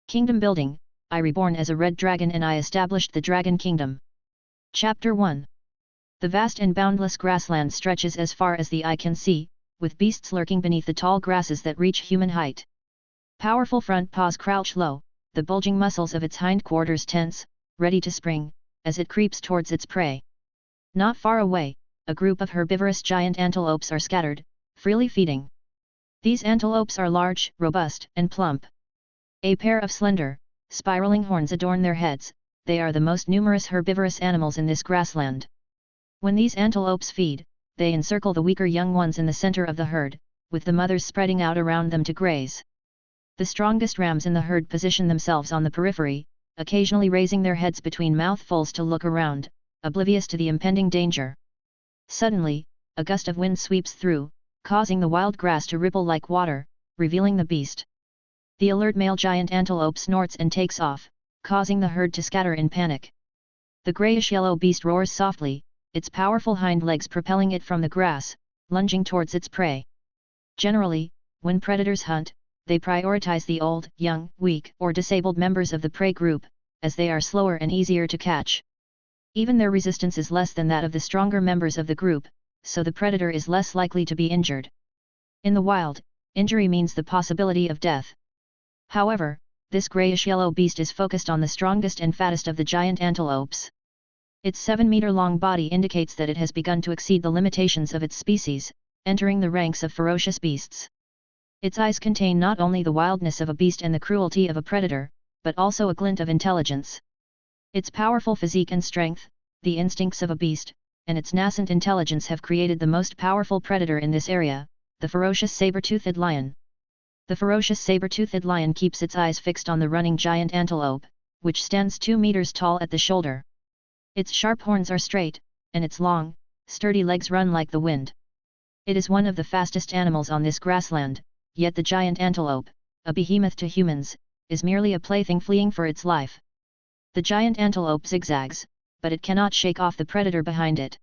Kingdom Building, I reborn as a red dragon and I established the Dragon Kingdom. Chapter 1. The vast and boundless grassland stretches as far as the eye can see, with beasts lurking beneath the tall grasses that reach human height. Powerful front paws crouch low, the bulging muscles of its hindquarters tense, ready to spring, as it creeps towards its prey. Not far away, a group of herbivorous giant antelopes are scattered, freely feeding. These antelopes are large, robust, and plump. A pair of slender, spiraling horns adorn their heads. They are the most numerous herbivorous animals in this grassland. When these antelopes feed, they encircle the weaker young ones in the center of the herd, with the mothers spreading out around them to graze. The strongest rams in the herd position themselves on the periphery, occasionally raising their heads between mouthfuls to look around, oblivious to the impending danger. Suddenly, a gust of wind sweeps through, causing the wild grass to ripple like water, revealing the beast. The alert male giant antelope snorts and takes off, causing the herd to scatter in panic. The grayish-yellow beast roars softly, its powerful hind legs propelling it from the grass, lunging towards its prey. Generally, when predators hunt, they prioritize the old, young, weak, or disabled members of the prey group, as they are slower and easier to catch. Even their resistance is less than that of the stronger members of the group, so the predator is less likely to be injured. In the wild, injury means the possibility of death. However, this grayish-yellow beast is focused on the strongest and fattest of the giant antelopes. Its 7-meter-long body indicates that it has begun to exceed the limitations of its species, entering the ranks of ferocious beasts. Its eyes contain not only the wildness of a beast and the cruelty of a predator, but also a glint of intelligence. Its powerful physique and strength, the instincts of a beast, and its nascent intelligence have created the most powerful predator in this area, the ferocious saber-toothed lion. The ferocious saber-toothed lion keeps its eyes fixed on the running giant antelope, which stands 2 meters tall at the shoulder. Its sharp horns are straight, and its long, sturdy legs run like the wind. It is one of the fastest animals on this grassland, yet the giant antelope, a behemoth to humans, is merely a plaything fleeing for its life. The giant antelope zigzags, but it cannot shake off the predator behind it.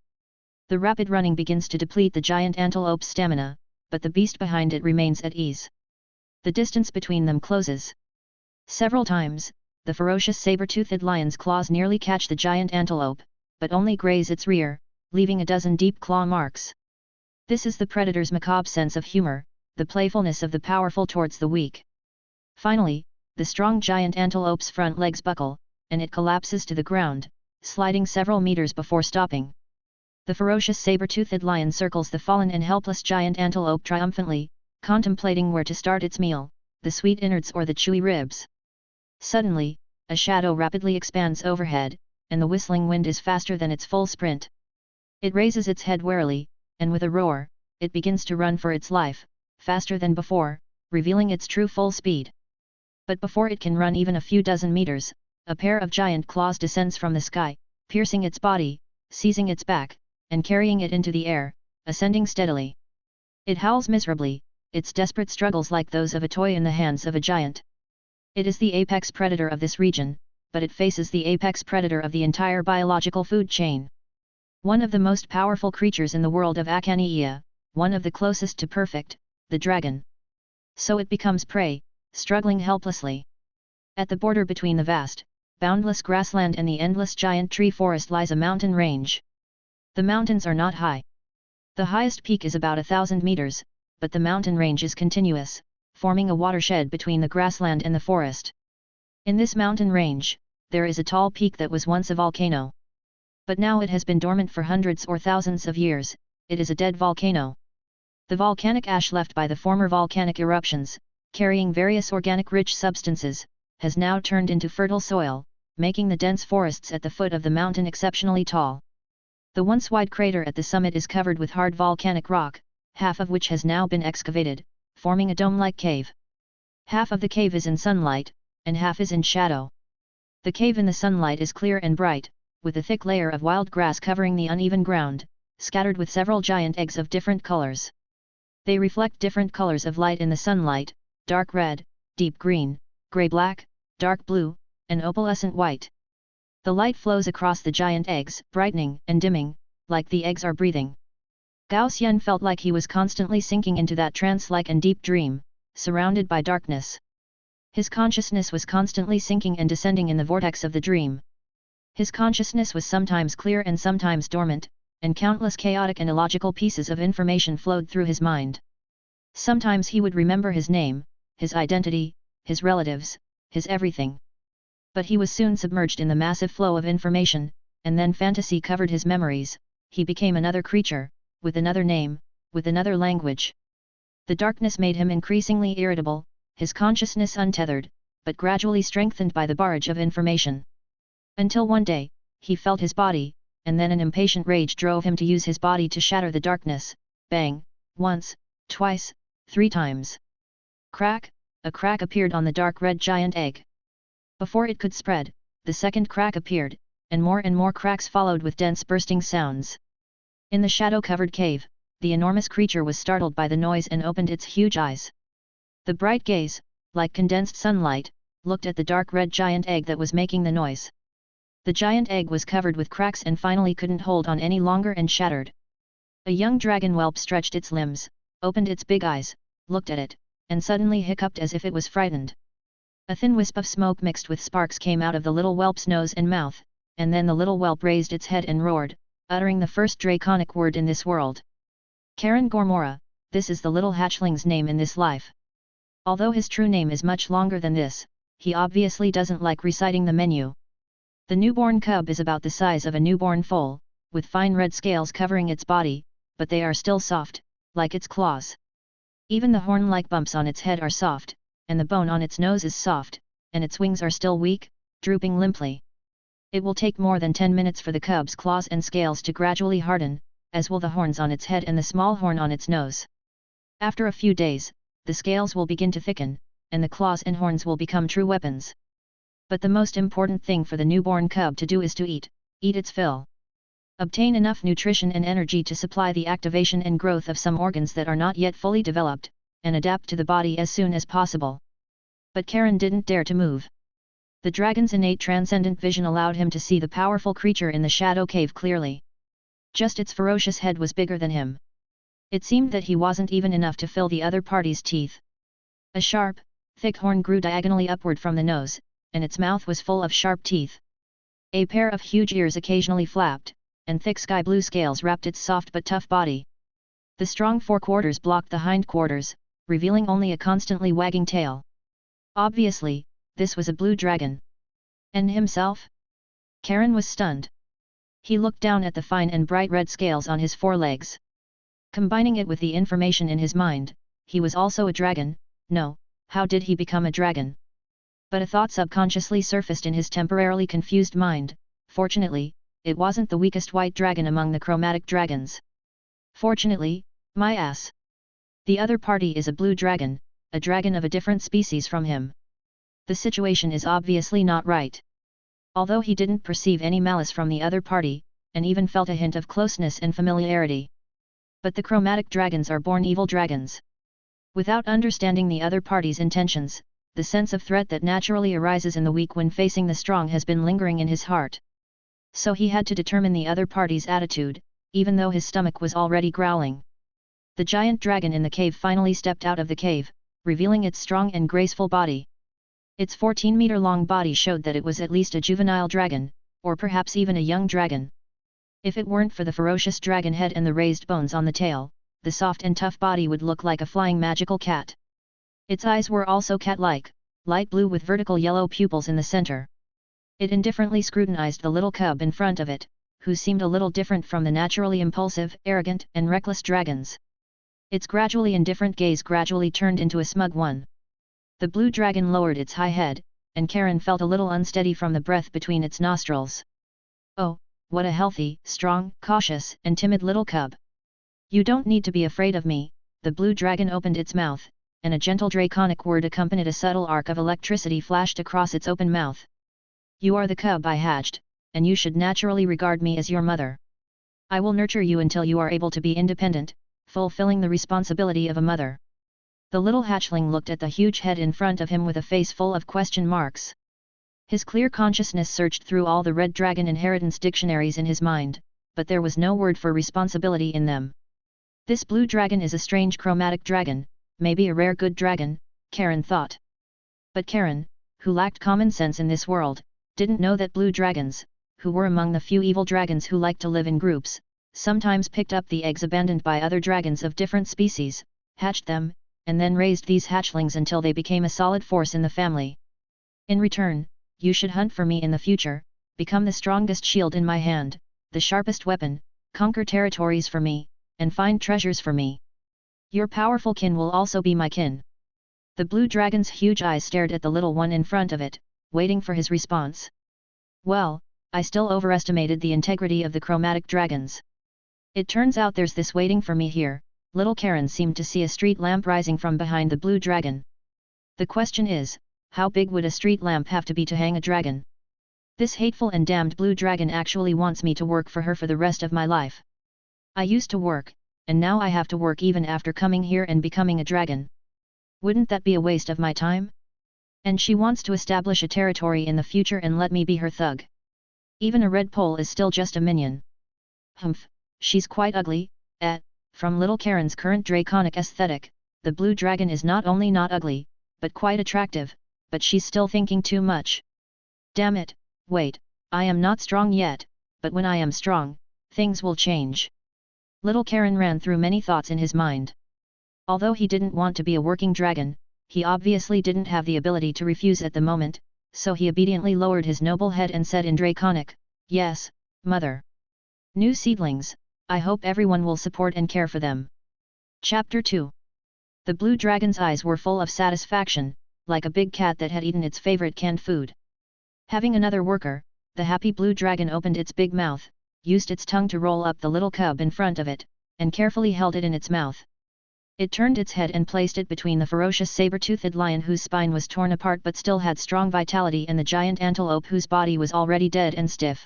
The rapid running begins to deplete the giant antelope's stamina, but the beast behind it remains at ease. The distance between them closes. Several times, the ferocious saber-toothed lion's claws nearly catch the giant antelope, but only graze its rear, leaving a dozen deep claw marks. This is the predator's macabre sense of humor, the playfulness of the powerful towards the weak. Finally, the strong giant antelope's front legs buckle, and it collapses to the ground, sliding several meters before stopping. The ferocious saber-toothed lion circles the fallen and helpless giant antelope triumphantly, contemplating where to start its meal, the sweet innards or the chewy ribs. Suddenly, a shadow rapidly expands overhead, and the whistling wind is faster than its full sprint. It raises its head warily, and with a roar, it begins to run for its life, faster than before, revealing its true full speed. But before it can run even a few dozen meters, a pair of giant claws descends from the sky, piercing its body, seizing its back, and carrying it into the air, ascending steadily. It howls miserably, its desperate struggles like those of a toy in the hands of a giant. It is the apex predator of this region, but it faces the apex predator of the entire biological food chain. One of the most powerful creatures in the world of Achaea, one of the closest to perfect, the dragon. So it becomes prey, struggling helplessly. At the border between the vast, boundless grassland and the endless giant tree forest lies a mountain range. The mountains are not high. The highest peak is about 1,000 meters, but the mountain range is continuous, forming a watershed between the grassland and the forest. In this mountain range, there is a tall peak that was once a volcano. But now it has been dormant for hundreds or thousands of years, it is a dead volcano. The volcanic ash left by the former volcanic eruptions, carrying various organic-rich substances, has now turned into fertile soil, making the dense forests at the foot of the mountain exceptionally tall. The once wide crater at the summit is covered with hard volcanic rock, half of which has now been excavated, forming a dome-like cave. Half of the cave is in sunlight, and half is in shadow. The cave in the sunlight is clear and bright, with a thick layer of wild grass covering the uneven ground, scattered with several giant eggs of different colors. They reflect different colors of light in the sunlight: dark red, deep green, gray-black, dark blue, and opalescent white. The light flows across the giant eggs, brightening and dimming, like the eggs are breathing. Gao Xian felt like he was constantly sinking into that trance-like and deep dream, surrounded by darkness. His consciousness was constantly sinking and descending in the vortex of the dream. His consciousness was sometimes clear and sometimes dormant, and countless chaotic and illogical pieces of information flowed through his mind. Sometimes he would remember his name, his identity, his relatives, his everything. But he was soon submerged in the massive flow of information, and then fantasy covered his memories. He became another creature, with another name, with another language. The darkness made him increasingly irritable, his consciousness untethered, but gradually strengthened by the barrage of information. Until one day, he felt his body, and then an impatient rage drove him to use his body to shatter the darkness. Bang! Once, twice, 3 times. Crack! A crack appeared on the dark red giant egg. Before it could spread, the second crack appeared, and more cracks followed with dense bursting sounds. In the shadow-covered cave, the enormous creature was startled by the noise and opened its huge eyes. The bright gaze, like condensed sunlight, looked at the dark red giant egg that was making the noise. The giant egg was covered with cracks and finally couldn't hold on any longer and shattered. A young dragon whelp stretched its limbs, opened its big eyes, looked at it, and suddenly hiccuped as if it was frightened. A thin wisp of smoke mixed with sparks came out of the little whelp's nose and mouth, and then the little whelp raised its head and roared, uttering the first draconic word in this world. Karen Gormora, this is the little hatchling's name in this life. Although his true name is much longer than this, he obviously doesn't like reciting the menu. The newborn cub is about the size of a newborn foal, with fine red scales covering its body, but they are still soft, like its claws. Even the horn-like bumps on its head are soft, and the bone on its nose is soft, and its wings are still weak, drooping limply. It will take more than 10 minutes for the cub's claws and scales to gradually harden, as will the horns on its head and the small horn on its nose. After a few days, the scales will begin to thicken, and the claws and horns will become true weapons. But the most important thing for the newborn cub to do is to eat its fill. Obtain enough nutrition and energy to supply the activation and growth of some organs that are not yet fully developed, and adapt to the body as soon as possible. But Karen didn't dare to move. The dragon's innate transcendent vision allowed him to see the powerful creature in the shadow cave clearly. Just its ferocious head was bigger than him. It seemed that he wasn't even enough to fill the other party's teeth. A sharp, thick horn grew diagonally upward from the nose, and its mouth was full of sharp teeth. A pair of huge ears occasionally flapped, and thick sky blue scales wrapped its soft but tough body. The strong forequarters blocked the hindquarters, revealing only a constantly wagging tail. Obviously, this was a blue dragon. And himself? Karen was stunned. He looked down at the fine and bright red scales on his forelegs. Combining it with the information in his mind, he was also a dragon. No, how did he become a dragon? But a thought subconsciously surfaced in his temporarily confused mind. Fortunately, it wasn't the weakest white dragon among the chromatic dragons. Fortunately, my ass. The other party is a blue dragon, a dragon of a different species from him. The situation is obviously not right. Although he didn't perceive any malice from the other party, and even felt a hint of closeness and familiarity. But the chromatic dragons are born evil dragons. Without understanding the other party's intentions, the sense of threat that naturally arises in the weak when facing the strong has been lingering in his heart. So he had to determine the other party's attitude, even though his stomach was already growling. The giant dragon in the cave finally stepped out of the cave, revealing its strong and graceful body. Its 14-meter-long body showed that it was at least a juvenile dragon, or perhaps even a young dragon. If it weren't for the ferocious dragon head and the raised bones on the tail, the soft and tough body would look like a flying magical cat. Its eyes were also cat-like, light blue with vertical yellow pupils in the center. It indifferently scrutinized the little cub in front of it, who seemed a little different from the naturally impulsive, arrogant, and reckless dragons. Its gradually indifferent gaze gradually turned into a smug one. The blue dragon lowered its high head, and Karen felt a little unsteady from the breath between its nostrils. Oh, what a healthy, strong, cautious, and timid little cub. You don't need to be afraid of me. The blue dragon opened its mouth, and a gentle draconic word accompanied a subtle arc of electricity flashed across its open mouth. You are the cub I hatched, and you should naturally regard me as your mother. I will nurture you until you are able to be independent, fulfilling the responsibility of a mother. The little hatchling looked at the huge head in front of him with a face full of question marks. His clear consciousness searched through all the red dragon inheritance dictionaries in his mind, but there was no word for responsibility in them. This blue dragon is a strange chromatic dragon, maybe a rare good dragon, Karen thought. But Karen, who lacked common sense in this world, didn't know that blue dragons, who were among the few evil dragons who liked to live in groups, sometimes picked up the eggs abandoned by other dragons of different species, hatched them, and then raised these hatchlings until they became a solid force in the family. In return, you should hunt for me in the future, become the strongest shield in my hand, the sharpest weapon, conquer territories for me, and find treasures for me. Your powerful kin will also be my kin. The blue dragon's huge eyes stared at the little one in front of it, waiting for his response. Well, I still overestimated the integrity of the chromatic dragons. It turns out there's this waiting for me here. Little Karen seemed to see a street lamp rising from behind the blue dragon. The question is, how big would a street lamp have to be to hang a dragon? This hateful and damned blue dragon actually wants me to work for her for the rest of my life. I used to work, and now I have to work even after coming here and becoming a dragon. Wouldn't that be a waste of my time? And she wants to establish a territory in the future and let me be her thug. Even a red pole is still just a minion. Humph, she's quite ugly. From little Karen's current draconic aesthetic, the blue dragon is not only not ugly, but quite attractive, but she's still thinking too much. Damn it, wait, I am not strong yet, but when I am strong, things will change. Little Karen ran through many thoughts in his mind. Although he didn't want to be a working dragon, he obviously didn't have the ability to refuse at the moment, so he obediently lowered his noble head and said in draconic, "Yes, mother. New seedlings, I hope everyone will support and care for them." Chapter 2. The blue dragon's eyes were full of satisfaction, like a big cat that had eaten its favorite canned food. Having another worker, the happy blue dragon opened its big mouth, used its tongue to roll up the little cub in front of it, and carefully held it in its mouth. It turned its head and placed it between the ferocious saber-toothed lion whose spine was torn apart but still had strong vitality and the giant antelope whose body was already dead and stiff.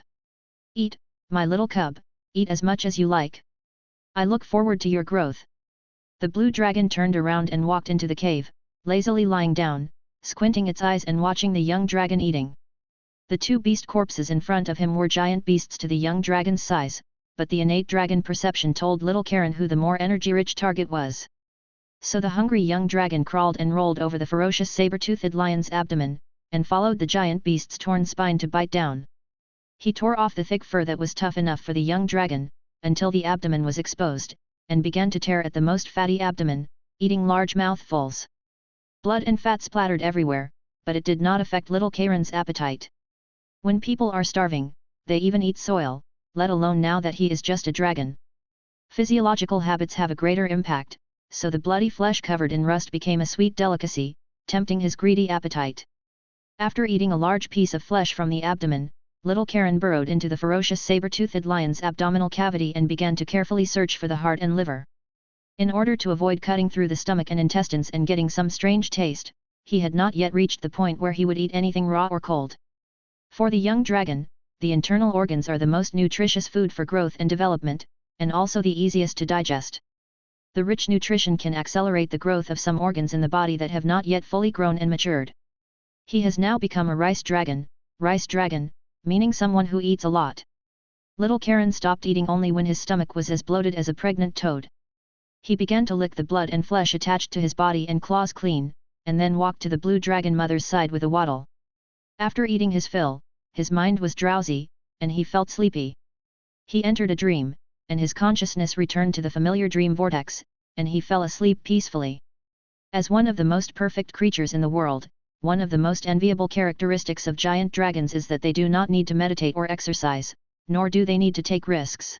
"Eat, my little cub, eat as much as you like. I look forward to your growth." The blue dragon turned around and walked into the cave, lazily lying down, squinting its eyes and watching the young dragon eating. The two beast corpses in front of him were giant beasts to the young dragon's size, but the innate dragon perception told little Karen who the more energy-rich target was. So the hungry young dragon crawled and rolled over the ferocious saber-toothed lion's abdomen, and followed the giant beast's torn spine to bite down. He tore off the thick fur that was tough enough for the young dragon, until the abdomen was exposed, and began to tear at the most fatty abdomen, eating large mouthfuls. Blood and fat splattered everywhere, but it did not affect little Karen's appetite. When people are starving, they even eat soil, let alone now that he is just a dragon. Physiological habits have a greater impact, so the bloody flesh covered in rust became a sweet delicacy, tempting his greedy appetite. After eating a large piece of flesh from the abdomen, little Karen burrowed into the ferocious saber-toothed lion's abdominal cavity and began to carefully search for the heart and liver. In order to avoid cutting through the stomach and intestines and getting some strange taste, he had not yet reached the point where he would eat anything raw or cold. For the young dragon, the internal organs are the most nutritious food for growth and development, and also the easiest to digest. The rich nutrition can accelerate the growth of some organs in the body that have not yet fully grown and matured. He has now become a rice dragon, meaning someone who eats a lot. Little Karen stopped eating only when his stomach was as bloated as a pregnant toad. He began to lick the blood and flesh attached to his body and claws clean, and then walked to the blue dragon mother's side with a waddle. After eating his fill, his mind was drowsy, and he felt sleepy. He entered a dream, and his consciousness returned to the familiar dream vortex, and he fell asleep peacefully. As one of the most perfect creatures in the world, one of the most enviable characteristics of giant dragons is that they do not need to meditate or exercise, nor do they need to take risks.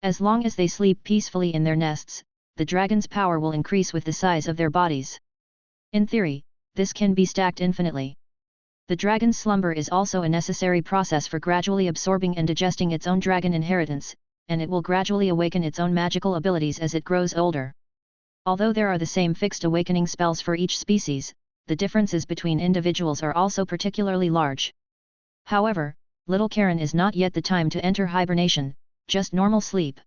As long as they sleep peacefully in their nests, the dragon's power will increase with the size of their bodies. In theory, this can be stacked infinitely. The dragon's slumber is also a necessary process for gradually absorbing and digesting its own dragon inheritance, and it will gradually awaken its own magical abilities as it grows older. Although there are the same fixed awakening spells for each species, the differences between individuals are also particularly large. However, little Karen is not yet the time to enter hibernation, just normal sleep.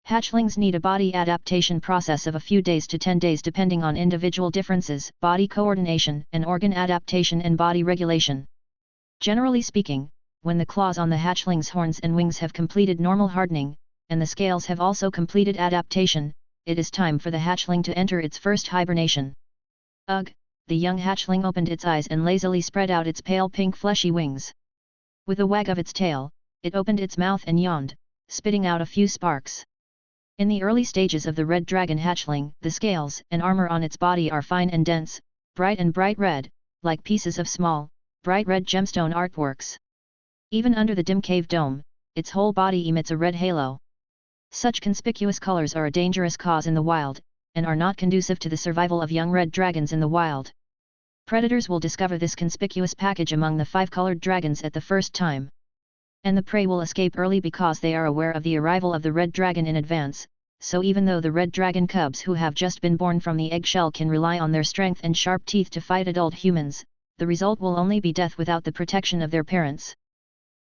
Hatchlings need a body adaptation process of a few days to 10 days depending on individual differences, body coordination, and organ adaptation and body regulation. Generally speaking, when the claws on the hatchling's horns and wings have completed normal hardening, and the scales have also completed adaptation, it is time for the hatchling to enter its first hibernation. Ugh, the young hatchling opened its eyes and lazily spread out its pale pink fleshy wings. With a wag of its tail, it opened its mouth and yawned, spitting out a few sparks. In the early stages of the red dragon hatchling, the scales and armor on its body are fine and dense, bright red, like pieces of small, bright red gemstone artworks. Even under the dim cave dome, its whole body emits a red halo. Such conspicuous colors are a dangerous cause in the wild, and are not conducive to the survival of young red dragons in the wild. Predators will discover this conspicuous package among the 5-colored dragons at the first time. And the prey will escape early because they are aware of the arrival of the red dragon in advance, so even though the red dragon cubs who have just been born from the eggshell can rely on their strength and sharp teeth to fight adult humans, the result will only be death without the protection of their parents.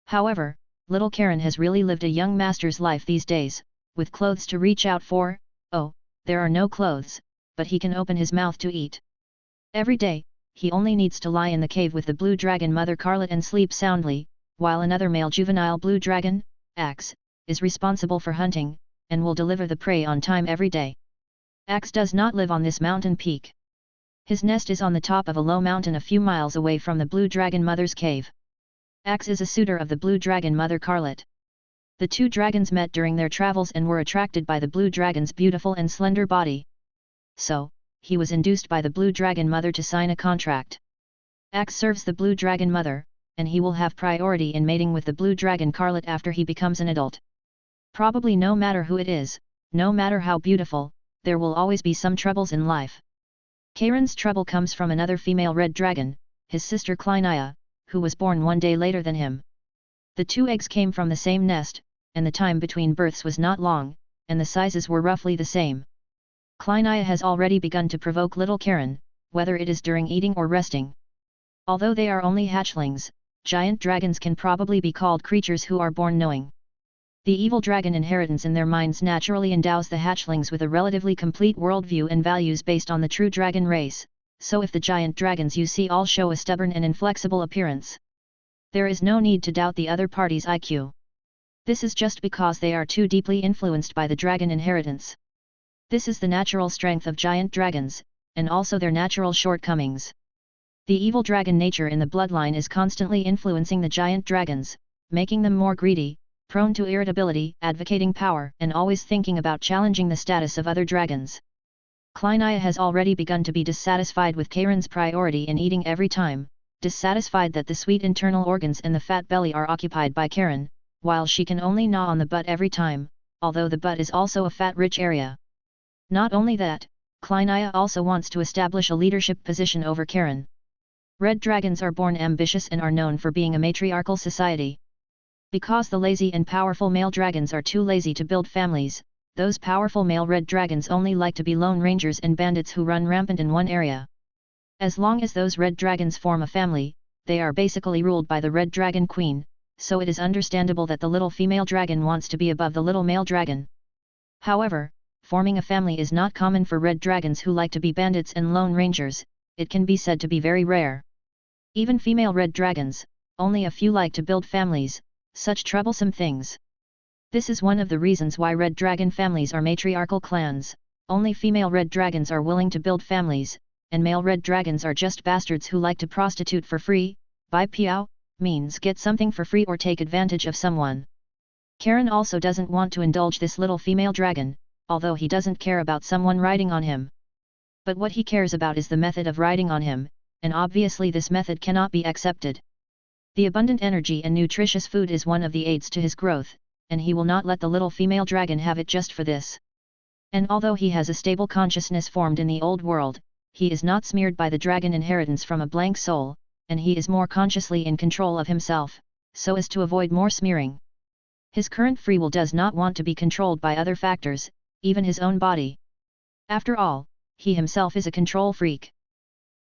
However, little Karen has really lived a young master's life these days, with clothes to reach out for. Oh, there are no clothes, but he can open his mouth to eat. Every day, he only needs to lie in the cave with the blue dragon mother Carlet and sleep soundly, while another male juvenile blue dragon, Axe, is responsible for hunting, and will deliver the prey on time every day. Axe does not live on this mountain peak. His nest is on the top of a low mountain a few miles away from the blue dragon mother's cave. Axe is a suitor of the blue dragon mother Carlet. The two dragons met during their travels and were attracted by the blue dragon's beautiful and slender body. So, he was induced by the blue dragon mother to sign a contract. Axe serves the blue dragon mother, and he will have priority in mating with the blue dragon Carlet after he becomes an adult. Probably no matter who it is, no matter how beautiful, there will always be some troubles in life. Karen's trouble comes from another female red dragon, his sister Kleinia, who was born one day later than him. The two eggs came from the same nest, and the time between births was not long, and the sizes were roughly the same. Kleinia has already begun to provoke little Karen, whether it is during eating or resting. Although they are only hatchlings, giant dragons can probably be called creatures who are born knowing. The evil dragon inheritance in their minds naturally endows the hatchlings with a relatively complete worldview and values based on the true dragon race, so if the giant dragons you see all show a stubborn and inflexible appearance, there is no need to doubt the other party's IQ. This is just because they are too deeply influenced by the dragon inheritance. This is the natural strength of giant dragons, and also their natural shortcomings. The evil dragon nature in the bloodline is constantly influencing the giant dragons, making them more greedy, prone to irritability, advocating power, and always thinking about challenging the status of other dragons. Kleinia has already begun to be dissatisfied with Karen's priority in eating every time, dissatisfied that the sweet internal organs and the fat belly are occupied by Karen, while she can only gnaw on the butt every time, although the butt is also a fat-rich area. Not only that, Kleinia also wants to establish a leadership position over Karen. Red dragons are born ambitious and are known for being a matriarchal society. Because the lazy and powerful male dragons are too lazy to build families, those powerful male red dragons only like to be lone rangers and bandits who run rampant in one area. As long as those red dragons form a family, they are basically ruled by the red dragon queen, so it is understandable that the little female dragon wants to be above the little male dragon. However, forming a family is not common for red dragons who like to be bandits and lone rangers. It can be said to be very rare. Even female red dragons, only a few like to build families, such troublesome things. This is one of the reasons why red dragon families are matriarchal clans. Only female red dragons are willing to build families, and male red dragons are just bastards who like to prostitute for free. By piao, means get something for free or take advantage of someone. Karen also doesn't want to indulge this little female dragon, although he doesn't care about someone riding on him. But what he cares about is the method of riding on him, and obviously this method cannot be accepted. The abundant energy and nutritious food is one of the aids to his growth, and he will not let the little female dragon have it just for this. And although he has a stable consciousness formed in the old world, he is not smeared by the dragon inheritance from a blank soul, and he is more consciously in control of himself, so as to avoid more smearing. His current free will does not want to be controlled by other factors, even his own body. After all, he himself is a control freak.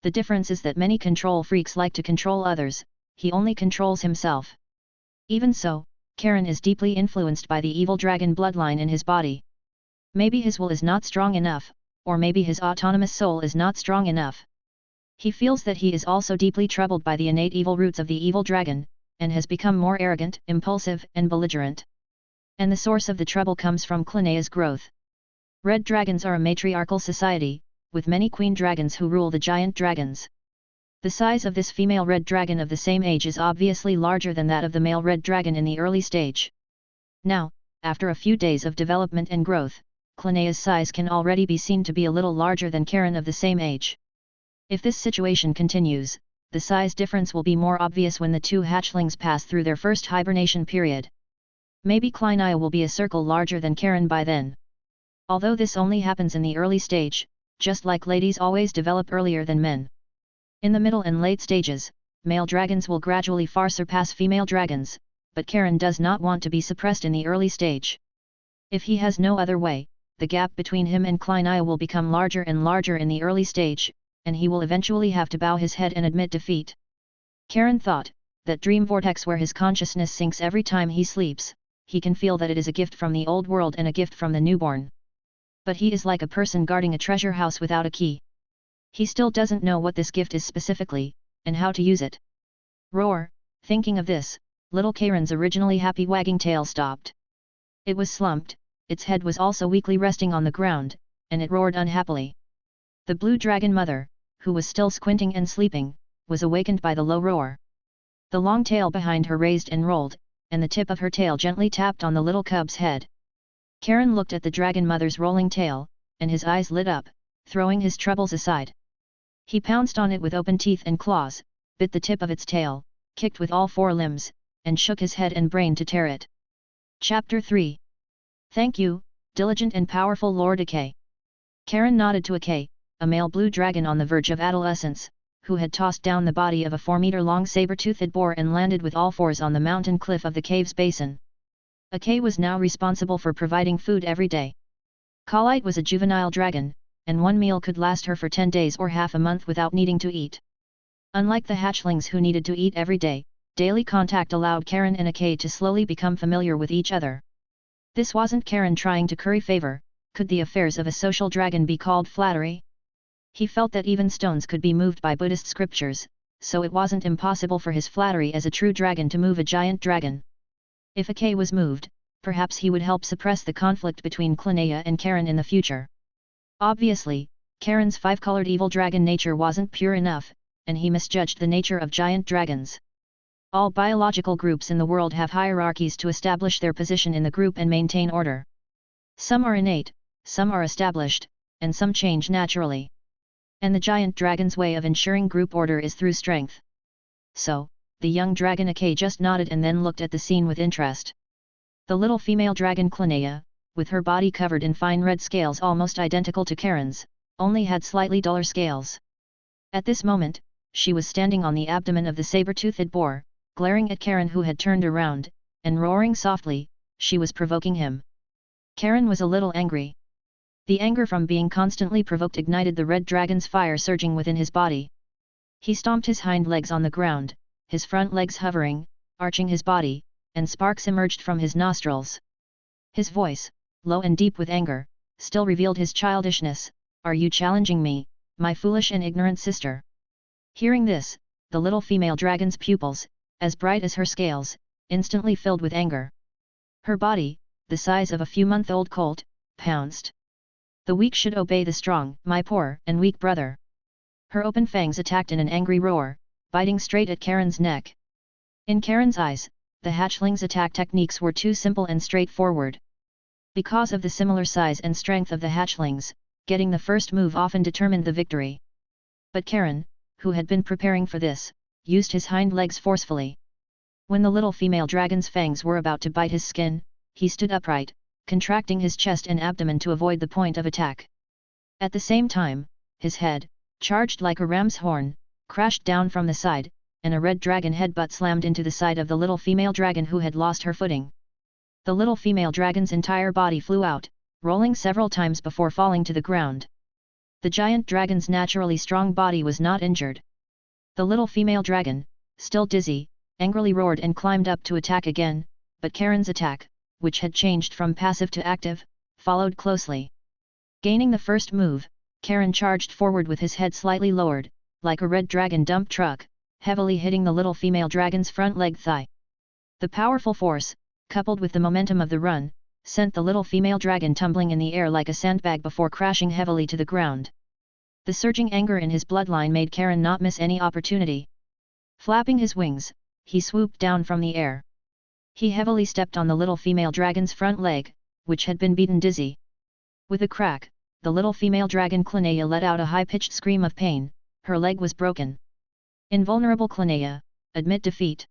The difference is that many control freaks like to control others, he only controls himself. Even so, Karen is deeply influenced by the evil dragon bloodline in his body. Maybe his will is not strong enough, or maybe his autonomous soul is not strong enough. He feels that he is also deeply troubled by the innate evil roots of the evil dragon, and has become more arrogant, impulsive, and belligerent. And the source of the trouble comes from Kleinia's growth. Red dragons are a matriarchal society, with many queen dragons who rule the giant dragons. The size of this female red dragon of the same age is obviously larger than that of the male red dragon in the early stage. Now, after a few days of development and growth, Clinea's size can already be seen to be a little larger than Karen of the same age. If this situation continues, the size difference will be more obvious when the two hatchlings pass through their first hibernation period. Maybe Clinia will be a circle larger than Karen by then. Although this only happens in the early stage, just like ladies always develop earlier than men. In the middle and late stages, male dragons will gradually far surpass female dragons, but Karen does not want to be suppressed in the early stage. If he has no other way, the gap between him and Clinia will become larger and larger in the early stage, and he will eventually have to bow his head and admit defeat. Karen thought, that dream vortex where his consciousness sinks every time he sleeps, he can feel that it is a gift from the old world and a gift from the newborn. But he is like a person guarding a treasure house without a key. He still doesn't know what this gift is specifically, and how to use it. Roar! Thinking of this, little Karen's originally happy wagging tail stopped. It was slumped, its head was also weakly resting on the ground, and it roared unhappily. The blue dragon mother, who was still squinting and sleeping, was awakened by the low roar. The long tail behind her raised and rolled, and the tip of her tail gently tapped on the little cub's head. Karen looked at the dragon mother's rolling tail, and his eyes lit up, throwing his troubles aside. He pounced on it with open teeth and claws, bit the tip of its tail, kicked with all four limbs, and shook his head and brain to tear it. Chapter 3. Thank you, diligent and powerful Lord Ake. Karen nodded to Ake, a male blue dragon on the verge of adolescence, who had tossed down the body of a 4-meter-long saber-toothed boar and landed with all fours on the mountain cliff of the cave's basin. Ake was now responsible for providing food every day. Kalite was a juvenile dragon, and one meal could last her for 10 days or half a month without needing to eat. Unlike the hatchlings who needed to eat every day, daily contact allowed Karen and Ake to slowly become familiar with each other. This wasn't Karen trying to curry favor. Could the affairs of a social dragon be called flattery? He felt that even stones could be moved by Buddhist scriptures, so it wasn't impossible for his flattery as a true dragon to move a giant dragon. If Ake was moved, perhaps he would help suppress the conflict between Clinea and Karen in the future. Obviously, Karen's 5-colored evil dragon nature wasn't pure enough, and he misjudged the nature of giant dragons. All biological groups in the world have hierarchies to establish their position in the group and maintain order. Some are innate, some are established, and some change naturally. And the giant dragon's way of ensuring group order is through strength. So, the young dragon Ake just nodded and then looked at the scene with interest. The little female dragon Clinea, with her body covered in fine red scales almost identical to Karen's, only had slightly duller scales. At this moment, she was standing on the abdomen of the saber-toothed boar, glaring at Karen who had turned around, and roaring softly. She was provoking him. Karen was a little angry. The anger from being constantly provoked ignited the red dragon's fire surging within his body. He stomped his hind legs on the ground, his front legs hovering, arching his body, and sparks emerged from his nostrils. His voice, low and deep with anger, still revealed his childishness. Are you challenging me, my foolish and ignorant sister? Hearing this, the little female dragon's pupils, as bright as her scales, instantly filled with anger. Her body, the size of a few-month-old colt, pounced. The weak should obey the strong, my poor and weak brother. Her open fangs attacked in an angry roar, biting straight at Karen's neck. In Karen's eyes, the hatchling's attack techniques were too simple and straightforward. Because of the similar size and strength of the hatchlings, getting the first move often determined the victory. But Karen, who had been preparing for this, used his hind legs forcefully. When the little female dragon's fangs were about to bite his skin, he stood upright, contracting his chest and abdomen to avoid the point of attack. At the same time, his head, charged like a ram's horn, crashed down from the side, and a red dragon headbutt slammed into the side of the little female dragon who had lost her footing. The little female dragon's entire body flew out, rolling several times before falling to the ground. The giant dragon's naturally strong body was not injured. The little female dragon, still dizzy, angrily roared and climbed up to attack again, but Karen's attack, which had changed from passive to active, followed closely. Gaining the first move, Karen charged forward with his head slightly lowered, like a red dragon dump truck, heavily hitting the little female dragon's front leg thigh. The powerful force, coupled with the momentum of the run, sent the little female dragon tumbling in the air like a sandbag before crashing heavily to the ground. The surging anger in his bloodline made Karen not miss any opportunity. Flapping his wings, he swooped down from the air. He heavily stepped on the little female dragon's front leg, which had been beaten dizzy. With a crack, the little female dragon Clinea let out a high-pitched scream of pain. Her leg was broken. Invulnerable Clinea, admit defeat.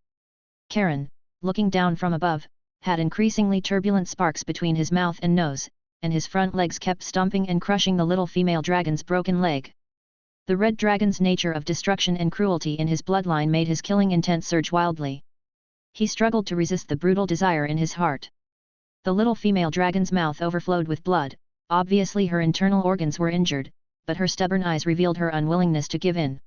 Karen, looking down from above, had increasingly turbulent sparks between his mouth and nose, and his front legs kept stomping and crushing the little female dragon's broken leg. The red dragon's nature of destruction and cruelty in his bloodline made his killing intent surge wildly. He struggled to resist the brutal desire in his heart. The little female dragon's mouth overflowed with blood, obviously her internal organs were injured, but her stubborn eyes revealed her unwillingness to give in.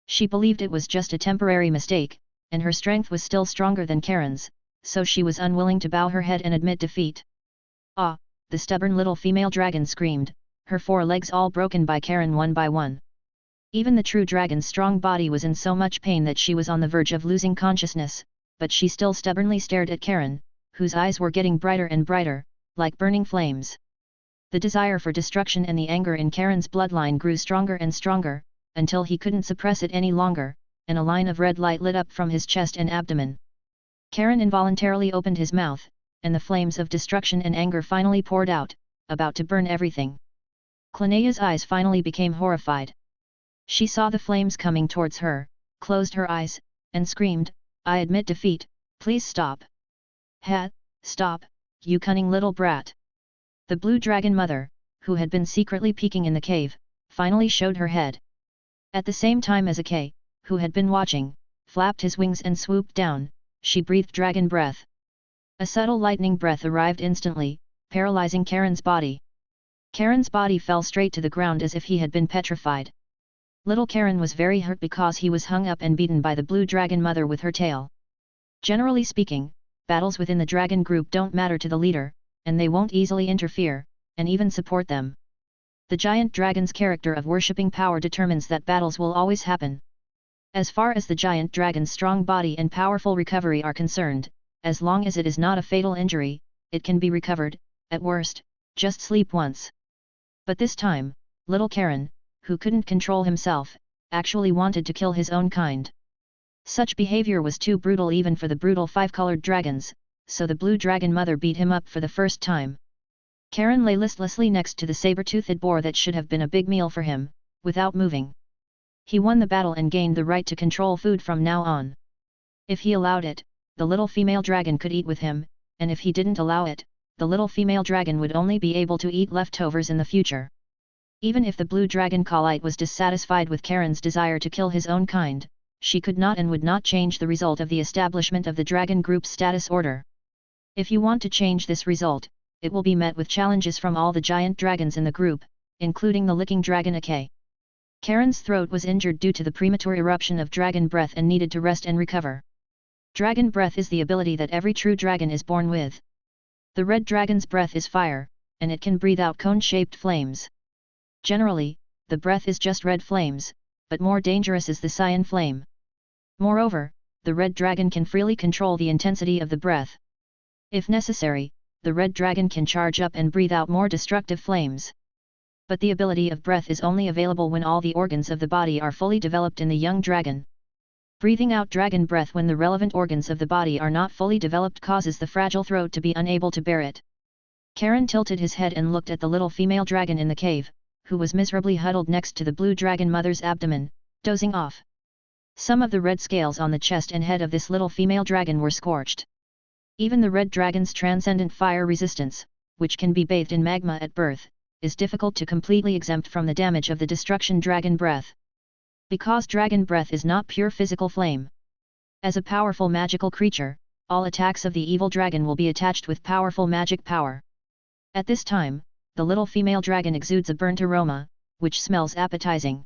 She believed it was just a temporary mistake, and her strength was still stronger than Karen's, so she was unwilling to bow her head and admit defeat. Ah! The stubborn little female dragon screamed, her 4 legs all broken by Karen one by one. Even the true dragon's strong body was in so much pain that she was on the verge of losing consciousness, but she still stubbornly stared at Karen, whose eyes were getting brighter and brighter, like burning flames. The desire for destruction and the anger in Karen's bloodline grew stronger and stronger, until he couldn't suppress it any longer, and a line of red light lit up from his chest and abdomen. Karen involuntarily opened his mouth, and the flames of destruction and anger finally poured out, about to burn everything. Clinea's eyes finally became horrified. She saw the flames coming towards her, closed her eyes, and screamed, "I admit defeat, please stop." "Ha, stop, you cunning little brat." The blue dragon mother, who had been secretly peeking in the cave, finally showed her head. At the same time as Ake, who had been watching, flapped his wings and swooped down, she breathed dragon breath. A subtle lightning breath arrived instantly, paralyzing Karen's body. Karen's body fell straight to the ground as if he had been petrified. Little Karen was very hurt because he was hung up and beaten by the blue dragon mother with her tail. Generally speaking, battles within the dragon group don't matter to the leader, and they won't easily interfere, and even support them. The giant dragon's character of worshipping power determines that battles will always happen. As far as the giant dragon's strong body and powerful recovery are concerned, as long as it is not a fatal injury, it can be recovered, at worst, just sleep once. But this time, little Karen, who couldn't control himself, actually wanted to kill his own kind. Such behavior was too brutal even for the brutal 5-colored dragons, so the blue dragon mother beat him up for the first time. Karen lay listlessly next to the saber-toothed boar that should have been a big meal for him, without moving. He won the battle and gained the right to control food from now on. If he allowed it, the little female dragon could eat with him, and if he didn't allow it, the little female dragon would only be able to eat leftovers in the future. Even if the blue dragon Khalite was dissatisfied with Karen's desire to kill his own kind, she could not and would not change the result of the establishment of the dragon group's status order. If you want to change this result, it will be met with challenges from all the giant dragons in the group, including the licking dragon Ake. Karen's throat was injured due to the premature eruption of dragon breath and needed to rest and recover. Dragon breath is the ability that every true dragon is born with. The red dragon's breath is fire, and it can breathe out cone-shaped flames. Generally, the breath is just red flames, but more dangerous is the cyan flame. Moreover, the red dragon can freely control the intensity of the breath. If necessary, the red dragon can charge up and breathe out more destructive flames. But the ability of breath is only available when all the organs of the body are fully developed in the young dragon. Breathing out dragon breath when the relevant organs of the body are not fully developed causes the fragile throat to be unable to bear it. Karen tilted his head and looked at the little female dragon in the cave, who was miserably huddled next to the blue dragon mother's abdomen, dozing off. Some of the red scales on the chest and head of this little female dragon were scorched. Even the red dragon's transcendent fire resistance, which can be bathed in magma at birth, is difficult to completely exempt from the damage of the destruction dragon breath. Because dragon breath is not pure physical flame. As a powerful magical creature, all attacks of the evil dragon will be attached with powerful magic power. At this time, the little female dragon exudes a burnt aroma, which smells appetizing.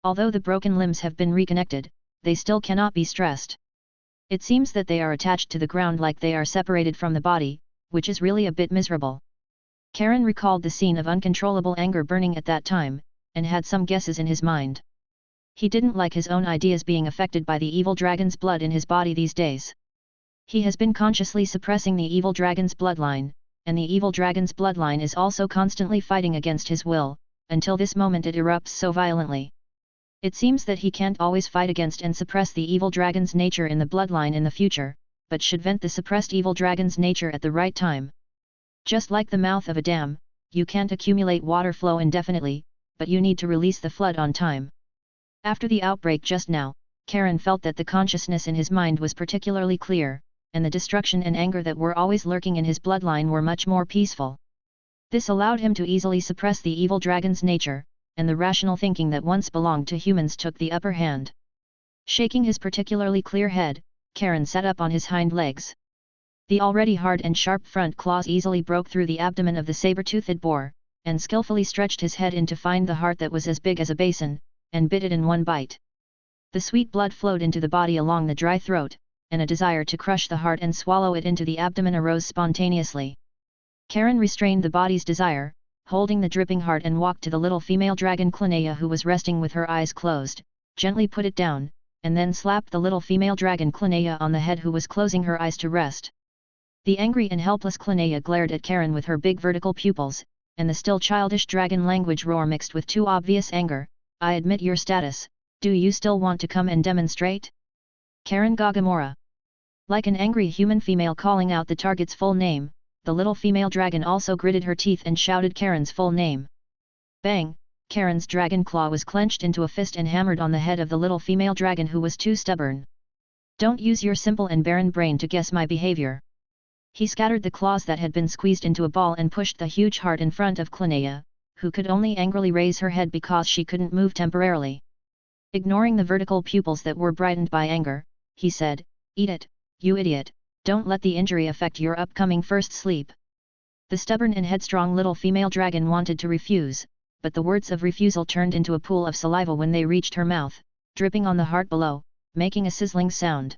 Although the broken limbs have been reconnected, they still cannot be stressed. It seems that they are attached to the ground like they are separated from the body, which is really a bit miserable. Karen recalled the scene of uncontrollable anger burning at that time, and had some guesses in his mind. He didn't like his own ideas being affected by the evil dragon's blood in his body these days. He has been consciously suppressing the evil dragon's bloodline, and the evil dragon's bloodline is also constantly fighting against his will, until this moment it erupts so violently. It seems that he can't always fight against and suppress the evil dragon's nature in the bloodline in the future, but should vent the suppressed evil dragon's nature at the right time. Just like the mouth of a dam, you can't accumulate water flow indefinitely, but you need to release the flood on time. After the outbreak just now, Karen felt that the consciousness in his mind was particularly clear, and the destruction and anger that were always lurking in his bloodline were much more peaceful. This allowed him to easily suppress the evil dragon's nature, and the rational thinking that once belonged to humans took the upper hand. Shaking his particularly clear head, Karen sat up on his hind legs. The already hard and sharp front claws easily broke through the abdomen of the saber-toothed boar, and skillfully stretched his head in to find the heart that was as big as a basin, and bit it in one bite. The sweet blood flowed into the body along the dry throat, and a desire to crush the heart and swallow it into the abdomen arose spontaneously. Karen restrained the body's desire, holding the dripping heart, and walked to the little female dragon Clinea, who was resting with her eyes closed, gently put it down, and then slapped the little female dragon Clinea on the head, who was closing her eyes to rest. The angry and helpless Clinea glared at Karen with her big vertical pupils, and the still childish dragon language roar mixed with too obvious anger. I admit your status, do you still want to come and demonstrate? Karen Gagamora. Like an angry human female calling out the target's full name, the little female dragon also gritted her teeth and shouted Karen's full name. Bang! Karen's dragon claw was clenched into a fist and hammered on the head of the little female dragon, who was too stubborn. Don't use your simple and barren brain to guess my behavior. He scattered the claws that had been squeezed into a ball and pushed the huge heart in front of Clinea, who could only angrily raise her head because she couldn't move temporarily. Ignoring the vertical pupils that were brightened by anger, he said, "Eat it, you idiot, don't let the injury affect your upcoming first sleep." The stubborn and headstrong little female dragon wanted to refuse, but the words of refusal turned into a pool of saliva when they reached her mouth, dripping on the heart below, making a sizzling sound.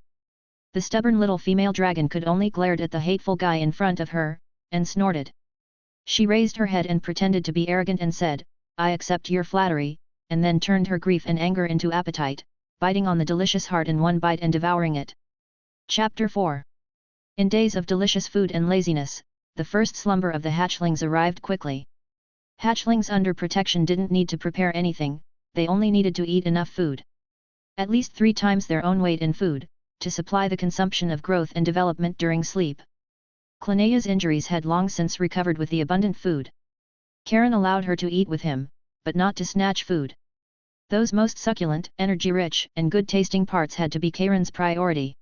The stubborn little female dragon could only glare at the hateful guy in front of her, and snorted. She raised her head and pretended to be arrogant and said, "I accept your flattery," and then turned her grief and anger into appetite, biting on the delicious heart in one bite and devouring it. Chapter 4. In days of delicious food and laziness, the first slumber of the hatchlings arrived quickly. Hatchlings under protection didn't need to prepare anything, they only needed to eat enough food. At least 3 times their own weight in food, to supply the consumption of growth and development during sleep. Clinea's injuries had long since recovered with the abundant food. Karen allowed her to eat with him, but not to snatch food. Those most succulent, energy-rich, and good-tasting parts had to be Karen's priority.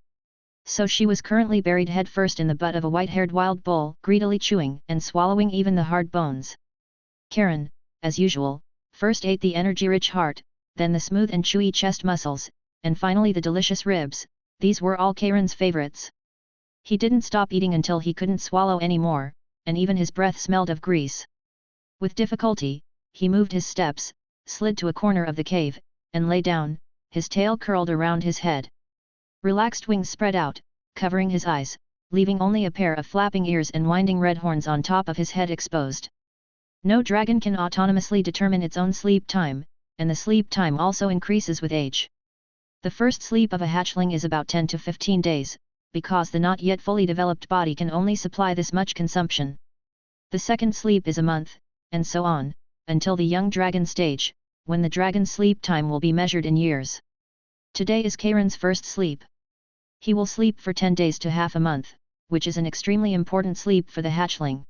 So she was currently buried headfirst in the butt of a white-haired wild bull, greedily chewing and swallowing even the hard bones. Karen, as usual, first ate the energy-rich heart, then the smooth and chewy chest muscles, and finally the delicious ribs. These were all Karen's favorites. He didn't stop eating until he couldn't swallow any more, and even his breath smelled of grease. With difficulty, he moved his steps, slid to a corner of the cave, and lay down, his tail curled around his head. Relaxed wings spread out, covering his eyes, leaving only a pair of flapping ears and winding red horns on top of his head exposed. No dragon can autonomously determine its own sleep time, and the sleep time also increases with age. The first sleep of a hatchling is about 10 to 15 days, because the not yet fully developed body can only supply this much consumption. The second sleep is a month, and so on, until the young dragon stage, when the dragon's sleep time will be measured in years. Today is Karen's first sleep. He will sleep for 10 days to half a month, which is an extremely important sleep for the hatchling.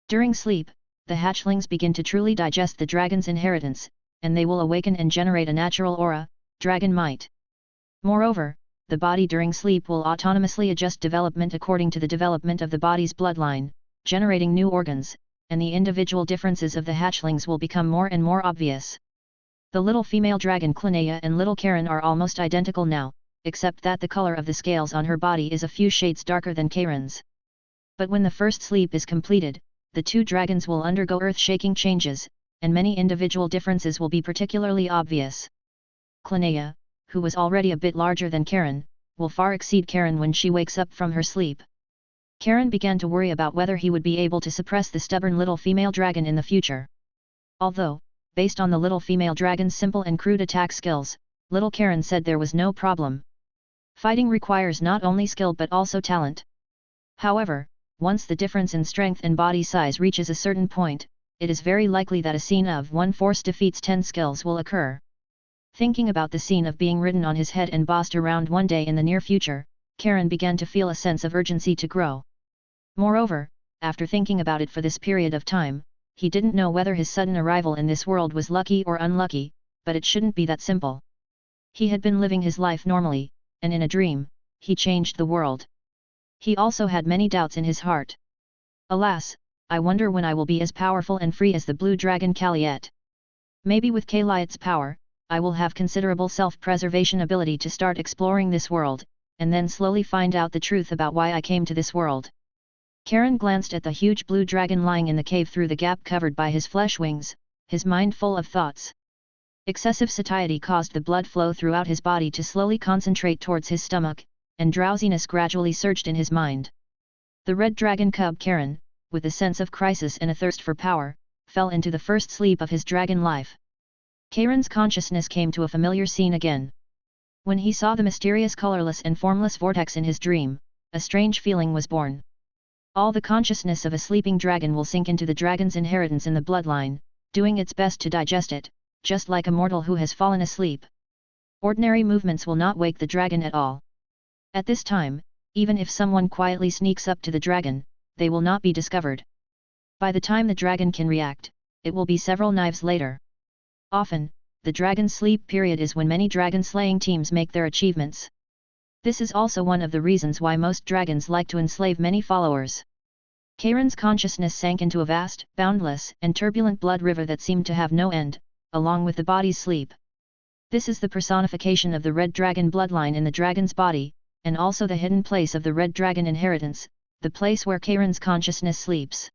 During sleep, the hatchlings begin to truly digest the dragon's inheritance, and they will awaken and generate a natural aura, dragon might. Moreover, the body during sleep will autonomously adjust development according to the development of the body's bloodline, generating new organs, and the individual differences of the hatchlings will become more and more obvious. The little female dragon Clinea and little Karen are almost identical now, except that the color of the scales on her body is a few shades darker than Karen's. But when the first sleep is completed, the 2 dragons will undergo earth-shaking changes, and many individual differences will be particularly obvious. Clinea, who was already a bit larger than Karen, will far exceed Karen when she wakes up from her sleep. Karen began to worry about whether he would be able to suppress the stubborn little female dragon in the future. Although, based on the little female dragon's simple and crude attack skills, little Karen said there was no problem. Fighting requires not only skill but also talent. However, once the difference in strength and body size reaches a certain point, it is very likely that a scene of 1 force defeats 10 skills will occur. Thinking about the scene of being ridden on his head and bossed around one day in the near future, Karen began to feel a sense of urgency to grow. Moreover, after thinking about it for this period of time, he didn't know whether his sudden arrival in this world was lucky or unlucky, but it shouldn't be that simple. He had been living his life normally, and in a dream, he changed the world. He also had many doubts in his heart. Alas, I wonder when I will be as powerful and free as the blue dragon Kaliet. Maybe with Kaliet's power, I will have considerable self-preservation ability to start exploring this world, and then slowly find out the truth about why I came to this world. Karen glanced at the huge blue dragon lying in the cave through the gap covered by his flesh wings, his mind full of thoughts. Excessive satiety caused the blood flow throughout his body to slowly concentrate towards his stomach, and drowsiness gradually surged in his mind. The red dragon cub Karen, with a sense of crisis and a thirst for power, fell into the first sleep of his dragon life. Karen's consciousness came to a familiar scene again. When he saw the mysterious colorless and formless vortex in his dream, a strange feeling was born. All the consciousness of a sleeping dragon will sink into the dragon's inheritance in the bloodline, doing its best to digest it, just like a mortal who has fallen asleep. Ordinary movements will not wake the dragon at all. At this time, even if someone quietly sneaks up to the dragon, they will not be discovered. By the time the dragon can react, it will be several knives later. Often, the dragon's sleep period is when many dragon-slaying teams make their achievements. This is also one of the reasons why most dragons like to enslave many followers. Karen's consciousness sank into a vast, boundless, and turbulent blood river that seemed to have no end, along with the body's sleep. This is the personification of the red dragon bloodline in the dragon's body, and also the hidden place of the red dragon inheritance, the place where Karen's consciousness sleeps.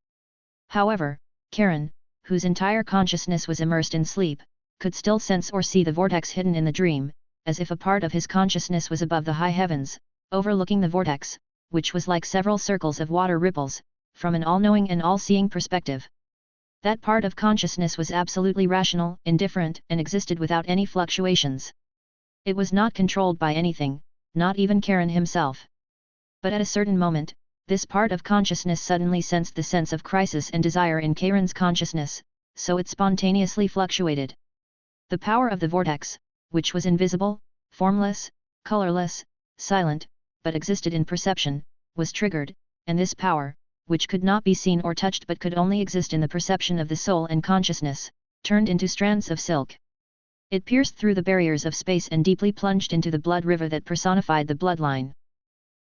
However, Karen, whose entire consciousness was immersed in sleep, could still sense or see the vortex hidden in the dream, as if a part of his consciousness was above the high heavens, overlooking the vortex, which was like several circles of water ripples, from an all-knowing and all-seeing perspective. That part of consciousness was absolutely rational, indifferent, and existed without any fluctuations. It was not controlled by anything, not even Karen himself. But at a certain moment, this part of consciousness suddenly sensed the sense of crisis and desire in Karen's consciousness, so it spontaneously fluctuated. The power of the vortex, which was invisible, formless, colorless, silent, but existed in perception, was triggered, and this power, which could not be seen or touched but could only exist in the perception of the soul and consciousness, turned into strands of silk. It pierced through the barriers of space and deeply plunged into the blood river that personified the bloodline.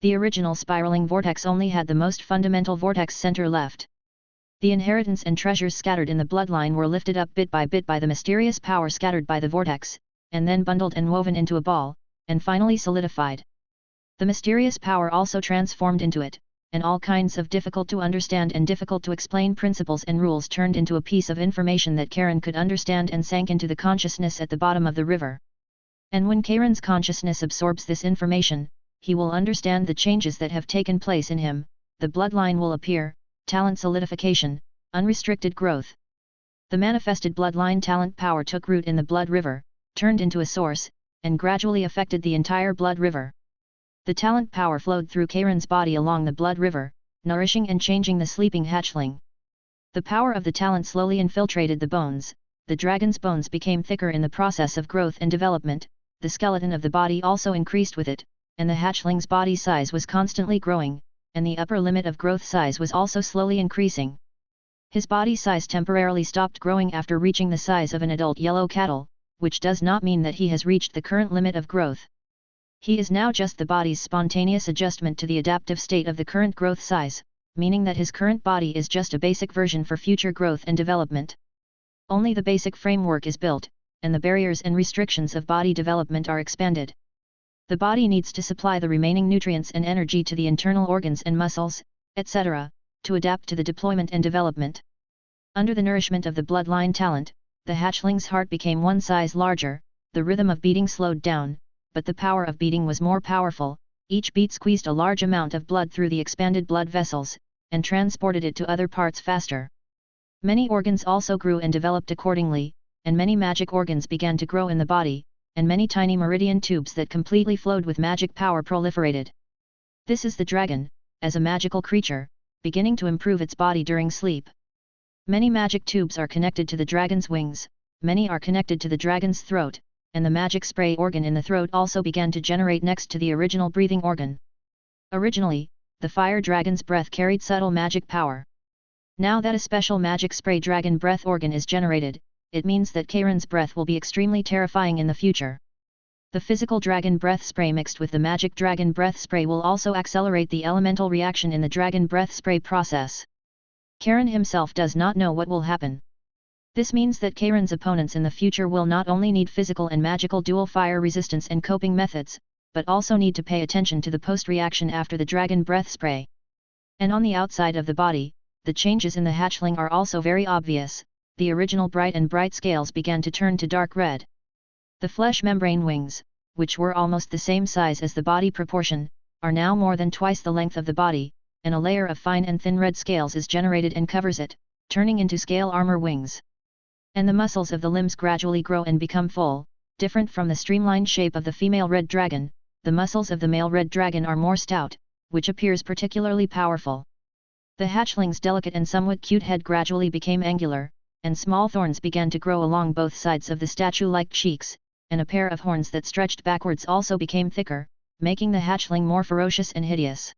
The original spiraling vortex only had the most fundamental vortex center left. The inheritance and treasures scattered in the bloodline were lifted up bit by the mysterious power scattered by the vortex, and then bundled and woven into a ball, and finally solidified. The mysterious power also transformed into it, and all kinds of difficult to understand and difficult to explain principles and rules turned into a piece of information that Karen could understand and sank into the consciousness at the bottom of the river. And when Karen's consciousness absorbs this information, he will understand the changes that have taken place in him, the bloodline will appear, talent solidification, unrestricted growth. The manifested bloodline talent power took root in the blood river, turned into a source, and gradually affected the entire blood river. The talent power flowed through Karen's body along the blood river, nourishing and changing the sleeping hatchling. The power of the talent slowly infiltrated the bones, the dragon's bones became thicker in the process of growth and development, the skeleton of the body also increased with it, and the hatchling's body size was constantly growing, and the upper limit of growth size was also slowly increasing. His body size temporarily stopped growing after reaching the size of an adult yellow cattle, which does not mean that he has reached the current limit of growth. He is now just the body's spontaneous adjustment to the adaptive state of the current growth size, meaning that his current body is just a basic version for future growth and development. Only the basic framework is built, and the barriers and restrictions of body development are expanded. The body needs to supply the remaining nutrients and energy to the internal organs and muscles, etc., to adapt to the deployment and development. Under the nourishment of the bloodline talent, the hatchling's heart became one size larger, the rhythm of beating slowed down, but the power of beating was more powerful. Each beat squeezed a large amount of blood through the expanded blood vessels, and transported it to other parts faster. Many organs also grew and developed accordingly, and many magic organs began to grow in the body, and many tiny meridian tubes that completely flowed with magic power proliferated. This is the dragon, as a magical creature, beginning to improve its body during sleep. Many magic tubes are connected to the dragon's wings, many are connected to the dragon's throat, and the magic spray organ in the throat also began to generate next to the original breathing organ. Originally, the fire dragon's breath carried subtle magic power. Now that a special magic spray dragon breath organ is generated, it means that Kairon's breath will be extremely terrifying in the future. The physical dragon breath spray mixed with the magic dragon breath spray will also accelerate the elemental reaction in the dragon breath spray process. Kairon himself does not know what will happen. This means that Kairon's opponents in the future will not only need physical and magical dual fire resistance and coping methods, but also need to pay attention to the post-reaction after the dragon breath spray. And on the outside of the body, the changes in the hatchling are also very obvious. The original bright scales began to turn to dark red. The flesh membrane wings, which were almost the same size as the body proportion, are now more than twice the length of the body, and a layer of fine and thin red scales is generated and covers it, turning into scale armor wings. And the muscles of the limbs gradually grow and become full. Different from the streamlined shape of the female red dragon, the muscles of the male red dragon are more stout, which appears particularly powerful. The hatchling's delicate and somewhat cute head gradually became angular, and small thorns began to grow along both sides of the statue-like cheeks, and a pair of horns that stretched backwards also became thicker, making the hatchling more ferocious and hideous.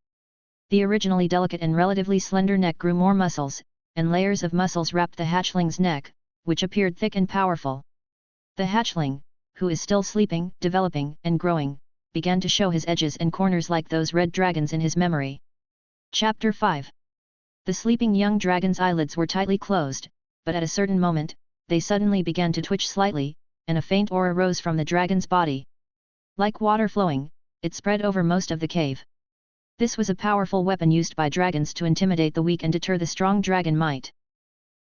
The originally delicate and relatively slender neck grew more muscles, and layers of muscles wrapped the hatchling's neck, which appeared thick and powerful. The hatchling, who is still sleeping, developing, and growing, began to show his edges and corners like those red dragons in his memory. Chapter 5. The sleeping young dragon's eyelids were tightly closed, but at a certain moment, they suddenly began to twitch slightly, and a faint aura rose from the dragon's body. Like water flowing, it spread over most of the cave. This was a powerful weapon used by dragons to intimidate the weak and deter the strong dragon might.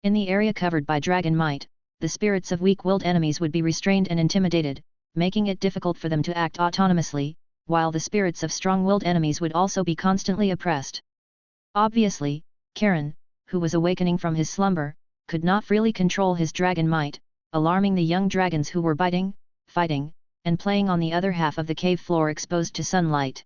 In the area covered by dragon might, the spirits of weak-willed enemies would be restrained and intimidated, making it difficult for them to act autonomously, while the spirits of strong-willed enemies would also be constantly oppressed. Obviously, Kairon, who was awakening from his slumber, could not freely control his dragon might, alarming the young dragons who were biting, fighting, and playing on the other half of the cave floor exposed to sunlight.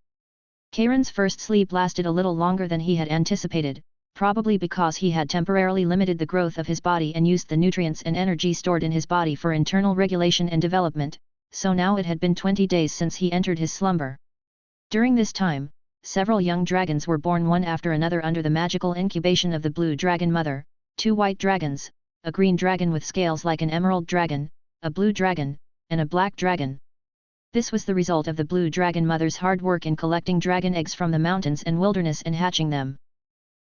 Kairon's first sleep lasted a little longer than he had anticipated, probably because he had temporarily limited the growth of his body and used the nutrients and energy stored in his body for internal regulation and development, so now it had been 20 days since he entered his slumber. During this time, several young dragons were born one after another under the magical incubation of the blue dragon mother, 2 white dragons, a green dragon with scales like an emerald dragon, a blue dragon, and a black dragon. This was the result of the blue dragon mother's hard work in collecting dragon eggs from the mountains and wilderness and hatching them.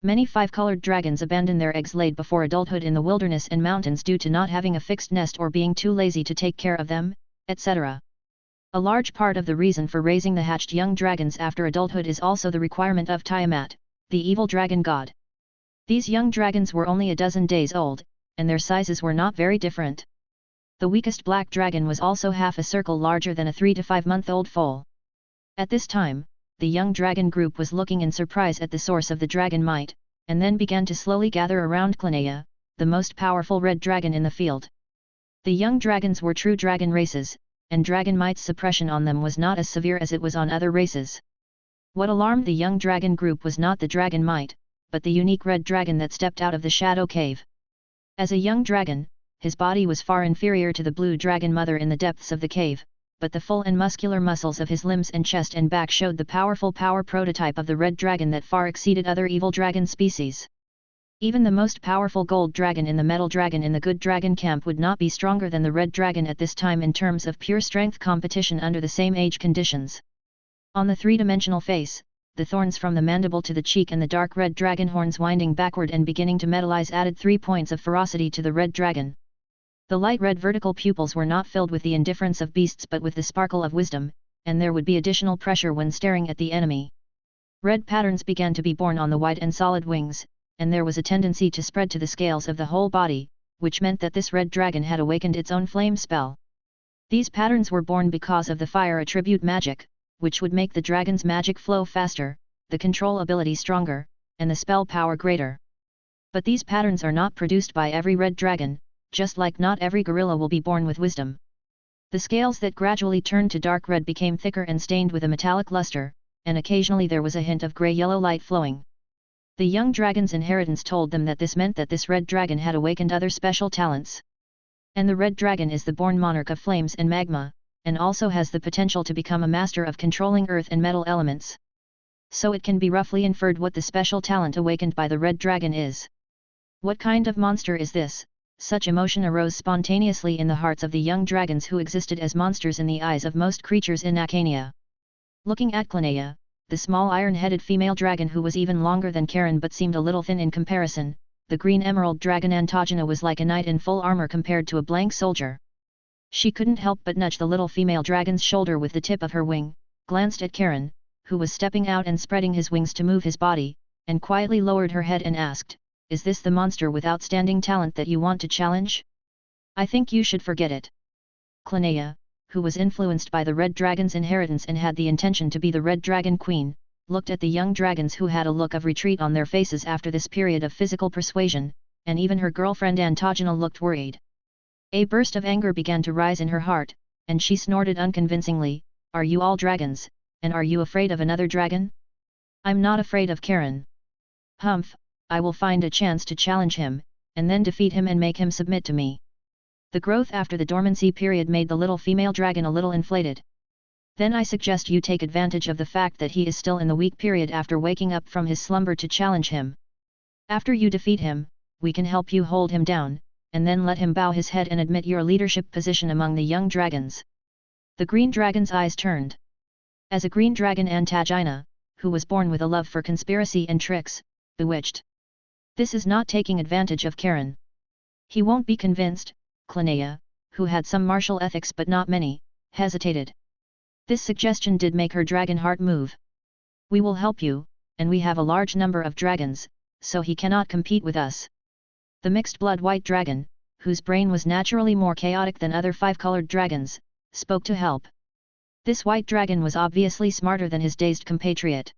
Many 5-colored dragons abandon their eggs laid before adulthood in the wilderness and mountains due to not having a fixed nest or being too lazy to take care of them, etc. A large part of the reason for raising the hatched young dragons after adulthood is also the requirement of Tiamat, the evil dragon god. These young dragons were only a dozen days old, and their sizes were not very different. The weakest black dragon was also half a circle larger than a 3 to 5 month old foal. At this time, the young dragon group was looking in surprise at the source of the dragon might, and then began to slowly gather around Clinea, the most powerful red dragon in the field. The young dragons were true dragon races, and dragon might's suppression on them was not as severe as it was on other races. What alarmed the young dragon group was not the dragon might, but the unique red dragon that stepped out of the shadow cave. As a young dragon, his body was far inferior to the blue dragon mother in the depths of the cave, but the full and muscular muscles of his limbs and chest and back showed the powerful power prototype of the red dragon that far exceeded other evil dragon species. Even the most powerful gold dragon in the metal dragon in the good dragon camp would not be stronger than the red dragon at this time in terms of pure strength competition under the same age conditions. On the three-dimensional face, the thorns from the mandible to the cheek and the dark red dragon horns winding backward and beginning to metallize added 3 points of ferocity to the red dragon. The light red vertical pupils were not filled with the indifference of beasts but with the sparkle of wisdom, and there would be additional pressure when staring at the enemy. Red patterns began to be born on the white and solid wings, and there was a tendency to spread to the scales of the whole body, which meant that this red dragon had awakened its own flame spell. These patterns were born because of the fire attribute magic, which would make the dragon's magic flow faster, the control ability stronger, and the spell power greater. But these patterns are not produced by every red dragon, just like not every gorilla will be born with wisdom. The scales that gradually turned to dark red became thicker and stained with a metallic luster, and occasionally there was a hint of gray-yellow light flowing. The young dragon's inheritance told them that this meant that this red dragon had awakened other special talents. And the red dragon is the born monarch of flames and magma, and also has the potential to become a master of controlling earth and metal elements. So it can be roughly inferred what the special talent awakened by the red dragon is. What kind of monster is this? Such emotion arose spontaneously in the hearts of the young dragons who existed as monsters in the eyes of most creatures in Acania. Looking at Clinaea, the small iron-headed female dragon who was even longer than Karen but seemed a little thin in comparison, the green emerald dragon Antogena was like a knight in full armor compared to a blank soldier. She couldn't help but nudge the little female dragon's shoulder with the tip of her wing, glanced at Karen, who was stepping out and spreading his wings to move his body, and quietly lowered her head and asked, "Is this the monster with outstanding talent that you want to challenge? I think you should forget it." Clinaea, who was influenced by the red dragon's inheritance and had the intention to be the red dragon queen, looked at the young dragons who had a look of retreat on their faces after this period of physical persuasion, and even her girlfriend Antogena looked worried. A burst of anger began to rise in her heart, and she snorted unconvincingly, "Are you all dragons, and are you afraid of another dragon? I'm not afraid of Karen. Humph, I will find a chance to challenge him, and then defeat him and make him submit to me." The growth after the dormancy period made the little female dragon a little inflated. "Then I suggest you take advantage of the fact that he is still in the weak period after waking up from his slumber to challenge him. After you defeat him, we can help you hold him down, and then let him bow his head and admit your leadership position among the young dragons." The green dragon's eyes turned. As a green dragon Antogena, who was born with a love for conspiracy and tricks, bewitched. This is not taking advantage of Karen. He won't be convinced. Clinaea, who had some martial ethics but not many, hesitated. This suggestion did make her dragon heart move. "We will help you, and we have a large number of dragons, so he cannot compete with us." The mixed-blood white dragon, whose brain was naturally more chaotic than other five-colored dragons, spoke to help. This white dragon was obviously smarter than his dazed compatriot.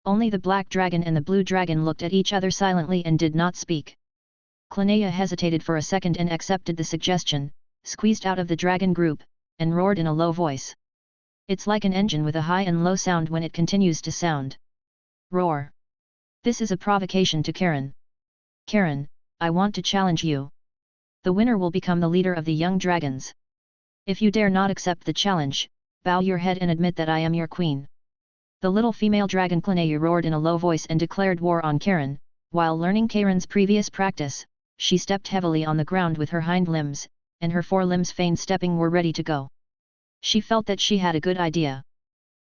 Only the black dragon and the blue dragon looked at each other silently and did not speak. Clinaea hesitated for a second and accepted the suggestion, squeezed out of the dragon group, and roared in a low voice. It's like an engine with a high and low sound when it continues to sound. Roar. This is a provocation to Karen. Karen, I want to challenge you. The winner will become the leader of the young dragons. If you dare not accept the challenge, bow your head and admit that I am your queen. The little female dragon Clinaea roared in a low voice and declared war on Karen. While learning Karen's previous practice, she stepped heavily on the ground with her hind limbs, and her forelimbs feigned stepping were ready to go. She felt that she had a good idea.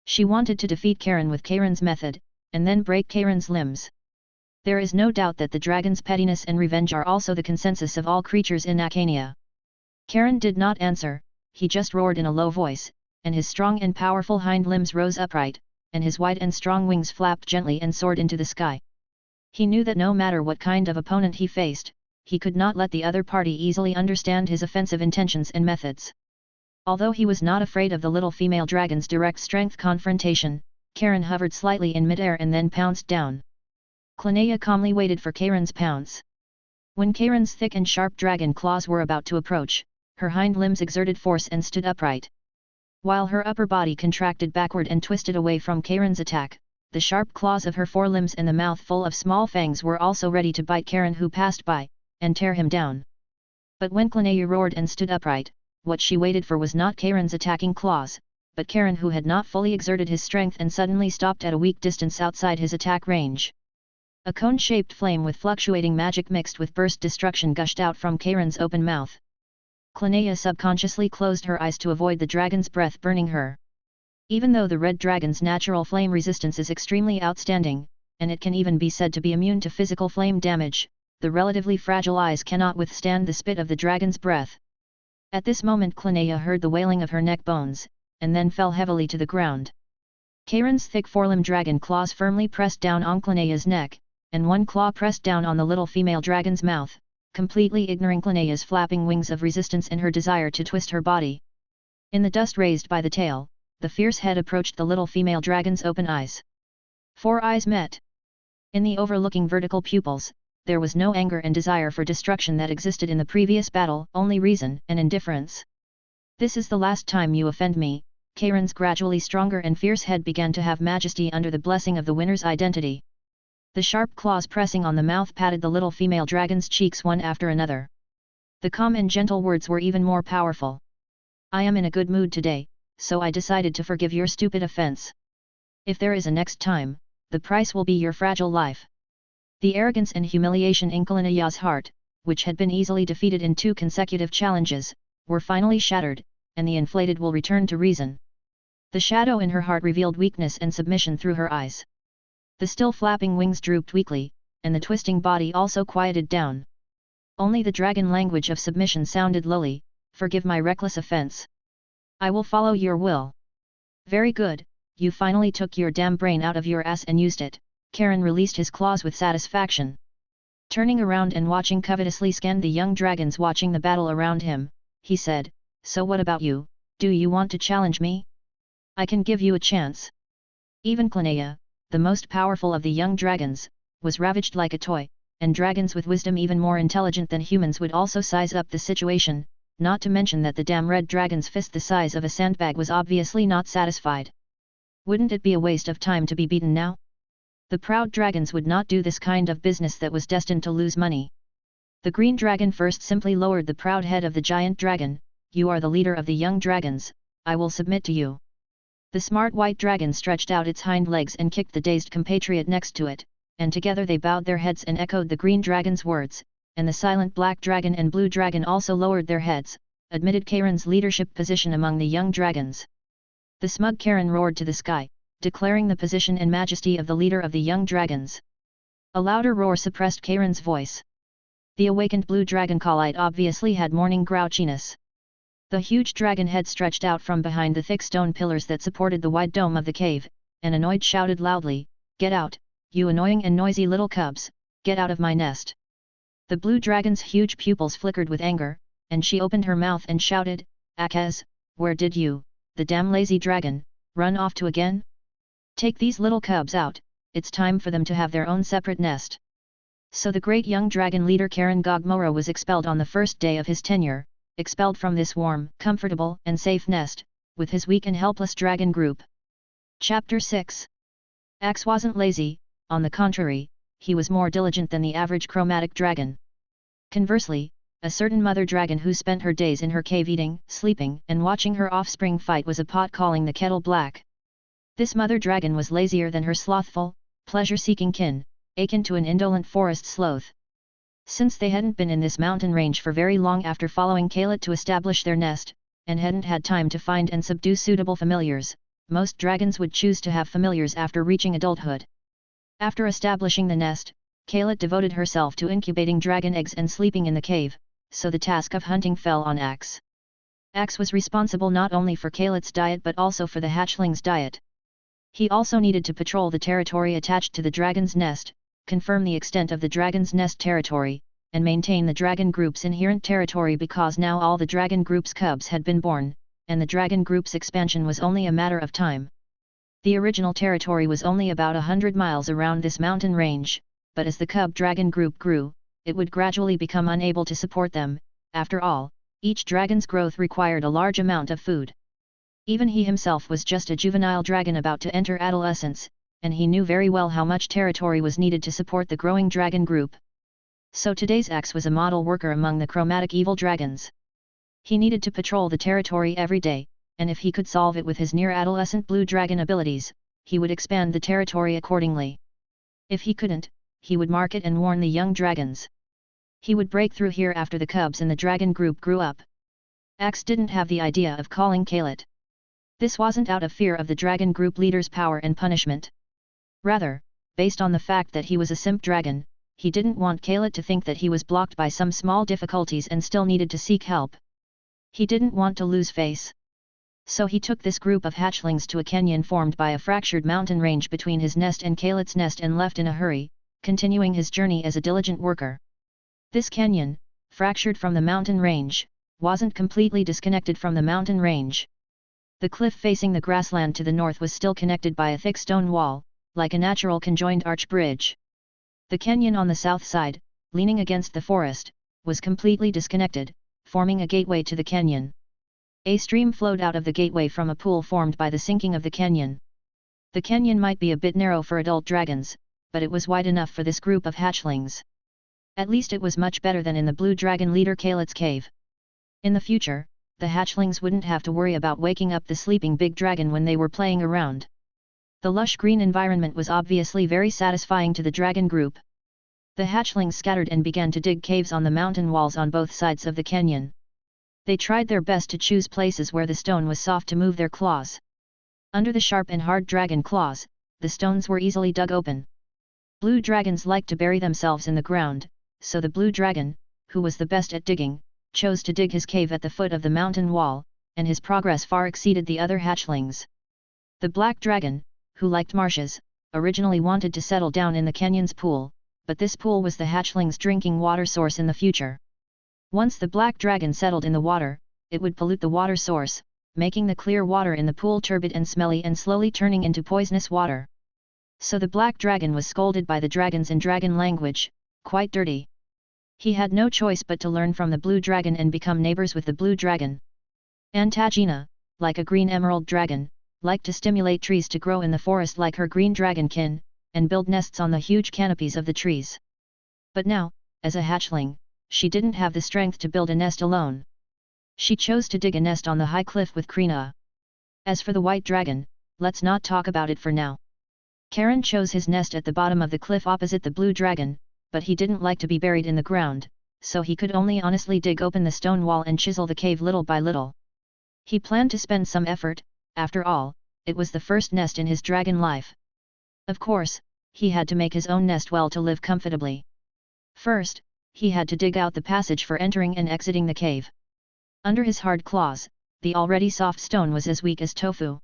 She wanted to defeat Karen with Karen's method, and then break Karen's limbs. There is no doubt that the dragon's pettiness and revenge are also the consensus of all creatures in Acania. Karen did not answer, he just roared in a low voice, and his strong and powerful hind limbs rose upright, and his wide and strong wings flapped gently and soared into the sky. He knew that no matter what kind of opponent he faced, he could not let the other party easily understand his offensive intentions and methods. Although he was not afraid of the little female dragon's direct strength confrontation, Karen hovered slightly in midair and then pounced down. Clinaea calmly waited for Karen's pounce. When Karen's thick and sharp dragon claws were about to approach, her hind limbs exerted force and stood upright. While her upper body contracted backward and twisted away from Karen's attack, the sharp claws of her forelimbs and the mouth full of small fangs were also ready to bite Karen who passed by, and tear him down. But when Clinaea roared and stood upright, what she waited for was not Karen's attacking claws, but Karen who had not fully exerted his strength and suddenly stopped at a weak distance outside his attack range. A cone-shaped flame with fluctuating magic mixed with burst destruction gushed out from Karen's open mouth. Clinaea subconsciously closed her eyes to avoid the dragon's breath burning her. Even though the red dragon's natural flame resistance is extremely outstanding, and it can even be said to be immune to physical flame damage, the relatively fragile eyes cannot withstand the spit of the dragon's breath. At this moment Clinaea heard the wailing of her neck bones, and then fell heavily to the ground. Karen's thick forelimb dragon claws firmly pressed down on Clinaea's neck, and one claw pressed down on the little female dragon's mouth, completely ignoring Clinaea's flapping wings of resistance and her desire to twist her body. In the dust raised by the tail, the fierce head approached the little female dragon's open eyes. 4 eyes met. In the overlooking vertical pupils, there was no anger and desire for destruction that existed in the previous battle, only reason and indifference. "This is the last time you offend me." Karen's gradually stronger and fierce head began to have majesty under the blessing of the winner's identity. The sharp claws pressing on the mouth patted the little female dragon's cheeks one after another. The calm and gentle words were even more powerful. I am in a good mood today, so I decided to forgive your stupid offense. If there is a next time, the price will be your fragile life. The arrogance and humiliation in Kalinaya's heart, which had been easily defeated in 2 consecutive challenges, were finally shattered, and the inflated will return to reason. The shadow in her heart revealed weakness and submission through her eyes. The still flapping wings drooped weakly, and the twisting body also quieted down. Only the dragon language of submission sounded lowly, forgive my reckless offense. I will follow your will. Very good, you finally took your damn brain out of your ass and used it, Karen released his claws with satisfaction. Turning around and watching covetously scanned the young dragons watching the battle around him, he said, so what about you, do you want to challenge me? I can give you a chance. Even Klinaya, the most powerful of the young dragons, was ravaged like a toy, and dragons with wisdom even more intelligent than humans would also size up the situation, not to mention that the damn red dragon's fist the size of a sandbag was obviously not satisfied. Wouldn't it be a waste of time to be beaten now? The proud dragons would not do this kind of business that was destined to lose money. The green dragon first simply lowered the proud head of the giant dragon, you are the leader of the young dragons, I will submit to you. The smart white dragon stretched out its hind legs and kicked the dazed compatriot next to it, and together they bowed their heads and echoed the green dragon's words, and the silent black dragon and blue dragon also lowered their heads, admitted Karen's leadership position among the young dragons. The smug Karen roared to the sky, declaring the position and majesty of the leader of the young dragons. A louder roar suppressed Karen's voice. The awakened blue dragon Khalite obviously had morning grouchiness. The huge dragon head stretched out from behind the thick stone pillars that supported the wide dome of the cave, and annoyed shouted loudly, "Get out, you annoying and noisy little cubs, get out of my nest." The blue dragon's huge pupils flickered with anger, and she opened her mouth and shouted, "Akaz, where did you, the damn lazy dragon, run off to again? Take these little cubs out, it's time for them to have their own separate nest." So the great young dragon leader Karen Gogmora was expelled on the first day of his tenure, expelled from this warm, comfortable and safe nest, with his weak and helpless dragon group. Chapter 6. Axe wasn't lazy, on the contrary, he was more diligent than the average chromatic dragon. Conversely, a certain mother dragon who spent her days in her cave eating, sleeping and watching her offspring fight was a pot calling the kettle black. This mother dragon was lazier than her slothful, pleasure-seeking kin, akin to an indolent forest sloth. Since they hadn't been in this mountain range for very long after following Kalet to establish their nest, and hadn't had time to find and subdue suitable familiars, most dragons would choose to have familiars after reaching adulthood. After establishing the nest, Kalet devoted herself to incubating dragon eggs and sleeping in the cave, so the task of hunting fell on Axe. Axe was responsible not only for Kalet's diet but also for the hatchling's diet. He also needed to patrol the territory attached to the dragon's nest, confirm the extent of the dragon's nest territory, and maintain the dragon group's inherent territory because now all the dragon group's cubs had been born, and the dragon group's expansion was only a matter of time. The original territory was only about 100 miles around this mountain range, but as the cub dragon group grew, it would gradually become unable to support them. After all, each dragon's growth required a large amount of food. Even he himself was just a juvenile dragon about to enter adolescence, and he knew very well how much territory was needed to support the growing dragon group. So today's Axe was a model worker among the chromatic evil dragons. He needed to patrol the territory every day, and if he could solve it with his near-adolescent blue dragon abilities, he would expand the territory accordingly. If he couldn't, he would mark it and warn the young dragons. He would break through here after the cubs in the dragon group grew up. Axe didn't have the idea of calling Kalet. This wasn't out of fear of the dragon group leader's power and punishment. Rather, based on the fact that he was a simp dragon, he didn't want Kalet to think that he was blocked by some small difficulties and still needed to seek help. He didn't want to lose face. So he took this group of hatchlings to a canyon formed by a fractured mountain range between his nest and Kalet's nest and left in a hurry, continuing his journey as a diligent worker. This canyon, fractured from the mountain range, wasn't completely disconnected from the mountain range. The cliff facing the grassland to the north was still connected by a thick stone wall, like a natural conjoined arch bridge. The canyon on the south side, leaning against the forest, was completely disconnected, forming a gateway to the canyon. A stream flowed out of the gateway from a pool formed by the sinking of the canyon. The canyon might be a bit narrow for adult dragons, but it was wide enough for this group of hatchlings. At least it was much better than in the blue dragon leader Kaylet's cave. In the future, the hatchlings wouldn't have to worry about waking up the sleeping big dragon when they were playing around. The lush green environment was obviously very satisfying to the dragon group. The hatchlings scattered and began to dig caves on the mountain walls on both sides of the canyon. They tried their best to choose places where the stone was soft to move their claws. Under the sharp and hard dragon claws, the stones were easily dug open. Blue dragons like to bury themselves in the ground, so the blue dragon, who was the best at digging, chose to dig his cave at the foot of the mountain wall, and his progress far exceeded the other hatchlings. The black dragon, who liked marshes, originally wanted to settle down in the canyon's pool, but this pool was the hatchling's drinking water source in the future. Once the black dragon settled in the water, it would pollute the water source, making the clear water in the pool turbid and smelly and slowly turning into poisonous water. So the black dragon was scolded by the dragons in dragon language, quite dirty. He had no choice but to learn from the blue dragon and become neighbors with the blue dragon. Antagina, like a green emerald dragon, liked to stimulate trees to grow in the forest like her green dragonkin, and build nests on the huge canopies of the trees. But now, as a hatchling, she didn't have the strength to build a nest alone. She chose to dig a nest on the high cliff with Krina. As for the white dragon, let's not talk about it for now. Karen chose his nest at the bottom of the cliff opposite the blue dragon, but he didn't like to be buried in the ground, so he could only honestly dig open the stone wall and chisel the cave little by little. He planned to spend some effort, after all, it was the first nest in his dragon life. Of course, he had to make his own nest well to live comfortably. First, he had to dig out the passage for entering and exiting the cave. Under his hard claws, the already soft stone was as weak as tofu.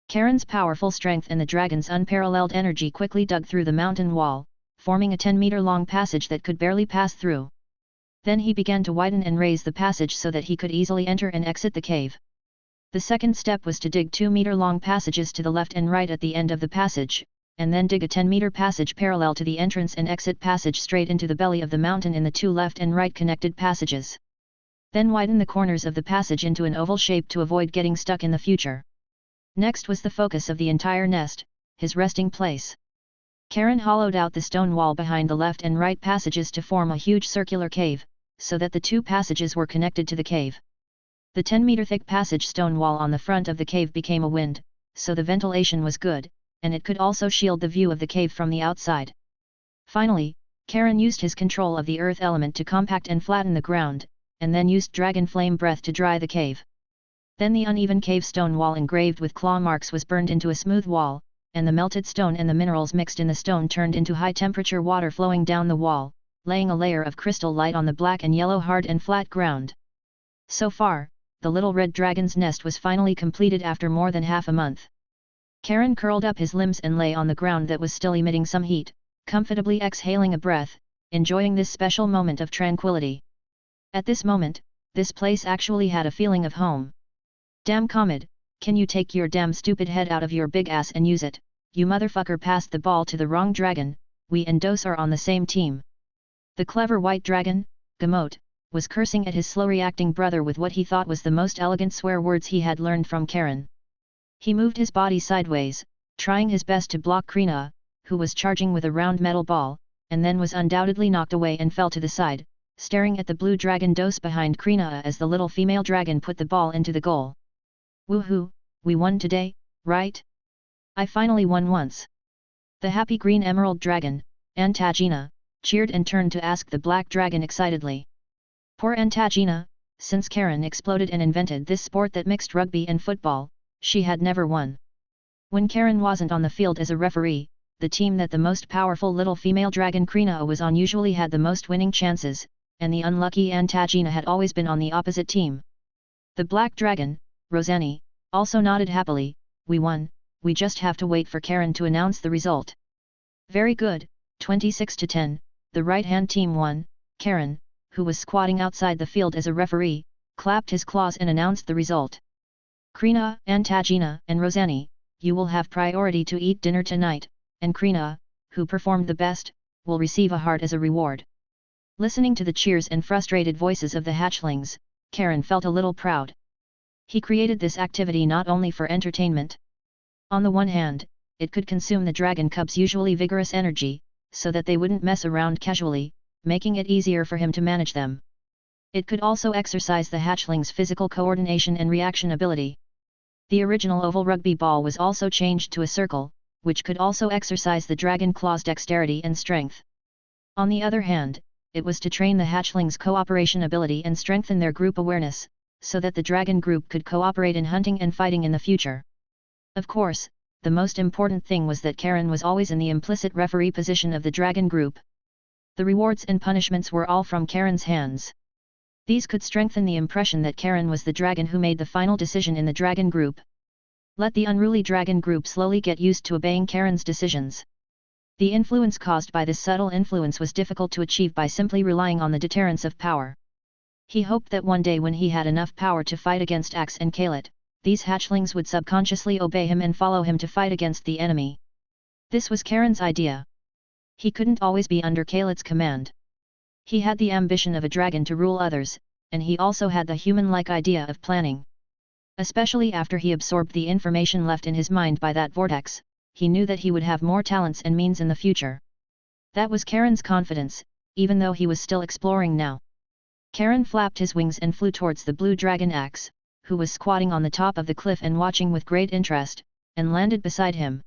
Karen's powerful strength and the dragon's unparalleled energy quickly dug through the mountain wall, forming a 10-meter-long passage that could barely pass through. Then he began to widen and raise the passage so that he could easily enter and exit the cave. The second step was to dig 2-meter-long passages to the left and right at the end of the passage, and then dig a 10-meter passage parallel to the entrance and exit passage straight into the belly of the mountain in the 2 left and right connected passages. Then widen the corners of the passage into an oval shape to avoid getting stuck in the future. Next was the focus of the entire nest, his resting place. Karen hollowed out the stone wall behind the left and right passages to form a huge circular cave, so that the 2 passages were connected to the cave. The 10-meter-thick passage stone wall on the front of the cave became a wind, so the ventilation was good, and it could also shield the view of the cave from the outside. Finally, Karen used his control of the earth element to compact and flatten the ground, and then used dragon flame breath to dry the cave. Then the uneven cave stone wall engraved with claw marks was burned into a smooth wall, and the melted stone and the minerals mixed in the stone turned into high-temperature water flowing down the wall, laying a layer of crystal light on the black and yellow hard and flat ground. So far, the little red dragon's nest was finally completed after more than half a month. Karen curled up his limbs and lay on the ground that was still emitting some heat, comfortably exhaling a breath, enjoying this special moment of tranquility. At this moment, this place actually had a feeling of home. Damn Comed, can you take your damn stupid head out of your big ass and use it? You motherfucker passed the ball to the wrong dragon, we and Dos are on the same team. The clever white dragon, Gamot, was cursing at his slow-reacting brother with what he thought was the most elegant swear words he had learned from Karen. He moved his body sideways, trying his best to block Krina, who was charging with a round metal ball, and then was undoubtedly knocked away and fell to the side, staring at the blue dragon Dos behind Krina as the little female dragon put the ball into the goal. Woohoo, we won today, right? I finally won once. The happy green emerald dragon, Antagina, cheered and turned to ask the black dragon excitedly. Poor Antagina, since Karen exploded and invented this sport that mixed rugby and football, she had never won. When Karen wasn't on the field as a referee, the team that the most powerful little female dragon Krina was on usually had the most winning chances, and the unlucky Antagina had always been on the opposite team. The black dragon, Rosani, also nodded happily, we won, we just have to wait for Karen to announce the result. Very good, 26-10, the right-hand team won. Karen, who was squatting outside the field as a referee, clapped his claws and announced the result. Krina, Antagina, and Rosani, you will have priority to eat dinner tonight, and Krina, who performed the best, will receive a heart as a reward. Listening to the cheers and frustrated voices of the hatchlings, Karen felt a little proud. He created this activity not only for entertainment. On the one hand, it could consume the dragon cub's usually vigorous energy, so that they wouldn't mess around casually, making it easier for him to manage them. It could also exercise the hatchling's physical coordination and reaction ability. The original oval rugby ball was also changed to a circle, which could also exercise the dragon claw's dexterity and strength. On the other hand, it was to train the hatchling's cooperation ability and strengthen their group awareness, so that the dragon group could cooperate in hunting and fighting in the future. Of course, the most important thing was that Karen was always in the implicit referee position of the dragon group. The rewards and punishments were all from Karen's hands. These could strengthen the impression that Karen was the dragon who made the final decision in the dragon group. Let the unruly dragon group slowly get used to obeying Karen's decisions. The influence caused by this subtle influence was difficult to achieve by simply relying on the deterrence of power. He hoped that one day when he had enough power to fight against Axe and Kalet, these hatchlings would subconsciously obey him and follow him to fight against the enemy. This was Karen's idea. He couldn't always be under Kalet's command. He had the ambition of a dragon to rule others, and he also had the human-like idea of planning. Especially after he absorbed the information left in his mind by that vortex, he knew that he would have more talents and means in the future. That was Karen's confidence, even though he was still exploring now. Karen flapped his wings and flew towards the blue dragon Axe, who was squatting on the top of the cliff and watching with great interest, and landed beside him.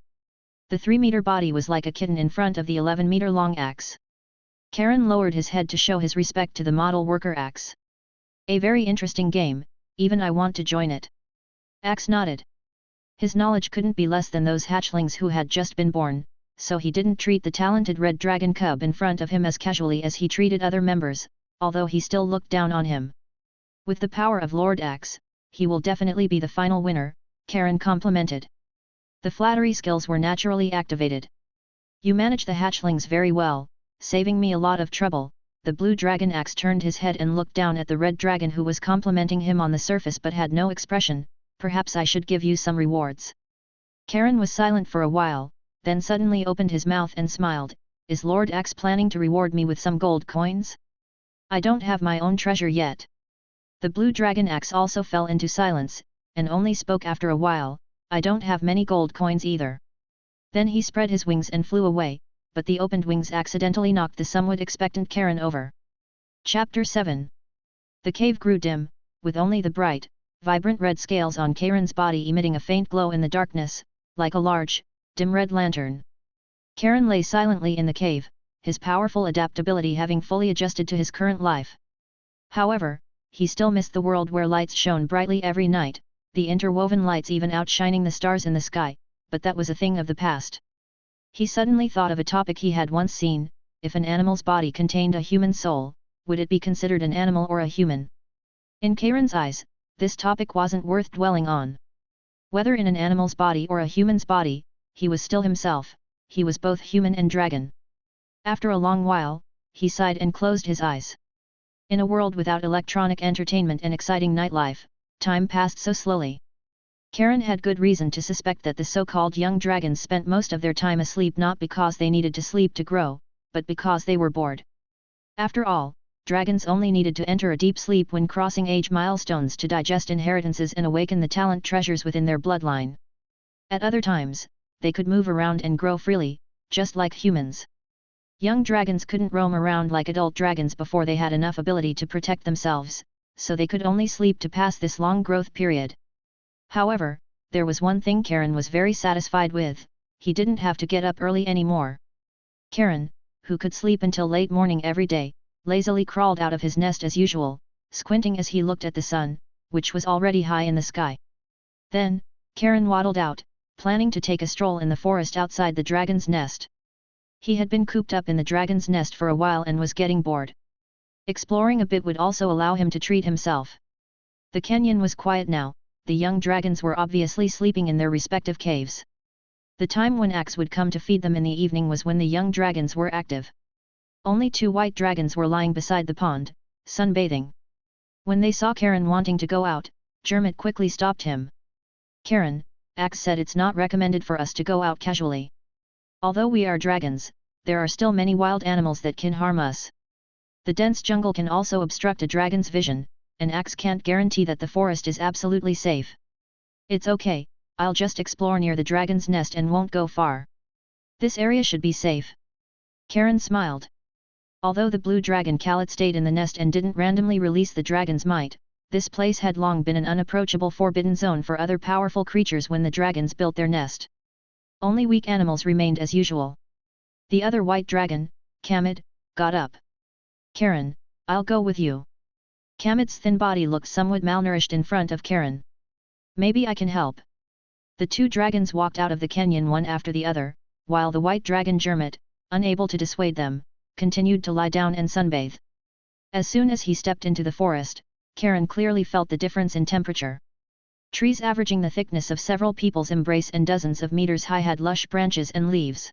The 3-meter body was like a kitten in front of the 11-meter-long axe. Karen lowered his head to show his respect to the model worker Axe. A very interesting game, even I want to join it. Axe nodded. His knowledge couldn't be less than those hatchlings who had just been born, so he didn't treat the talented red dragon cub in front of him as casually as he treated other members, although he still looked down on him. With the power of Lord Axe, he will definitely be the final winner, Karen complimented. The flattery skills were naturally activated. You manage the hatchlings very well, saving me a lot of trouble. The blue dragon Axe turned his head and looked down at the red dragon who was complimenting him on the surface but had no expression. Perhaps I should give you some rewards. Karen was silent for a while, then suddenly opened his mouth and smiled. Is Lord Axe planning to reward me with some gold coins? I don't have my own treasure yet. The blue dragon Axe also fell into silence, and only spoke after a while. I don't have many gold coins either. Then he spread his wings and flew away, but the opened wings accidentally knocked the somewhat expectant Karen over. Chapter 7. The cave grew dim, with only the bright, vibrant red scales on Karen's body emitting a faint glow in the darkness, like a large, dim red lantern. Karen lay silently in the cave, his powerful adaptability having fully adjusted to his current life. However, he still missed the world where lights shone brightly every night, the interwoven lights even outshining the stars in the sky, but that was a thing of the past. He suddenly thought of a topic he had once seen: if an animal's body contained a human soul, would it be considered an animal or a human? In Karen's eyes, this topic wasn't worth dwelling on. Whether in an animal's body or a human's body, he was still himself, he was both human and dragon. After a long while, he sighed and closed his eyes. In a world without electronic entertainment and exciting nightlife, time passed so slowly. Karen had good reason to suspect that the so-called young dragons spent most of their time asleep, not because they needed to sleep to grow, but because they were bored. After all, dragons only needed to enter a deep sleep when crossing age milestones to digest inheritances and awaken the talent treasures within their bloodline. At other times, they could move around and grow freely, just like humans. Young dragons couldn't roam around like adult dragons before they had enough ability to protect themselves, so they could only sleep to pass this long growth period. However, there was one thing Karen was very satisfied with: he didn't have to get up early anymore. Karen, who could sleep until late morning every day, lazily crawled out of his nest as usual, squinting as he looked at the sun, which was already high in the sky. Then, Karen waddled out, planning to take a stroll in the forest outside the dragon's nest. He had been cooped up in the dragon's nest for a while and was getting bored. Exploring a bit would also allow him to treat himself. The canyon was quiet now. The young dragons were obviously sleeping in their respective caves. The time when Axe would come to feed them in the evening was when the young dragons were active. Only 2 white dragons were lying beside the pond, sunbathing. When they saw Karen wanting to go out, Jermit quickly stopped him. Karen, Axe said it's not recommended for us to go out casually. Although we are dragons, there are still many wild animals that can harm us. The dense jungle can also obstruct a dragon's vision, and Axe can't guarantee that the forest is absolutely safe. It's okay, I'll just explore near the dragon's nest and won't go far. This area should be safe. Karen smiled. Although the blue dragon Khalid stayed in the nest and didn't randomly release the dragon's might, this place had long been an unapproachable forbidden zone for other powerful creatures when the dragons built their nest. Only weak animals remained as usual. The other white dragon, Kamid, got up. Karen, I'll go with you. Kamid's thin body looked somewhat malnourished in front of Karen. Maybe I can help. The two dragons walked out of the canyon one after the other, while the white dragon Jermit, unable to dissuade them, continued to lie down and sunbathe. As soon as he stepped into the forest, Karen clearly felt the difference in temperature. Trees averaging the thickness of several people's embrace and dozens of meters high had lush branches and leaves.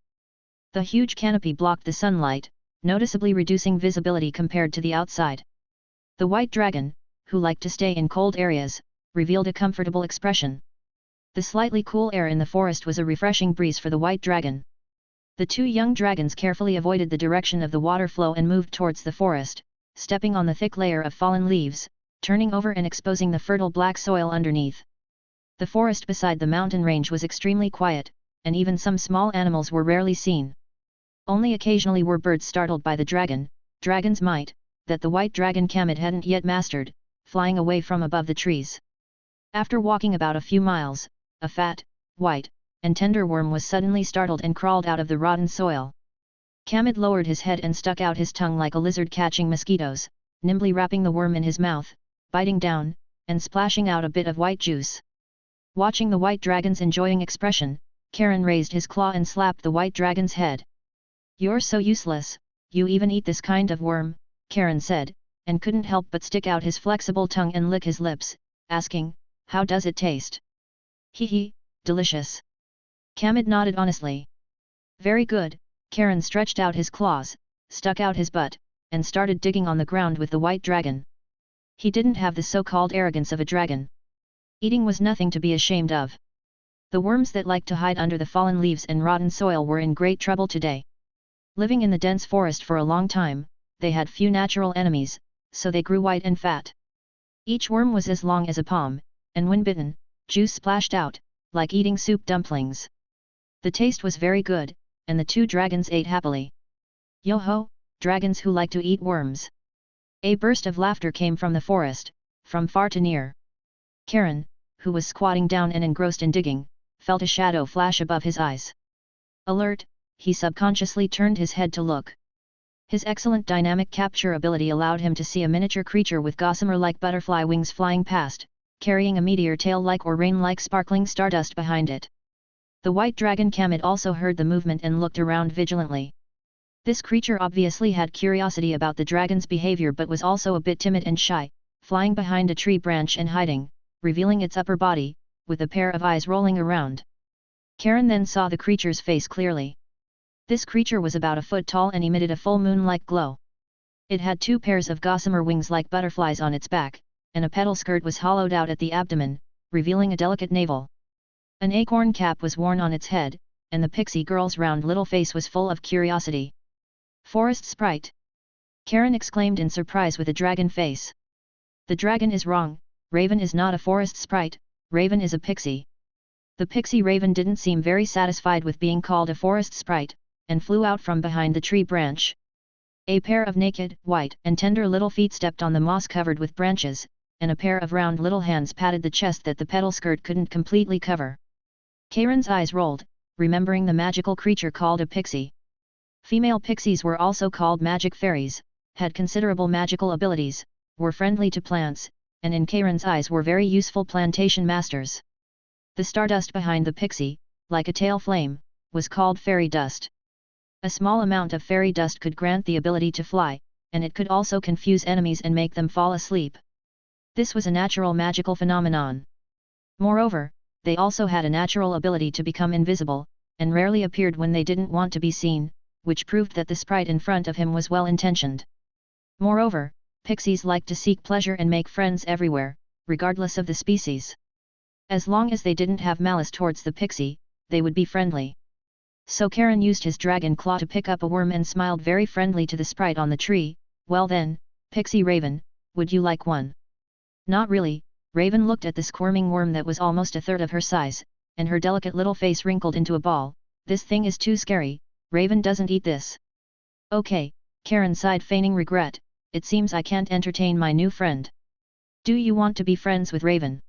The huge canopy blocked the sunlight, noticeably reducing visibility compared to the outside. The white dragon, who liked to stay in cold areas, revealed a comfortable expression. The slightly cool air in the forest was a refreshing breeze for the white dragon. The two young dragons carefully avoided the direction of the water flow and moved towards the forest, stepping on the thick layer of fallen leaves, turning over and exposing the fertile black soil underneath. The forest beside the mountain range was extremely quiet, and even some small animals were rarely seen. Only occasionally were birds startled by the dragon's might, that the white dragon Kamid hadn't yet mastered, flying away from above the trees. After walking about a few miles, a fat, white, and tender worm was suddenly startled and crawled out of the rotten soil. Kamid lowered his head and stuck out his tongue like a lizard catching mosquitoes, nimbly wrapping the worm in his mouth, biting down, and splashing out a bit of white juice. Watching the white dragon's enjoying expression, Karen raised his claw and slapped the white dragon's head. "You're so useless, you even eat this kind of worm," Karen said, and couldn't help but stick out his flexible tongue and lick his lips, asking, "How does it taste?" "Hee, delicious." Kamid nodded honestly. "Very good." Karen stretched out his claws, stuck out his butt, and started digging on the ground with the white dragon. He didn't have the so-called arrogance of a dragon. Eating was nothing to be ashamed of. The worms that liked to hide under the fallen leaves and rotten soil were in great trouble today. Living in the dense forest for a long time, they had few natural enemies, so they grew white and fat. Each worm was as long as a palm, and when bitten, juice splashed out, like eating soup dumplings. The taste was very good, and the two dragons ate happily. "Yo-ho, dragons who like to eat worms!" A burst of laughter came from the forest, from far to near. Karen, who was squatting down and engrossed in digging, felt a shadow flash above his eyes. Alert, he subconsciously turned his head to look. His excellent dynamic capture ability allowed him to see a miniature creature with gossamer-like butterfly wings flying past, carrying a meteor tail-like or rain-like sparkling stardust behind it. The white dragon Kamid also heard the movement and looked around vigilantly. This creature obviously had curiosity about the dragon's behavior but was also a bit timid and shy, flying behind a tree branch and hiding, revealing its upper body, with a pair of eyes rolling around. Karen then saw the creature's face clearly. This creature was about a foot tall and emitted a full moon-like glow. It had two pairs of gossamer wings like butterflies on its back, and a petal skirt was hollowed out at the abdomen, revealing a delicate navel. An acorn cap was worn on its head, and the pixie girl's round little face was full of curiosity. "Forest sprite!" Karen exclaimed in surprise with a dragon face. "The dragon is wrong, Raven is not a forest sprite, Raven is a pixie." The pixie raven didn't seem very satisfied with being called a forest sprite, and flew out from behind the tree branch. A pair of naked, white and tender little feet stepped on the moss covered with branches, and a pair of round little hands patted the chest that the petal skirt couldn't completely cover. Karen's eyes rolled, remembering the magical creature called a pixie. Female pixies were also called magic fairies, had considerable magical abilities, were friendly to plants, and in Karen's eyes were very useful plantation masters. The stardust behind the pixie, like a tail flame, was called fairy dust. A small amount of fairy dust could grant the ability to fly, and it could also confuse enemies and make them fall asleep. This was a natural magical phenomenon. Moreover, they also had a natural ability to become invisible, and rarely appeared when they didn't want to be seen, which proved that the sprite in front of him was well-intentioned. Moreover, pixies like to seek pleasure and make friends everywhere, regardless of the species. As long as they didn't have malice towards the pixie, they would be friendly. So Karen used his dragon claw to pick up a worm and smiled very friendly to the sprite on the tree. "Well then, Pixie Raven, would you like one?" "Not really." Raven looked at the squirming worm that was almost a third of her size, and her delicate little face wrinkled into a ball. This thing is too scary, Raven doesn't eat this. Okay, Karen sighed, feigning regret, it seems I can't entertain my new friend. Do you want to be friends with Raven?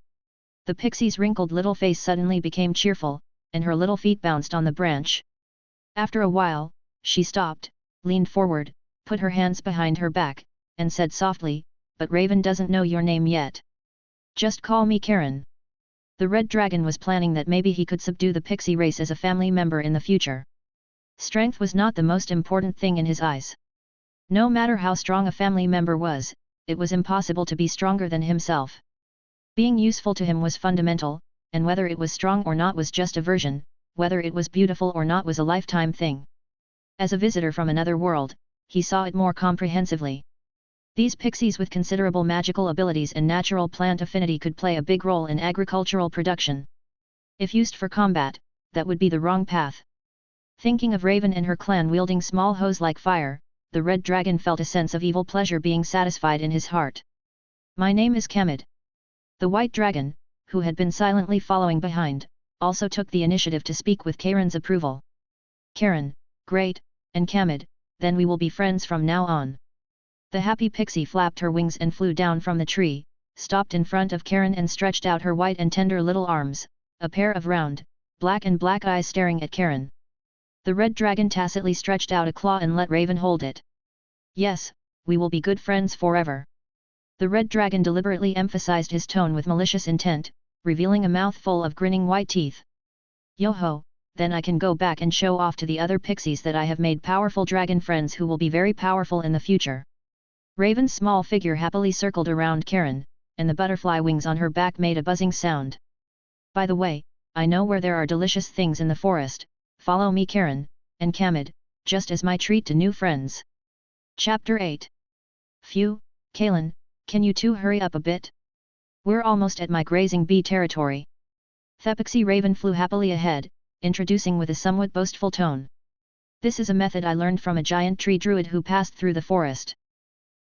The pixie's wrinkled little face suddenly became cheerful, and her little feet bounced on the branch. After a while, she stopped, leaned forward, put her hands behind her back, and said softly, but Raven doesn't know your name yet. Just call me Karen. The red dragon was planning that maybe he could subdue the pixie race as a family member in the future. Strength was not the most important thing in his eyes. No matter how strong a family member was, it was impossible to be stronger than himself. Being useful to him was fundamental, and whether it was strong or not was just a version, whether it was beautiful or not was a lifetime thing. As a visitor from another world, he saw it more comprehensively. These pixies with considerable magical abilities and natural plant affinity could play a big role in agricultural production. If used for combat, that would be the wrong path. Thinking of Raven and her clan wielding small hoes like fire, the red dragon felt a sense of evil pleasure being satisfied in his heart. My name is Kamid. The white dragon, who had been silently following behind, also took the initiative to speak with Karen's approval. Karen, great, and Kamid, then we will be friends from now on. The happy pixie flapped her wings and flew down from the tree, stopped in front of Karen and stretched out her white and tender little arms, a pair of round, black eyes staring at Karen. The red dragon tacitly stretched out a claw and let Raven hold it. Yes, we will be good friends forever. The red dragon deliberately emphasized his tone with malicious intent, revealing a mouthful of grinning white teeth. Yo-ho, then I can go back and show off to the other pixies that I have made powerful dragon friends who will be very powerful in the future. Raven's small figure happily circled around Karen, and the butterfly wings on her back made a buzzing sound. By the way, I know where there are delicious things in the forest, follow me Karen, and Kamid, just as my treat to new friends. Chapter 8. Phew, Kalen, can you two hurry up a bit? We're almost at my grazing bee territory. The pixie raven flew happily ahead, introducing with a somewhat boastful tone. This is a method I learned from a giant tree druid who passed through the forest.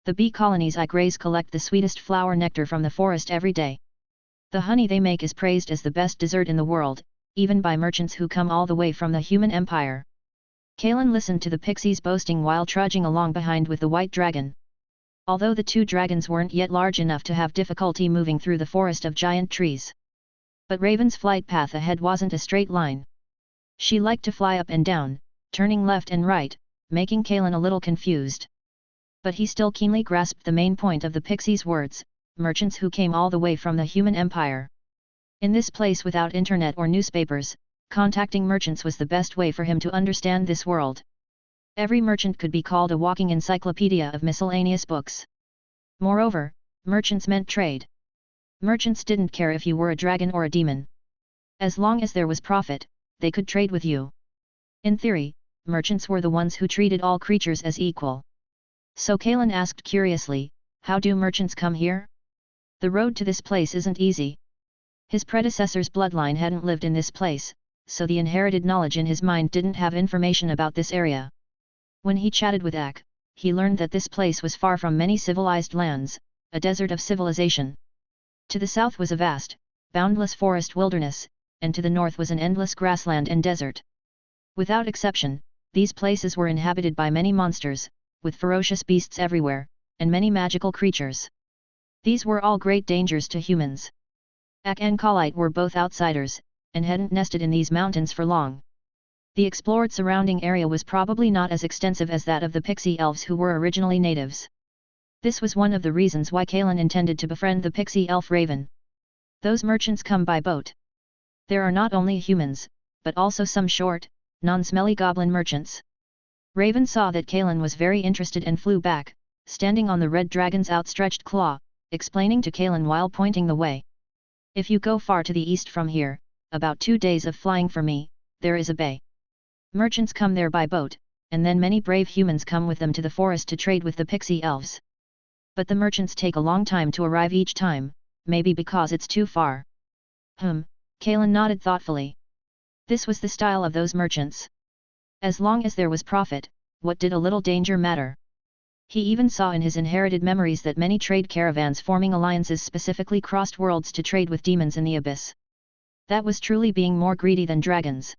The bee colonies I graze collect the sweetest flower nectar from the forest every day. The honey they make is praised as the best dessert in the world, even by merchants who come all the way from the human empire. Kalen listened to the pixies boasting while trudging along behind with the white dragon. Although the two dragons weren't yet large enough to have difficulty moving through the forest of giant trees. But Raven's flight path ahead wasn't a straight line. She liked to fly up and down, turning left and right, making Kalen a little confused. But he still keenly grasped the main point of the pixies' words, merchants who came all the way from the human empire. In this place without internet or newspapers, contacting merchants was the best way for him to understand this world. Every merchant could be called a walking encyclopedia of miscellaneous books. Moreover, merchants meant trade. Merchants didn't care if you were a dragon or a demon. As long as there was profit, they could trade with you. In theory, merchants were the ones who treated all creatures as equal. So Kalen asked curiously, how do merchants come here? The road to this place isn't easy. His predecessor's bloodline hadn't lived in this place, so the inherited knowledge in his mind didn't have information about this area. When he chatted with Ak, he learned that this place was far from many civilized lands, a desert of civilization. To the south was a vast, boundless forest wilderness, and to the north was an endless grassland and desert. Without exception, these places were inhabited by many monsters, with ferocious beasts everywhere, and many magical creatures. These were all great dangers to humans. Ak and Khalite were both outsiders, and hadn't nested in these mountains for long. The explored surrounding area was probably not as extensive as that of the pixie elves who were originally natives. This was one of the reasons why Kalen intended to befriend the pixie elf Raven. Those merchants come by boat. There are not only humans, but also some short, non-smelly goblin merchants. Raven saw that Kalen was very interested and flew back, standing on the red dragon's outstretched claw, explaining to Kalen while pointing the way. If you go far to the east from here, about 2 days of flying for me, there is a bay. Merchants come there by boat, and then many brave humans come with them to the forest to trade with the pixie elves. But the merchants take a long time to arrive each time, maybe because it's too far. Kalen nodded thoughtfully. This was the style of those merchants. As long as there was profit, what did a little danger matter? He even saw in his inherited memories that many trade caravans forming alliances specifically crossed worlds to trade with demons in the abyss. That was truly being more greedy than dragons.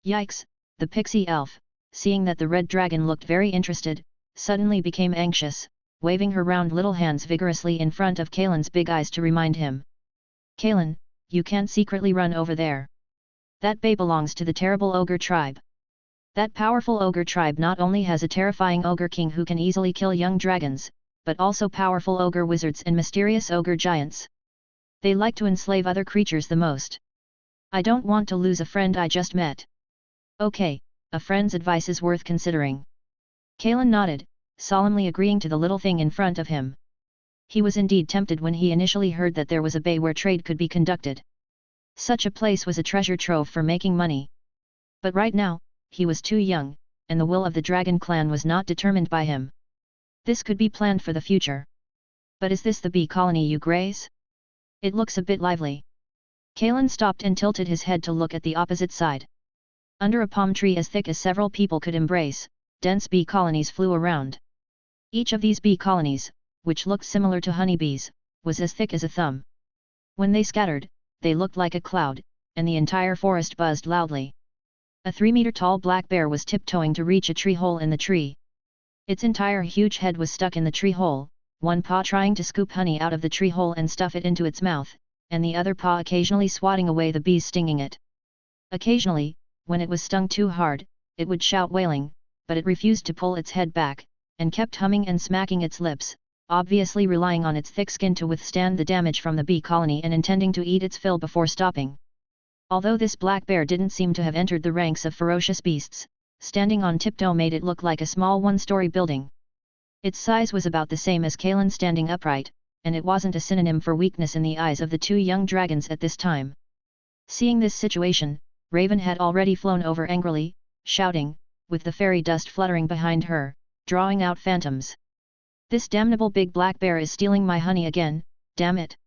Yikes, the pixie elf, seeing that the red dragon looked very interested, suddenly became anxious, waving her round little hands vigorously in front of Kalen's big eyes to remind him. Kalen, you can't secretly run over there. That bay belongs to the terrible ogre tribe. That powerful ogre tribe not only has a terrifying ogre king who can easily kill young dragons, but also powerful ogre wizards and mysterious ogre giants. They like to enslave other creatures the most. I don't want to lose a friend I just met. Okay, a friend's advice is worth considering. Kalen nodded, solemnly agreeing to the little thing in front of him. He was indeed tempted when he initially heard that there was a bay where trade could be conducted. Such a place was a treasure trove for making money. But right now, he was too young, and the will of the dragon clan was not determined by him. This could be planned for the future. But is this the bee colony you graze? It looks a bit lively. Kalen stopped and tilted his head to look at the opposite side. Under a palm tree as thick as several people could embrace, dense bee colonies flew around. Each of these bee colonies, which looked similar to honeybees, was as thick as a thumb. When they scattered, they looked like a cloud, and the entire forest buzzed loudly. A 3-meter-tall black bear was tiptoeing to reach a tree hole in the tree. Its entire huge head was stuck in the tree hole, one paw trying to scoop honey out of the tree hole and stuff it into its mouth, and the other paw occasionally swatting away the bees stinging it. Occasionally, when it was stung too hard, it would shout wailing, but it refused to pull its head back, and kept humming and smacking its lips, obviously relying on its thick skin to withstand the damage from the bee colony and intending to eat its fill before stopping. Although this black bear didn't seem to have entered the ranks of ferocious beasts, standing on tiptoe made it look like a small one-story building. Its size was about the same as Kalen standing upright, and it wasn't a synonym for weakness in the eyes of the two young dragons at this time. Seeing this situation, Raven had already flown over angrily, shouting, with the fairy dust fluttering behind her, drawing out phantoms. This damnable big black bear is stealing my honey again, damn it!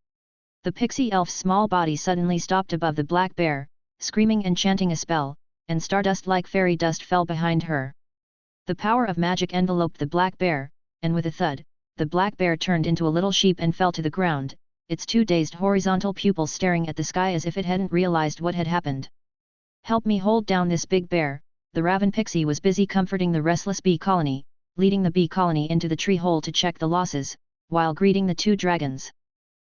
The pixie elf's small body suddenly stopped above the black bear, screaming and chanting a spell, and stardust like fairy dust fell behind her. The power of magic enveloped the black bear, and with a thud, the black bear turned into a little sheep and fell to the ground, its two dazed horizontal pupils staring at the sky as if it hadn't realized what had happened. Help me hold down this big bear. The raven pixie was busy comforting the restless bee colony, leading the bee colony into the tree hole to check the losses, while greeting the two dragons.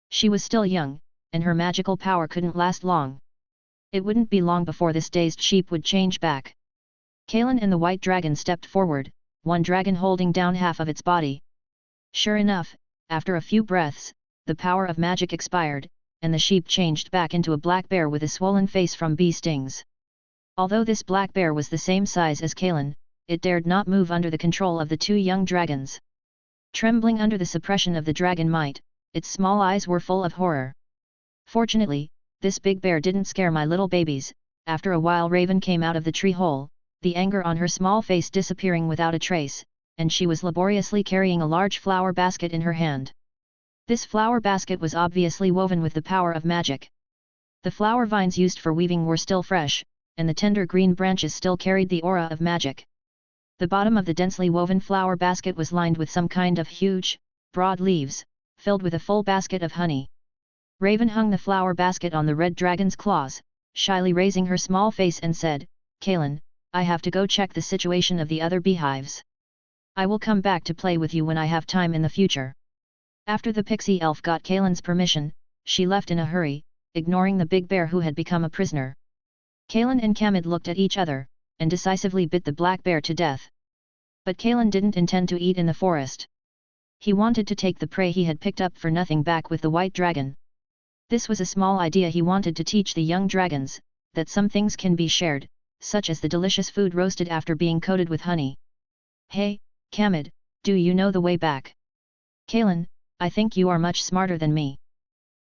She was still young, and her magical power couldn't last long. It wouldn't be long before this dazed sheep would change back. Kalen and the white dragon stepped forward, one dragon holding down half of its body. Sure enough, after a few breaths, the power of magic expired, and the sheep changed back into a black bear with a swollen face from bee stings. Although this black bear was the same size as Kalen, it dared not move under the control of the two young dragons. Trembling under the suppression of the dragon might, its small eyes were full of horror. Fortunately, this big bear didn't scare my little babies. After a while Raven came out of the tree hole, the anger on her small face disappearing without a trace, and she was laboriously carrying a large flower basket in her hand. This flower basket was obviously woven with the power of magic. The flower vines used for weaving were still fresh, and the tender green branches still carried the aura of magic. The bottom of the densely woven flower basket was lined with some kind of huge, broad leaves, filled with a full basket of honey. Raven hung the flower basket on the red dragon's claws, shyly raising her small face and said, "Kalen, I have to go check the situation of the other beehives. I will come back to play with you when I have time in the future." After the pixie elf got Kalen's permission, she left in a hurry, ignoring the big bear who had become a prisoner. Kalen and Kamid looked at each other, and decisively bit the black bear to death. But Kalen didn't intend to eat in the forest. He wanted to take the prey he had picked up for nothing back with the white dragon. This was a small idea he wanted to teach the young dragons, that some things can be shared, such as the delicious food roasted after being coated with honey. "Hey, Kamid, do you know the way back?" "Kalen, I think you are much smarter than me."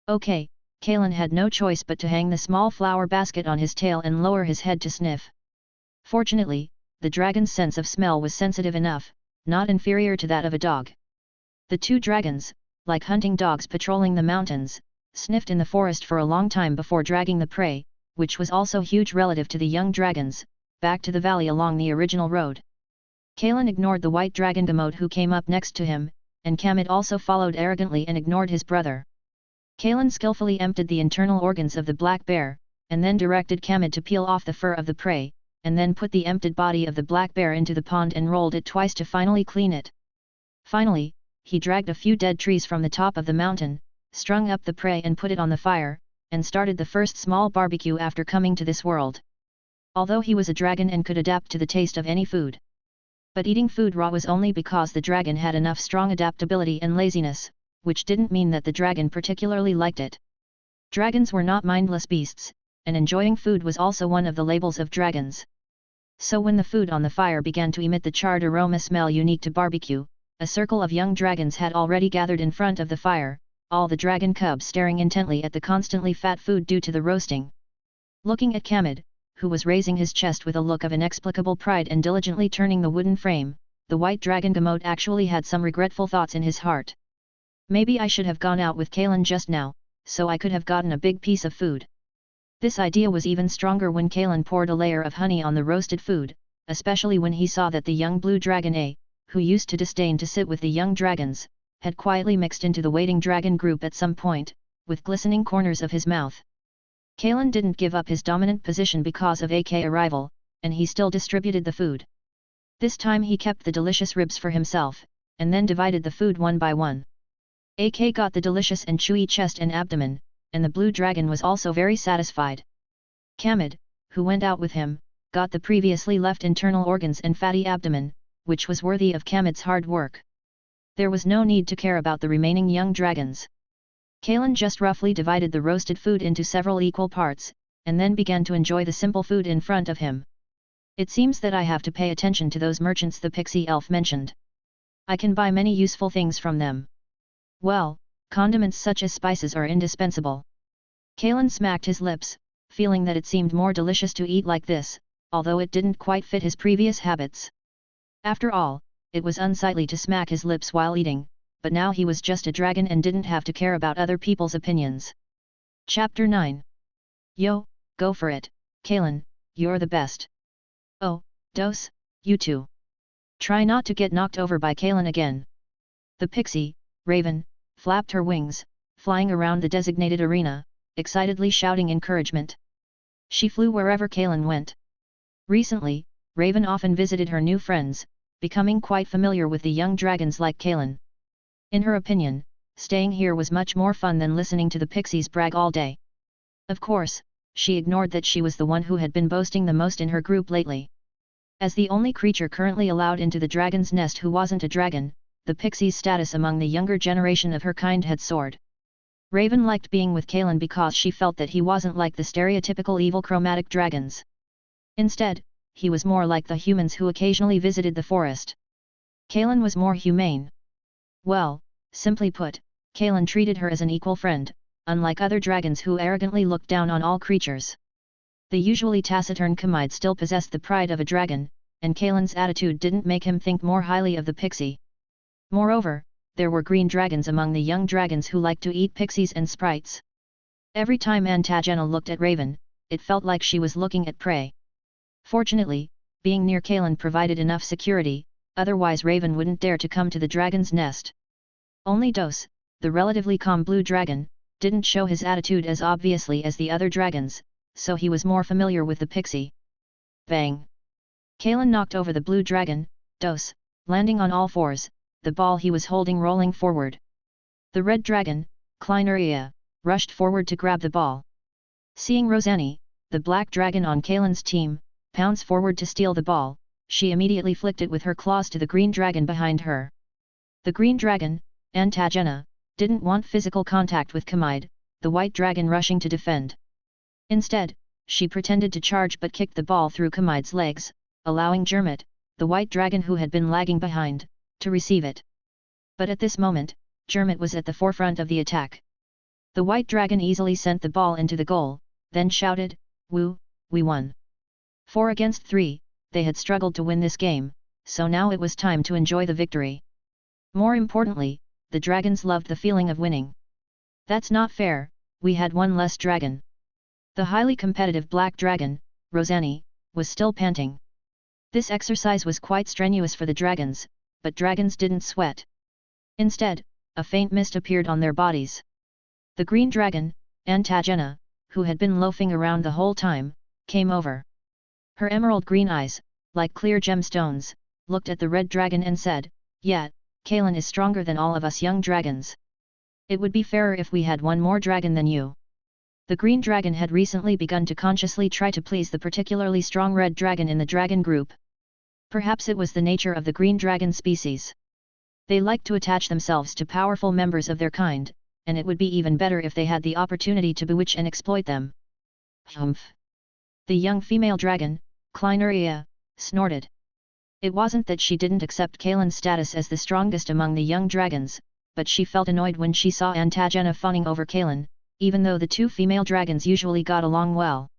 "Okay." Kalen had no choice but to hang the small flower basket on his tail and lower his head to sniff. Fortunately, the dragon's sense of smell was sensitive enough, not inferior to that of a dog. The two dragons, like hunting dogs patrolling the mountains, sniffed in the forest for a long time before dragging the prey, which was also huge relative to the young dragons, back to the valley along the original road. Kalen ignored the white dragon Gamot who came up next to him, and Kamid also followed arrogantly and ignored his brother. Kalen skillfully emptied the internal organs of the black bear, and then directed Kamid to peel off the fur of the prey, and then put the emptied body of the black bear into the pond and rolled it twice to finally clean it. Finally, he dragged a few dead trees from the top of the mountain, strung up the prey and put it on the fire, and started the first small barbecue after coming to this world. Although he was a dragon and could adapt to the taste of any food. But eating food raw was only because the dragon had enough strong adaptability and laziness, which didn't mean that the dragon particularly liked it. Dragons were not mindless beasts, and enjoying food was also one of the labels of dragons. So when the food on the fire began to emit the charred aroma smell unique to barbecue, a circle of young dragons had already gathered in front of the fire, all the dragon cubs staring intently at the constantly fat food due to the roasting. Looking at Kamid, who was raising his chest with a look of inexplicable pride and diligently turning the wooden frame, the white dragon Gamot actually had some regretful thoughts in his heart. Maybe I should have gone out with Kalen just now, so I could have gotten a big piece of food. This idea was even stronger when Kalen poured a layer of honey on the roasted food, especially when he saw that the young blue dragon A, who used to disdain to sit with the young dragons, had quietly mixed into the waiting dragon group at some point, with glistening corners of his mouth. Kalen didn't give up his dominant position because of AK arrival, and he still distributed the food. This time he kept the delicious ribs for himself, and then divided the food one by one. AK got the delicious and chewy chest and abdomen, and the blue dragon was also very satisfied. Kamid, who went out with him, got the previously left internal organs and fatty abdomen, which was worthy of Kamid's hard work. There was no need to care about the remaining young dragons. Kalen just roughly divided the roasted food into several equal parts, and then began to enjoy the simple food in front of him. It seems that I have to pay attention to those merchants the pixie elf mentioned. I can buy many useful things from them. Well, condiments such as spices are indispensable. Kalen smacked his lips, feeling that it seemed more delicious to eat like this, although it didn't quite fit his previous habits. After all, it was unsightly to smack his lips while eating, but now he was just a dragon and didn't have to care about other people's opinions. Chapter 9. Yo, go for it, Kalen, you're the best. Oh, Dos, you too. Try not to get knocked over by Kalen again. The pixie, Raven, flapped her wings, flying around the designated arena, excitedly shouting encouragement. She flew wherever Kalen went. Recently, Raven often visited her new friends, becoming quite familiar with the young dragons like Kalen. In her opinion, staying here was much more fun than listening to the pixies brag all day. Of course, she ignored that she was the one who had been boasting the most in her group lately. As the only creature currently allowed into the dragon's nest who wasn't a dragon, the pixie's status among the younger generation of her kind had soared. Raven liked being with Kalen because she felt that he wasn't like the stereotypical evil chromatic dragons. Instead, he was more like the humans who occasionally visited the forest. Kalen was more humane. Well, simply put, Kalen treated her as an equal friend, unlike other dragons who arrogantly looked down on all creatures. The usually taciturn Kamid still possessed the pride of a dragon, and Kalen's attitude didn't make him think more highly of the pixie. Moreover, there were green dragons among the young dragons who liked to eat pixies and sprites. Every time Antagena looked at Raven, it felt like she was looking at prey. Fortunately, being near Kalen provided enough security, otherwise Raven wouldn't dare to come to the dragon's nest. Only Dos, the relatively calm blue dragon, didn't show his attitude as obviously as the other dragons, so he was more familiar with the pixie. Bang! Kalen knocked over the blue dragon, Dos, landing on all fours, the ball he was holding rolling forward. The red dragon, Kleineria, rushed forward to grab the ball. Seeing Rosani, the black dragon on Kalen's team, pounce forward to steal the ball, she immediately flicked it with her claws to the green dragon behind her. The green dragon, Antagena, didn't want physical contact with Kamid, the white dragon rushing to defend. Instead, she pretended to charge but kicked the ball through Kamid's legs, allowing Jermit, the white dragon who had been lagging behind, to receive it. But at this moment, Jermit was at the forefront of the attack. The white dragon easily sent the ball into the goal, then shouted, "Woo, we won." 4 against 3, they had struggled to win this game, so now it was time to enjoy the victory. More importantly, the dragons loved the feeling of winning. That's not fair, we had one less dragon. The highly competitive black dragon, Rosani, was still panting. This exercise was quite strenuous for the dragons, but dragons didn't sweat. Instead, a faint mist appeared on their bodies. The green dragon, Antagena, who had been loafing around the whole time, came over. Her emerald green eyes, like clear gemstones, looked at the red dragon and said, "Yeah, Kaelin is stronger than all of us young dragons. It would be fairer if we had one more dragon than you." The green dragon had recently begun to consciously try to please the particularly strong red dragon in the dragon group. Perhaps it was the nature of the green dragon species. They liked to attach themselves to powerful members of their kind, and it would be even better if they had the opportunity to bewitch and exploit them. Humph! The young female dragon, Kleineria, snorted. It wasn't that she didn't accept Kaelin's status as the strongest among the young dragons, but she felt annoyed when she saw Antagena fawning over Kaelin, even though the two female dragons usually got along well.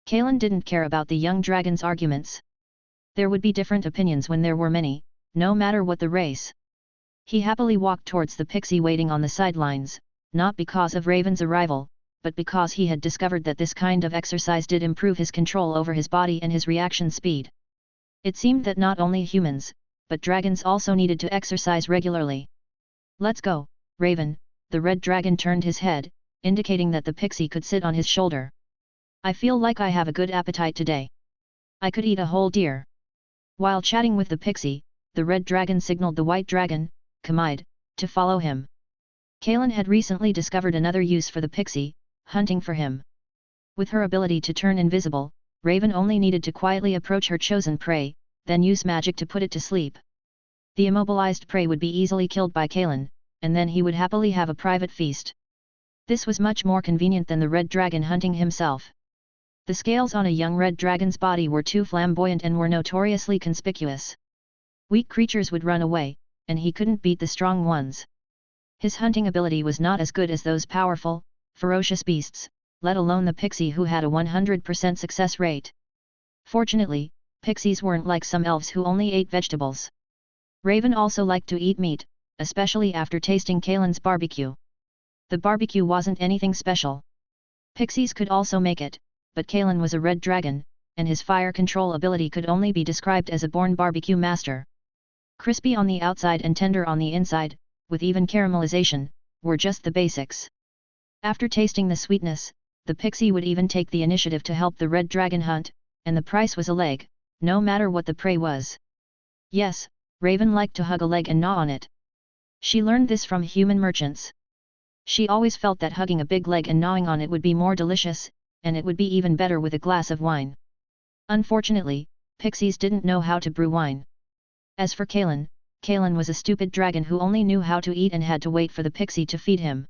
Kaelin didn't care about the young dragon's arguments. There would be different opinions when there were many, no matter what the race. He happily walked towards the pixie waiting on the sidelines, not because of Raven's arrival, but because he had discovered that this kind of exercise did improve his control over his body and his reaction speed. It seemed that not only humans, but dragons also needed to exercise regularly. "Let's go, Raven." The red dragon turned his head, indicating that the pixie could sit on his shoulder. "I feel like I have a good appetite today. I could eat a whole deer." While chatting with the pixie, the red dragon signaled the white dragon, Kamide, to follow him. Kaelin had recently discovered another use for the pixie, hunting for him. With her ability to turn invisible, Raven only needed to quietly approach her chosen prey, then use magic to put it to sleep. The immobilized prey would be easily killed by Kaelin, and then he would happily have a private feast. This was much more convenient than the red dragon hunting himself. The scales on a young red dragon's body were too flamboyant and were notoriously conspicuous. Weak creatures would run away, and he couldn't beat the strong ones. His hunting ability was not as good as those powerful, ferocious beasts, let alone the pixie who had a 100% success rate. Fortunately, pixies weren't like some elves who only ate vegetables. Raven also liked to eat meat, especially after tasting Kaelin's barbecue. The barbecue wasn't anything special. Pixies could also make it, but Kaelin was a red dragon, and his fire control ability could only be described as a born barbecue master. Crispy on the outside and tender on the inside, with even caramelization, were just the basics. After tasting the sweetness, the pixie would even take the initiative to help the red dragon hunt, and the price was a leg, no matter what the prey was. Yes, Raven liked to hug a leg and gnaw on it. She learned this from human merchants. She always felt that hugging a big leg and gnawing on it would be more delicious, and it would be even better with a glass of wine. Unfortunately, pixies didn't know how to brew wine. As for Kaelin, Kaelin was a stupid dragon who only knew how to eat and had to wait for the pixie to feed him.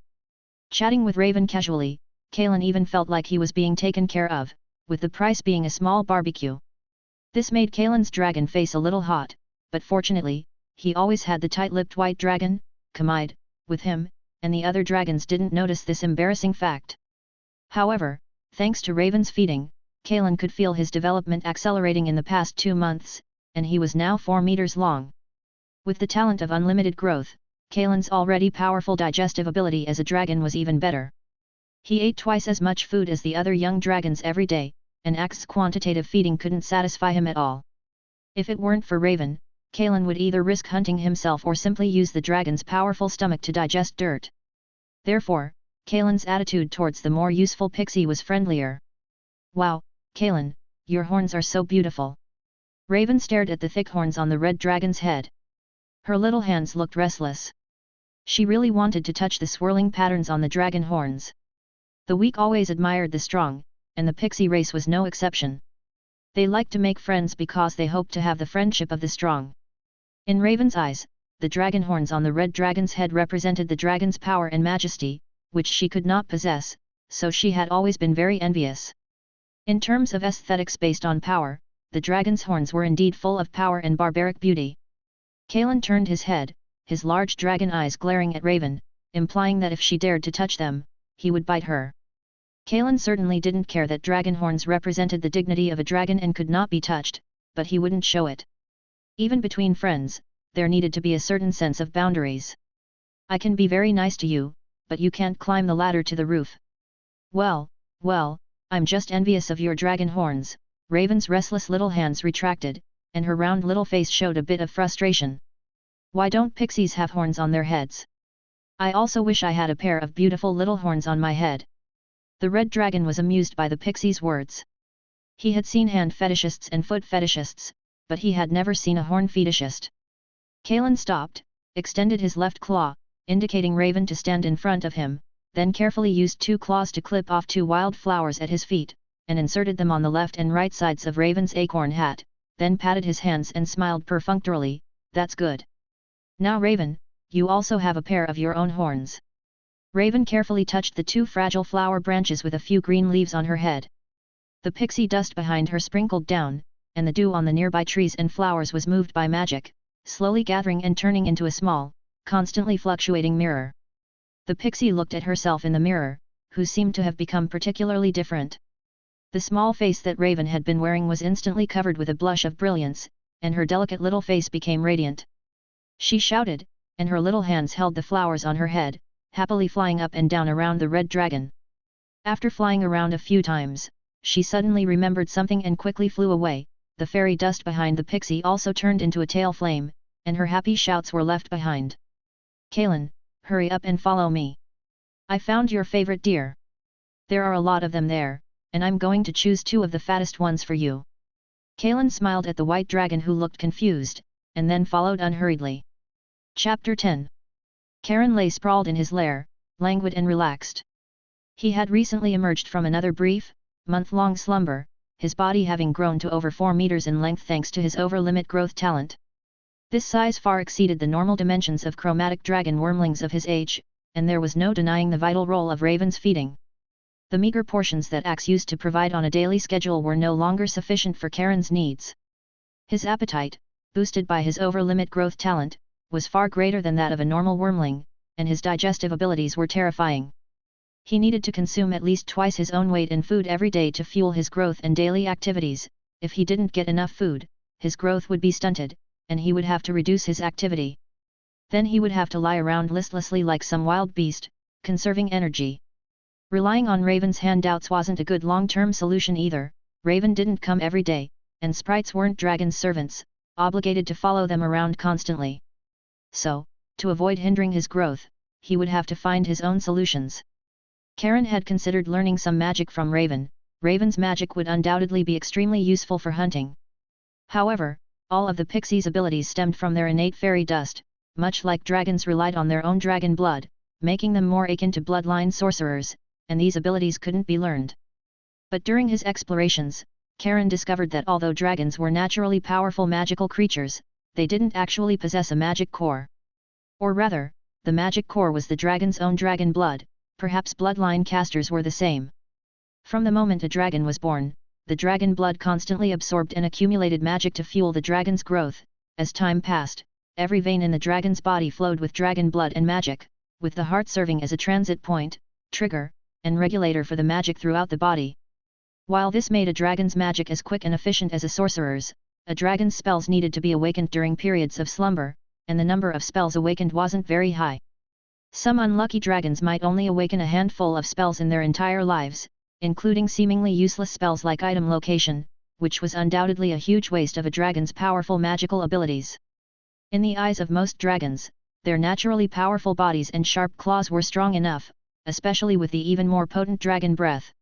Chatting with Raven casually, Kaelin even felt like he was being taken care of, with the price being a small barbecue. This made Kaelin's dragon face a little hot, but fortunately, he always had the tight-lipped white dragon, Kamide, with him, and the other dragons didn't notice this embarrassing fact. However, thanks to Raven's feeding, Kaelin could feel his development accelerating in the past 2 months, and he was now 4 meters long. With the talent of unlimited growth, Kaelin's already powerful digestive ability as a dragon was even better. He ate twice as much food as the other young dragons every day, and Axe's quantitative feeding couldn't satisfy him at all. If it weren't for Raven, Kaelin would either risk hunting himself or simply use the dragon's powerful stomach to digest dirt. Therefore, Kaelin's attitude towards the more useful pixie was friendlier. "Wow, Kaelin, your horns are so beautiful." Raven stared at the thick horns on the red dragon's head. Her little hands looked restless. She really wanted to touch the swirling patterns on the dragon horns. The weak always admired the strong, and the pixie race was no exception. They liked to make friends because they hoped to have the friendship of the strong. In Raven's eyes, the dragon horns on the red dragon's head represented the dragon's power and majesty, which she could not possess, so she had always been very envious. In terms of aesthetics based on power, the dragon's horns were indeed full of power and barbaric beauty. Kaelin turned his head, his large dragon eyes glaring at Raven, implying that if she dared to touch them, he would bite her. Kaelin certainly didn't care that dragon horns represented the dignity of a dragon and could not be touched, but he wouldn't show it. Even between friends, there needed to be a certain sense of boundaries. "I can be very nice to you, but you can't climb the ladder to the roof." Well, I'm just envious of your dragon horns." Raven's restless little hands retracted, and her round little face showed a bit of frustration. "Why don't pixies have horns on their heads? I also wish I had a pair of beautiful little horns on my head." The red dragon was amused by the pixie's words. He had seen hand fetishists and foot fetishists, but he had never seen a horn fetishist. Kalen stopped, extended his left claw, indicating Raven to stand in front of him, then carefully used 2 claws to clip off 2 wild flowers at his feet, and inserted them on the left and right sides of Raven's acorn hat, then patted his hands and smiled perfunctorily, "That's good. Now Raven, you also have a pair of your own horns." Raven carefully touched the 2 fragile flower branches with a few green leaves on her head. The pixie dust behind her sprinkled down, and the dew on the nearby trees and flowers was moved by magic, slowly gathering and turning into a small, constantly fluctuating mirror. The pixie looked at herself in the mirror, who seemed to have become particularly different. The small face that Raven had been wearing was instantly covered with a blush of brilliance, and her delicate little face became radiant. She shouted, and her little hands held the flowers on her head, happily flying up and down around the red dragon. After flying around a few times, she suddenly remembered something and quickly flew away. The fairy dust behind the pixie also turned into a tail flame, and her happy shouts were left behind. "Kalen, hurry up and follow me. I found your favorite deer. There are a lot of them there, and I'm going to choose 2 of the fattest ones for you." Kalen smiled at the white dragon, who looked confused, and then followed unhurriedly. Chapter 10. Karen lay sprawled in his lair, languid and relaxed. He had recently emerged from another brief, month-long slumber, his body having grown to over 4 meters in length thanks to his over-limit growth talent. This size far exceeded the normal dimensions of chromatic dragon wormlings of his age, and there was no denying the vital role of Raven's feeding. The meager portions that Axe used to provide on a daily schedule were no longer sufficient for Karen's needs. His appetite, boosted by his over-limit growth talent, was far greater than that of a normal wormling, and his digestive abilities were terrifying. He needed to consume at least twice his own weight in food every day to fuel his growth and daily activities. If he didn't get enough food, his growth would be stunted, and he would have to reduce his activity. Then he would have to lie around listlessly like some wild beast, conserving energy. Relying on Raven's handouts wasn't a good long-term solution either. Raven didn't come every day, and sprites weren't dragon's servants, obligated to follow them around constantly. So, to avoid hindering his growth, he would have to find his own solutions. Karen had considered learning some magic from Raven. Raven's magic would undoubtedly be extremely useful for hunting. However, all of the pixie's abilities stemmed from their innate fairy dust, much like dragons relied on their own dragon blood, making them more akin to bloodline sorcerers, and these abilities couldn't be learned. But during his explorations, Karen discovered that although dragons were naturally powerful magical creatures, they didn't actually possess a magic core. Or rather, the magic core was the dragon's own dragon blood. Perhaps bloodline casters were the same. From the moment a dragon was born, the dragon blood constantly absorbed and accumulated magic to fuel the dragon's growth. As time passed, every vein in the dragon's body flowed with dragon blood and magic, with the heart serving as a transit point, trigger, and regulator for the magic throughout the body. While this made a dragon's magic as quick and efficient as a sorcerer's, a dragon's spells needed to be awakened during periods of slumber, and the number of spells awakened wasn't very high. Some unlucky dragons might only awaken a handful of spells in their entire lives, including seemingly useless spells like item location, which was undoubtedly a huge waste of a dragon's powerful magical abilities. In the eyes of most dragons, their naturally powerful bodies and sharp claws were strong enough, especially with the even more potent dragon breath.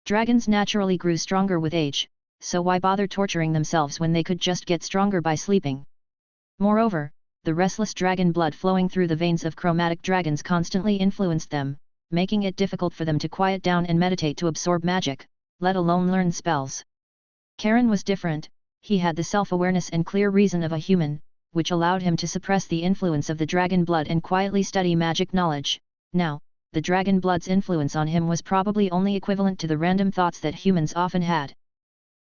Dragons naturally grew stronger with age, so why bother torturing themselves when they could just get stronger by sleeping? Moreover, the restless dragon blood flowing through the veins of chromatic dragons constantly influenced them, making it difficult for them to quiet down and meditate to absorb magic, let alone learn spells. Karen was different. He had the self-awareness and clear reason of a human, which allowed him to suppress the influence of the dragon blood and quietly study magic knowledge. Now, the dragon blood's influence on him was probably only equivalent to the random thoughts that humans often had.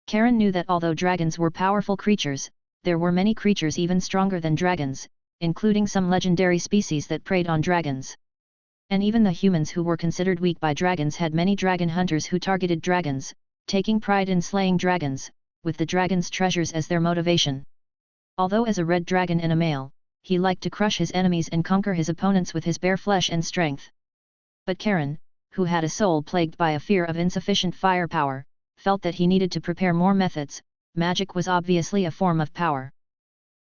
Karen knew that although dragons were powerful creatures, there were many creatures even stronger than dragons, including some legendary species that preyed on dragons. And even the humans who were considered weak by dragons had many dragon hunters who targeted dragons, taking pride in slaying dragons, with the dragon's treasures as their motivation. Although as a red dragon and a male, he liked to crush his enemies and conquer his opponents with his bare flesh and strength. But Karen, who had a soul plagued by a fear of insufficient firepower, felt that he needed to prepare more methods. Magic was obviously a form of power.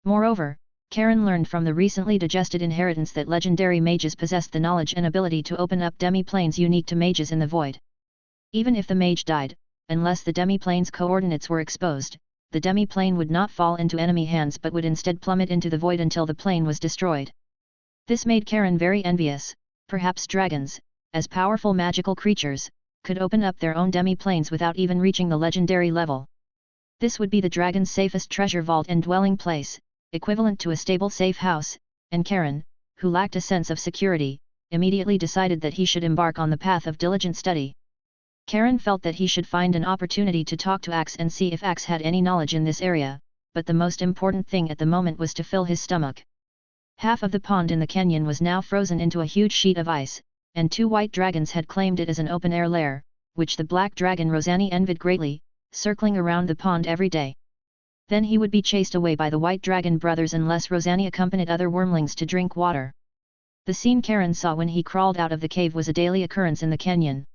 Moreover, Karen learned from the recently digested inheritance that legendary mages possessed the knowledge and ability to open up demi-planes unique to mages in the void. Even if the mage died, unless the demi-plane's coordinates were exposed, the demi-plane would not fall into enemy hands but would instead plummet into the void until the plane was destroyed. This made Karen very envious. Perhaps dragons, as powerful magical creatures, could open up their own demi-planes without even reaching the legendary level. This would be the dragon's safest treasure vault and dwelling place, equivalent to a stable safe house, and Karen, who lacked a sense of security, immediately decided that he should embark on the path of diligent study. Karen felt that he should find an opportunity to talk to Axe and see if Axe had any knowledge in this area, but the most important thing at the moment was to fill his stomach. Half of the pond in the canyon was now frozen into a huge sheet of ice, and 2 white dragons had claimed it as an open-air lair, which the black dragon Rosani envied greatly, circling around the pond every day. Then he would be chased away by the white dragon brothers unless Rosani accompanied other wormlings to drink water. The scene Karen saw when he crawled out of the cave was a daily occurrence in the canyon.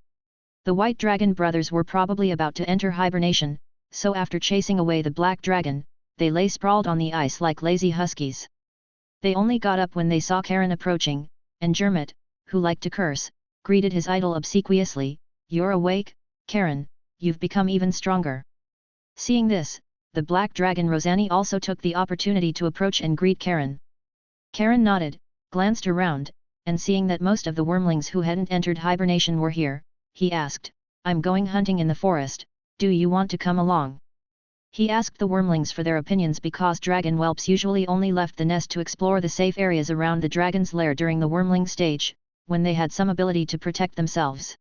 The white dragon brothers were probably about to enter hibernation, so after chasing away the black dragon, they lay sprawled on the ice like lazy huskies. They only got up when they saw Karen approaching, and Jermit, who liked to curse, greeted his idol obsequiously, "You're awake, Karen, you've become even stronger." Seeing this, the black dragon Rosani also took the opportunity to approach and greet Karen. Karen nodded, glanced around, and seeing that most of the wormlings who hadn't entered hibernation were here, he asked, "I'm going hunting in the forest, do you want to come along?" He asked the wormlings for their opinions because dragon whelps usually only left the nest to explore the safe areas around the dragon's lair during the wormling stage, when they had some ability to protect themselves.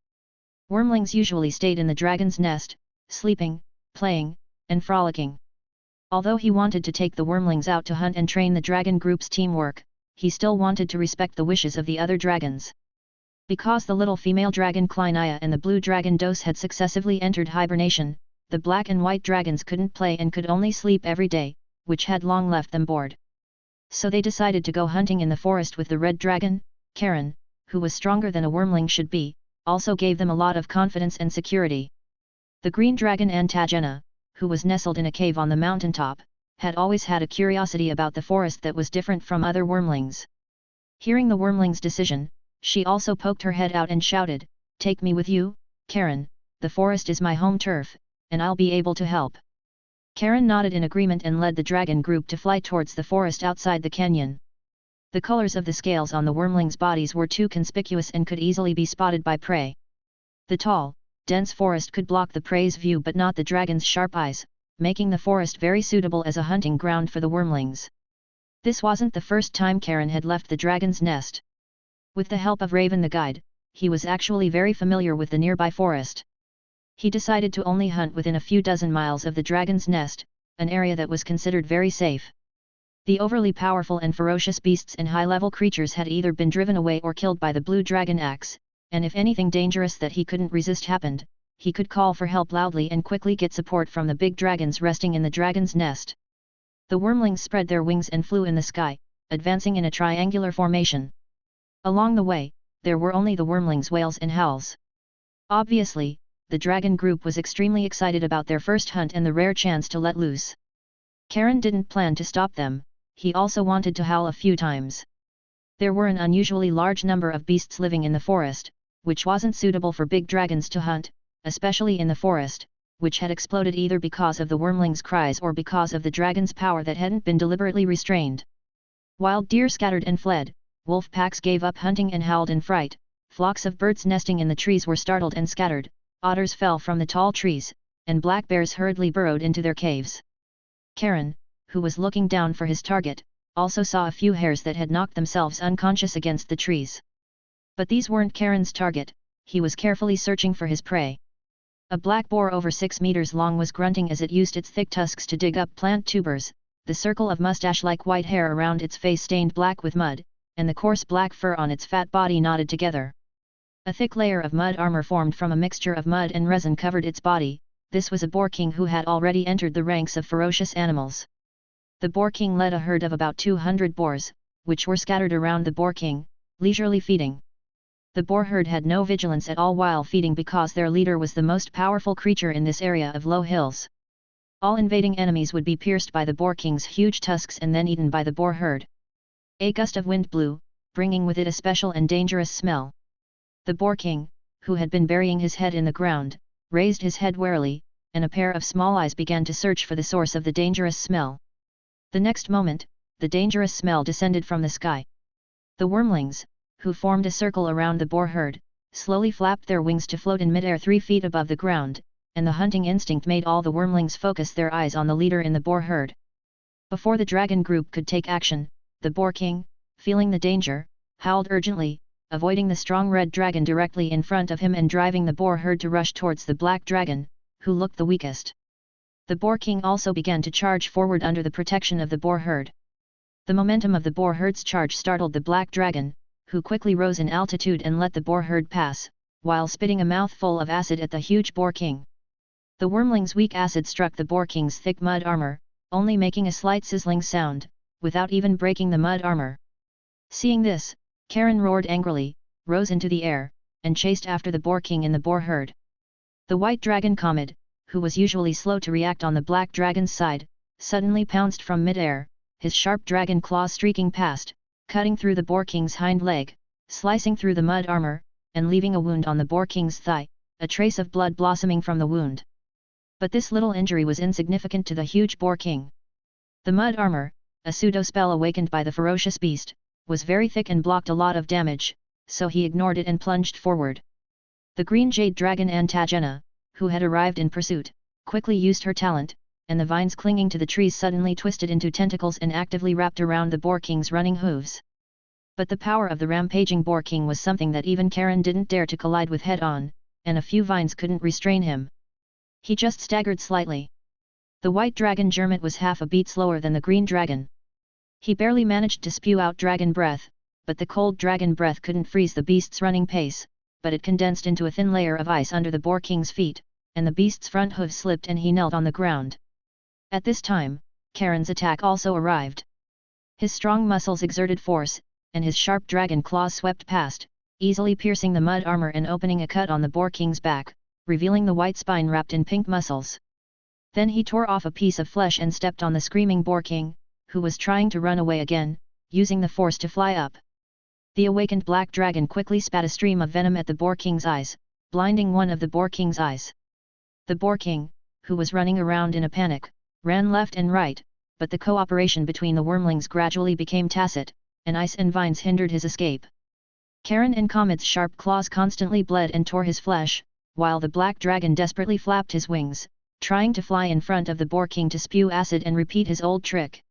Wormlings usually stayed in the dragon's nest, sleeping, playing, and frolicking. Although he wanted to take the wormlings out to hunt and train the dragon group's teamwork, he still wanted to respect the wishes of the other dragons. Because the little female dragon Kleinia and the blue dragon Dose had successively entered hibernation, the black and white dragons couldn't play and could only sleep every day, which had long left them bored. So they decided to go hunting in the forest with the red dragon. Karen, who was stronger than a wormling should be, also gave them a lot of confidence and security. The green dragon Antagena, who was nestled in a cave on the mountaintop, had always had a curiosity about the forest that was different from other wormlings. Hearing the wormling's decision, she also poked her head out and shouted, "Take me with you, Karen, the forest is my home turf, and I'll be able to help." Karen nodded in agreement and led the dragon group to fly towards the forest outside the canyon. The colors of the scales on the wormlings' bodies were too conspicuous and could easily be spotted by prey. The tall, dense forest could block the prey's view but not the dragon's sharp eyes, making the forest very suitable as a hunting ground for the wormlings. This wasn't the first time Karen had left the dragon's nest. With the help of Raven the guide, he was actually very familiar with the nearby forest. He decided to only hunt within a few dozen miles of the dragon's nest, an area that was considered very safe. The overly powerful and ferocious beasts and high-level creatures had either been driven away or killed by the blue dragon axe, and if anything dangerous that he couldn't resist happened, he could call for help loudly and quickly get support from the big dragons resting in the dragon's nest. The wormlings spread their wings and flew in the sky, advancing in a triangular formation. Along the way, there were only the wormlings' wails and howls. Obviously, the dragon group was extremely excited about their first hunt and the rare chance to let loose. Karen didn't plan to stop them, he also wanted to howl a few times. There were an unusually large number of beasts living in the forest, which wasn't suitable for big dragons to hunt, especially in the forest, which had exploded either because of the wormlings' cries or because of the dragon's power that hadn't been deliberately restrained. Wild deer scattered and fled, wolf packs gave up hunting and howled in fright, flocks of birds nesting in the trees were startled and scattered, otters fell from the tall trees, and black bears hurriedly burrowed into their caves. Karen, who was looking down for his target, also saw a few hares that had knocked themselves unconscious against the trees. But these weren't Karen's target, he was carefully searching for his prey. A black boar over 6 meters long was grunting as it used its thick tusks to dig up plant tubers, the circle of mustache-like white hair around its face stained black with mud, and the coarse black fur on its fat body knotted together. A thick layer of mud armor formed from a mixture of mud and resin covered its body. This was a boar king who had already entered the ranks of ferocious animals. The boar king led a herd of about 200 boars, which were scattered around the boar king, leisurely feeding. The boar herd had no vigilance at all while feeding because their leader was the most powerful creature in this area of low hills. All invading enemies would be pierced by the boar king's huge tusks and then eaten by the boar herd. A gust of wind blew, bringing with it a special and dangerous smell. The boar king, who had been burying his head in the ground, raised his head warily, and a pair of small eyes began to search for the source of the dangerous smell. The next moment, the dangerous smell descended from the sky. The wormlings, who formed a circle around the boar herd, slowly flapped their wings to float in midair 3 feet above the ground, and the hunting instinct made all the wormlings focus their eyes on the leader in the boar herd. Before the dragon group could take action, the boar king, feeling the danger, howled urgently, avoiding the strong red dragon directly in front of him and driving the boar herd to rush towards the black dragon, who looked the weakest. The boar king also began to charge forward under the protection of the boar herd. The momentum of the boar herd's charge startled the black dragon, who quickly rose in altitude and let the boar herd pass, while spitting a mouthful of acid at the huge boar king. The wormling's weak acid struck the boar king's thick mud armor, only making a slight sizzling sound, without even breaking the mud armor. Seeing this, Karen roared angrily, rose into the air, and chased after the boar king in the boar herd. The white dragon Comet, who was usually slow to react on the black dragon's side, suddenly pounced from mid-air, his sharp dragon claws streaking past, cutting through the boar king's hind leg, slicing through the mud armor, and leaving a wound on the boar king's thigh, a trace of blood blossoming from the wound. But this little injury was insignificant to the huge boar king. The mud armor, a pseudo-spell awakened by the ferocious beast, was very thick and blocked a lot of damage, so he ignored it and plunged forward. The green jade dragon Antagena, who had arrived in pursuit, quickly used her talent, and the vines clinging to the trees suddenly twisted into tentacles and actively wrapped around the boar king's running hooves. But the power of the rampaging boar king was something that even Karen didn't dare to collide with head-on, and a few vines couldn't restrain him. He just staggered slightly. The white dragon Germit was half a beat slower than the green dragon. He barely managed to spew out dragon breath, but the cold dragon breath couldn't freeze the beast's running pace, but it condensed into a thin layer of ice under the boar king's feet, and the beast's front hoof slipped and he knelt on the ground. At this time, Karen's attack also arrived. His strong muscles exerted force, and his sharp dragon claws swept past, easily piercing the mud armor and opening a cut on the boar king's back, revealing the white spine wrapped in pink muscles. Then he tore off a piece of flesh and stepped on the screaming boar king, who was trying to run away again, using the force to fly up. The awakened black dragon quickly spat a stream of venom at the boar king's eyes, blinding one of the boar king's eyes. The boar king, who was running around in a panic, ran left and right, but the cooperation between the wormlings gradually became tacit, and ice and vines hindered his escape. Karen and Comet's sharp claws constantly bled and tore his flesh, while the black dragon desperately flapped his wings, trying to fly in front of the boar king to spew acid and repeat his old trick.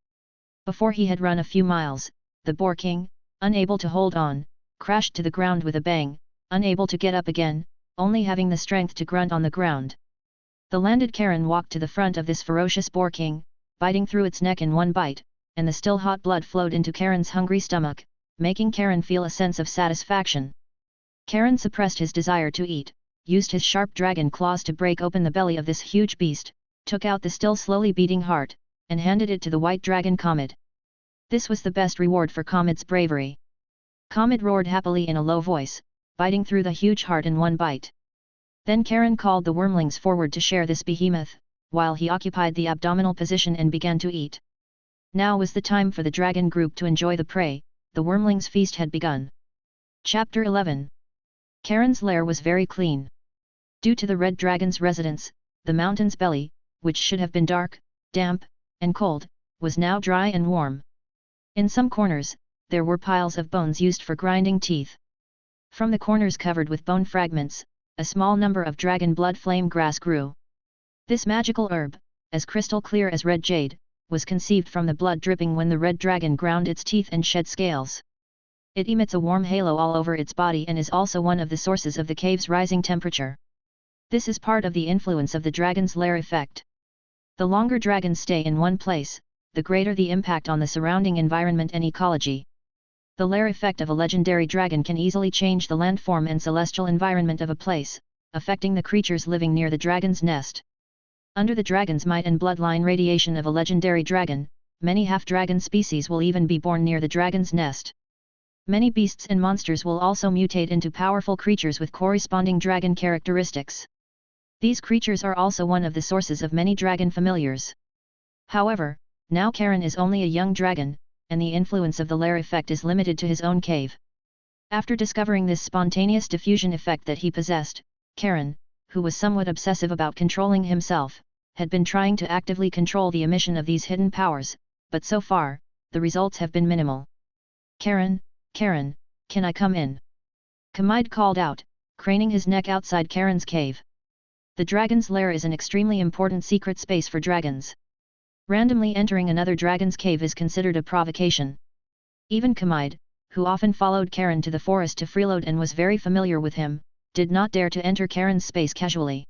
Before he had run a few miles, the boar king, unable to hold on, crashed to the ground with a bang, unable to get up again, only having the strength to grunt on the ground. The landed Karen walked to the front of this ferocious boar king, biting through its neck in one bite, and the still hot blood flowed into Karen's hungry stomach, making Karen feel a sense of satisfaction. Karen suppressed his desire to eat, used his sharp dragon claws to break open the belly of this huge beast, took out the still slowly beating heart, and handed it to the white dragon Comet. This was the best reward for Comet's bravery. Comet roared happily in a low voice, biting through the huge heart in one bite. Then Karen called the wormlings forward to share this behemoth, while he occupied the abdominal position and began to eat. Now was the time for the dragon group to enjoy the prey, the wormlings' feast had begun. Chapter 11. Karen's lair was very clean. Due to the red dragon's residence, the mountain's belly, which should have been dark, damp, and cold, was now dry and warm. In some corners, there were piles of bones used for grinding teeth. From the corners covered with bone fragments, a small number of dragon blood flame grass grew. This magical herb, as crystal clear as red jade, was conceived from the blood dripping when the red dragon ground its teeth and shed scales. It emits a warm halo all over its body and is also one of the sources of the cave's rising temperature. This is part of the influence of the dragon's lair effect. The longer dragons stay in one place, the greater the impact on the surrounding environment and ecology. The lair effect of a legendary dragon can easily change the landform and celestial environment of a place, affecting the creatures living near the dragon's nest. Under the dragon's might and bloodline radiation of a legendary dragon, many half-dragon species will even be born near the dragon's nest. Many beasts and monsters will also mutate into powerful creatures with corresponding dragon characteristics. These creatures are also one of the sources of many dragon familiars. However, now Karen is only a young dragon, and the influence of the lair effect is limited to his own cave. After discovering this spontaneous diffusion effect that he possessed, Karen, who was somewhat obsessive about controlling himself, had been trying to actively control the emission of these hidden powers, but so far, the results have been minimal. Karen, Karen, can I come in? Kamide called out, craning his neck outside Karen's cave. The dragon's lair is an extremely important secret space for dragons. Randomly entering another dragon's cave is considered a provocation. Even Kamide, who often followed Karen to the forest to freeload and was very familiar with him, did not dare to enter Karen's space casually.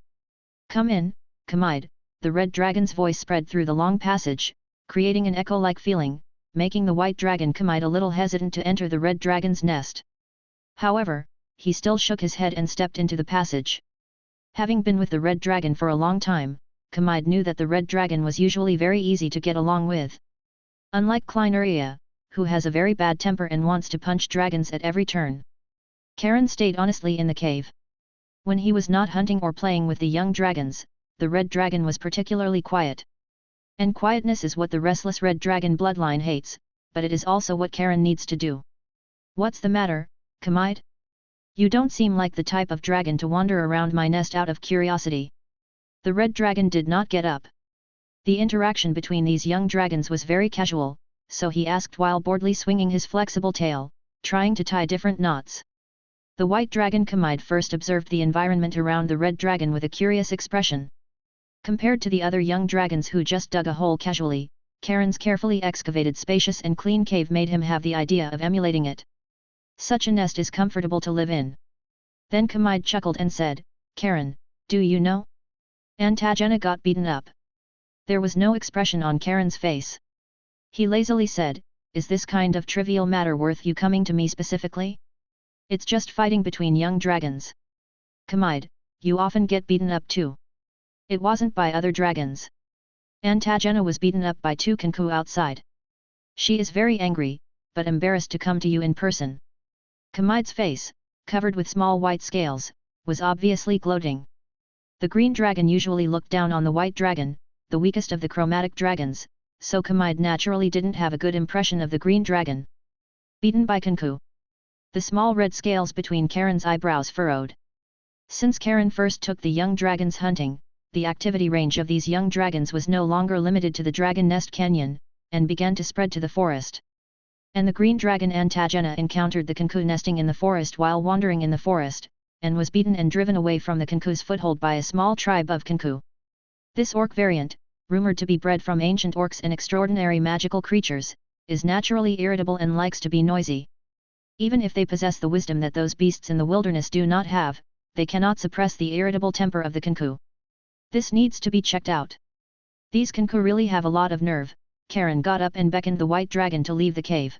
Come in, Kamide, the red dragon's voice spread through the long passage, creating an echo-like feeling, making the white dragon Kamide a little hesitant to enter the red dragon's nest. However, he still shook his head and stepped into the passage. Having been with the red dragon for a long time, Kamide knew that the red dragon was usually very easy to get along with. Unlike Kleineria, who has a very bad temper and wants to punch dragons at every turn. Karen stayed honestly in the cave. When he was not hunting or playing with the young dragons, the red dragon was particularly quiet. And quietness is what the restless red dragon bloodline hates, but it is also what Karen needs to do. What's the matter, Kamide? You don't seem like the type of dragon to wander around my nest out of curiosity. The red dragon did not get up. The interaction between these young dragons was very casual, so he asked while boredly swinging his flexible tail, trying to tie different knots. The white dragon Kamide first observed the environment around the red dragon with a curious expression. Compared to the other young dragons who just dug a hole casually, Karen's carefully excavated spacious and clean cave made him have the idea of emulating it. Such a nest is comfortable to live in. Then Kamide chuckled and said, Karen, do you know? Antagena got beaten up. There was no expression on Karen's face. He lazily said, is this kind of trivial matter worth you coming to me specifically? It's just fighting between young dragons. Kamide, you often get beaten up too. It wasn't by other dragons. Antagena was beaten up by 2 Kenku outside. She is very angry, but embarrassed to come to you in person. Kamide's face, covered with small white scales, was obviously gloating. The green dragon usually looked down on the white dragon, the weakest of the chromatic dragons, so Kamide naturally didn't have a good impression of the green dragon. Beaten by Kenku. The small red scales between Karen's eyebrows furrowed. Since Karen first took the young dragons hunting, the activity range of these young dragons was no longer limited to the Dragon Nest Canyon, and began to spread to the forest. And the green dragon Antagena encountered the Kenku nesting in the forest while wandering in the forest, and was beaten and driven away from the Kenku's foothold by a small tribe of Kenku. This orc variant, rumored to be bred from ancient orcs and extraordinary magical creatures, is naturally irritable and likes to be noisy. Even if they possess the wisdom that those beasts in the wilderness do not have, they cannot suppress the irritable temper of the Kenku. This needs to be checked out. These Kenku really have a lot of nerve. Karen got up and beckoned the white dragon to leave the cave.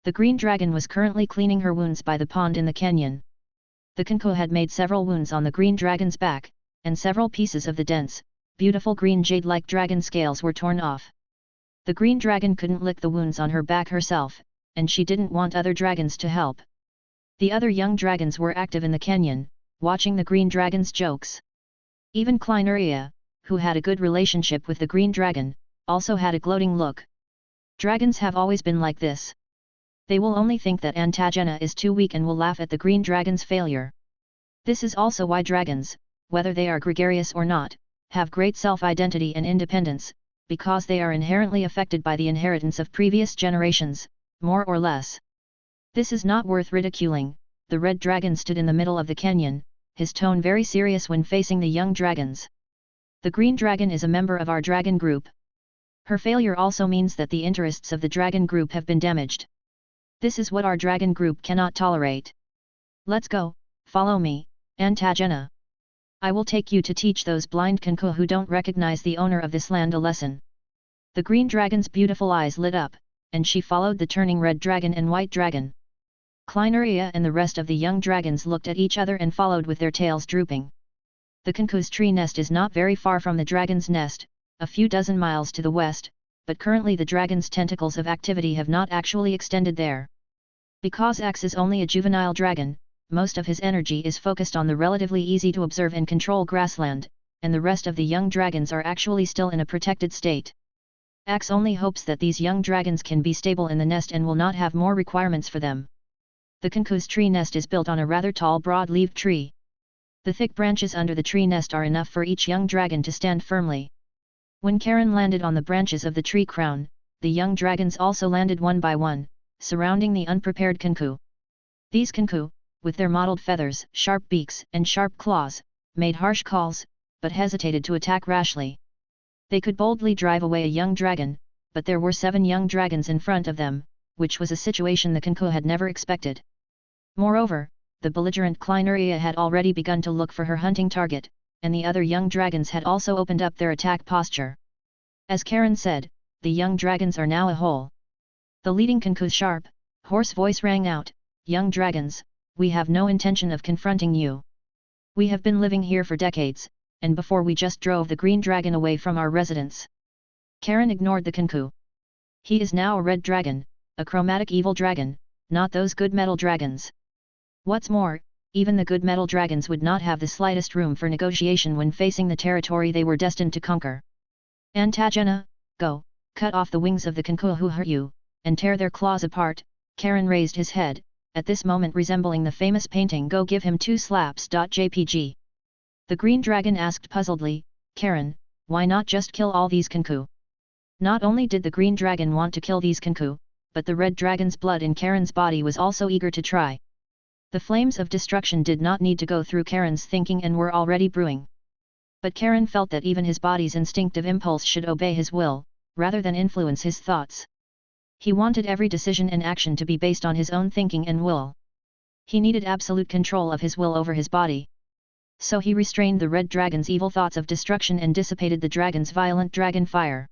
The green dragon was currently cleaning her wounds by the pond in the canyon. The Kenku had made several wounds on the green dragon's back, and several pieces of the dense, beautiful green jade-like dragon scales were torn off. The green dragon couldn't lick the wounds on her back herself, and she didn't want other dragons to help. The other young dragons were active in the canyon, watching the green dragon's jokes. Even Kleineria, who had a good relationship with the green dragon, also had a gloating look. Dragons have always been like this. They will only think that Antagena is too weak and will laugh at the green dragon's failure. This is also why dragons, whether they are gregarious or not, have great self-identity and independence, because they are inherently affected by the inheritance of previous generations, more or less. This is not worth ridiculing. The red dragon stood in the middle of the canyon, his tone very serious when facing the young dragons. The green dragon is a member of our dragon group. Her failure also means that the interests of the dragon group have been damaged. This is what our dragon group cannot tolerate. Let's go, follow me, Antagena. I will take you to teach those blind Kenku who don't recognize the owner of this land a lesson. The green dragon's beautiful eyes lit up, and she followed the turning red dragon and white dragon. Kleineria and the rest of the young dragons looked at each other and followed with their tails drooping. The Kenku's tree nest is not very far from the dragon's nest, a few dozen miles to the west, but currently the dragon's tentacles of activity have not actually extended there. Because X is only a juvenile dragon, most of his energy is focused on the relatively easy to observe and control grassland, and the rest of the young dragons are actually still in a protected state. X only hopes that these young dragons can be stable in the nest and will not have more requirements for them. The Kenku's tree nest is built on a rather tall broad-leaved tree. The thick branches under the tree nest are enough for each young dragon to stand firmly. When Karen landed on the branches of the tree crown, the young dragons also landed one by one, surrounding the unprepared Kenku. These Kenku, with their mottled feathers, sharp beaks, and sharp claws, made harsh calls, but hesitated to attack rashly. They could boldly drive away a young dragon, but there were 7 young dragons in front of them, which was a situation the Kenku had never expected. Moreover, the belligerent Kleineria had already begun to look for her hunting target, and the other young dragons had also opened up their attack posture. As Karen said, the young dragons are now a whole. The leading Kenku's sharp, hoarse voice rang out, "Young dragons, we have no intention of confronting you. We have been living here for decades, and before we just drove the green dragon away from our residence." Karen ignored the Kenku. He is now a red dragon, a chromatic evil dragon, not those good metal dragons. What's more, even the good metal dragons would not have the slightest room for negotiation when facing the territory they were destined to conquer. "Antagena, go, cut off the wings of the Kenku who hurt you, and tear their claws apart." Karen raised his head, at this moment resembling the famous painting "Go give him 2 slaps." JPG. The green dragon asked puzzledly, "Karen, why not just kill all these Kenku?" Not only did the green dragon want to kill these Kenku, but the red dragon's blood in Karen's body was also eager to try. The flames of destruction did not need to go through Karen's thinking and were already brewing. But Karen felt that even his body's instinctive impulse should obey his will, rather than influence his thoughts. He wanted every decision and action to be based on his own thinking and will. He needed absolute control of his will over his body. So he restrained the red dragon's evil thoughts of destruction and dissipated the dragon's violent dragon fire.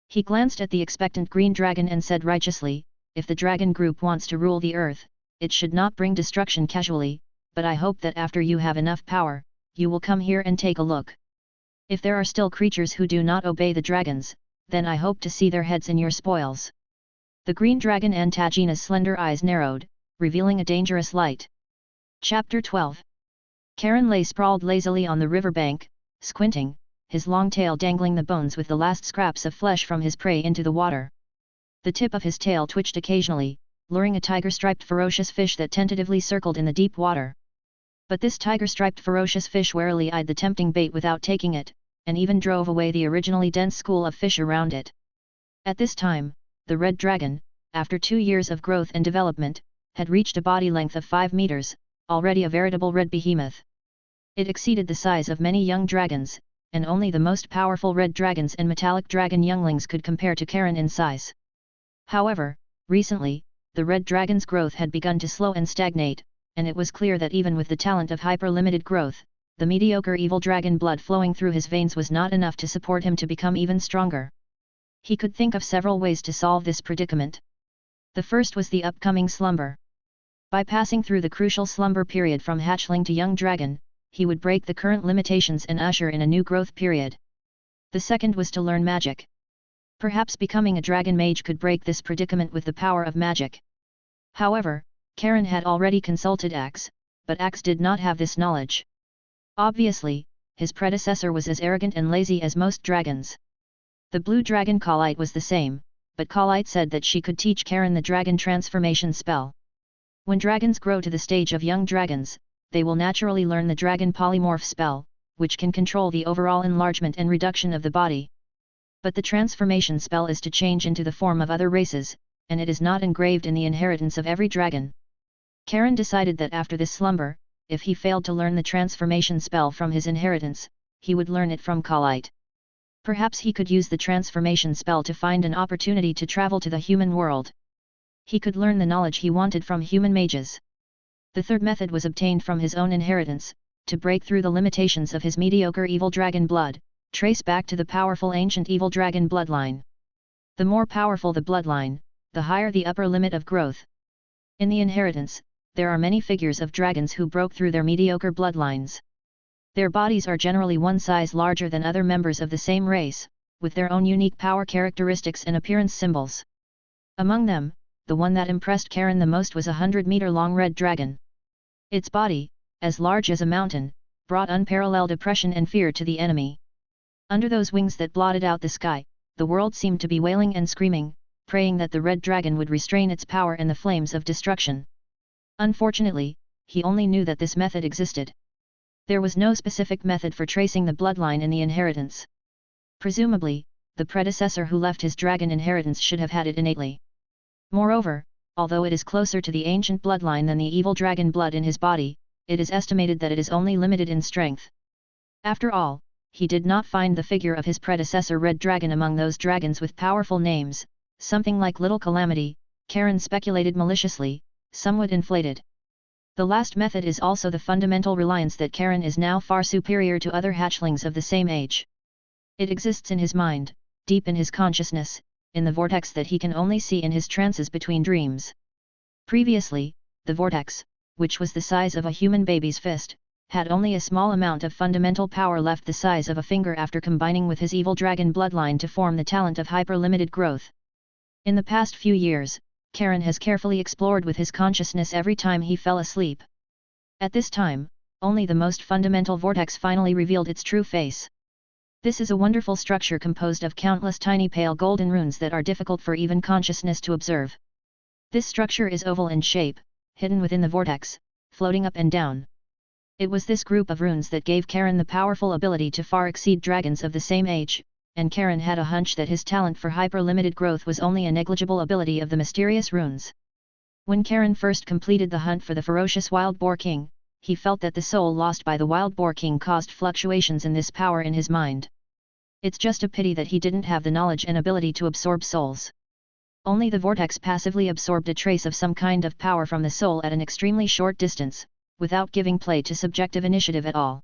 He glanced at the expectant green dragon and said righteously, "If the dragon group wants to rule the earth, it should not bring destruction casually, but I hope that after you have enough power, you will come here and take a look. If there are still creatures who do not obey the dragons, then I hope to see their heads in your spoils." The green dragon Antagena's slender eyes narrowed, revealing a dangerous light. Chapter 12. Karen lay sprawled lazily on the riverbank, squinting, his long tail dangling the bones with the last scraps of flesh from his prey into the water. The tip of his tail twitched occasionally, luring a tiger-striped ferocious fish that tentatively circled in the deep water. But this tiger-striped ferocious fish warily eyed the tempting bait without taking it, and even drove away the originally dense school of fish around it. At this time, the red dragon, after 2 years of growth and development, had reached a body length of 5 meters, already a veritable red behemoth. It exceeded the size of many young dragons, and only the most powerful red dragons and metallic dragon younglings could compare to Karen in size. However, recently, the red dragon's growth had begun to slow and stagnate, and it was clear that even with the talent of hyper-limited growth, the mediocre evil dragon blood flowing through his veins was not enough to support him to become even stronger. He could think of several ways to solve this predicament. The first was the upcoming slumber. By passing through the crucial slumber period from hatchling to young dragon, he would break the current limitations and usher in a new growth period. The second was to learn magic. Perhaps becoming a dragon mage could break this predicament with the power of magic. However, Karen had already consulted Axe, but Axe did not have this knowledge. Obviously, his predecessor was as arrogant and lazy as most dragons. The blue dragon Khalite was the same, but Khalite said that she could teach Karen the dragon transformation spell. When dragons grow to the stage of young dragons, they will naturally learn the dragon polymorph spell, which can control the overall enlargement and reduction of the body. But the transformation spell is to change into the form of other races, and it is not engraved in the inheritance of every dragon. Karen decided that after this slumber, if he failed to learn the transformation spell from his inheritance, he would learn it from Khalite. Perhaps he could use the transformation spell to find an opportunity to travel to the human world. He could learn the knowledge he wanted from human mages. The third method was obtained from his own inheritance, to break through the limitations of his mediocre evil dragon blood, trace back to the powerful ancient evil dragon bloodline. The more powerful the bloodline, the higher the upper limit of growth. In the inheritance, there are many figures of dragons who broke through their mediocre bloodlines. Their bodies are generally one size larger than other members of the same race, with their own unique power characteristics and appearance symbols. Among them, the one that impressed Karen the most was a 100-meter-long red dragon. Its body, as large as a mountain, brought unparalleled oppression and fear to the enemy. Under those wings that blotted out the sky, the world seemed to be wailing and screaming, praying that the red dragon would restrain its power in the flames of destruction. Unfortunately, he only knew that this method existed. There was no specific method for tracing the bloodline in the inheritance. Presumably, the predecessor who left his dragon inheritance should have had it innately. Moreover, although it is closer to the ancient bloodline than the evil dragon blood in his body, it is estimated that it is only limited in strength. After all, he did not find the figure of his predecessor Red Dragon among those dragons with powerful names, something like Little Calamity, Karen speculated maliciously, somewhat inflated. The last method is also the fundamental reliance that Karen is now far superior to other hatchlings of the same age. It exists in his mind, deep in his consciousness, in the vortex that he can only see in his trances between dreams. Previously, the vortex, which was the size of a human baby's fist, had only a small amount of fundamental power left, the size of a finger, after combining with his evil dragon bloodline to form the talent of hyper-limited growth. In the past few years, Karen has carefully explored with his consciousness every time he fell asleep. At this time, only the most fundamental vortex finally revealed its true face. This is a wonderful structure composed of countless tiny pale golden runes that are difficult for even consciousness to observe. This structure is oval in shape, hidden within the vortex, floating up and down. It was this group of runes that gave Karen the powerful ability to far exceed dragons of the same age, and Karen had a hunch that his talent for hyper-limited growth was only a negligible ability of the mysterious runes. When Karen first completed the hunt for the ferocious Wild Boar King, he felt that the soul lost by the Wild Boar King caused fluctuations in this power in his mind. It's just a pity that he didn't have the knowledge and ability to absorb souls. Only the vortex passively absorbed a trace of some kind of power from the soul at an extremely short distance, without giving play to subjective initiative at all.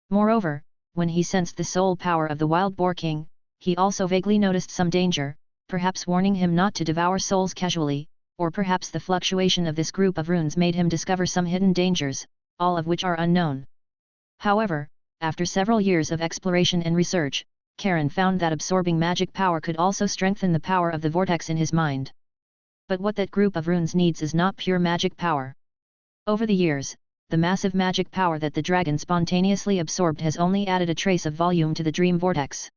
Moreover, when he sensed the soul power of the Wild Boar King, he also vaguely noticed some danger, perhaps warning him not to devour souls casually, or perhaps the fluctuation of this group of runes made him discover some hidden dangers, all of which are unknown. However, after several years of exploration and research, Karen found that absorbing magic power could also strengthen the power of the vortex in his mind. But what that group of runes needs is not pure magic power. Over the years, the massive magic power that the dragon spontaneously absorbed has only added a trace of volume to the dream vortex.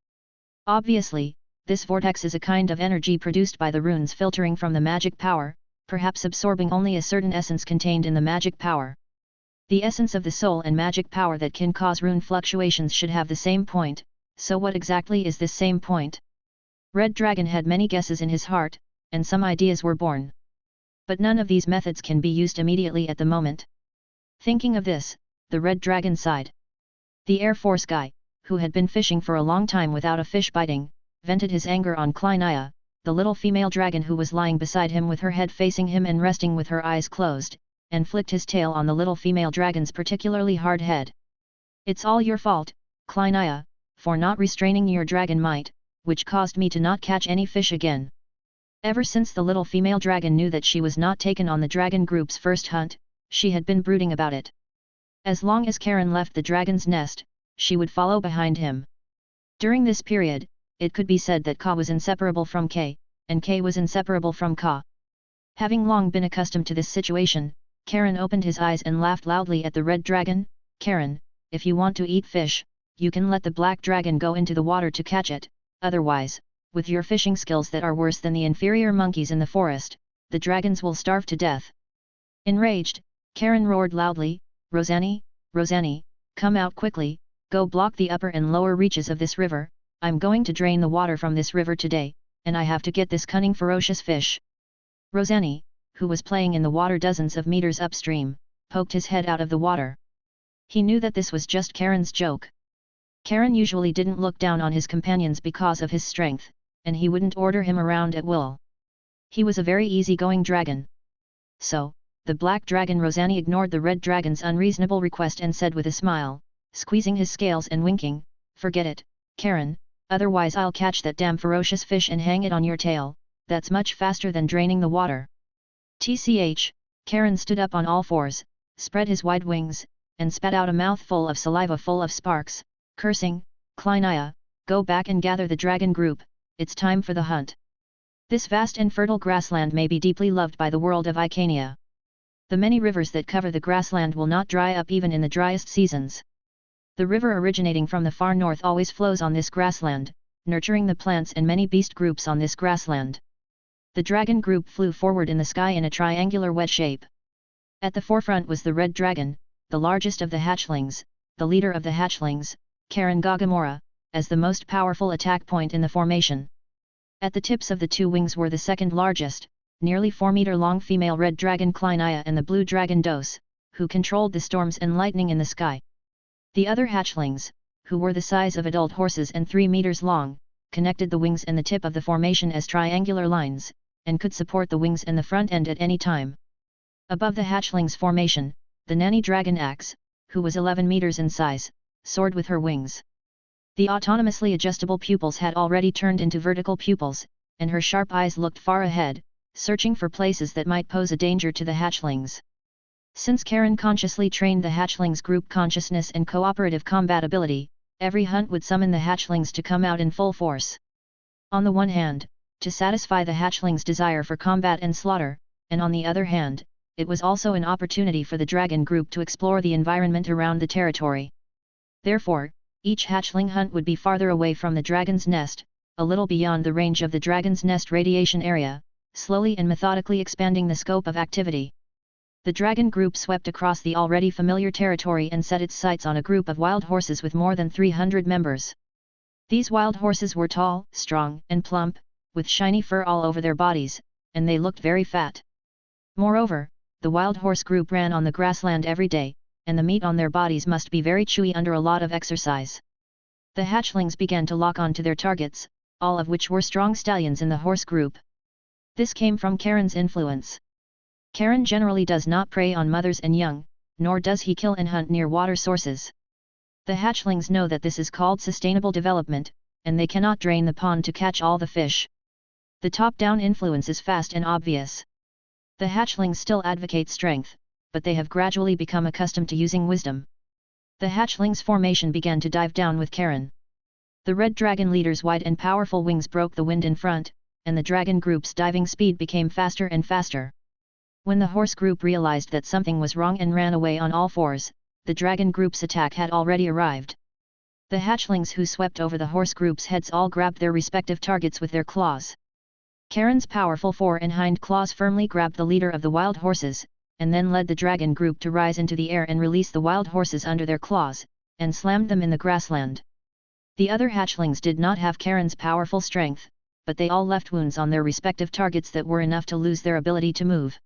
Obviously, this vortex is a kind of energy produced by the runes filtering from the magic power, perhaps absorbing only a certain essence contained in the magic power. The essence of the soul and magic power that can cause rune fluctuations should have the same point, so what exactly is this same point? Red Dragon had many guesses in his heart, and some ideas were born. But none of these methods can be used immediately at the moment. Thinking of this, the Red Dragon sighed. The Air Force guy, who had been fishing for a long time without a fish biting, vented his anger on Kleinaya, the little female dragon who was lying beside him with her head facing him and resting with her eyes closed, and flicked his tail on the little female dragon's particularly hard head. "It's all your fault, Kleinaya, for not restraining your dragon might, which caused me to not catch any fish again." Ever since the little female dragon knew that she was not taken on the dragon group's first hunt, she had been brooding about it. As long as Karen left the dragon's nest, she would follow behind him. During this period, it could be said that Ka was inseparable from K, and K was inseparable from Ka. Having long been accustomed to this situation, Karen opened his eyes and laughed loudly at the red dragon. "Karen, if you want to eat fish, you can let the black dragon go into the water to catch it, otherwise, with your fishing skills that are worse than the inferior monkeys in the forest, the dragons will starve to death." Enraged, Karen roared loudly, "Rosanny, Rosanny, come out quickly, go block the upper and lower reaches of this river, I'm going to drain the water from this river today, and I have to get this cunning ferocious fish." Rosanny, who was playing in the water dozens of meters upstream, poked his head out of the water. He knew that this was just Karen's joke. Karen usually didn't look down on his companions because of his strength, and he wouldn't order him around at will. He was a very easygoing dragon. So, the black dragon Rosanny ignored the red dragon's unreasonable request and said with a smile, squeezing his scales and winking, "Forget it, Karen, otherwise I'll catch that damn ferocious fish and hang it on your tail, that's much faster than draining the water." Tch, Karen stood up on all fours, spread his wide wings, and spat out a mouthful of saliva full of sparks, cursing, "Kleinaya, go back and gather the dragon group, it's time for the hunt." This vast and fertile grassland may be deeply loved by the world of Icania. The many rivers that cover the grassland will not dry up even in the driest seasons. The river originating from the far north always flows on this grassland, nurturing the plants and many beast groups on this grassland. The dragon group flew forward in the sky in a triangular wedge shape. At the forefront was the red dragon, the largest of the hatchlings, the leader of the hatchlings, Karen Gagamora, as the most powerful attack point in the formation. At the tips of the two wings were the second largest, nearly 4-meter-long female red dragon Kleinaya and the blue dragon Dose, who controlled the storms and lightning in the sky. The other hatchlings, who were the size of adult horses and 3 meters long, connected the wings and the tip of the formation as triangular lines, and could support the wings and the front end at any time. Above the hatchlings' formation, the nanny dragon Axe, who was 11 meters in size, soared with her wings. The autonomously adjustable pupils had already turned into vertical pupils, and her sharp eyes looked far ahead, searching for places that might pose a danger to the hatchlings. Since Karen consciously trained the hatchlings' group consciousness and cooperative combat ability, every hunt would summon the hatchlings to come out in full force. On the one hand, to satisfy the hatchlings' desire for combat and slaughter, and on the other hand, it was also an opportunity for the dragon group to explore the environment around the territory. Therefore, each hatchling hunt would be farther away from the dragon's nest, a little beyond the range of the dragon's nest radiation area, slowly and methodically expanding the scope of activity. The dragon group swept across the already familiar territory and set its sights on a group of wild horses with more than 300 members. These wild horses were tall, strong, and plump, with shiny fur all over their bodies, and they looked very fat. Moreover, the wild horse group ran on the grassland every day, and the meat on their bodies must be very chewy under a lot of exercise. The hatchlings began to lock on to their targets, all of which were strong stallions in the horse group. This came from Karen's influence. Karen generally does not prey on mothers and young, nor does he kill and hunt near water sources. The hatchlings know that this is called sustainable development, and they cannot drain the pond to catch all the fish. The top-down influence is fast and obvious. The hatchlings still advocate strength, but they have gradually become accustomed to using wisdom. The hatchlings' formation began to dive down with Karen. The red dragon leader's wide and powerful wings broke the wind in front, and the dragon group's diving speed became faster and faster. When the horse group realized that something was wrong and ran away on all fours, the dragon group's attack had already arrived. The hatchlings who swept over the horse group's heads all grabbed their respective targets with their claws. Karen's powerful fore and hind claws firmly grabbed the leader of the wild horses, and then led the dragon group to rise into the air and release the wild horses under their claws, and slammed them in the grassland. The other hatchlings did not have Karen's powerful strength, but they all left wounds on their respective targets that were enough to lose their ability to move.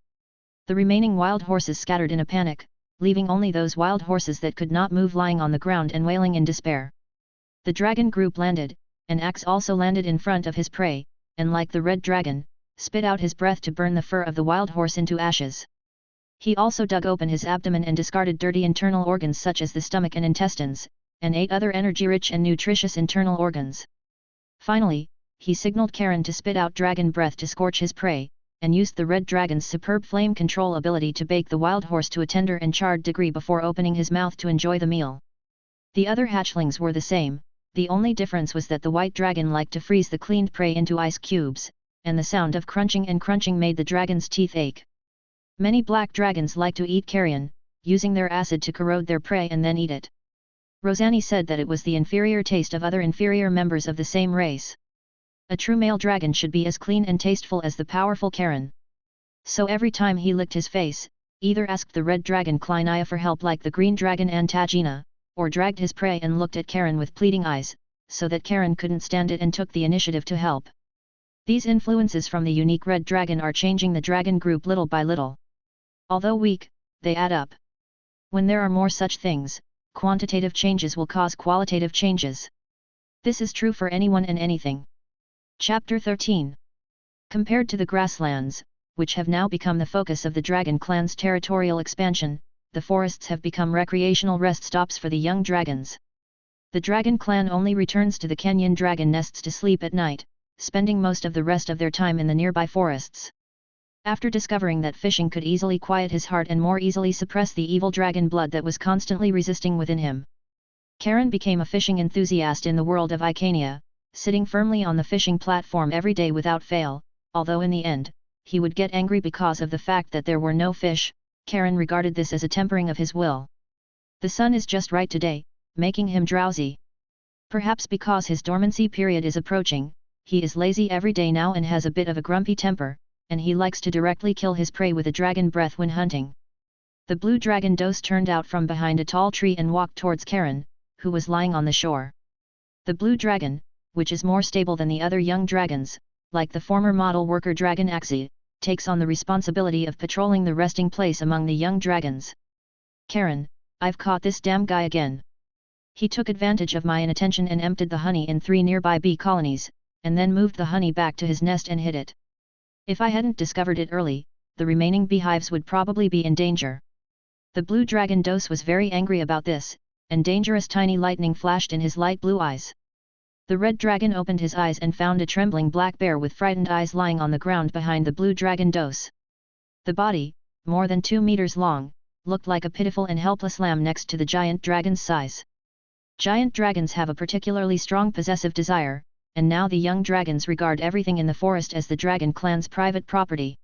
The remaining wild horses scattered in a panic, leaving only those wild horses that could not move lying on the ground and wailing in despair. The dragon group landed, and Axe also landed in front of his prey, and like the red dragon, spit out his breath to burn the fur of the wild horse into ashes. He also dug open his abdomen and discarded dirty internal organs such as the stomach and intestines, and ate other energy-rich and nutritious internal organs. Finally, he signaled Karen to spit out dragon breath to scorch his prey, and used the red dragon's superb flame control ability to bake the wild horse to a tender and charred degree before opening his mouth to enjoy the meal. The other hatchlings were the same. The only difference was that the white dragon liked to freeze the cleaned prey into ice cubes, and the sound of crunching and crunching made the dragon's teeth ache. Many black dragons like to eat carrion, using their acid to corrode their prey and then eat it. Rosanni said that it was the inferior taste of other inferior members of the same race. A true male dragon should be as clean and tasteful as the powerful Karen. So every time he licked his face, either asked the red dragon Kleinaya for help like the green dragon Antagina, or dragged his prey and looked at Karen with pleading eyes, so that Karen couldn't stand it and took the initiative to help. These influences from the unique red dragon are changing the dragon group little by little. Although weak, they add up. When there are more such things, quantitative changes will cause qualitative changes. This is true for anyone and anything. Chapter 13. Compared to the grasslands, which have now become the focus of the dragon clan's territorial expansion, the forests have become recreational rest stops for the young dragons. The dragon clan only returns to the Kenyan dragon nests to sleep at night, spending most of the rest of their time in the nearby forests. After discovering that fishing could easily quiet his heart and more easily suppress the evil dragon blood that was constantly resisting within him, Karen became a fishing enthusiast in the world of Icania, sitting firmly on the fishing platform every day without fail, although in the end, he would get angry because of the fact that there were no fish. Karen regarded this as a tempering of his will. The sun is just right today, making him drowsy. Perhaps because his dormancy period is approaching, he is lazy every day now and has a bit of a grumpy temper, and he likes to directly kill his prey with a dragon breath when hunting. The blue dragon dose turned out from behind a tall tree and walked towards Karen, who was lying on the shore. The blue dragon, which is more stable than the other young dragons, like the former model worker dragon Axie, takes on the responsibility of patrolling the resting place among the young dragons. Karen, I've caught this damn guy again. He took advantage of my inattention and emptied the honey in 3 nearby bee colonies, and then moved the honey back to his nest and hid it. If I hadn't discovered it early, the remaining beehives would probably be in danger. The blue dragon dose was very angry about this, and dangerous tiny lightning flashed in his light blue eyes. The red dragon opened his eyes and found a trembling black bear with frightened eyes lying on the ground behind the blue dragon dose. The body, more than 2 meters long, looked like a pitiful and helpless lamb next to the giant dragon's size. Giant dragons have a particularly strong possessive desire, and now the young dragons regard everything in the forest as the dragon clan's private property.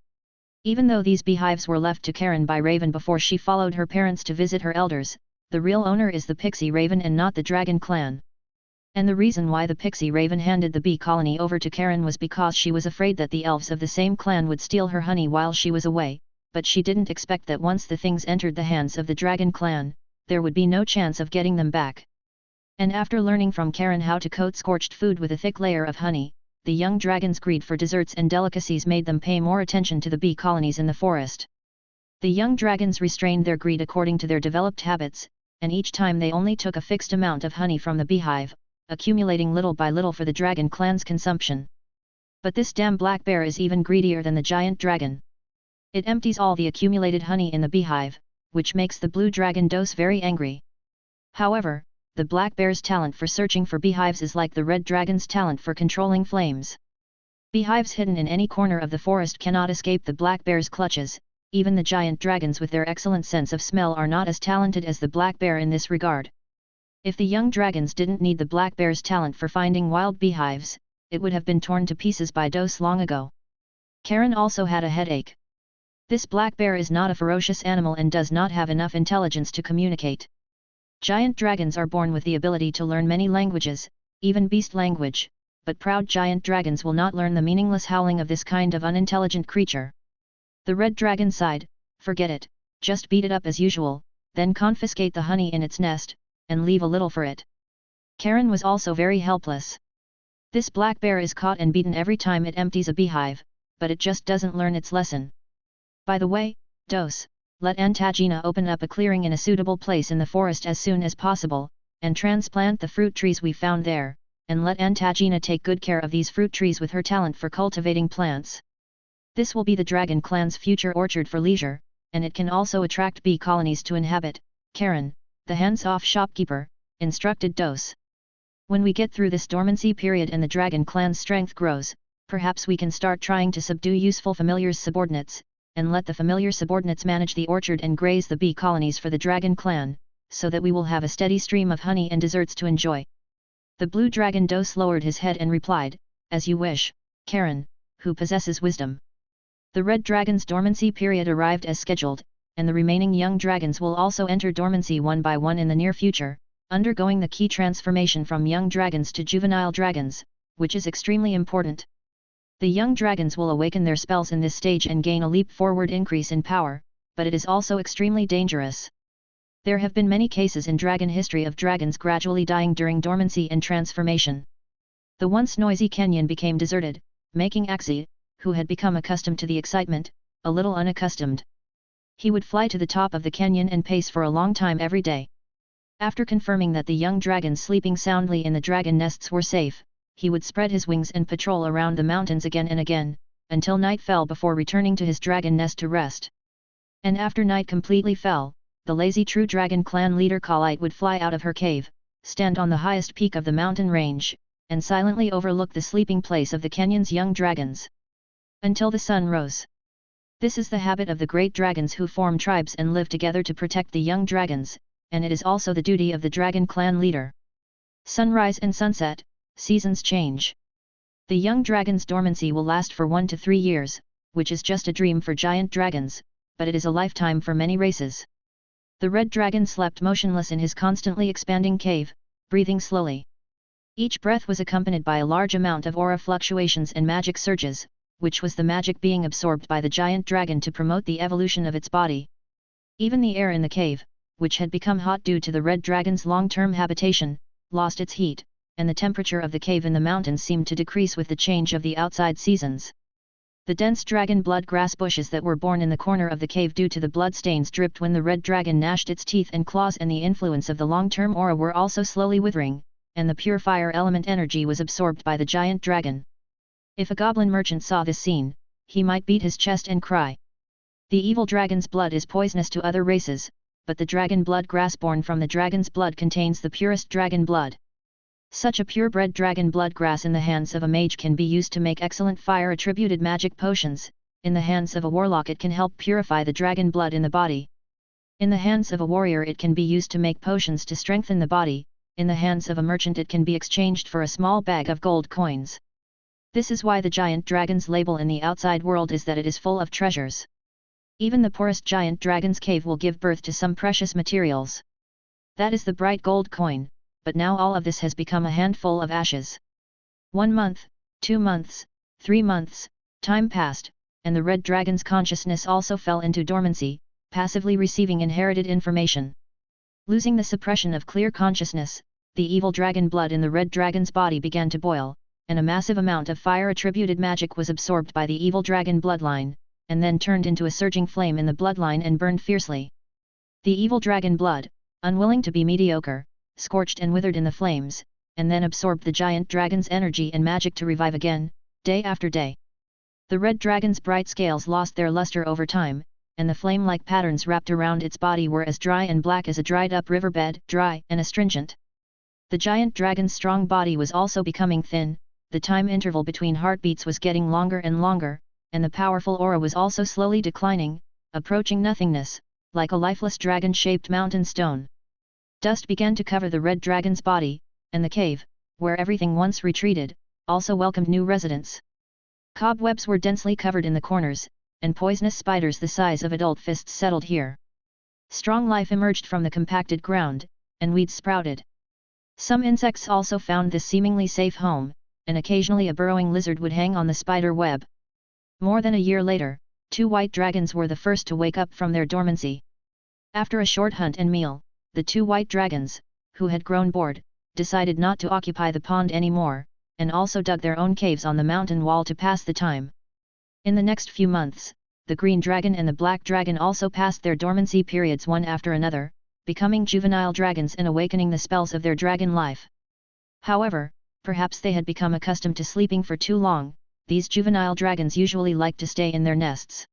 Even though these beehives were left to Karen by Raven before she followed her parents to visit her elders, the real owner is the pixie raven and not the dragon clan. And the reason why the pixie raven handed the bee colony over to Karen was because she was afraid that the elves of the same clan would steal her honey while she was away, but she didn't expect that once the things entered the hands of the dragon clan, there would be no chance of getting them back. And after learning from Karen how to coat scorched food with a thick layer of honey, the young dragon's greed for desserts and delicacies made them pay more attention to the bee colonies in the forest. The young dragons restrained their greed according to their developed habits, and each time they only took a fixed amount of honey from the beehive, accumulating little by little for the dragon clan's consumption. But this damn black bear is even greedier than the giant dragon. It empties all the accumulated honey in the beehive, which makes the blue dragon dose very angry. However, the black bear's talent for searching for beehives is like the red dragon's talent for controlling flames. Beehives hidden in any corner of the forest cannot escape the black bear's clutches. Even the giant dragons with their excellent sense of smell are not as talented as the black bear in this regard. If the young dragons didn't need the black bear's talent for finding wild beehives, it would have been torn to pieces by Dose long ago. Karen also had a headache. This black bear is not a ferocious animal and does not have enough intelligence to communicate. Giant dragons are born with the ability to learn many languages, even beast language, but proud giant dragons will not learn the meaningless howling of this kind of unintelligent creature. The red dragon sighed, "Forget it, just beat it up as usual, then confiscate the honey in its nest, and leave a little for it." Karen was also very helpless. This black bear is caught and beaten every time it empties a beehive, but it just doesn't learn its lesson. By the way, Dose, let Antagina open up a clearing in a suitable place in the forest as soon as possible, and transplant the fruit trees we found there, and let Antagina take good care of these fruit trees with her talent for cultivating plants. This will be the dragon clan's future orchard for leisure, and it can also attract bee colonies to inhabit. Karen, the hands-off shopkeeper, instructed Dose. When we get through this dormancy period and the dragon clan's strength grows, perhaps we can start trying to subdue useful familiars' subordinates, and let the familiar subordinates manage the orchard and graze the bee colonies for the dragon clan, so that we will have a steady stream of honey and desserts to enjoy. The blue dragon Dose lowered his head and replied, "As you wish, Karen, who possesses wisdom." The red dragon's dormancy period arrived as scheduled, and the remaining young dragons will also enter dormancy one by one in the near future, undergoing the key transformation from young dragons to juvenile dragons, which is extremely important. The young dragons will awaken their spells in this stage and gain a leap-forward increase in power, but it is also extremely dangerous. There have been many cases in dragon history of dragons gradually dying during dormancy and transformation. The once noisy canyon became deserted, making Axie, who had become accustomed to the excitement, a little unaccustomed. He would fly to the top of the canyon and pace for a long time every day. After confirming that the young dragons sleeping soundly in the dragon nests were safe, he would spread his wings and patrol around the mountains again and again, until night fell before returning to his dragon nest to rest. And after night completely fell, the lazy true dragon clan leader Khalite would fly out of her cave, stand on the highest peak of the mountain range, and silently overlook the sleeping place of the canyon's young dragons. Until the sun rose. This is the habit of the great dragons who form tribes and live together to protect the young dragons, and it is also the duty of the dragon clan leader. Sunrise and sunset, seasons change. The young dragon's dormancy will last for 1 to 3 years, which is just a dream for giant dragons, but it is a lifetime for many races. The red dragon slept motionless in his constantly expanding cave, breathing slowly. Each breath was accompanied by a large amount of aura fluctuations and magic surges, which was the magic being absorbed by the giant dragon to promote the evolution of its body. Even the air in the cave, which had become hot due to the red dragon's long-term habitation, lost its heat, and the temperature of the cave in the mountains seemed to decrease with the change of the outside seasons. The dense dragon blood grass bushes that were born in the corner of the cave due to the blood stains dripped when the red dragon gnashed its teeth and claws, and the influence of the long-term aura were also slowly withering, and the pure fire element energy was absorbed by the giant dragon. If a goblin merchant saw this scene, he might beat his chest and cry. The evil dragon's blood is poisonous to other races, but the dragon blood grass born from the dragon's blood contains the purest dragon blood. Such a purebred dragon blood grass in the hands of a mage can be used to make excellent fire-attributed magic potions. In the hands of a warlock it can help purify the dragon blood in the body. In the hands of a warrior it can be used to make potions to strengthen the body. In the hands of a merchant it can be exchanged for a small bag of gold coins. This is why the giant dragon's label in the outside world is that it is full of treasures. Even the poorest giant dragon's cave will give birth to some precious materials. That is the bright gold coin. But now all of this has become a handful of ashes. 1 month, 2 months, 3 months, time passed, and the red dragon's consciousness also fell into dormancy, passively receiving inherited information. Losing the suppression of clear consciousness, the evil dragon blood in the red dragon's body began to boil, and a massive amount of fire-attributed magic was absorbed by the evil dragon bloodline, and then turned into a surging flame in the bloodline and burned fiercely. The evil dragon blood, unwilling to be mediocre, scorched and withered in the flames, and then absorbed the giant dragon's energy and magic to revive again, day after day. The red dragon's bright scales lost their luster over time, and the flame-like patterns wrapped around its body were as dry and black as a dried-up riverbed, dry and astringent. The giant dragon's strong body was also becoming thin, the time interval between heartbeats was getting longer and longer, and the powerful aura was also slowly declining, approaching nothingness, like a lifeless dragon-shaped mountain stone. Dust began to cover the red dragon's body, and the cave, where everything once retreated, also welcomed new residents. Cobwebs were densely covered in the corners, and poisonous spiders the size of adult fists settled here. Strong life emerged from the compacted ground, and weeds sprouted. Some insects also found this seemingly safe home, and occasionally a burrowing lizard would hang on the spider web. More than a year later, 2 white dragons were the first to wake up from their dormancy. After a short hunt and meal, the 2 white dragons, who had grown bored, decided not to occupy the pond anymore, and also dug their own caves on the mountain wall to pass the time. In the next few months, the green dragon and the black dragon also passed their dormancy periods one after another, becoming juvenile dragons and awakening the spells of their dragon life. However, perhaps they had become accustomed to sleeping for too long. These juvenile dragons usually liked to stay in their nests.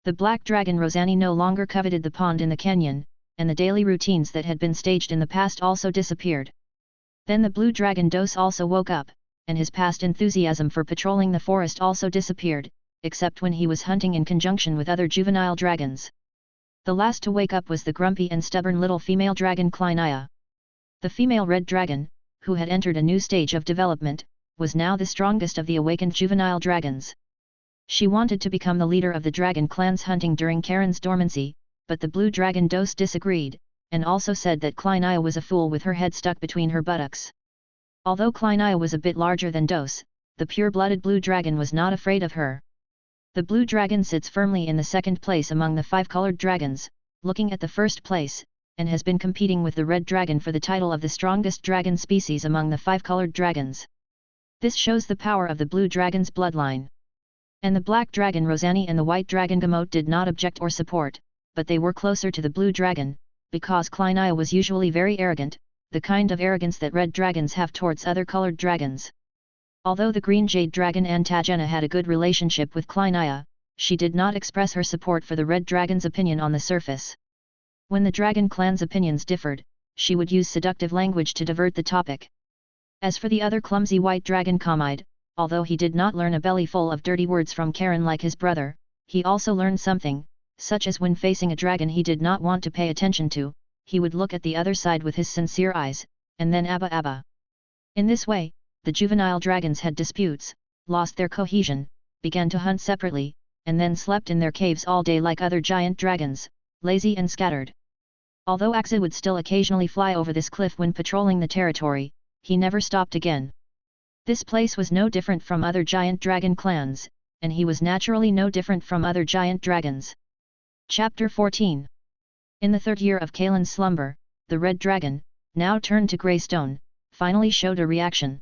The black dragon Rosani no longer coveted the pond in the canyon, and the daily routines that had been staged in the past also disappeared. Then the blue dragon Dos also woke up, and his past enthusiasm for patrolling the forest also disappeared, except when he was hunting in conjunction with other juvenile dragons. The last to wake up was the grumpy and stubborn little female dragon Kleinaya. The female red dragon, who had entered a new stage of development, was now the strongest of the awakened juvenile dragons. She wanted to become the leader of the dragon clan's hunting during Karen's dormancy, but the blue dragon Dos disagreed, and also said that Kleinaya was a fool with her head stuck between her buttocks. Although Kleinaya was a bit larger than Dos, the pure-blooded blue dragon was not afraid of her. The blue dragon sits firmly in the second place among the 5-colored dragons, looking at the first place, and has been competing with the red dragon for the title of the strongest dragon species among the 5-colored dragons. This shows the power of the blue dragon's bloodline. And the black dragon Rosani and the white dragon Gamot did not object or support, but they were closer to the blue dragon, because Kleinaya was usually very arrogant, the kind of arrogance that red dragons have towards other colored dragons. Although the green jade dragon Antagena had a good relationship with Kleinaya, she did not express her support for the red dragon's opinion on the surface. When the dragon clan's opinions differed, she would use seductive language to divert the topic. As for the other clumsy white dragon Kamide, although he did not learn a belly full of dirty words from Karen like his brother, he also learned something, such as when facing a dragon he did not want to pay attention to, he would look at the other side with his sincere eyes, and then abba abba. In this way, the juvenile dragons had disputes, lost their cohesion, began to hunt separately, and then slept in their caves all day like other giant dragons, lazy and scattered. Although Axa would still occasionally fly over this cliff when patrolling the territory, he never stopped again. This place was no different from other giant dragon clans, and he was naturally no different from other giant dragons. Chapter 14. In the third year of Kaelin's slumber, the red dragon, now turned to grey stone, finally showed a reaction.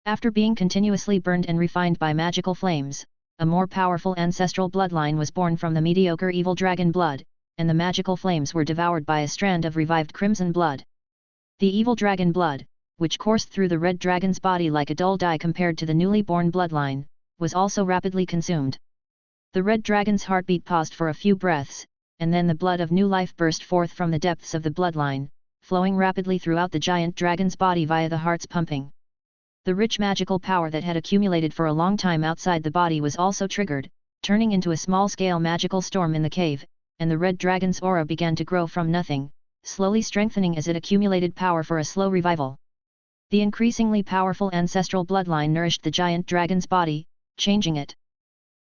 After being continuously burned and refined by magical flames, a more powerful ancestral bloodline was born from the mediocre evil dragon blood, and the magical flames were devoured by a strand of revived crimson blood. The evil dragon blood, which coursed through the red dragon's body like a dull dye compared to the newly born bloodline, was also rapidly consumed. The red dragon's heartbeat paused for a few breaths, and then the blood of new life burst forth from the depths of the bloodline, flowing rapidly throughout the giant dragon's body via the heart's pumping. The rich magical power that had accumulated for a long time outside the body was also triggered, turning into a small-scale magical storm in the cave, and the red dragon's aura began to grow from nothing, slowly strengthening as it accumulated power for a slow revival. The increasingly powerful ancestral bloodline nourished the giant dragon's body, changing it.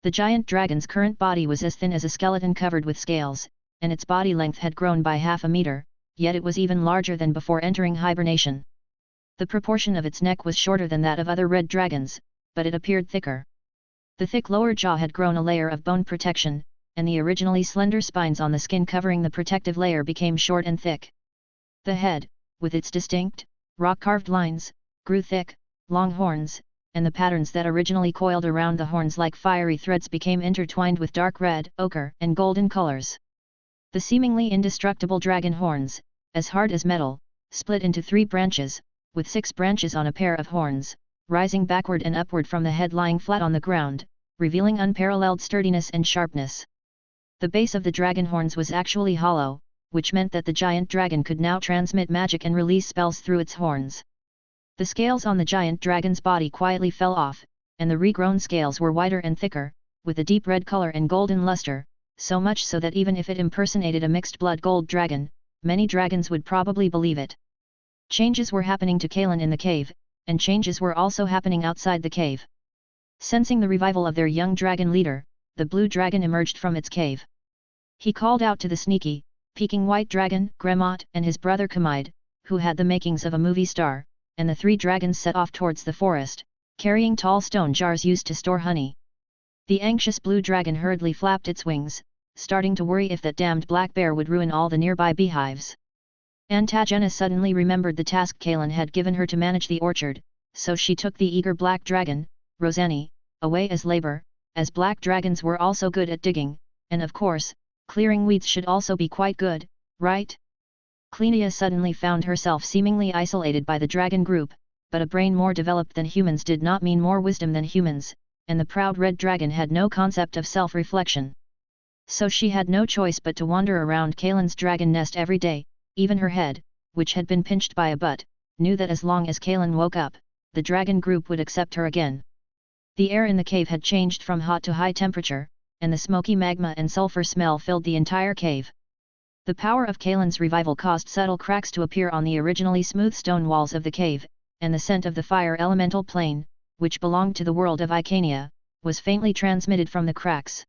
The giant dragon's current body was as thin as a skeleton covered with scales, and its body length had grown by half a meter, yet it was even larger than before entering hibernation. The proportion of its neck was shorter than that of other red dragons, but it appeared thicker. The thick lower jaw had grown a layer of bone protection, and the originally slender spines on the skin covering the protective layer became short and thick. The head, with its distinct, rock-carved lines, grew thick, long horns, and the patterns that originally coiled around the horns like fiery threads became intertwined with dark red, ochre, and golden colors. The seemingly indestructible dragon horns, as hard as metal, split into 3 branches, with 6 branches on a pair of horns, rising backward and upward from the head lying flat on the ground, revealing unparalleled sturdiness and sharpness. The base of the dragon horns was actually hollow, which meant that the giant dragon could now transmit magic and release spells through its horns. The scales on the giant dragon's body quietly fell off, and the regrown scales were whiter and thicker, with a deep red color and golden luster, so much so that even if it impersonated a mixed-blood gold dragon, many dragons would probably believe it. Changes were happening to Kaelin in the cave, and changes were also happening outside the cave. Sensing the revival of their young dragon leader, the blue dragon emerged from its cave. He called out to the sneaky, peeking white dragon, Gremot, and his brother Kamide, who had the makings of a movie star, and the 3 dragons set off towards the forest, carrying tall stone jars used to store honey. The anxious blue dragon hurriedly flapped its wings, starting to worry if that damned black bear would ruin all the nearby beehives. Antagena suddenly remembered the task Kaelin had given her to manage the orchard, so she took the eager black dragon, Rosani, away as labor, as black dragons were also good at digging, and of course, clearing weeds should also be quite good, right? Clenia suddenly found herself seemingly isolated by the dragon group, but a brain more developed than humans did not mean more wisdom than humans, and the proud red dragon had no concept of self-reflection. So she had no choice but to wander around Kaelin's dragon nest every day. Even her head, which had been pinched by a butt, knew that as long as Kaelin woke up, the dragon group would accept her again. The air in the cave had changed from hot to high temperature, and the smoky magma and sulfur smell filled the entire cave. The power of Kaelin's revival caused subtle cracks to appear on the originally smooth stone walls of the cave, and the scent of the fire elemental plane, which belonged to the world of Icania, was faintly transmitted from the cracks.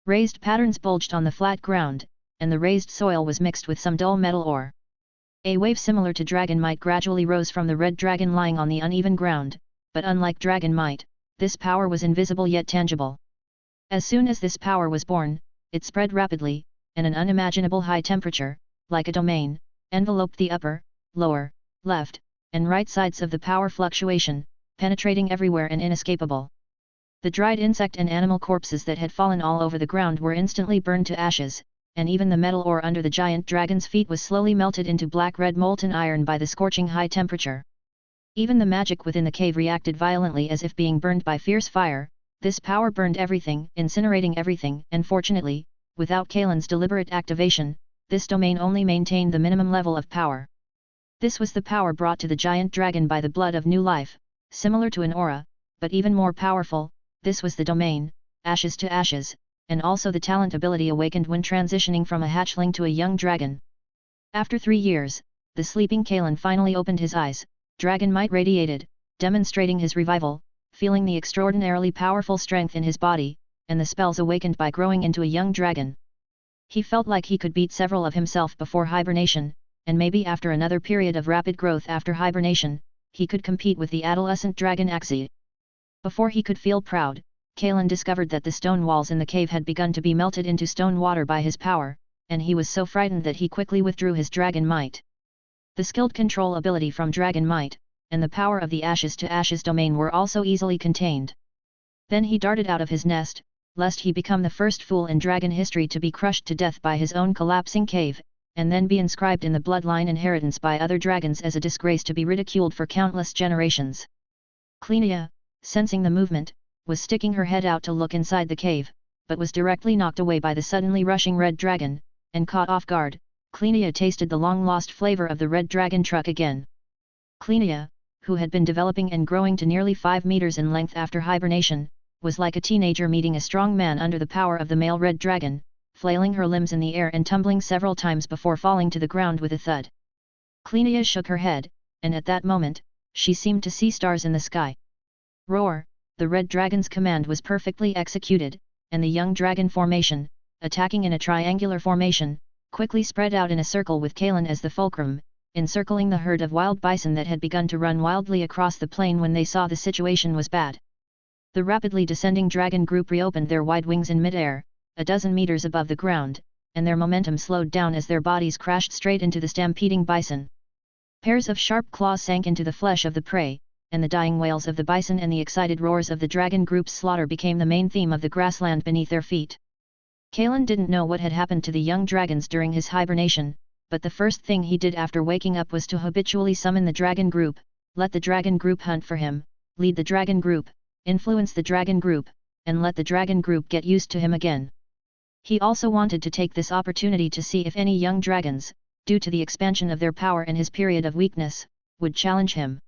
Raised patterns bulged on the flat ground, and the raised soil was mixed with some dull metal ore. A wave similar to dragonmite gradually rose from the red dragon lying on the uneven ground, but unlike dragonmite, this power was invisible yet tangible. As soon as this power was born, it spread rapidly, and an unimaginable high temperature, like a domain, enveloped the upper, lower, left, and right sides of the power fluctuation, penetrating everywhere and inescapable. The dried insect and animal corpses that had fallen all over the ground were instantly burned to ashes, and even the metal ore under the giant dragon's feet was slowly melted into black-red molten iron by the scorching high temperature. Even the magic within the cave reacted violently as if being burned by fierce fire. This power burned everything, incinerating everything, and fortunately, without Kaelin's deliberate activation, this domain only maintained the minimum level of power. This was the power brought to the giant dragon by the blood of new life, similar to an aura, but even more powerful. This was the domain, ashes to ashes, and also the talent ability awakened when transitioning from a hatchling to a young dragon. After 3 years, the sleeping Kaelin finally opened his eyes, dragonmite radiated, demonstrating his revival, feeling the extraordinarily powerful strength in his body, and the spells awakened by growing into a young dragon. He felt like he could beat several of himself before hibernation, and maybe after another period of rapid growth after hibernation, he could compete with the adolescent dragon Axie. Before he could feel proud, Kaelin discovered that the stone walls in the cave had begun to be melted into stone water by his power, and he was so frightened that he quickly withdrew his dragon might. The skilled control ability from dragon might, and the power of the ashes to ashes domain were also easily contained. Then he darted out of his nest, lest he become the first fool in dragon history to be crushed to death by his own collapsing cave, and then be inscribed in the bloodline inheritance by other dragons as a disgrace to be ridiculed for countless generations. Clenia, sensing the movement, was sticking her head out to look inside the cave, but was directly knocked away by the suddenly rushing red dragon, and caught off guard. Clenia tasted the long-lost flavor of the red dragon truck again. Clenia, who had been developing and growing to nearly 5 meters in length after hibernation, was like a teenager meeting a strong man under the power of the male red dragon, flailing her limbs in the air and tumbling several times before falling to the ground with a thud. Clenia shook her head, and at that moment, she seemed to see stars in the sky. Roar! The red dragon's command was perfectly executed, and the young dragon formation, attacking in a triangular formation, quickly spread out in a circle with Kalen as the fulcrum, encircling the herd of wild bison that had begun to run wildly across the plain when they saw the situation was bad. The rapidly descending dragon group reopened their wide wings in mid-air, a dozen meters above the ground, and their momentum slowed down as their bodies crashed straight into the stampeding bison. Pairs of sharp claws sank into the flesh of the prey, and the dying wails of the bison and the excited roars of the dragon group's slaughter became the main theme of the grassland beneath their feet. Kalen didn't know what had happened to the young dragons during his hibernation, but the first thing he did after waking up was to habitually summon the dragon group, let the dragon group hunt for him, lead the dragon group, influence the dragon group, and let the dragon group get used to him again. He also wanted to take this opportunity to see if any young dragons, due to the expansion of their power and his period of weakness, would challenge him.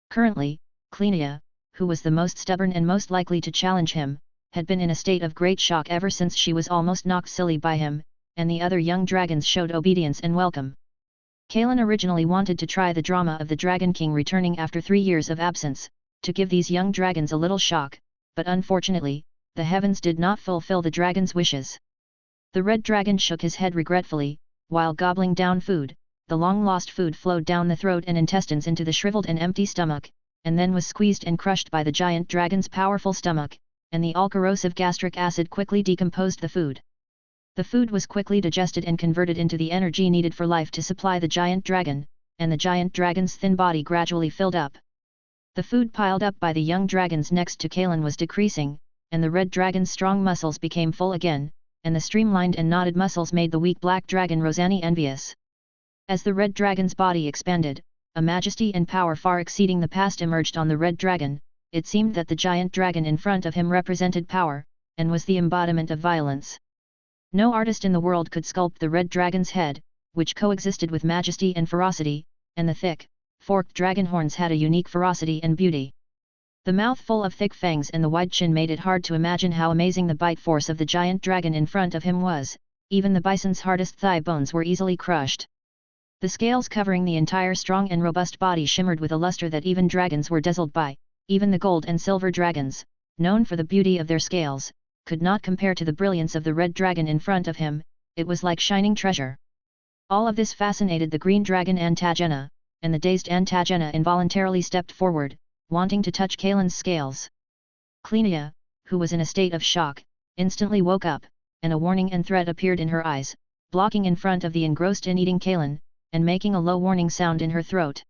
Currently, Clenia, who was the most stubborn and most likely to challenge him, had been in a state of great shock ever since she was almost knocked silly by him, and the other young dragons showed obedience and welcome. Kalen originally wanted to try the drama of the Dragon King returning after 3 years of absence, to give these young dragons a little shock, but unfortunately, the heavens did not fulfill the dragon's wishes. The red dragon shook his head regretfully, while gobbling down food. The long-lost food flowed down the throat and intestines into the shriveled and empty stomach, and then was squeezed and crushed by the giant dragon's powerful stomach, and the all-corrosive gastric acid quickly decomposed the food. The food was quickly digested and converted into the energy needed for life to supply the giant dragon, and the giant dragon's thin body gradually filled up. The food piled up by the young dragons next to Kalen was decreasing, and the red dragon's strong muscles became full again, and the streamlined and knotted muscles made the weak black dragon Rosani envious. As the red dragon's body expanded, a majesty and power far exceeding the past emerged on the red dragon. It seemed that the giant dragon in front of him represented power, and was the embodiment of violence. No artist in the world could sculpt the red dragon's head, which coexisted with majesty and ferocity, and the thick, forked dragon horns had a unique ferocity and beauty. The mouth full of thick fangs and the wide chin made it hard to imagine how amazing the bite force of the giant dragon in front of him was. Even the bison's hardest thigh bones were easily crushed. The scales covering the entire strong and robust body shimmered with a luster that even dragons were dazzled by. Even the gold and silver dragons, known for the beauty of their scales, could not compare to the brilliance of the red dragon in front of him. It was like shining treasure. All of this fascinated the green dragon Antagena, and the dazed Antagena involuntarily stepped forward, wanting to touch Kalen's scales. Clenia, who was in a state of shock, instantly woke up, and a warning and threat appeared in her eyes, blocking in front of the engrossed and eating Kalen, and making a low warning sound in her throat.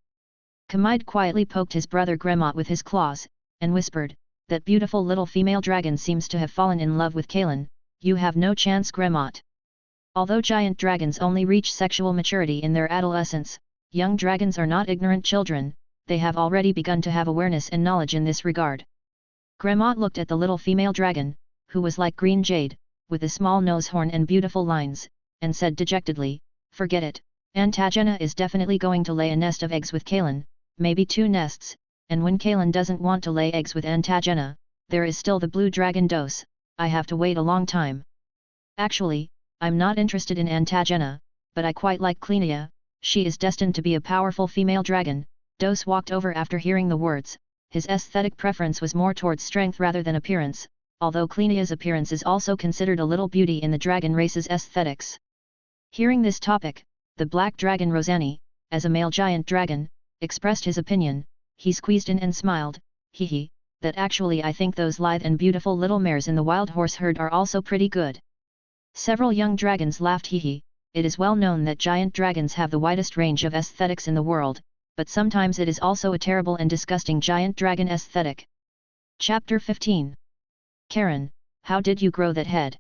Kamide quietly poked his brother Gremot with his claws, and whispered, "That beautiful little female dragon seems to have fallen in love with Kalen. You have no chance, Gremot." Although giant dragons only reach sexual maturity in their adolescence, young dragons are not ignorant children. They have already begun to have awareness and knowledge in this regard. Gremot looked at the little female dragon, who was like green jade, with a small nose horn and beautiful lines, and said dejectedly, "Forget it. Antagena is definitely going to lay a nest of eggs with Kalen, maybe 2 nests, and when Kalen doesn't want to lay eggs with Antagena, there is still the blue dragon Dose. I have to wait a long time. Actually, I'm not interested in Antagena, but I quite like Clenia. She is destined to be a powerful female dragon." Dose walked over after hearing the words. His aesthetic preference was more towards strength rather than appearance, although Clenia's appearance is also considered a little beauty in the dragon race's aesthetics. Hearing this topic, the black dragon Rosani, as a male giant dragon, expressed his opinion. He squeezed in and smiled, "Hee, that actually I think those lithe and beautiful little mares in the wild horse herd are also pretty good." Several young dragons laughed hee hee. It is well known that giant dragons have the widest range of aesthetics in the world, but sometimes it is also a terrible and disgusting giant dragon aesthetic. Chapter 15. Karen, how did you grow that head?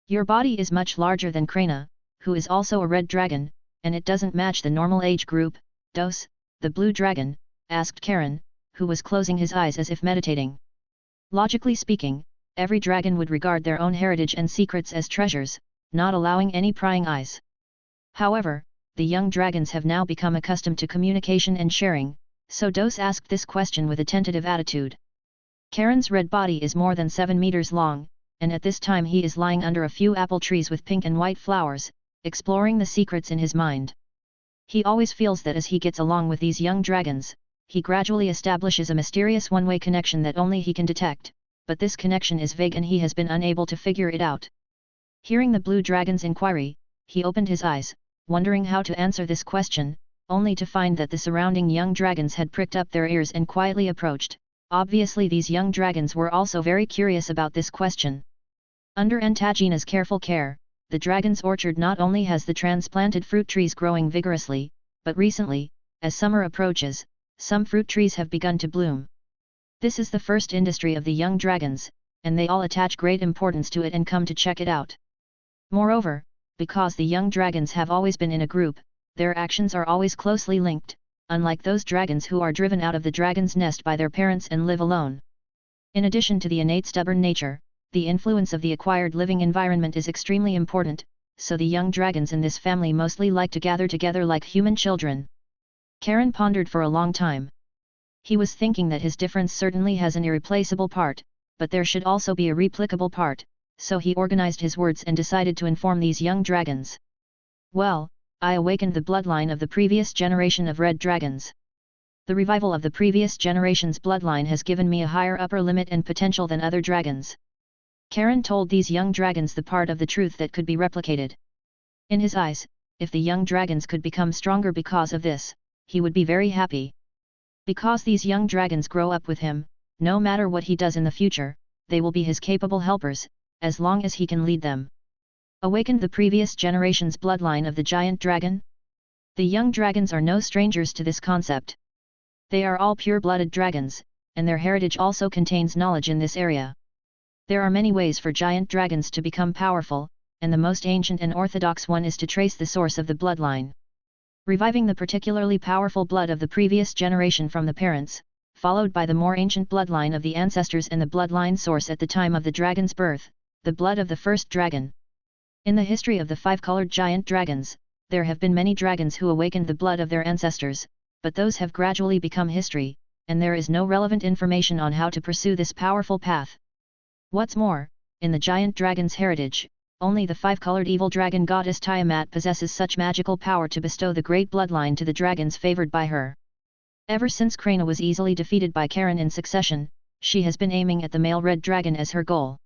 Your body is much larger than Krena, who is also a red dragon, and it doesn't match the normal age group. Dos, the blue dragon, asked Karen, who was closing his eyes as if meditating. Logically speaking, every dragon would regard their own heritage and secrets as treasures, not allowing any prying eyes. However, the young dragons have now become accustomed to communication and sharing, so Dos asked this question with a tentative attitude. Karen's red body is more than 7 meters long, and at this time he is lying under a few apple trees with pink and white flowers, exploring the secrets in his mind. He always feels that as he gets along with these young dragons, he gradually establishes a mysterious one-way connection that only he can detect, but this connection is vague and he has been unable to figure it out. Hearing the blue dragon's inquiry, he opened his eyes, wondering how to answer this question, only to find that the surrounding young dragons had pricked up their ears and quietly approached. Obviously these young dragons were also very curious about this question. Under Antagina's careful care, the dragon's orchard not only has the transplanted fruit trees growing vigorously, but recently, as summer approaches, some fruit trees have begun to bloom. This is the first industry of the young dragons, and they all attach great importance to it and come to check it out. Moreover, because the young dragons have always been in a group, their actions are always closely linked, unlike those dragons who are driven out of the dragon's nest by their parents and live alone. In addition to the innate stubborn nature, the influence of the acquired living environment is extremely important, so the young dragons in this family mostly like to gather together like human children. Karen pondered for a long time. He was thinking that his difference certainly has an irreplaceable part, but there should also be a replicable part, so he organized his words and decided to inform these young dragons. Well, I awakened the bloodline of the previous generation of red dragons. The revival of the previous generation's bloodline has given me a higher upper limit and potential than other dragons. Karen told these young dragons the part of the truth that could be replicated. In his eyes, if the young dragons could become stronger because of this, he would be very happy. Because these young dragons grow up with him, no matter what he does in the future, they will be his capable helpers, as long as he can lead them. Awakened the previous generation's bloodline of the giant dragon? The young dragons are no strangers to this concept. They are all pure-blooded dragons, and their heritage also contains knowledge in this area. There are many ways for giant dragons to become powerful, and the most ancient and orthodox one is to trace the source of the bloodline. Reviving the particularly powerful blood of the previous generation from the parents, followed by the more ancient bloodline of the ancestors and the bloodline source at the time of the dragon's birth, the blood of the first dragon. In the history of the 5-colored giant dragons, there have been many dragons who awakened the blood of their ancestors, but those have gradually become history, and there is no relevant information on how to pursue this powerful path. What's more, in the giant dragon's heritage, only the 5-colored evil dragon goddess Tiamat possesses such magical power to bestow the great bloodline to the dragons favored by her. Ever since Krena was easily defeated by Karen in succession, she has been aiming at the male red dragon as her goal.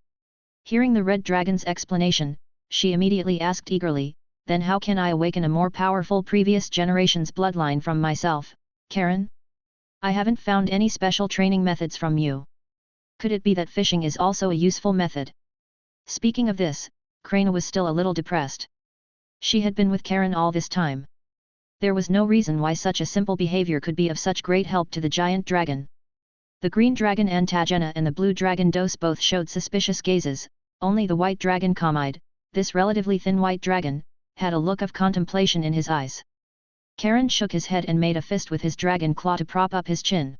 Hearing the red dragon's explanation, she immediately asked eagerly, "Then how can I awaken a more powerful previous generation's bloodline from myself, Karen? I haven't found any special training methods from you. Could it be that fishing is also a useful method?" Speaking of this, Krena was still a little depressed. She had been with Karen all this time. There was no reason why such a simple behavior could be of such great help to the giant dragon. The green dragon Antagina and the blue dragon Dos both showed suspicious gazes, only the white dragon Comide, this relatively thin white dragon, had a look of contemplation in his eyes. Karen shook his head and made a fist with his dragon claw to prop up his chin.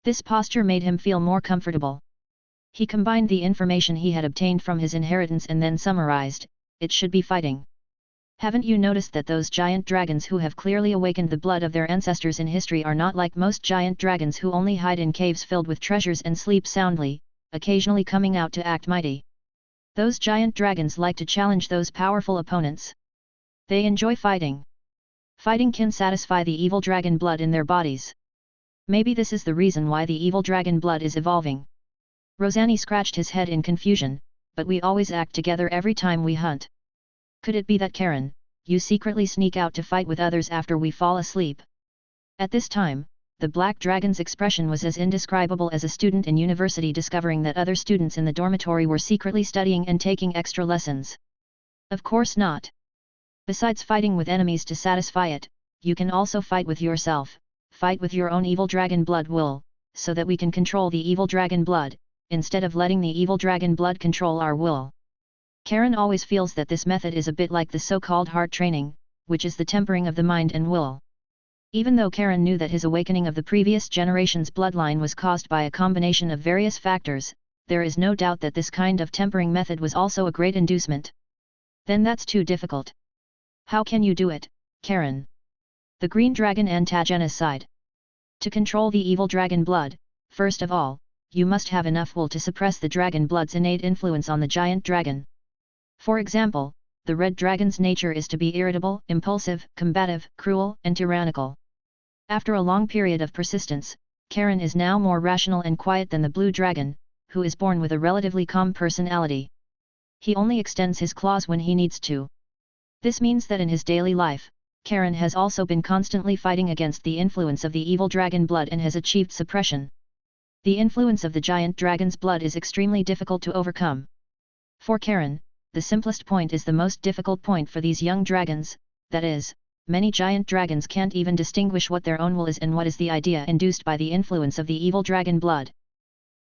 This posture made him feel more comfortable. He combined the information he had obtained from his inheritance and then summarized, "It should be fighting. Haven't you noticed that those giant dragons who have clearly awakened the blood of their ancestors in history are not like most giant dragons who only hide in caves filled with treasures and sleep soundly, occasionally coming out to act mighty? Those giant dragons like to challenge those powerful opponents. They enjoy fighting. Fighting can satisfy the evil dragon blood in their bodies. Maybe this is the reason why the evil dragon blood is evolving." Rosani scratched his head in confusion, "But we always act together every time we hunt. Could it be that, Karen, you secretly sneak out to fight with others after we fall asleep?" At this time, the black dragon's expression was as indescribable as a student in university discovering that other students in the dormitory were secretly studying and taking extra lessons. Of course not. Besides fighting with enemies to satisfy it, you can also fight with yourself, fight with your own evil dragon blood will, so that we can control the evil dragon blood, instead of letting the evil dragon blood control our will. Karen always feels that this method is a bit like the so-called heart training, which is the tempering of the mind and will. Even though Karen knew that his awakening of the previous generation's bloodline was caused by a combination of various factors, there is no doubt that this kind of tempering method was also a great inducement. Then that's too difficult. How can you do it, Karen? The green dragon antagonist sighed. To control the evil dragon blood, first of all, you must have enough will to suppress the dragon blood's innate influence on the giant dragon. For example, the red dragon's nature is to be irritable, impulsive, combative, cruel, and tyrannical. After a long period of persistence, Karen is now more rational and quiet than the blue dragon, who is born with a relatively calm personality. He only extends his claws when he needs to. This means that in his daily life, Karen has also been constantly fighting against the influence of the evil dragon blood and has achieved suppression. The influence of the giant dragon's blood is extremely difficult to overcome. For Karen, the simplest point is the most difficult point for these young dragons, that is, many giant dragons can't even distinguish what their own will is and what is the idea induced by the influence of the evil dragon blood.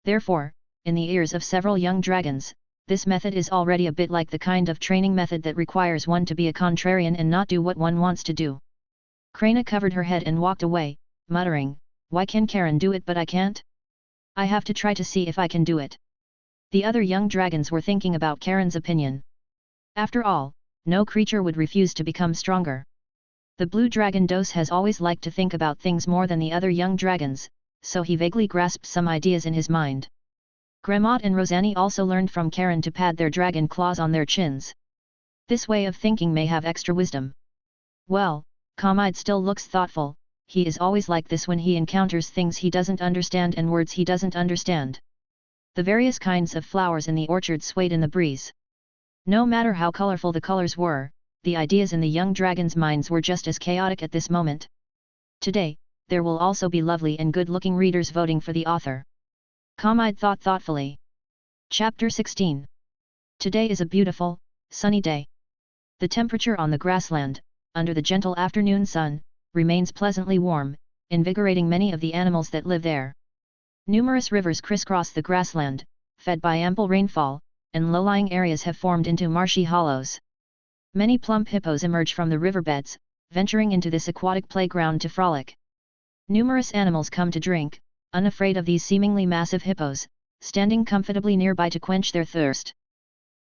Therefore, in the ears of several young dragons, this method is already a bit like the kind of training method that requires one to be a contrarian and not do what one wants to do. Krana covered her head and walked away, muttering, "Why can Karen do it but I can't? I have to try to see if I can do it." The other young dragons were thinking about Karen's opinion. After all, no creature would refuse to become stronger. The blue dragon Dose has always liked to think about things more than the other young dragons, so he vaguely grasped some ideas in his mind. Gremot and Rosani also learned from Karen to pad their dragon claws on their chins. This way of thinking may have extra wisdom. Well, Kamide still looks thoughtful, he is always like this when he encounters things he doesn't understand and words he doesn't understand. The various kinds of flowers in the orchard swayed in the breeze. No matter how colorful the colors were, the ideas in the young dragon's minds were just as chaotic at this moment. Today, there will also be lovely and good-looking readers voting for the author. Kamide thought thoughtfully. Chapter 16. Today is a beautiful, sunny day. The temperature on the grassland, under the gentle afternoon sun, remains pleasantly warm, invigorating many of the animals that live there. Numerous rivers crisscross the grassland, fed by ample rainfall, and low-lying areas have formed into marshy hollows. Many plump hippos emerge from the riverbeds, venturing into this aquatic playground to frolic. Numerous animals come to drink, unafraid of these seemingly massive hippos, standing comfortably nearby to quench their thirst.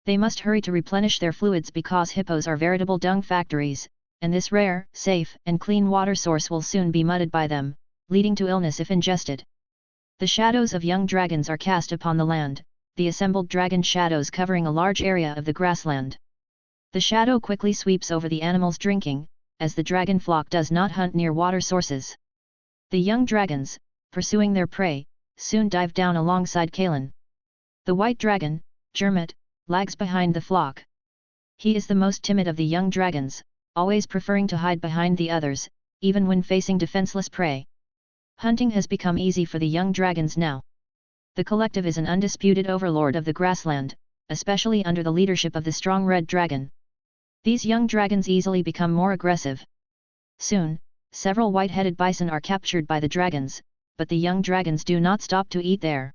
They must hurry to replenish their fluids because hippos are veritable dung factories, and this rare, safe, and clean water source will soon be muddied by them, leading to illness if ingested. The shadows of young dragons are cast upon the land, the assembled dragon shadows covering a large area of the grassland. The shadow quickly sweeps over the animals drinking, as the dragon flock does not hunt near water sources. The young dragons, pursuing their prey, soon dive down alongside Kalen. The white dragon, Germit, lags behind the flock. He is the most timid of the young dragons, always preferring to hide behind the others, even when facing defenseless prey. Hunting has become easy for the young dragons now. The collective is an undisputed overlord of the grassland, especially under the leadership of the strong red dragon. These young dragons easily become more aggressive. Soon, several white-headed bison are captured by the dragons, but the young dragons do not stop to eat there.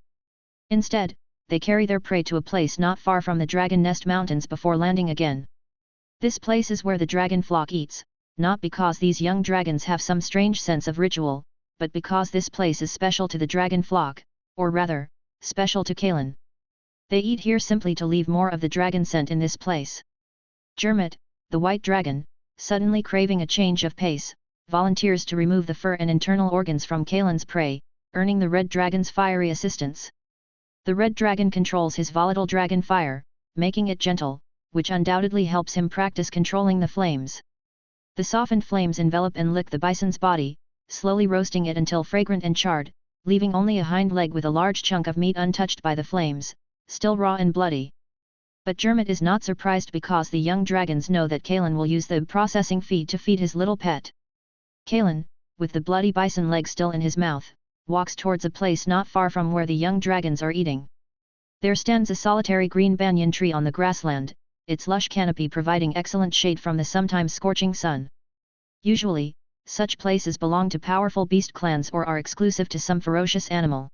Instead, they carry their prey to a place not far from the Dragon Nest Mountains before landing again. This place is where the dragon flock eats, not because these young dragons have some strange sense of ritual, but because this place is special to the dragon flock, or rather, special to Kalen. They eat here simply to leave more of the dragon scent in this place. Germit, the white dragon, suddenly craving a change of pace, volunteers to remove the fur and internal organs from Kalen's prey, earning the red dragon's fiery assistance. The red dragon controls his volatile dragon fire, making it gentle, which undoubtedly helps him practice controlling the flames. The softened flames envelop and lick the bison's body, slowly roasting it until fragrant and charred, leaving only a hind leg with a large chunk of meat untouched by the flames, still raw and bloody. But Germit is not surprised because the young dragons know that Kalen will use the processing feed to feed his little pet. Kalen, with the bloody bison leg still in his mouth, walks towards a place not far from where the young dragons are eating. There stands a solitary green banyan tree on the grassland, its lush canopy providing excellent shade from the sometimes scorching sun. Usually, such places belong to powerful beast clans or are exclusive to some ferocious animal.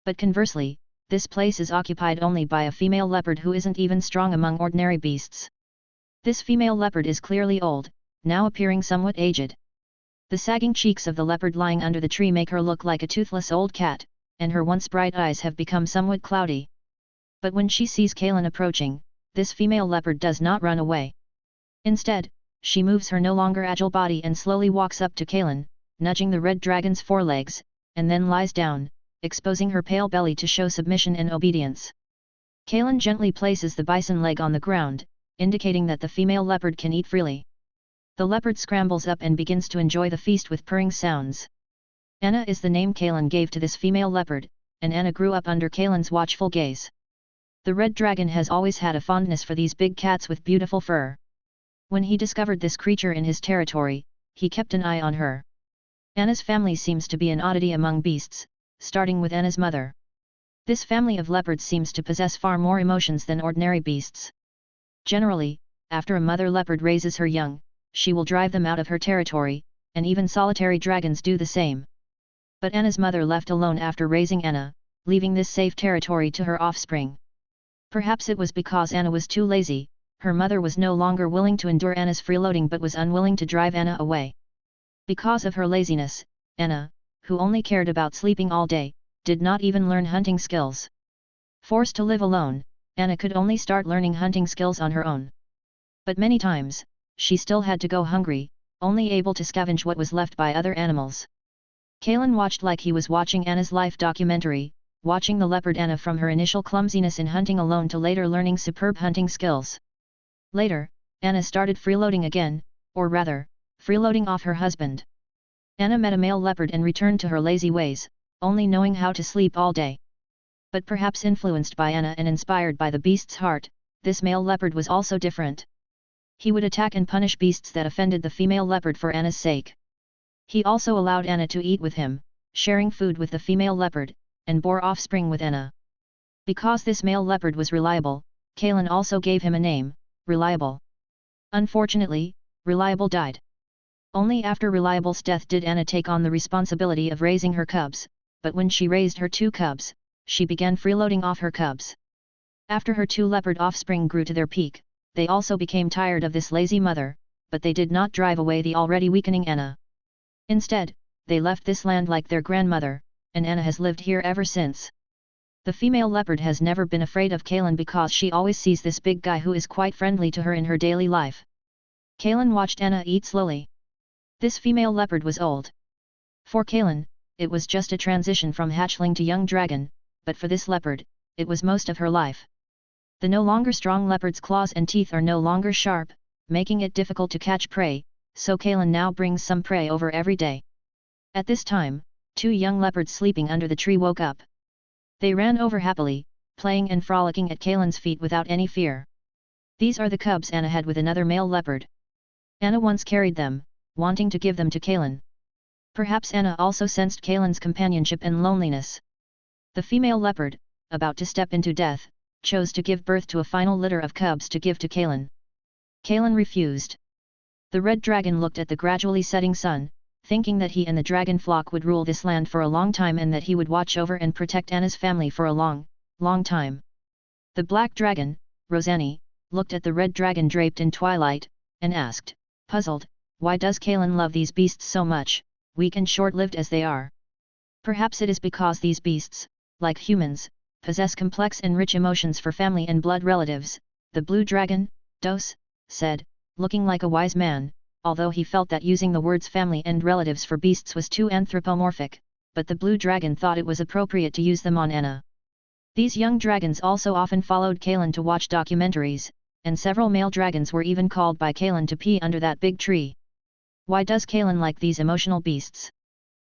But conversely, this place is occupied only by a female leopard who isn't even strong among ordinary beasts. This female leopard is clearly old, now appearing somewhat aged. The sagging cheeks of the leopard lying under the tree make her look like a toothless old cat, and her once bright eyes have become somewhat cloudy. But when she sees Kaelin approaching, this female leopard does not run away. Instead, she moves her no longer agile body and slowly walks up to Kaelin, nudging the red dragon's forelegs, and then lies down, exposing her pale belly to show submission and obedience. Kaelin gently places the bison leg on the ground, indicating that the female leopard can eat freely. The leopard scrambles up and begins to enjoy the feast with purring sounds. Anna is the name Kaelin gave to this female leopard, and Anna grew up under Kaelin's watchful gaze. The red dragon has always had a fondness for these big cats with beautiful fur. When he discovered this creature in his territory, he kept an eye on her. Anna's family seems to be an oddity among beasts, starting with Anna's mother. This family of leopards seems to possess far more emotions than ordinary beasts. Generally, after a mother leopard raises her young, she will drive them out of her territory, and even solitary dragons do the same. But Anna's mother left alone after raising Anna, leaving this safe territory to her offspring. Perhaps it was because Anna was too lazy, her mother was no longer willing to endure Anna's freeloading but was unwilling to drive Anna away. Because of her laziness, Anna, who only cared about sleeping all day, did not even learn hunting skills. Forced to live alone, Anna could only start learning hunting skills on her own. But many times, she still had to go hungry, only able to scavenge what was left by other animals. Kaelin watched like he was watching Anna's life documentary, watching the leopard Anna from her initial clumsiness in hunting alone to later learning superb hunting skills. Later, Anna started freeloading again, or rather, freeloading off her husband. Anna met a male leopard and returned to her lazy ways, only knowing how to sleep all day. But perhaps influenced by Anna and inspired by the beast's heart, this male leopard was also different. He would attack and punish beasts that offended the female leopard for Anna's sake. He also allowed Anna to eat with him, sharing food with the female leopard, and bore offspring with Anna. Because this male leopard was reliable, Kaelin also gave him a name, Reliable. Unfortunately, Reliable died. Only after Reliable's death did Anna take on the responsibility of raising her cubs, but when she raised her 2 cubs, she began freeloading off her cubs. After her 2 leopard offspring grew to their peak, they also became tired of this lazy mother, but they did not drive away the already weakening Anna. Instead, they left this land like their grandmother, and Anna has lived here ever since. The female leopard has never been afraid of Kaelin because she always sees this big guy who is quite friendly to her in her daily life. Kaelin watched Anna eat slowly. This female leopard was old. For Kaelin, it was just a transition from hatchling to young dragon, but for this leopard, it was most of her life. The no longer strong leopard's claws and teeth are no longer sharp, making it difficult to catch prey, so Kaelin now brings some prey over every day. At this time, 2 young leopards sleeping under the tree woke up. They ran over happily, playing and frolicking at Kaelin's feet without any fear. These are the cubs Anna had with another male leopard. Anna once carried them, wanting to give them to Kaelin. Perhaps Anna also sensed Kaelin's companionship and loneliness. The female leopard, about to step into death, chose to give birth to a final litter of cubs to give to Kaelin. Kaelin refused. The red dragon looked at the gradually setting sun, thinking that he and the dragon flock would rule this land for a long time and that he would watch over and protect Anna's family for a long, long time. The black dragon, Rosanni, looked at the red dragon draped in twilight, and asked, puzzled, why does Kaelin love these beasts so much, weak and short-lived as they are? Perhaps it is because these beasts, like humans, possess complex and rich emotions for family and blood relatives, the blue dragon, Dos, said, looking like a wise man, although he felt that using the words family and relatives for beasts was too anthropomorphic, but the blue dragon thought it was appropriate to use them on Anna. These young dragons also often followed Kaelin to watch documentaries, and several male dragons were even called by Kaelin to pee under that big tree. Why does Kaelin like these emotional beasts?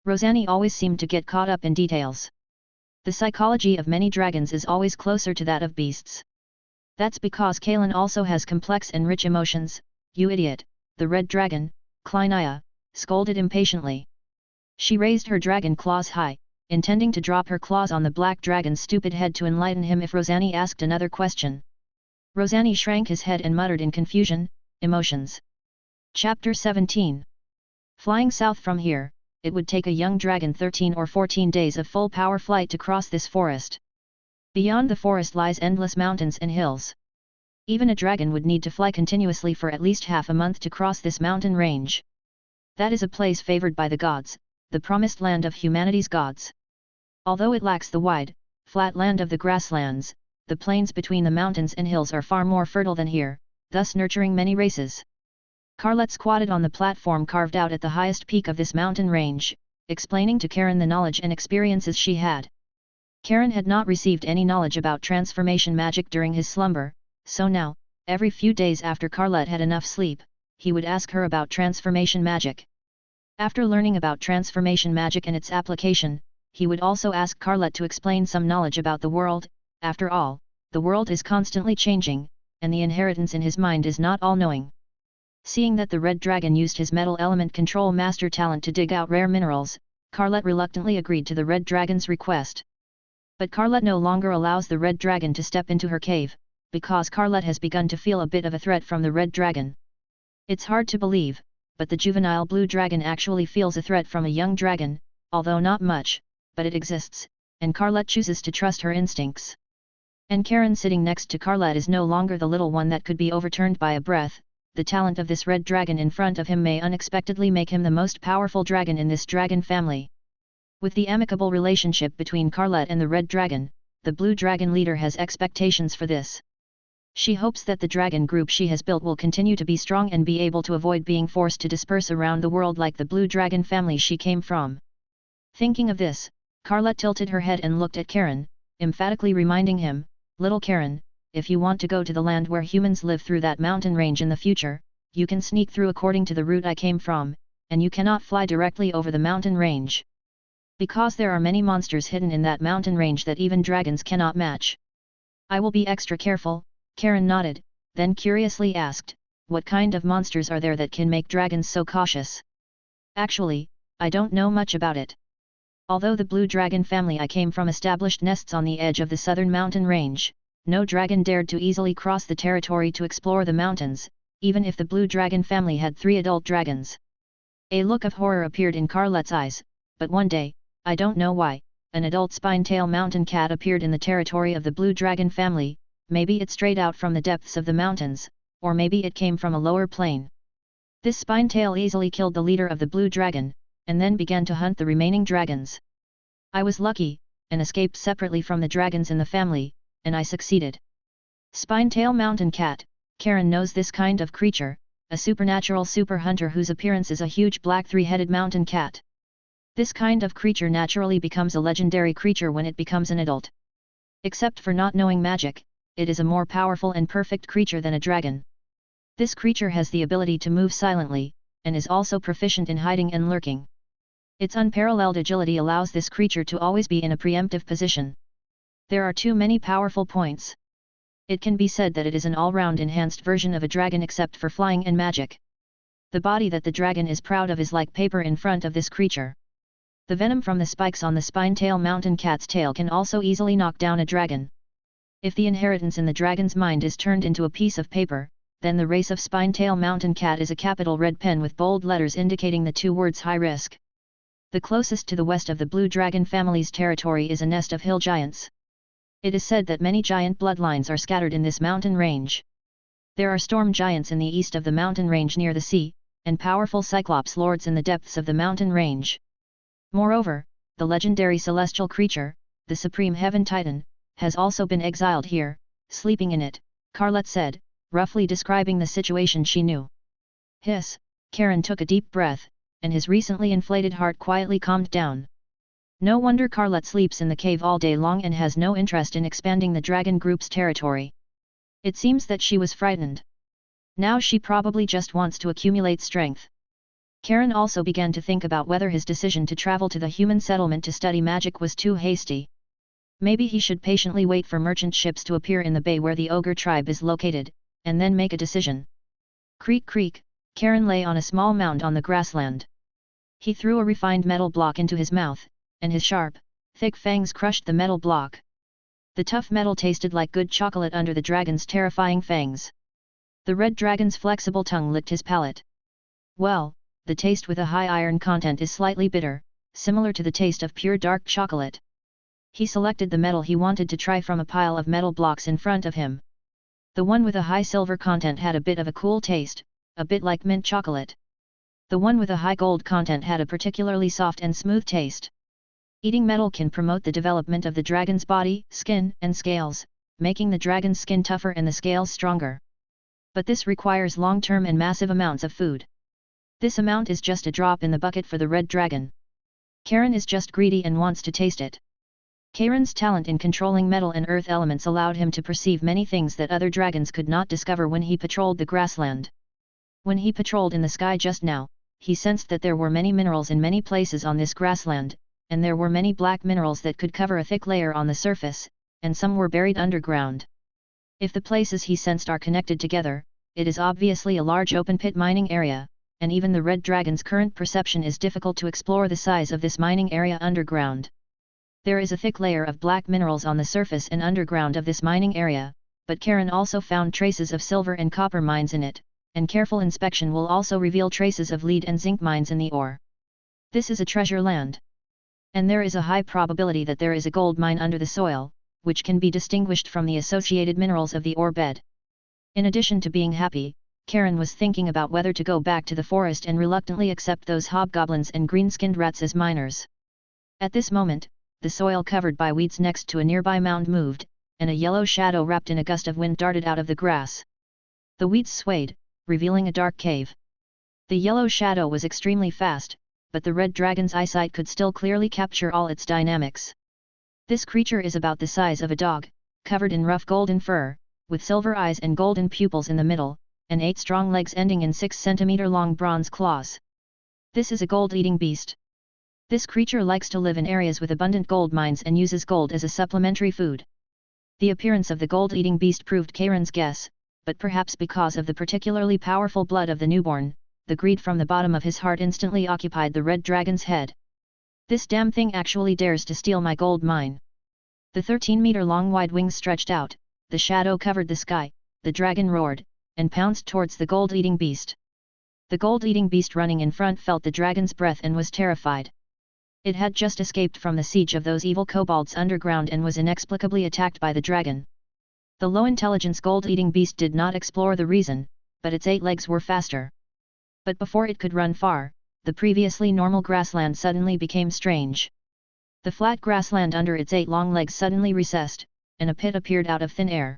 Rosanni always seemed to get caught up in details. The psychology of many dragons is always closer to that of beasts. That's because Kaelin also has complex and rich emotions, you idiot, the red dragon, Kleinia, scolded impatiently. She raised her dragon claws high, intending to drop her claws on the black dragon's stupid head to enlighten him if Rosanni asked another question. Rosani shrank his head and muttered in confusion, emotions. Chapter 17. Flying south from here, it would take a young dragon 13 or 14 days of full power flight to cross this forest. Beyond the forest lies endless mountains and hills. Even a dragon would need to fly continuously for at least half a month to cross this mountain range. That is a place favored by the gods, the promised land of humanity's gods. Although it lacks the wide, flat land of the grasslands, the plains between the mountains and hills are far more fertile than here, thus nurturing many races. Carlette squatted on the platform carved out at the highest peak of this mountain range, explaining to Karen the knowledge and experiences she had. Karen had not received any knowledge about transformation magic during his slumber, so now, every few days after Carlette had enough sleep, he would ask her about transformation magic. After learning about transformation magic and its application, he would also ask Carlette to explain some knowledge about the world. After all, the world is constantly changing, and the inheritance in his mind is not all-knowing. Seeing that the red dragon used his metal element control master talent to dig out rare minerals, Carlette reluctantly agreed to the red dragon's request. But Carlette no longer allows the red dragon to step into her cave, because Carlette has begun to feel a bit of a threat from the red dragon. It's hard to believe, but the juvenile blue dragon actually feels a threat from a young dragon, although not much, but it exists, and Carlette chooses to trust her instincts. And Karen sitting next to Carlette is no longer the little one that could be overturned by a breath. The talent of this red dragon in front of him may unexpectedly make him the most powerful dragon in this dragon family. With the amicable relationship between Carlette and the red dragon, the blue dragon leader has expectations for this. She hopes that the dragon group she has built will continue to be strong and be able to avoid being forced to disperse around the world like the blue dragon family she came from. Thinking of this, Carlette tilted her head and looked at Karen, emphatically reminding him, "Little Karen, if you want to go to the land where humans live through that mountain range in the future, you can sneak through according to the route I came from, and you cannot fly directly over the mountain range. Because there are many monsters hidden in that mountain range that even dragons cannot match." "I will be extra careful," Karen nodded, then curiously asked, "What kind of monsters are there that can make dragons so cautious?" "Actually, I don't know much about it. Although the blue dragon family I came from established nests on the edge of the southern mountain range, no dragon dared to easily cross the territory to explore the mountains, even if the blue dragon family had 3 adult dragons." A look of horror appeared in Carlette's eyes, but one day, I don't know why, an adult spine-tail mountain cat appeared in the territory of the blue dragon family. Maybe it strayed out from the depths of the mountains, or maybe it came from a lower plane. This spine-tail easily killed the leader of the blue dragon, and then began to hunt the remaining dragons. I was lucky, and escaped separately from the dragons in the family, and I succeeded. Spine-tail mountain cat, Karen knows this kind of creature, a supernatural super hunter whose appearance is a huge black 3-headed mountain cat. This kind of creature naturally becomes a legendary creature when it becomes an adult. Except for not knowing magic, it is a more powerful and perfect creature than a dragon. This creature has the ability to move silently, and is also proficient in hiding and lurking. Its unparalleled agility allows this creature to always be in a preemptive position. There are too many powerful points. It can be said that it is an all-round enhanced version of a dragon except for flying and magic. The body that the dragon is proud of is like paper in front of this creature. The venom from the spikes on the spine-tail mountain cat's tail can also easily knock down a dragon. If the inheritance in the dragon's mind is turned into a piece of paper, then the race of spine-tail mountain cat is a capital red pen with bold letters indicating the 2 words high risk. The closest to the west of the blue dragon family's territory is a nest of hill giants. It is said that many giant bloodlines are scattered in this mountain range. There are storm giants in the east of the mountain range near the sea, and powerful cyclops lords in the depths of the mountain range. Moreover, the legendary celestial creature, the supreme heaven titan, has also been exiled here, sleeping in it, Carlette said, roughly describing the situation she knew. Hiss, Karen took a deep breath, and his recently inflated heart quietly calmed down. No wonder Carlette sleeps in the cave all day long and has no interest in expanding the dragon group's territory. It seems that she was frightened. Now she probably just wants to accumulate strength. Karen also began to think about whether his decision to travel to the human settlement to study magic was too hasty. Maybe he should patiently wait for merchant ships to appear in the bay where the ogre tribe is located, and then make a decision. Creak creak, Karen lay on a small mound on the grassland. He threw a refined metal block into his mouth, and his sharp, thick fangs crushed the metal block. The tough metal tasted like good chocolate under the dragon's terrifying fangs. The red dragon's flexible tongue licked his palate. Well, the taste with a high iron content is slightly bitter, similar to the taste of pure dark chocolate. He selected the metal he wanted to try from a pile of metal blocks in front of him. The one with a high silver content had a bit of a cool taste, a bit like mint chocolate. The one with a high gold content had a particularly soft and smooth taste. Eating metal can promote the development of the dragon's body, skin, and scales, making the dragon's skin tougher and the scales stronger. But this requires long-term and massive amounts of food. This amount is just a drop in the bucket for the red dragon. Karen is just greedy and wants to taste it. Karen's talent in controlling metal and earth elements allowed him to perceive many things that other dragons could not discover when he patrolled the grassland. When he patrolled in the sky just now, he sensed that there were many minerals in many places on this grassland, and there were many black minerals that could cover a thick layer on the surface, and some were buried underground. If the places he sensed are connected together, it is obviously a large open pit mining area, and even the red dragon's current perception is difficult to explore the size of this mining area underground. There is a thick layer of black minerals on the surface and underground of this mining area, but Karen also found traces of silver and copper mines in it, and careful inspection will also reveal traces of lead and zinc mines in the ore. This is a treasure land. And there is a high probability that there is a gold mine under the soil, which can be distinguished from the associated minerals of the ore bed. In addition to being happy, Karen was thinking about whether to go back to the forest and reluctantly accept those hobgoblins and green-skinned rats as miners. At this moment, the soil covered by weeds next to a nearby mound moved, and a yellow shadow wrapped in a gust of wind darted out of the grass. The weeds swayed, revealing a dark cave. The yellow shadow was extremely fast, but the red dragon's eyesight could still clearly capture all its dynamics. This creature is about the size of a dog, covered in rough golden fur, with silver eyes and golden pupils in the middle, and 8 strong legs ending in 6 centimeter long bronze claws. This is a gold-eating beast. This creature likes to live in areas with abundant gold mines and uses gold as a supplementary food. The appearance of the gold-eating beast proved Karen's guess, but perhaps because of the particularly powerful blood of the newborn, the greed from the bottom of his heart instantly occupied the red dragon's head. This damn thing actually dares to steal my gold mine. The 13-meter-long wide wings stretched out, the shadow covered the sky, the dragon roared, and pounced towards the gold-eating beast. The gold-eating beast running in front felt the dragon's breath and was terrified. It had just escaped from the siege of those evil kobolds underground and was inexplicably attacked by the dragon. The low-intelligence gold-eating beast did not explore the reason, but its 8 legs were faster. But before it could run far, the previously normal grassland suddenly became strange. The flat grassland under its 8 long legs suddenly recessed, and a pit appeared out of thin air.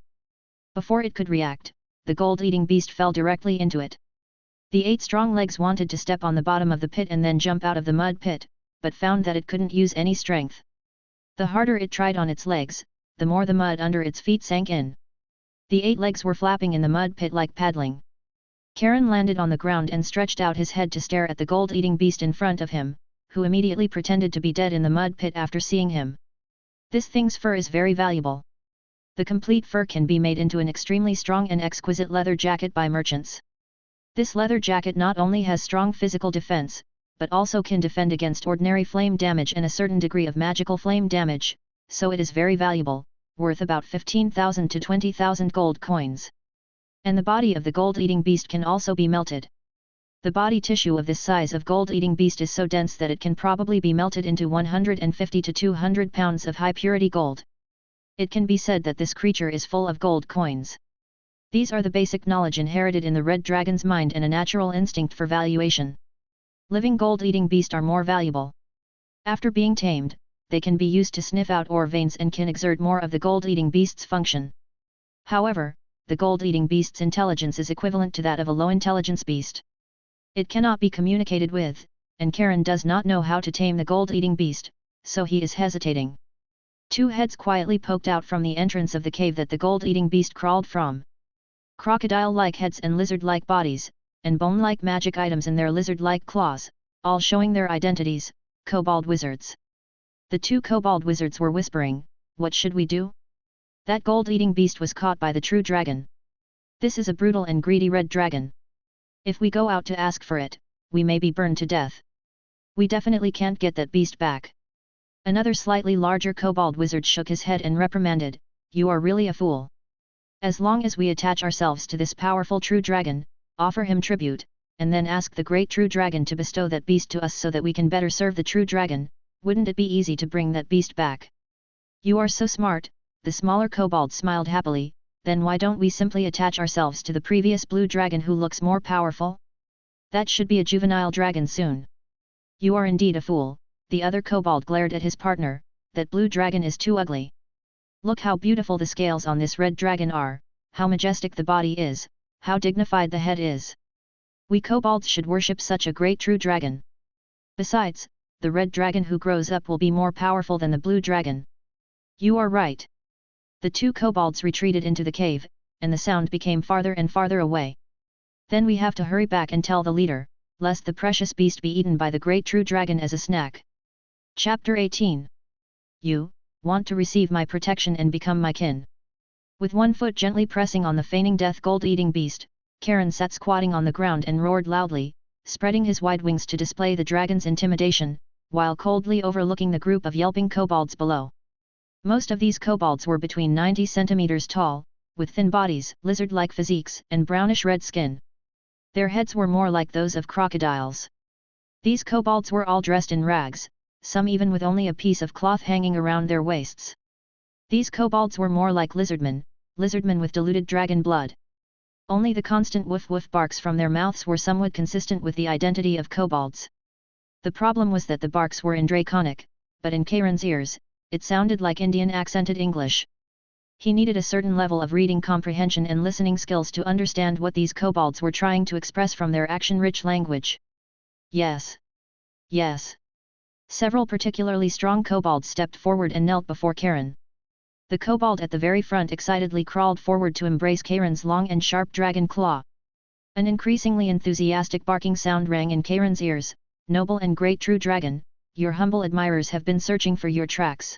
Before it could react, the gold-eating beast fell directly into it. The 8 strong legs wanted to step on the bottom of the pit and then jump out of the mud pit, but found that it couldn't use any strength. The harder it tried on its legs, the more the mud under its feet sank in. The 8 legs were flapping in the mud pit like paddling. Karen landed on the ground and stretched out his head to stare at the gold-eating beast in front of him, who immediately pretended to be dead in the mud pit after seeing him. This thing's fur is very valuable. The complete fur can be made into an extremely strong and exquisite leather jacket by merchants. This leather jacket not only has strong physical defense, but also can defend against ordinary flame damage and a certain degree of magical flame damage, so it is very valuable, worth about 15,000 to 20,000 gold coins. And the body of the gold-eating beast can also be melted. The body tissue of this size of gold-eating beast is so dense that it can probably be melted into 150 to 200 pounds of high-purity gold. It can be said that this creature is full of gold coins. These are the basic knowledge inherited in the red dragon's mind and a natural instinct for valuation. Living gold-eating beasts are more valuable. After being tamed, they can be used to sniff out ore veins and can exert more of the gold-eating beast's function. However, the gold-eating beast's intelligence is equivalent to that of a low-intelligence beast. It cannot be communicated with, and Karen does not know how to tame the gold-eating beast, so he is hesitating. 2 heads quietly poked out from the entrance of the cave that the gold-eating beast crawled from. Crocodile-like heads and lizard-like bodies, and bone-like magic items in their lizard-like claws, all showing their identities, kobold wizards. The 2 kobold wizards were whispering, "What should we do? That gold-eating beast was caught by the true dragon. This is a brutal and greedy red dragon. If we go out to ask for it, we may be burned to death. We definitely can't get that beast back." Another slightly larger kobold wizard shook his head and reprimanded, you are really a fool. As long as we attach ourselves to this powerful true dragon, offer him tribute, and then ask the great true dragon to bestow that beast to us so that we can better serve the true dragon, wouldn't it be easy to bring that beast back? You are so smart, the smaller kobold smiled happily, then why don't we simply attach ourselves to the previous blue dragon who looks more powerful? That should be a juvenile dragon soon. You are indeed a fool, the other kobold glared at his partner, that blue dragon is too ugly. Look how beautiful the scales on this red dragon are, how majestic the body is, how dignified the head is. We kobolds should worship such a great true dragon. Besides, the red dragon who grows up will be more powerful than the blue dragon. You are right. The two kobolds retreated into the cave, and the sound became farther and farther away. Then we have to hurry back and tell the leader, lest the precious beast be eaten by the great true dragon as a snack. Chapter 18. You want to receive my protection and become my kin. With one foot gently pressing on the feigning death gold-eating beast, Karen sat squatting on the ground and roared loudly, spreading his wide wings to display the dragon's intimidation, while coldly overlooking the group of yelping kobolds below. Most of these kobolds were between 90 centimeters tall, with thin bodies, lizard-like physiques, and brownish-red skin. Their heads were more like those of crocodiles. These kobolds were all dressed in rags, some even with only a piece of cloth hanging around their waists. These kobolds were more like lizardmen with diluted dragon blood. Only the constant woof-woof barks from their mouths were somewhat consistent with the identity of kobolds. The problem was that the barks were in Draconic, but in Karen's ears, it sounded like Indian accented English. He needed a certain level of reading comprehension and listening skills to understand what these kobolds were trying to express from their action-rich language. Yes. Yes. Several particularly strong kobolds stepped forward and knelt before Karen. The kobold at the very front excitedly crawled forward to embrace Karen's long and sharp dragon claw. An increasingly enthusiastic barking sound rang in Karen's ears. Noble and great true dragon, your humble admirers have been searching for your tracks.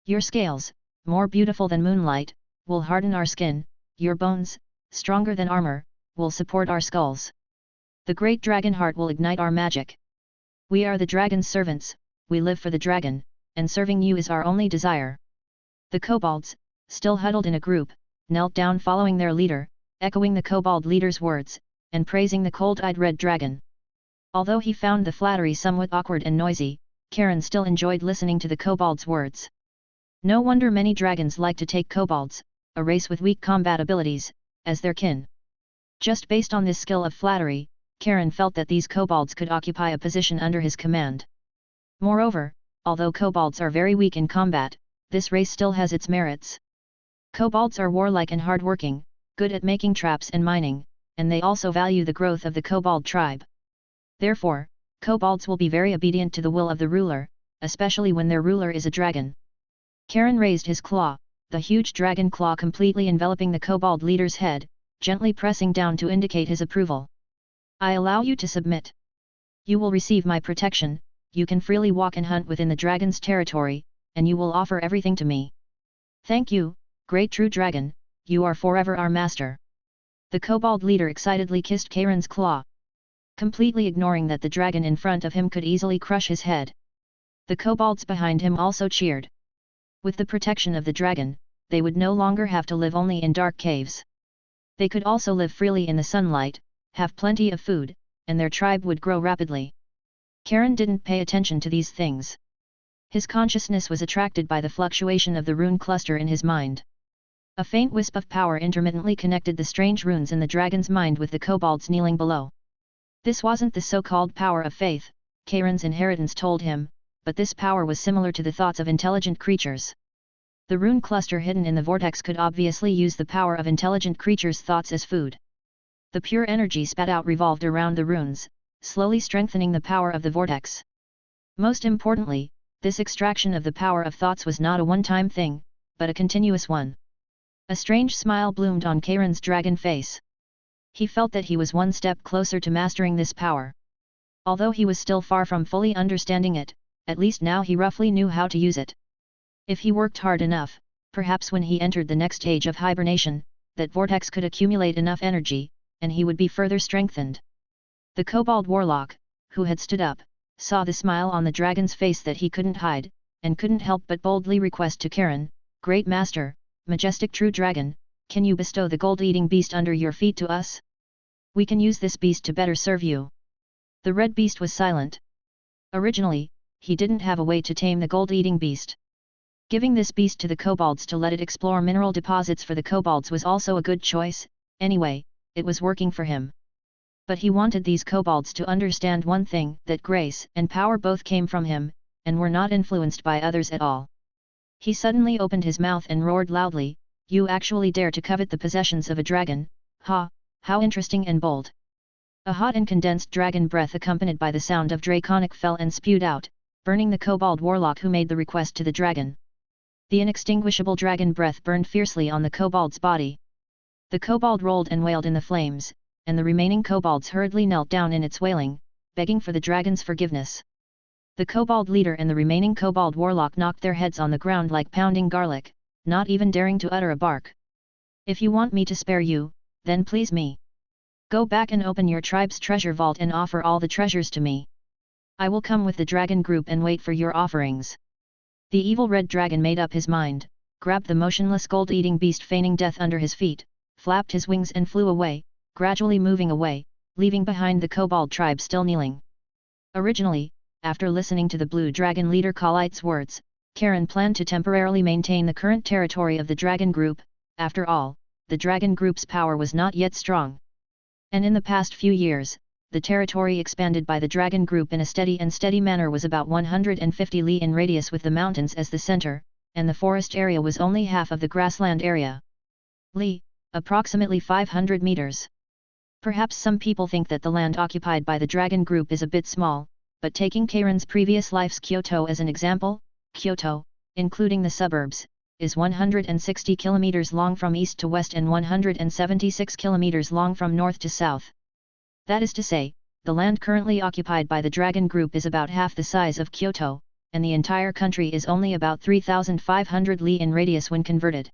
Your scales, more beautiful than moonlight, will harden our skin, your bones, stronger than armor, will support our skulls. The great dragon heart will ignite our magic. We are the dragon's servants, we live for the dragon, and serving you is our only desire. The kobolds, still huddled in a group, knelt down following their leader, echoing the kobold leader's words, and praising the cold-eyed red dragon. Although he found the flattery somewhat awkward and noisy, Karen still enjoyed listening to the kobold's words. No wonder many dragons like to take kobolds, a race with weak combat abilities, as their kin. Just based on this skill of flattery, Karen felt that these kobolds could occupy a position under his command. Moreover, although kobolds are very weak in combat, this race still has its merits. Kobolds are warlike and hard-working, good at making traps and mining, and they also value the growth of the kobold tribe. Therefore, kobolds will be very obedient to the will of the ruler, especially when their ruler is a dragon. Karen raised his claw, the huge dragon claw completely enveloping the kobold leader's head, gently pressing down to indicate his approval. I allow you to submit. You will receive my protection, you can freely walk and hunt within the dragon's territory, and you will offer everything to me. Thank you, great true dragon, you are forever our master. The kobold leader excitedly kissed Karen's claw, completely ignoring that the dragon in front of him could easily crush his head. The kobolds behind him also cheered. With the protection of the dragon, they would no longer have to live only in dark caves. They could also live freely in the sunlight, have plenty of food, and their tribe would grow rapidly. Karen didn't pay attention to these things. His consciousness was attracted by the fluctuation of the rune cluster in his mind. A faint wisp of power intermittently connected the strange runes in the dragon's mind with the kobolds kneeling below. This wasn't the so-called power of faith, Karen's inheritance told him, but this power was similar to the thoughts of intelligent creatures. The rune cluster hidden in the vortex could obviously use the power of intelligent creatures' thoughts as food. The pure energy spat out revolved around the runes, slowly strengthening the power of the vortex. Most importantly, this extraction of the power of thoughts was not a one-time thing, but a continuous one. A strange smile bloomed on Karen's dragon face. He felt that he was one step closer to mastering this power. Although he was still far from fully understanding it, at least now he roughly knew how to use it. If he worked hard enough, perhaps when he entered the next age of hibernation, that vortex could accumulate enough energy, and he would be further strengthened. The kobold warlock, who had stood up, saw the smile on the dragon's face that he couldn't hide, and couldn't help but boldly request to Karen, "Great Master, majestic true dragon, can you bestow the gold-eating beast under your feet to us? We can use this beast to better serve you." The red beast was silent. Originally, he didn't have a way to tame the gold-eating beast. Giving this beast to the kobolds to let it explore mineral deposits for the kobolds was also a good choice. Anyway, it was working for him. But he wanted these kobolds to understand one thing, that grace and power both came from him, and were not influenced by others at all. He suddenly opened his mouth and roared loudly, "You actually dare to covet the possessions of a dragon? Ha, how interesting and bold!" A hot and condensed dragon breath accompanied by the sound of draconic fell and spewed out, burning the kobold warlock who made the request to the dragon. The inextinguishable dragon breath burned fiercely on the kobold's body. The kobold rolled and wailed in the flames, and the remaining kobolds hurriedly knelt down in its wailing, begging for the dragon's forgiveness. The kobold leader and the remaining kobold warlock knocked their heads on the ground like pounding garlic, not even daring to utter a bark. "If you want me to spare you, then please me. Go back and open your tribe's treasure vault and offer all the treasures to me. I will come with the dragon group and wait for your offerings." The evil red dragon made up his mind, grabbed the motionless gold-eating beast feigning death under his feet, flapped his wings and flew away, gradually moving away, leaving behind the kobold tribe still kneeling. Originally, after listening to the blue dragon leader Khalite's words, Karen planned to temporarily maintain the current territory of the dragon group. After all, the dragon group's power was not yet strong. And in the past few years, the territory expanded by the dragon group in a steady manner was about 150 li in radius with the mountains as the center, and the forest area was only half of the grassland area. Li, approximately 500 meters. Perhaps some people think that the land occupied by the dragon group is a bit small, but taking Karen's previous life's Kyoto as an example, Kyoto, including the suburbs, is 160 kilometers long from east to west and 176 kilometers long from north to south. That is to say, the land currently occupied by the dragon group is about half the size of Kyoto, and the entire country is only about 3,500 li in radius when converted.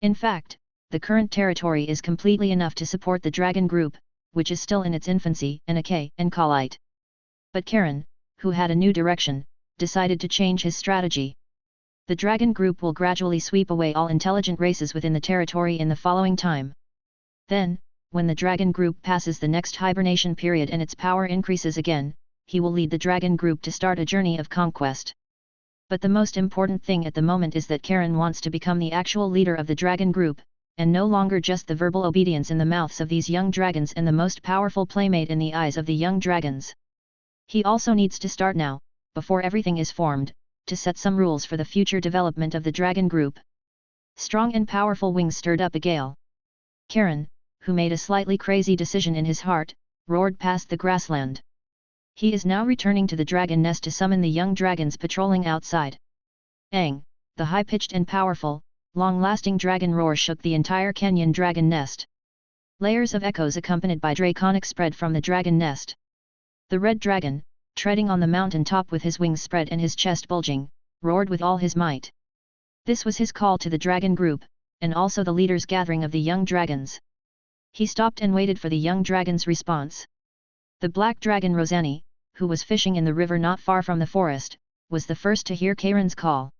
In fact, the current territory is completely enough to support the dragon group, which is still in its infancy, and Khalite. But Karen, who had a new direction, decided to change his strategy. The dragon group will gradually sweep away all intelligent races within the territory in the following time. Then, when the dragon group passes the next hibernation period and its power increases again, he will lead the dragon group to start a journey of conquest. But the most important thing at the moment is that Karen wants to become the actual leader of the dragon group, and no longer just the verbal obedience in the mouths of these young dragons and the most powerful playmate in the eyes of the young dragons. He also needs to start now, before everything is formed, to set some rules for the future development of the dragon group. Strong and powerful wings stirred up a gale. Karen, who made a slightly crazy decision in his heart, roared past the grassland. He is now returning to the dragon nest to summon the young dragons patrolling outside. Ang, the high-pitched and powerful, long-lasting dragon roar shook the entire canyon dragon nest. Layers of echoes accompanied by draconic spread from the dragon nest. The red dragon, treading on the mountain top with his wings spread and his chest bulging, roared with all his might. This was his call to the dragon group, and also the leaders' gathering of the young dragons. He stopped and waited for the young dragon's response. The black dragon Rosani, who was fishing in the river not far from the forest, was the first to hear Karen's call.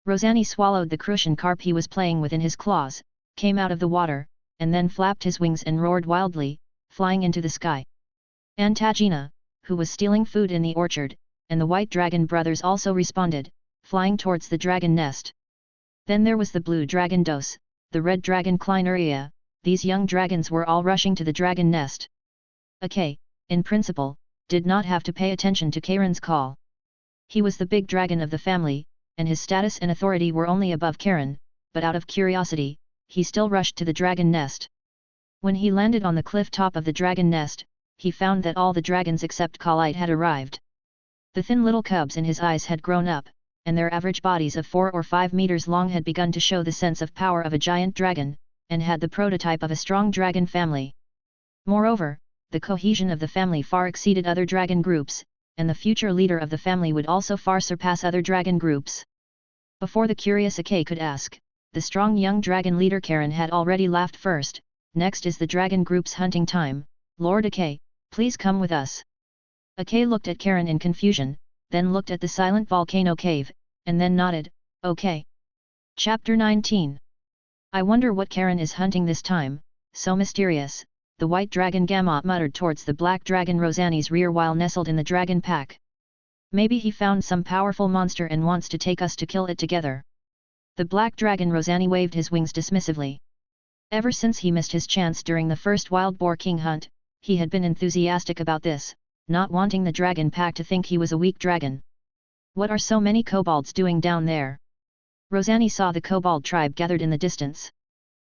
Rosani swallowed the crucian carp he was playing with in his claws, came out of the water, and then flapped his wings and roared wildly, flying into the sky. Antagina, who was stealing food in the orchard, and the white dragon brothers also responded, flying towards the dragon nest. Then there was the blue dragon Dos, the red dragon Kleineria. These young dragons were all rushing to the dragon nest. Akay, in principle, did not have to pay attention to Karen's call. He was the big dragon of the family, and his status and authority were only above Karen, but out of curiosity, he still rushed to the dragon nest. When he landed on the cliff top of the dragon nest, he found that all the dragons except Khalite had arrived. The thin little cubs in his eyes had grown up, and their average bodies of 4 or 5 meters long had begun to show the sense of power of a giant dragon, and had the prototype of a strong dragon family. Moreover, the cohesion of the family far exceeded other dragon groups, and the future leader of the family would also far surpass other dragon groups. Before the curious Akay could ask, the strong young dragon leader Karen had already laughed first. Next is the dragon group's hunting time. Lord Akay, please come with us. Akay looked at Karen in confusion, then looked at the silent volcano cave, and then nodded, okay. Chapter 19. I wonder what Karen is hunting this time, so mysterious, the white dragon Gamot muttered towards the black dragon Rosani's rear while nestled in the dragon pack. Maybe he found some powerful monster and wants to take us to kill it together. The black dragon Rosani waved his wings dismissively. Ever since he missed his chance during the first wild boar king hunt, he had been enthusiastic about this, not wanting the dragon pack to think he was a weak dragon. What are so many kobolds doing down there? Rosani saw the kobold tribe gathered in the distance.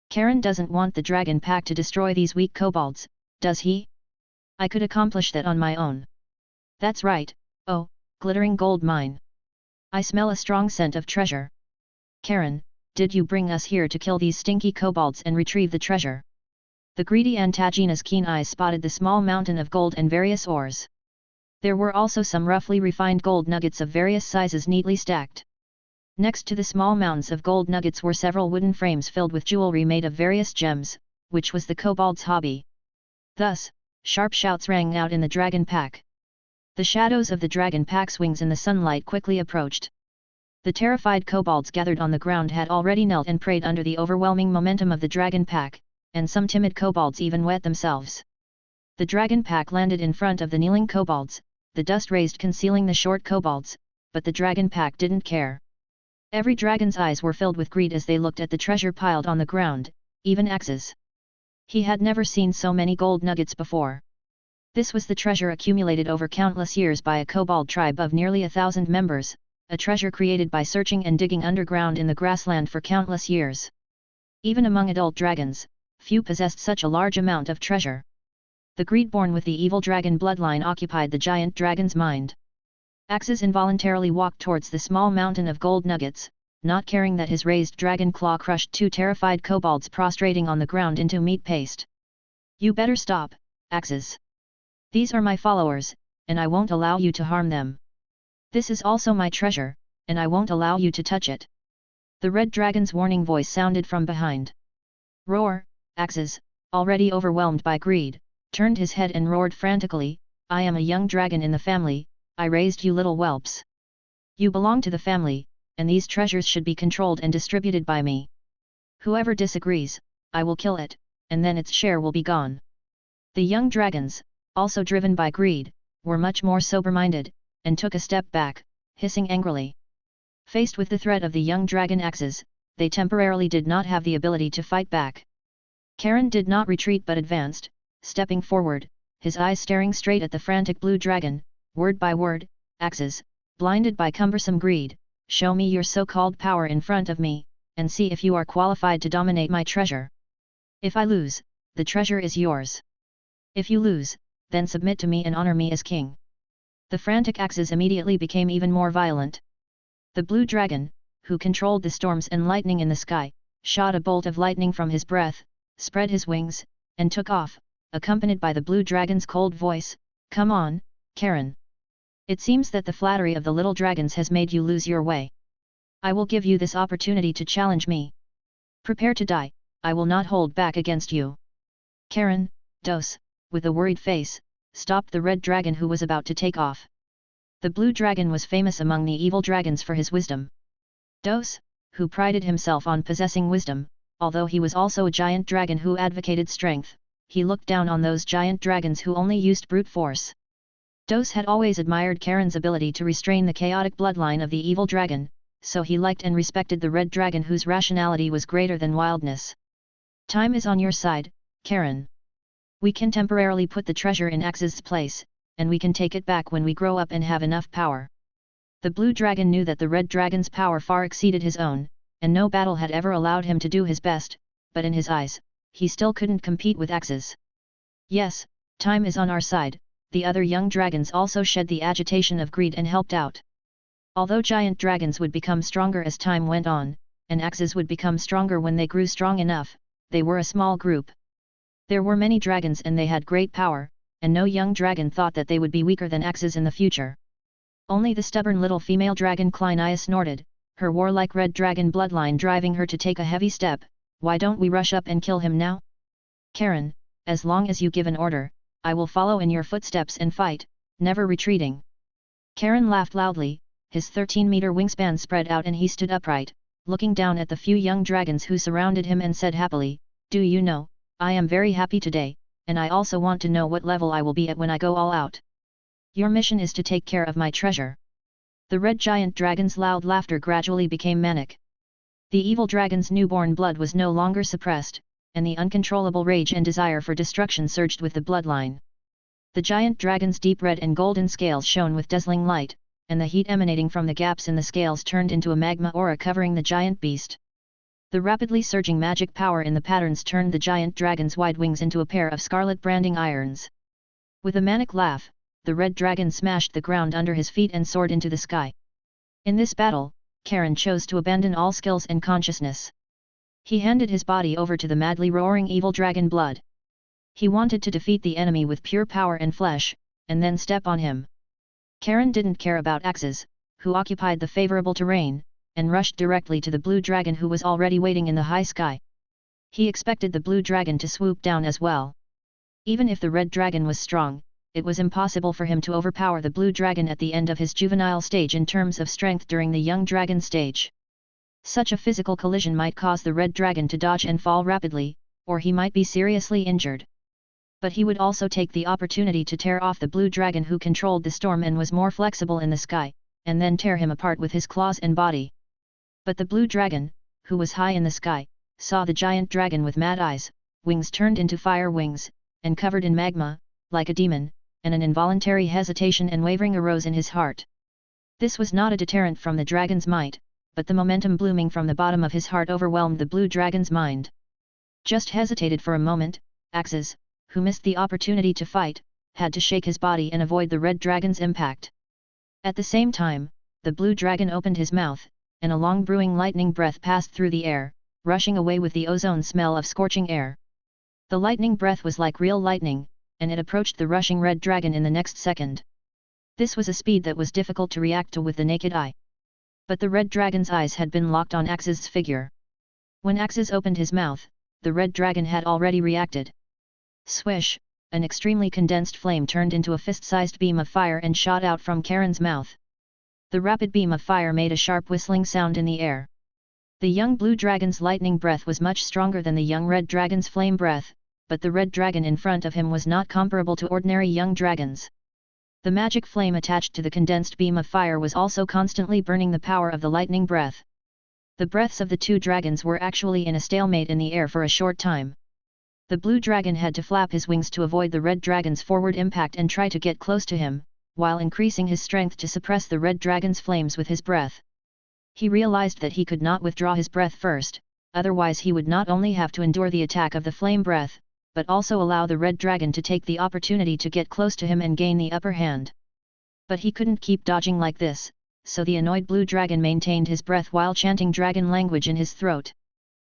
Karen doesn't want the dragon pack to destroy these weak kobolds, does he? I could accomplish that on my own. That's right. Oh, glittering gold mine. I smell a strong scent of treasure. Karen, did you bring us here to kill these stinky kobolds and retrieve the treasure? The greedy Antagina's keen eyes spotted the small mountain of gold and various ores. There were also some roughly refined gold nuggets of various sizes neatly stacked. Next to the small mounds of gold nuggets were several wooden frames filled with jewelry made of various gems, which was the kobold's hobby. Thus, sharp shouts rang out in the dragon pack. The shadows of the dragon pack's wings in the sunlight quickly approached. The terrified kobolds gathered on the ground had already knelt and prayed under the overwhelming momentum of the dragon pack, and some timid kobolds even wet themselves. The dragon pack landed in front of the kneeling kobolds, the dust raised concealing the short kobolds, but the dragon pack didn't care. Every dragon's eyes were filled with greed as they looked at the treasure piled on the ground, even axes. He had never seen so many gold nuggets before. This was the treasure accumulated over countless years by a kobold tribe of nearly 1,000 members, a treasure created by searching and digging underground in the grassland for countless years. Even among adult dragons, few possessed such a large amount of treasure. The greed born with the evil dragon bloodline occupied the giant dragon's mind. Axes involuntarily walked towards the small mountain of gold nuggets, not caring that his raised dragon claw crushed two terrified kobolds prostrating on the ground into meat paste. You better stop, Axes. These are my followers, and I won't allow you to harm them. This is also my treasure, and I won't allow you to touch it. The red dragon's warning voice sounded from behind. Roar, Axes, already overwhelmed by greed, turned his head and roared frantically, I am a young dragon in the family, I raised you little whelps. You belong to the family, and these treasures should be controlled and distributed by me. Whoever disagrees, I will kill it, and then its share will be gone. The young dragons, also driven by greed, were much more sober-minded, and took a step back, hissing angrily. Faced with the threat of the young dragon axes, they temporarily did not have the ability to fight back. Karen did not retreat but advanced, stepping forward, his eyes staring straight at the frantic blue dragon, word by word, Axes, blinded by cumbersome greed, show me your so-called power in front of me, and see if you are qualified to dominate my treasure. If I lose, the treasure is yours. If you lose, then submit to me and honor me as king. The frantic Axes immediately became even more violent. The blue dragon, who controlled the storms and lightning in the sky, shot a bolt of lightning from his breath, spread his wings, and took off, accompanied by the blue dragon's cold voice, Come on, Karen. It seems that the flattery of the little dragons has made you lose your way. I will give you this opportunity to challenge me. Prepare to die, I will not hold back against you. Karen, Dos, with a worried face, stopped the red dragon who was about to take off. The blue dragon was famous among the evil dragons for his wisdom. Dos, who prided himself on possessing wisdom, although he was also a giant dragon who advocated strength, he looked down on those giant dragons who only used brute force. Dos had always admired Karen's ability to restrain the chaotic bloodline of the evil dragon, so he liked and respected the red dragon whose rationality was greater than wildness. Time is on your side, Karen. We can temporarily put the treasure in Axes' place, and we can take it back when we grow up and have enough power. The blue dragon knew that the red dragon's power far exceeded his own, and no battle had ever allowed him to do his best, but in his eyes, he still couldn't compete with Axes. Yes, time is on our side. The other young dragons also shed the agitation of greed and helped out. Although giant dragons would become stronger as time went on, and Axes would become stronger when they grew strong enough, they were a small group. There were many dragons and they had great power, and no young dragon thought that they would be weaker than Axes in the future. Only the stubborn little female dragon Kleinia snorted, her warlike red dragon bloodline driving her to take a heavy step. Why don't we rush up and kill him now? Karen, as long as you give an order, I will follow in your footsteps and fight, never retreating. Karen laughed loudly, his 13-meter wingspan spread out and he stood upright, looking down at the few young dragons who surrounded him and said happily, "Do you know, I am very happy today, and I also want to know what level I will be at when I go all out. Your mission is to take care of my treasure." The red giant dragon's loud laughter gradually became manic. The evil dragon's newborn blood was no longer suppressed, and the uncontrollable rage and desire for destruction surged with the bloodline. The giant dragon's deep red and golden scales shone with dazzling light, and the heat emanating from the gaps in the scales turned into a magma aura covering the giant beast. The rapidly surging magic power in the patterns turned the giant dragon's wide wings into a pair of scarlet branding irons. With a manic laugh, the red dragon smashed the ground under his feet and soared into the sky. In this battle, Karen chose to abandon all skills and consciousness. He handed his body over to the madly roaring evil dragon blood. He wanted to defeat the enemy with pure power and flesh, and then step on him. Karen didn't care about axes, who occupied the favorable terrain, and rushed directly to the blue dragon who was already waiting in the high sky. He expected the blue dragon to swoop down as well. Even if the red dragon was strong, it was impossible for him to overpower the blue dragon at the end of his juvenile stage in terms of strength during the young dragon stage. Such a physical collision might cause the red dragon to dodge and fall rapidly, or he might be seriously injured. But he would also take the opportunity to tear off the blue dragon who controlled the storm and was more flexible in the sky, and then tear him apart with his claws and body. But the blue dragon, who was high in the sky, saw the giant dragon with mad eyes, wings turned into fire wings, and covered in magma, like a demon, and an involuntary hesitation and wavering arose in his heart. This was not a deterrent from the dragon's might, but the momentum blooming from the bottom of his heart overwhelmed the blue dragon's mind. Just hesitated for a moment, Axes, who missed the opportunity to fight, had to shake his body and avoid the red dragon's impact. At the same time, the blue dragon opened his mouth, and a long brewing lightning breath passed through the air, rushing away with the ozone smell of scorching air. The lightning breath was like real lightning, and it approached the rushing red dragon in the next second. This was a speed that was difficult to react to with the naked eye. But the red dragon's eyes had been locked on Axes' figure. When Axes opened his mouth, the red dragon had already reacted. Swish, an extremely condensed flame turned into a fist-sized beam of fire and shot out from Karen's mouth. The rapid beam of fire made a sharp whistling sound in the air. The young blue dragon's lightning breath was much stronger than the young red dragon's flame breath, but the red dragon in front of him was not comparable to ordinary young dragons. The magic flame attached to the condensed beam of fire was also constantly burning the power of the lightning breath. The breaths of the two dragons were actually in a stalemate in the air for a short time. The blue dragon had to flap his wings to avoid the red dragon's forward impact and try to get close to him, while increasing his strength to suppress the red dragon's flames with his breath. He realized that he could not withdraw his breath first, otherwise he would not only have to endure the attack of the flame breath, but also allow the red dragon to take the opportunity to get close to him and gain the upper hand. But he couldn't keep dodging like this, so the annoyed blue dragon maintained his breath while chanting dragon language in his throat.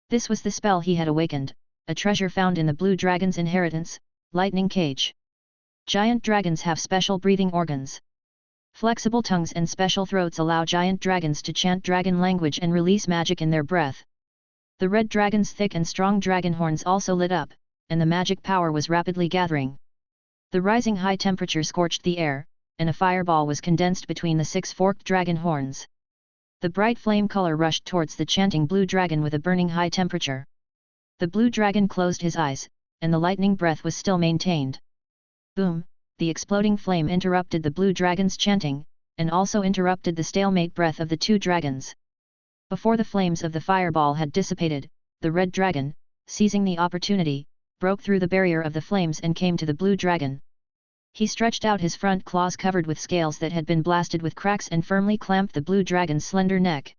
This was the spell he had awakened, a treasure found in the blue dragon's inheritance, lightning cage. Giant dragons have special breathing organs. Flexible tongues and special throats allow giant dragons to chant dragon language and release magic in their breath. The red dragon's thick and strong dragon horns also lit up, and the magic power was rapidly gathering. The rising high temperature scorched the air, and a fireball was condensed between the 6 forked dragon horns. The bright flame color rushed towards the chanting blue dragon with a burning high temperature. The blue dragon closed his eyes, and the lightning breath was still maintained. Boom! The exploding flame interrupted the blue dragon's chanting, and also interrupted the stalemate breath of the two dragons. Before the flames of the fireball had dissipated, the red dragon, seizing the opportunity, broke through the barrier of the flames and came to the blue dragon. He stretched out his front claws covered with scales that had been blasted with cracks and firmly clamped the blue dragon's slender neck.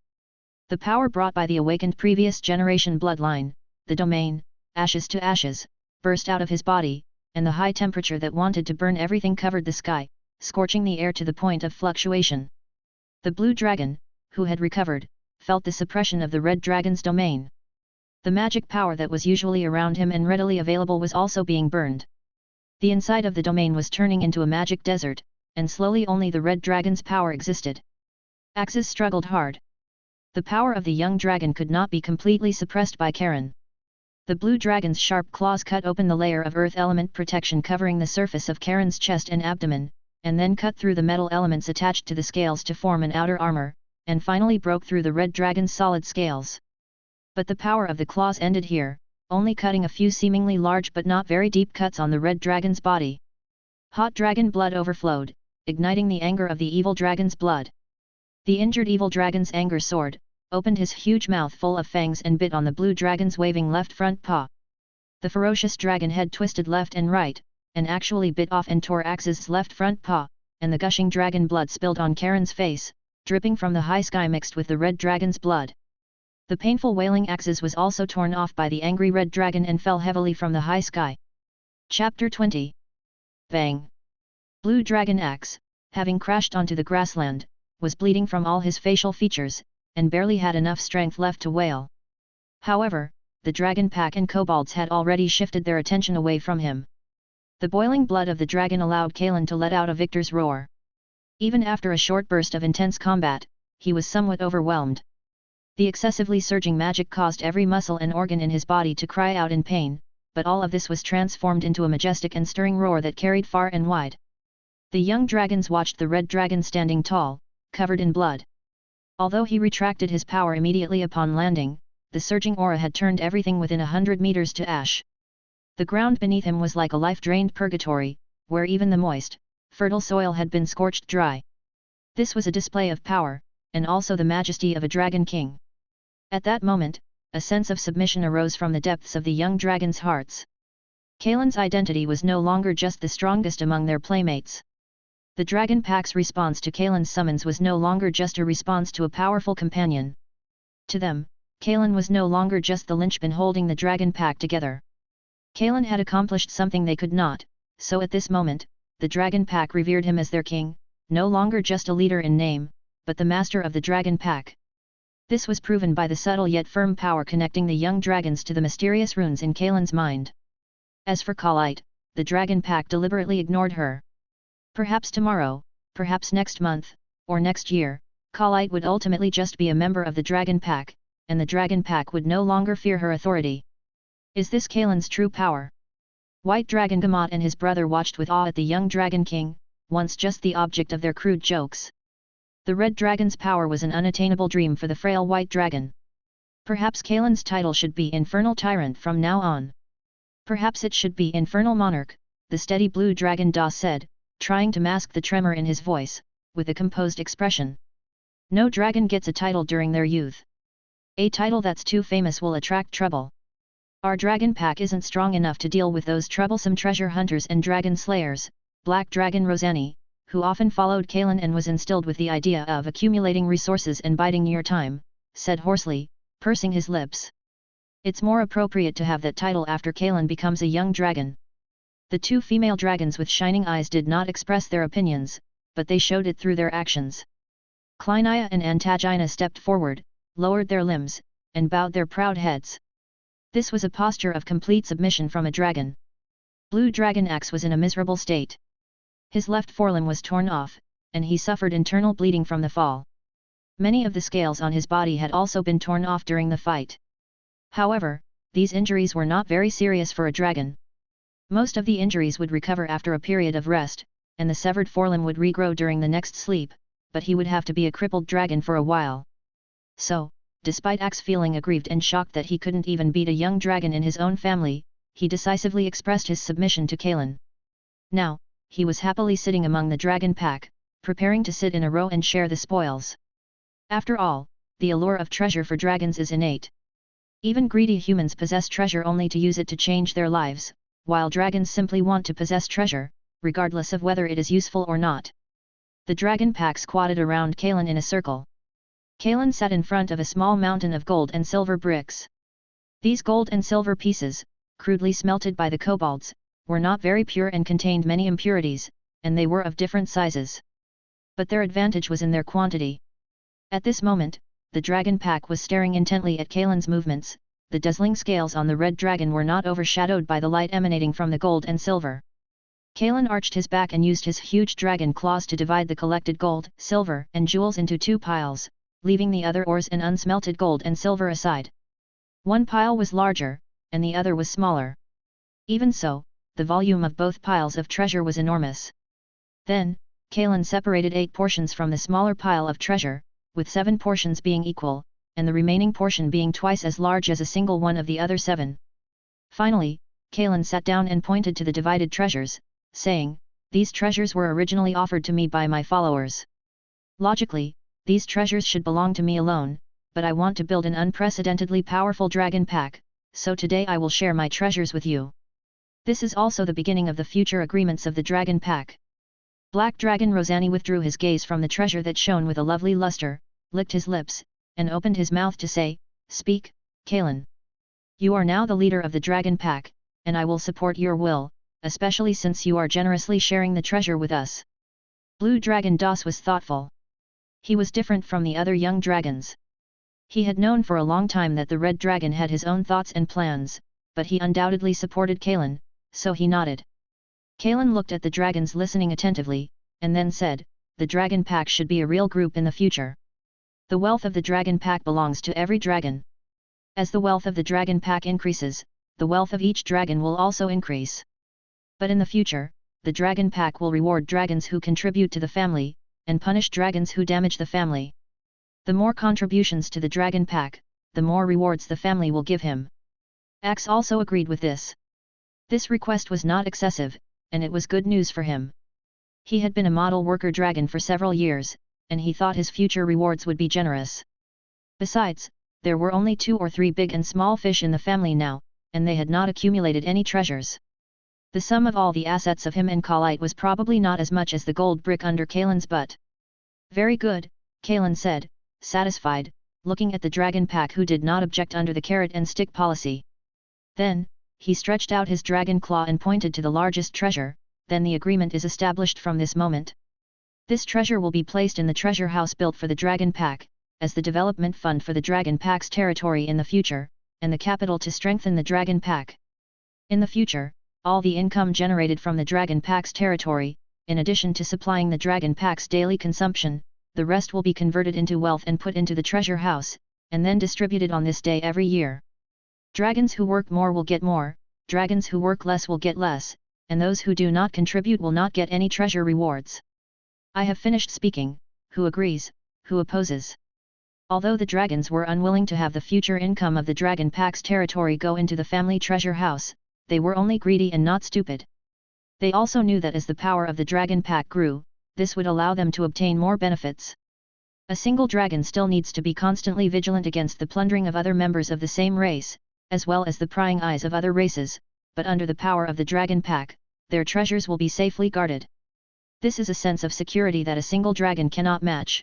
The power brought by the awakened previous generation bloodline, the domain, ashes to ashes, burst out of his body, and the high temperature that wanted to burn everything covered the sky, scorching the air to the point of fluctuation. The blue dragon, who had recovered, felt the suppression of the red dragon's domain. The magic power that was usually around him and readily available was also being burned. The inside of the domain was turning into a magic desert, and slowly only the red dragon's power existed. Axes struggled hard. The power of the young dragon could not be completely suppressed by Karen. The blue dragon's sharp claws cut open the layer of earth element protection covering the surface of Karen's chest and abdomen, and then cut through the metal elements attached to the scales to form an outer armor, and finally broke through the red dragon's solid scales. But the power of the claws ended here, only cutting a few seemingly large but not very deep cuts on the red dragon's body. Hot dragon blood overflowed, igniting the anger of the evil dragon's blood. The injured evil dragon's anger soared, opened his huge mouth full of fangs and bit on the blue dragon's waving left front paw. The ferocious dragon head twisted left and right, and actually bit off and tore Axe's left front paw, and the gushing dragon blood spilled on Karen's face, dripping from the high sky mixed with the red dragon's blood. The painful wailing Axes was also torn off by the angry red dragon and fell heavily from the high sky. Chapter 20. Bang! Blue Dragon Axe, having crashed onto the grassland, was bleeding from all his facial features, and barely had enough strength left to wail. However, the dragon pack and kobolds had already shifted their attention away from him. The boiling blood of the dragon allowed Kalen to let out a victor's roar. Even after a short burst of intense combat, he was somewhat overwhelmed. The excessively surging magic caused every muscle and organ in his body to cry out in pain, but all of this was transformed into a majestic and stirring roar that carried far and wide. The young dragons watched the red dragon standing tall, covered in blood. Although he retracted his power immediately upon landing, the surging aura had turned everything within 100 meters to ash. The ground beneath him was like a life-drained purgatory, where even the moist, fertile soil had been scorched dry. This was a display of power, and also the majesty of a dragon king. At that moment, a sense of submission arose from the depths of the young dragons' hearts. Kalen's identity was no longer just the strongest among their playmates. The dragon pack's response to Kalen's summons was no longer just a response to a powerful companion. To them, Kalen was no longer just the linchpin holding the dragon pack together. Kalen had accomplished something they could not, so at this moment, the dragon pack revered him as their king, no longer just a leader in name, but the master of the dragon pack. This was proven by the subtle yet firm power connecting the young dragons to the mysterious runes in Kalen's mind. As for Khalyt, the dragon pack deliberately ignored her. Perhaps tomorrow, perhaps next month, or next year, Khalyt would ultimately just be a member of the dragon pack, and the dragon pack would no longer fear her authority. Is this Kalen's true power? White Dragon Gamot and his brother watched with awe at the young dragon king, once just the object of their crude jokes. The red dragon's power was an unattainable dream for the frail white dragon. Perhaps Kalen's title should be Infernal Tyrant from now on. Perhaps it should be Infernal Monarch, the steady blue dragon Da said, trying to mask the tremor in his voice, with a composed expression. No dragon gets a title during their youth. A title that's too famous will attract trouble. Our dragon pack isn't strong enough to deal with those troublesome treasure hunters and dragon slayers, Black Dragon Rosani, who often followed Kalen and was instilled with the idea of accumulating resources and biding your time, said hoarsely, pursing his lips. It's more appropriate to have that title after Kalen becomes a young dragon. The two female dragons with shining eyes did not express their opinions, but they showed it through their actions. Kleinia and Antagina stepped forward, lowered their limbs, and bowed their proud heads. This was a posture of complete submission from a dragon. Blue Dragon Axe was in a miserable state. His left forelimb was torn off, and he suffered internal bleeding from the fall. Many of the scales on his body had also been torn off during the fight. However, these injuries were not very serious for a dragon. Most of the injuries would recover after a period of rest, and the severed forelimb would regrow during the next sleep, but he would have to be a crippled dragon for a while. So, despite Axe feeling aggrieved and shocked that he couldn't even beat a young dragon in his own family, he decisively expressed his submission to Kalen. Now, he was happily sitting among the dragon pack, preparing to sit in a row and share the spoils. After all, the allure of treasure for dragons is innate. Even greedy humans possess treasure only to use it to change their lives, while dragons simply want to possess treasure, regardless of whether it is useful or not. The dragon pack squatted around Kalen in a circle. Kalen sat in front of a small mountain of gold and silver bricks. These gold and silver pieces, crudely smelted by the kobolds, were not very pure and contained many impurities, and they were of different sizes. But their advantage was in their quantity. At this moment, the dragon pack was staring intently at Kalen's movements. The dazzling scales on the red dragon were not overshadowed by the light emanating from the gold and silver. Kalen arched his back and used his huge dragon claws to divide the collected gold, silver, and jewels into two piles, leaving the other ores and unsmelted gold and silver aside. One pile was larger, and the other was smaller. Even so, the volume of both piles of treasure was enormous. Then, Kalen separated 8 portions from the smaller pile of treasure, with 7 portions being equal, and the remaining portion being twice as large as a single one of the other 7. Finally, Kalen sat down and pointed to the divided treasures, saying, "These treasures were originally offered to me by my followers. Logically, these treasures should belong to me alone, but I want to build an unprecedentedly powerful dragon pack, so today I will share my treasures with you. This is also the beginning of the future agreements of the dragon pack." Black Dragon Rosani withdrew his gaze from the treasure that shone with a lovely luster, licked his lips, and opened his mouth to say, "Speak, Kalen. You are now the leader of the dragon pack, and I will support your will, especially since you are generously sharing the treasure with us." Blue Dragon Das was thoughtful. He was different from the other young dragons. He had known for a long time that the Red Dragon had his own thoughts and plans, but he undoubtedly supported Kalen, so he nodded. Kalen looked at the dragons listening attentively, and then said, "The dragon pack should be a real group in the future. The wealth of the dragon pack belongs to every dragon. As the wealth of the dragon pack increases, the wealth of each dragon will also increase. But in the future, the dragon pack will reward dragons who contribute to the family, and punish dragons who damage the family. The more contributions to the dragon pack, the more rewards the family will give him." Axe also agreed with this. This request was not excessive, and it was good news for him. He had been a model worker dragon for several years, and he thought his future rewards would be generous. Besides, there were only 2 or 3 big and small fish in the family now, and they had not accumulated any treasures. The sum of all the assets of him and Khalite was probably not as much as the gold brick under Kalen's butt. "Very good," Kalen said, satisfied, looking at the dragon pack who did not object under the carrot and stick policy. Then, he stretched out his dragon claw and pointed to the largest treasure. "Then the agreement is established from this moment. This treasure will be placed in the treasure house built for the dragon pack, as the development fund for the dragon pack's territory in the future, and the capital to strengthen the dragon pack. In the future, all the income generated from the dragon pack's territory, in addition to supplying the dragon pack's daily consumption, the rest will be converted into wealth and put into the treasure house, and then distributed on this day every year. Dragons who work more will get more, dragons who work less will get less, and those who do not contribute will not get any treasure rewards. I have finished speaking. Who agrees, who opposes?" Although the dragons were unwilling to have the future income of the dragon pack's territory go into the family treasure house, they were only greedy and not stupid. They also knew that as the power of the dragon pack grew, this would allow them to obtain more benefits. A single dragon still needs to be constantly vigilant against the plundering of other members of the same race, as well as the prying eyes of other races, but under the power of the dragon pack, their treasures will be safely guarded. This is a sense of security that a single dragon cannot match.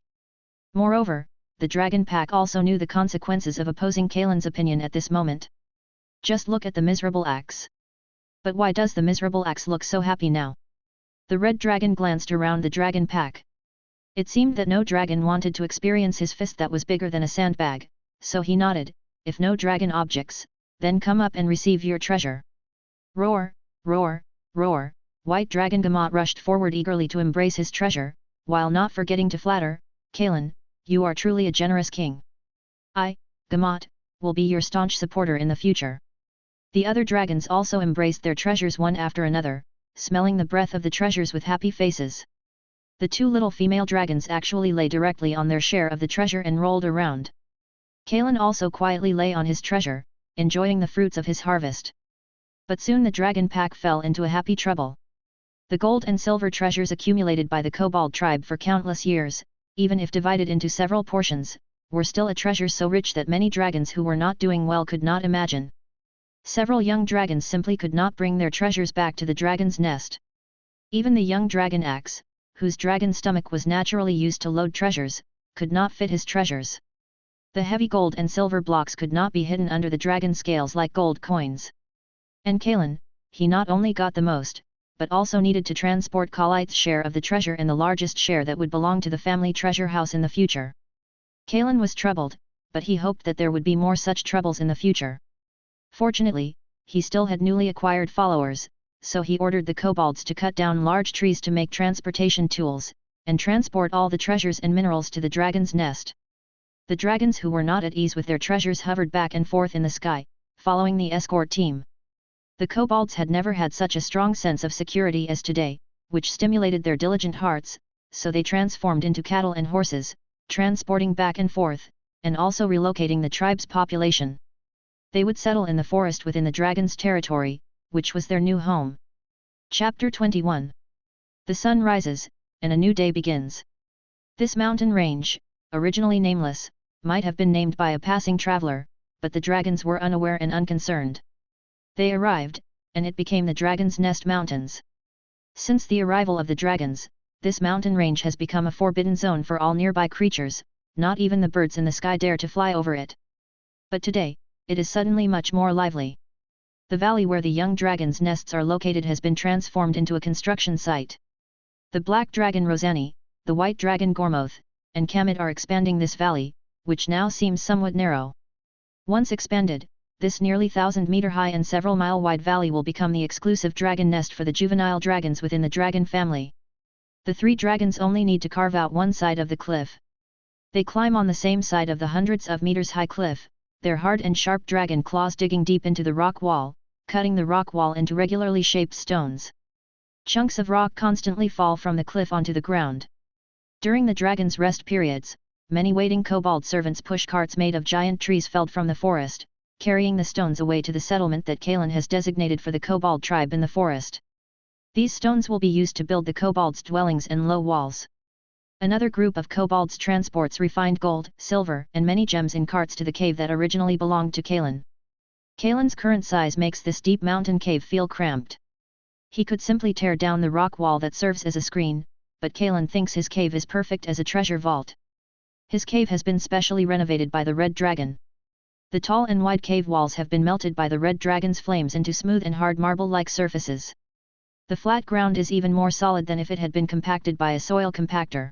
Moreover, the dragon pack also knew the consequences of opposing Kalen's opinion at this moment. Just look at the miserable axe. But why does the miserable axe look so happy now? The red dragon glanced around the dragon pack. It seemed that no dragon wanted to experience his fist that was bigger than a sandbag, so he nodded. "If no dragon objects, then come up and receive your treasure." Roar, roar, roar, White Dragon Gamot rushed forward eagerly to embrace his treasure, while not forgetting to flatter, "Kalen, you are truly a generous king. I, Gamot, will be your staunch supporter in the future." The other dragons also embraced their treasures one after another, smelling the breath of the treasures with happy faces. The 2 little female dragons actually lay directly on their share of the treasure and rolled around. Kalen also quietly lay on his treasure, enjoying the fruits of his harvest. But soon the dragon pack fell into a happy trouble. The gold and silver treasures accumulated by the Kobold tribe for countless years, even if divided into several portions, were still a treasure so rich that many dragons who were not doing well could not imagine. Several young dragons simply could not bring their treasures back to the dragon's nest. Even the young dragon Axe, whose dragon stomach was naturally used to load treasures, could not fit his treasures. The heavy gold and silver blocks could not be hidden under the dragon scales like gold coins. And Kalen, he not only got the most, but also needed to transport Khalite's share of the treasure and the largest share that would belong to the family treasure house in the future. Kalen was troubled, but he hoped that there would be more such troubles in the future. Fortunately, he still had newly acquired followers, so he ordered the kobolds to cut down large trees to make transportation tools, and transport all the treasures and minerals to the dragon's nest. The dragons who were not at ease with their treasures hovered back and forth in the sky, following the escort team. The kobolds had never had such a strong sense of security as today, which stimulated their diligent hearts, so they transformed into cattle and horses, transporting back and forth, and also relocating the tribe's population. They would settle in the forest within the dragon's territory, which was their new home. Chapter 21. The sun rises, and a new day begins. This mountain range, originally nameless, might have been named by a passing traveler, but the dragons were unaware and unconcerned. They arrived, and it became the Dragon's Nest Mountains. Since the arrival of the dragons, this mountain range has become a forbidden zone for all nearby creatures, not even the birds in the sky dare to fly over it. But today, it is suddenly much more lively. The valley where the young dragons' nests are located has been transformed into a construction site. The black dragon Rosani, the white dragon Gormoth, and Kamit are expanding this valley, which now seems somewhat narrow. Once expanded, this nearly 1,000-meter high and several-mile wide valley will become the exclusive dragon nest for the juvenile dragons within the dragon family. The 3 dragons only need to carve out one side of the cliff. They climb on the same side of the hundreds of meters high cliff, their hard and sharp dragon claws digging deep into the rock wall, cutting the rock wall into regularly shaped stones. Chunks of rock constantly fall from the cliff onto the ground. During the dragon's rest periods, many waiting kobold servants push carts made of giant trees felled from the forest, carrying the stones away to the settlement that Kalin has designated for the kobold tribe in the forest. These stones will be used to build the kobolds' dwellings and low walls. Another group of kobolds transports refined gold, silver, and many gems in carts to the cave that originally belonged to Kalin. Kalin's current size makes this deep mountain cave feel cramped. He could simply tear down the rock wall that serves as a screen, but Kalin thinks his cave is perfect as a treasure vault. His cave has been specially renovated by the Red Dragon. The tall and wide cave walls have been melted by the Red Dragon's flames into smooth and hard marble-like surfaces. The flat ground is even more solid than if it had been compacted by a soil compactor.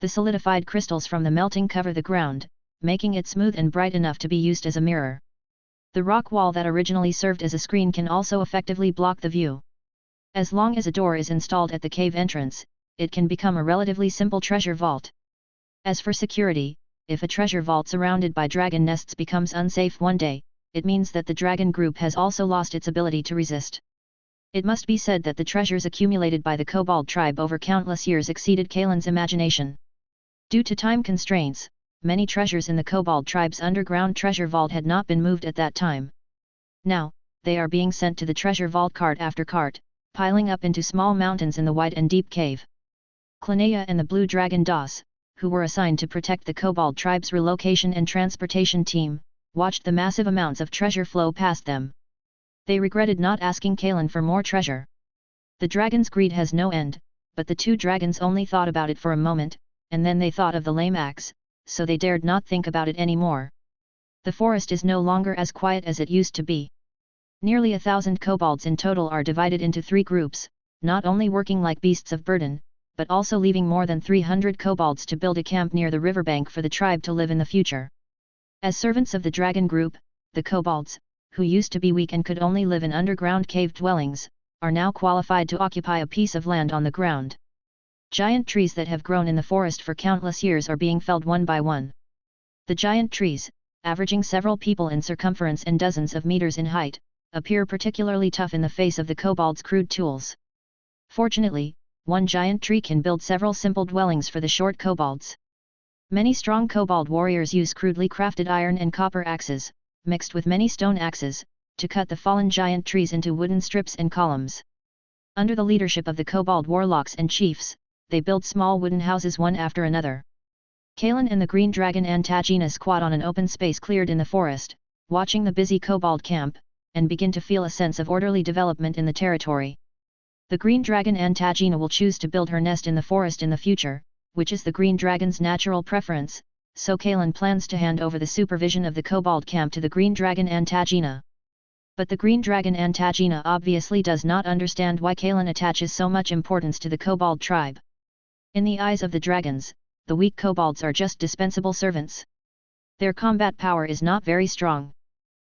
The solidified crystals from the melting cover the ground, making it smooth and bright enough to be used as a mirror. The rock wall that originally served as a screen can also effectively block the view. As long as a door is installed at the cave entrance, it can become a relatively simple treasure vault. As for security, if a treasure vault surrounded by dragon nests becomes unsafe one day, it means that the dragon group has also lost its ability to resist. It must be said that the treasures accumulated by the kobold tribe over countless years exceeded Kalin's imagination. Due to time constraints, many treasures in the kobold tribe's underground treasure vault had not been moved at that time. Now, they are being sent to the treasure vault cart after cart, piling up into small mountains in the wide and deep cave. Clinea and the blue dragon Das, who were assigned to protect the kobold tribe's relocation and transportation team, watched the massive amounts of treasure flow past them. They regretted not asking Kalin for more treasure. The dragon's greed has no end, but the 2 dragons only thought about it for a moment, and then they thought of the lame axe, so they dared not think about it anymore. The forest is no longer as quiet as it used to be. Nearly 1,000 kobolds in total are divided into 3 groups, not only working like beasts of burden, but also leaving more than 300 kobolds to build a camp near the riverbank for the tribe to live in the future. As servants of the dragon group, the kobolds, who used to be weak and could only live in underground cave dwellings, are now qualified to occupy a piece of land on the ground. Giant trees that have grown in the forest for countless years are being felled one by one. The giant trees, averaging several people in circumference and dozens of meters in height, appear particularly tough in the face of the kobolds' crude tools. Fortunately, one giant tree can build several simple dwellings for the short kobolds. Many strong kobold warriors use crudely crafted iron and copper axes, mixed with many stone axes, to cut the fallen giant trees into wooden strips and columns. Under the leadership of the kobold warlocks and chiefs, they build small wooden houses one after another. Kalin and the green dragon Antagina squat on an open space cleared in the forest, watching the busy kobold camp, and begin to feel a sense of orderly development in the territory. The green dragon Antagina will choose to build her nest in the forest in the future, which is the green dragon's natural preference, so Kalin plans to hand over the supervision of the kobold camp to the green dragon Antagina. But the green dragon Antagina obviously does not understand why Kalin attaches so much importance to the kobold tribe. In the eyes of the dragons, the weak kobolds are just dispensable servants. Their combat power is not very strong.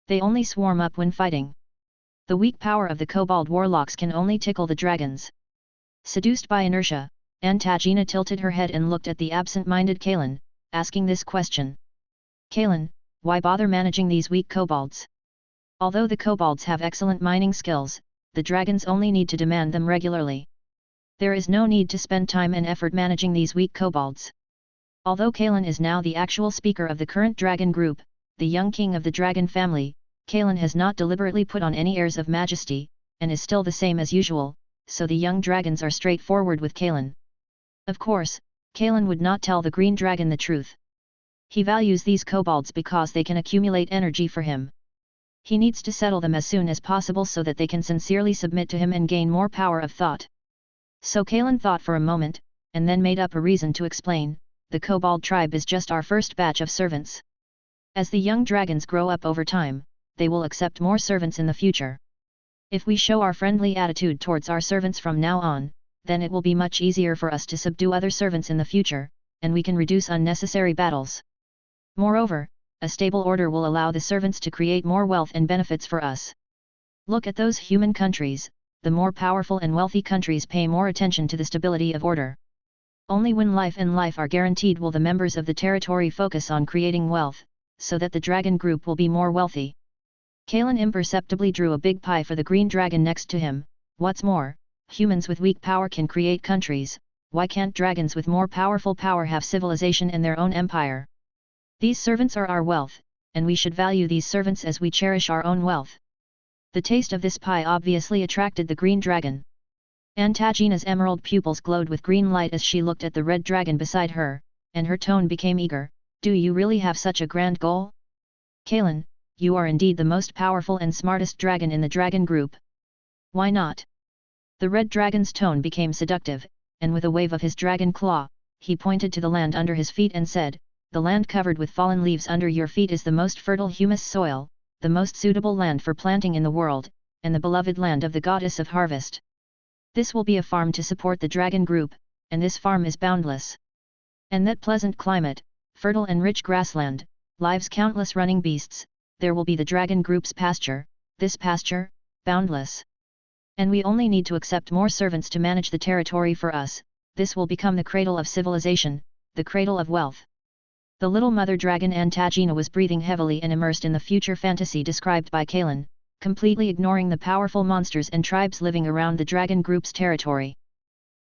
They only swarm up when fighting. The weak power of the kobold warlocks can only tickle the dragons. Seduced by inertia, Antagina tilted her head and looked at the absent-minded Kalin, asking this question. Kalin, why bother managing these weak kobolds? Although the kobolds have excellent mining skills, the dragons only need to demand them regularly. There is no need to spend time and effort managing these weak kobolds. Although Kalen is now the actual speaker of the current dragon group, the young king of the dragon family, Kalen has not deliberately put on any airs of majesty, and is still the same as usual, so the young dragons are straightforward with Kalen. Of course, Kalen would not tell the green dragon the truth. He values these kobolds because they can accumulate energy for him. He needs to settle them as soon as possible so that they can sincerely submit to him and gain more power of thought. So Kalen thought for a moment, and then made up a reason to explain, the kobold tribe is just our first batch of servants. As the young dragons grow up over time, they will accept more servants in the future. If we show our friendly attitude towards our servants from now on, then it will be much easier for us to subdue other servants in the future, and we can reduce unnecessary battles. Moreover, a stable order will allow the servants to create more wealth and benefits for us. Look at those human countries, the more powerful and wealthy countries pay more attention to the stability of order. Only when life and life are guaranteed will the members of the territory focus on creating wealth, so that the dragon group will be more wealthy. Kalen imperceptibly drew a big pie for the green dragon next to him. What's more, humans with weak power can create countries, why can't dragons with more powerful power have civilization and their own empire? These servants are our wealth, and we should value these servants as we cherish our own wealth. The taste of this pie obviously attracted the green dragon. Antagina's emerald pupils glowed with green light as she looked at the red dragon beside her, and her tone became eager. Do you really have such a grand goal? Kalen, you are indeed the most powerful and smartest dragon in the dragon group. Why not? The red dragon's tone became seductive, and with a wave of his dragon claw, he pointed to the land under his feet and said, the land covered with fallen leaves under your feet is the most fertile humus soil, the most suitable land for planting in the world, and the beloved land of the goddess of harvest. This will be a farm to support the dragon group, and this farm is boundless. And that pleasant climate, fertile and rich grassland, lives countless running beasts, there will be the dragon group's pasture, this pasture, boundless. And we only need to accept more servants to manage the territory for us, this will become the cradle of civilization, the cradle of wealth. The little mother dragon Antagina was breathing heavily and immersed in the future fantasy described by Kalen, completely ignoring the powerful monsters and tribes living around the dragon group's territory.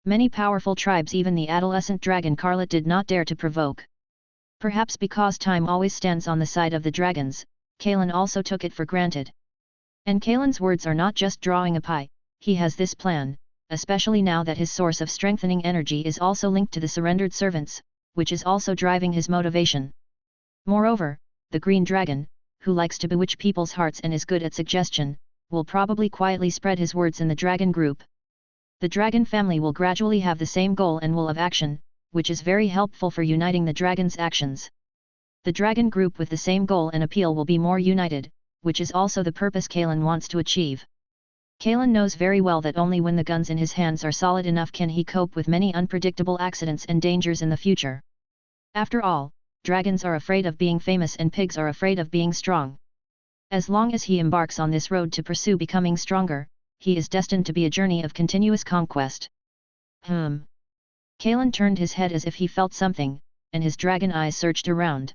Many powerful tribes even the adolescent dragon Carlet did not dare to provoke. Perhaps because time always stands on the side of the dragons, Kalen also took it for granted. And Kalen's words are not just drawing a pie, he has this plan, especially now that his source of strengthening energy is also linked to the surrendered servants, which is also driving his motivation. Moreover, the green dragon, who likes to bewitch people's hearts and is good at suggestion, will probably quietly spread his words in the dragon group. The dragon family will gradually have the same goal and will of action, which is very helpful for uniting the dragon's actions. The dragon group with the same goal and appeal will be more united, which is also the purpose Kalen wants to achieve. Kalen knows very well that only when the guns in his hands are solid enough can he cope with many unpredictable accidents and dangers in the future. After all, dragons are afraid of being famous and pigs are afraid of being strong. As long as he embarks on this road to pursue becoming stronger, he is destined to be a journey of continuous conquest. Kalen turned his head as if he felt something, and his dragon eyes searched around.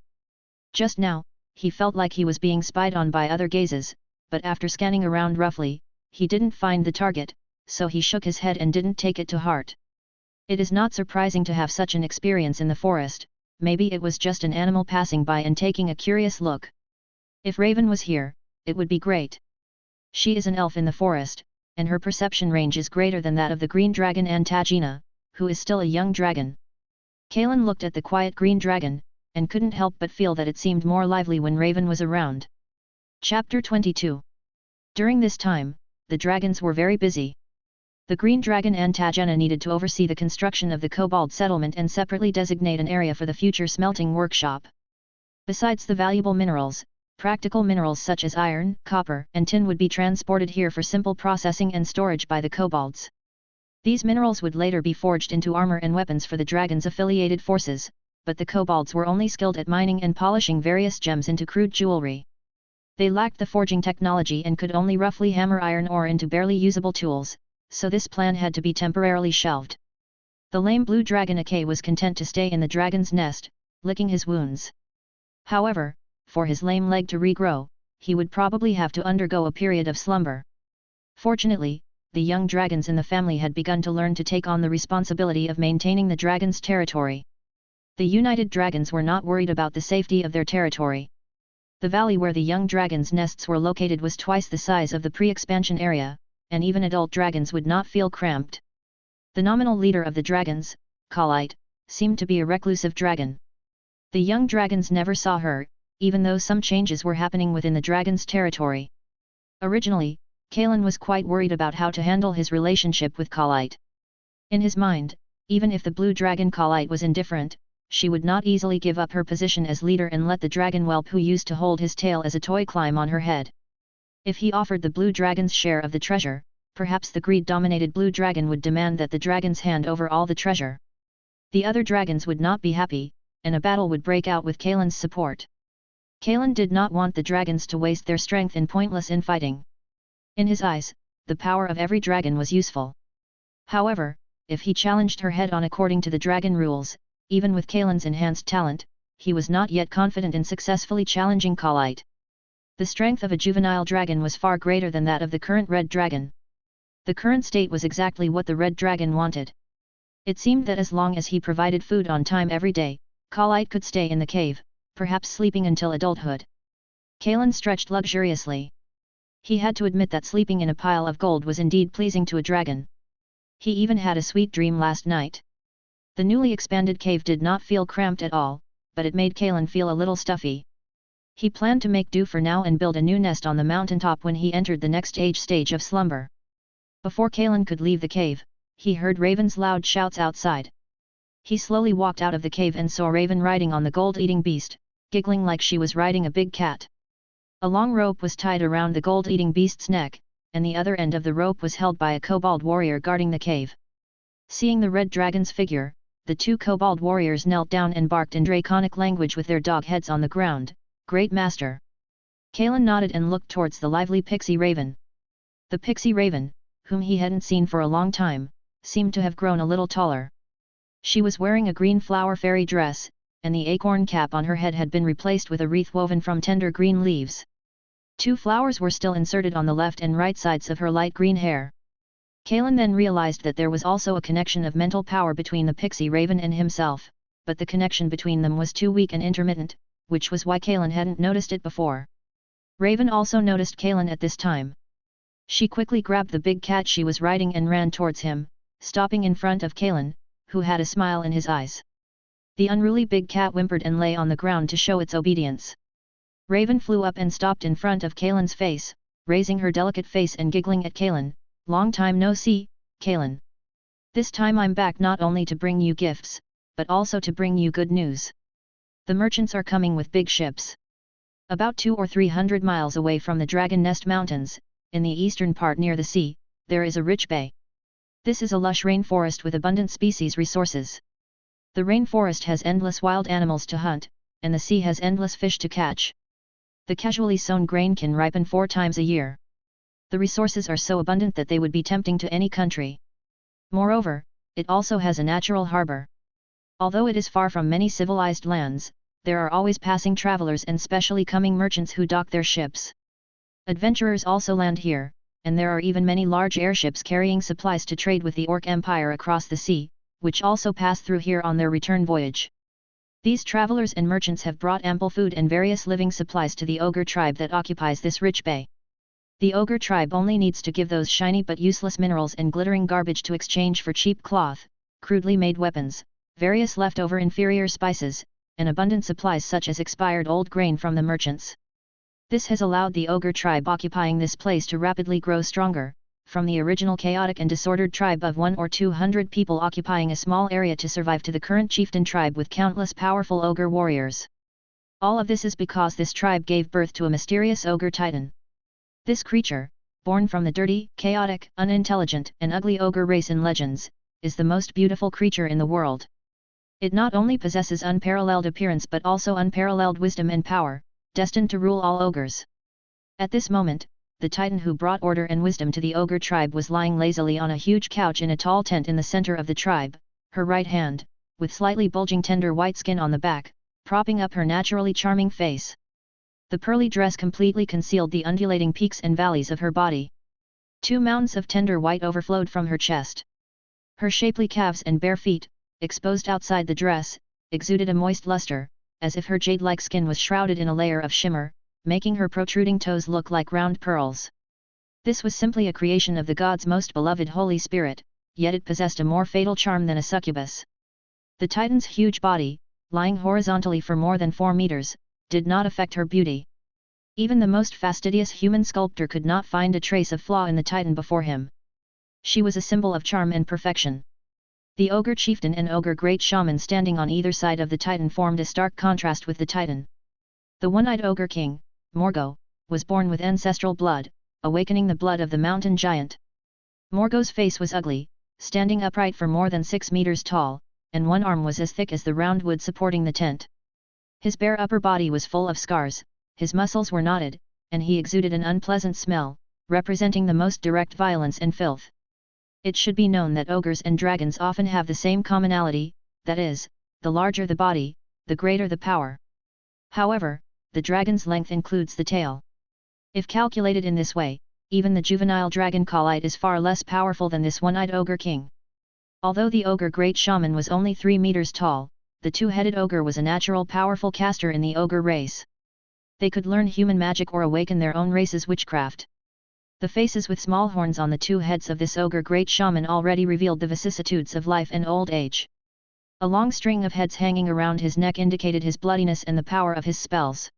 Just now, he felt like he was being spied on by other gazes, but after scanning around roughly, he didn't find the target, so he shook his head and didn't take it to heart. It is not surprising to have such an experience in the forest, maybe it was just an animal passing by and taking a curious look. If Raven was here, it would be great. She is an elf in the forest, and her perception range is greater than that of the green dragon Antagina, who is still a young dragon. Kalen looked at the quiet green dragon, and couldn't help but feel that it seemed more lively when Raven was around. Chapter 22. During this time, the dragons were very busy. The green dragon Antagina needed to oversee the construction of the kobold settlement and separately designate an area for the future smelting workshop. Besides the valuable minerals, practical minerals such as iron, copper, and tin would be transported here for simple processing and storage by the kobolds. These minerals would later be forged into armor and weapons for the dragon's affiliated forces, but the kobolds were only skilled at mining and polishing various gems into crude jewelry. They lacked the forging technology and could only roughly hammer iron ore into barely usable tools, so this plan had to be temporarily shelved. The lame blue dragon Ake was content to stay in the dragon's nest, licking his wounds. However, for his lame leg to regrow, he would probably have to undergo a period of slumber. Fortunately, the young dragons in the family had begun to learn to take on the responsibility of maintaining the dragon's territory. The united dragons were not worried about the safety of their territory. The valley where the young dragons' nests were located was twice the size of the pre-expansion area, and even adult dragons would not feel cramped. The nominal leader of the dragons, Khalite, seemed to be a reclusive dragon. The young dragons never saw her, even though some changes were happening within the dragon's territory. Originally, Kalen was quite worried about how to handle his relationship with Khalite. In his mind, even if the blue dragon Khalite was indifferent, she would not easily give up her position as leader and let the dragon whelp who used to hold his tail as a toy climb on her head. If he offered the blue dragon's share of the treasure, perhaps the greed-dominated blue dragon would demand that the dragons hand over all the treasure. The other dragons would not be happy, and a battle would break out with Kalen's support. Kalen did not want the dragons to waste their strength in pointless infighting. In his eyes, the power of every dragon was useful. However, if he challenged her head-on according to the dragon rules, even with Kalen's enhanced talent, he was not yet confident in successfully challenging Khalite. The strength of a juvenile dragon was far greater than that of the current red dragon. The current state was exactly what the red dragon wanted. It seemed that as long as he provided food on time every day, Khalite could stay in the cave, perhaps sleeping until adulthood. Kalen stretched luxuriously. He had to admit that sleeping in a pile of gold was indeed pleasing to a dragon. He even had a sweet dream last night. The newly expanded cave did not feel cramped at all, but it made Kalen feel a little stuffy. He planned to make do for now and build a new nest on the mountaintop when he entered the next stage of slumber. Before Kalen could leave the cave, he heard Raven's loud shouts outside. He slowly walked out of the cave and saw Raven riding on the gold-eating beast, giggling like she was riding a big cat. A long rope was tied around the gold-eating beast's neck, and the other end of the rope was held by a kobold warrior guarding the cave. Seeing the red dragon's figure, the two kobold warriors knelt down and barked in draconic language with their dog heads on the ground, "Great Master!" Kalen nodded and looked towards the lively pixie raven. The pixie raven, whom he hadn't seen for a long time, seemed to have grown a little taller. She was wearing a green flower fairy dress, and the acorn cap on her head had been replaced with a wreath woven from tender green leaves. Two flowers were still inserted on the left and right sides of her light green hair. Kalen then realized that there was also a connection of mental power between the pixie raven and himself, but the connection between them was too weak and intermittent, which was why Kalen hadn't noticed it before. Raven also noticed Kalen at this time. She quickly grabbed the big cat she was riding and ran towards him, stopping in front of Kalen, who had a smile in his eyes. The unruly big cat whimpered and lay on the ground to show its obedience. Raven flew up and stopped in front of Kalen's face, raising her delicate face and giggling at Kalen. "Long time no see, Kalen. This time I'm back not only to bring you gifts, but also to bring you good news. The merchants are coming with big ships." About 200 or 300 miles away from the Dragon Nest Mountains, in the eastern part near the sea, there is a rich bay. This is a lush rainforest with abundant species resources. The rainforest has endless wild animals to hunt, and the sea has endless fish to catch. The casually sown grain can ripen 4 times a year. The resources are so abundant that they would be tempting to any country. Moreover, it also has a natural harbor. Although it is far from many civilized lands, there are always passing travelers and specially coming merchants who dock their ships. Adventurers also land here, and there are even many large airships carrying supplies to trade with the Orc Empire across the sea, which also pass through here on their return voyage. These travelers and merchants have brought ample food and various living supplies to the ogre tribe that occupies this rich bay. The ogre tribe only needs to give those shiny but useless minerals and glittering garbage to exchange for cheap cloth, crudely made weapons, various leftover inferior spices, and abundant supplies such as expired old grain from the merchants. This has allowed the ogre tribe occupying this place to rapidly grow stronger, from the original chaotic and disordered tribe of 100 or 200 people occupying a small area to survive to the current chieftain tribe with countless powerful ogre warriors. All of this is because this tribe gave birth to a mysterious ogre titan. This creature, born from the dirty, chaotic, unintelligent, and ugly ogre race in legends, is the most beautiful creature in the world. It not only possesses unparalleled appearance but also unparalleled wisdom and power, destined to rule all ogres. At this moment, the titan who brought order and wisdom to the ogre tribe was lying lazily on a huge couch in a tall tent in the center of the tribe, her right hand, with slightly bulging tender white skin on the back, propping up her naturally charming face. The pearly dress completely concealed the undulating peaks and valleys of her body. 2 mountains of tender white overflowed from her chest. Her shapely calves and bare feet, exposed outside the dress, exuded a moist luster, as if her jade-like skin was shrouded in a layer of shimmer, making her protruding toes look like round pearls. This was simply a creation of the god's most beloved Holy Spirit, yet it possessed a more fatal charm than a succubus. The Titan's huge body, lying horizontally for more than 4 meters, did not affect her beauty. Even the most fastidious human sculptor could not find a trace of flaw in the Titan before him. She was a symbol of charm and perfection. The ogre chieftain and ogre great shaman standing on either side of the Titan formed a stark contrast with the Titan. The one-eyed ogre king, Morgo, was born with ancestral blood, awakening the blood of the mountain giant. Morgo's face was ugly, standing upright for more than 6 meters tall, and one arm was as thick as the round wood supporting the tent. His bare upper body was full of scars, his muscles were knotted, and he exuded an unpleasant smell, representing the most direct violence and filth. It should be known that ogres and dragons often have the same commonality, that is, the larger the body, the greater the power. However, the dragon's length includes the tail. If calculated in this way, even the juvenile dragon Khalite is far less powerful than this one-eyed ogre king. Although the ogre great shaman was only 3 meters tall, the two-headed ogre was a natural powerful caster in the ogre race. They could learn human magic or awaken their own race's witchcraft. The faces with small horns on the 2 heads of this ogre great shaman already revealed the vicissitudes of life and old age. A long string of heads hanging around his neck indicated his bloodiness and the power of his spells.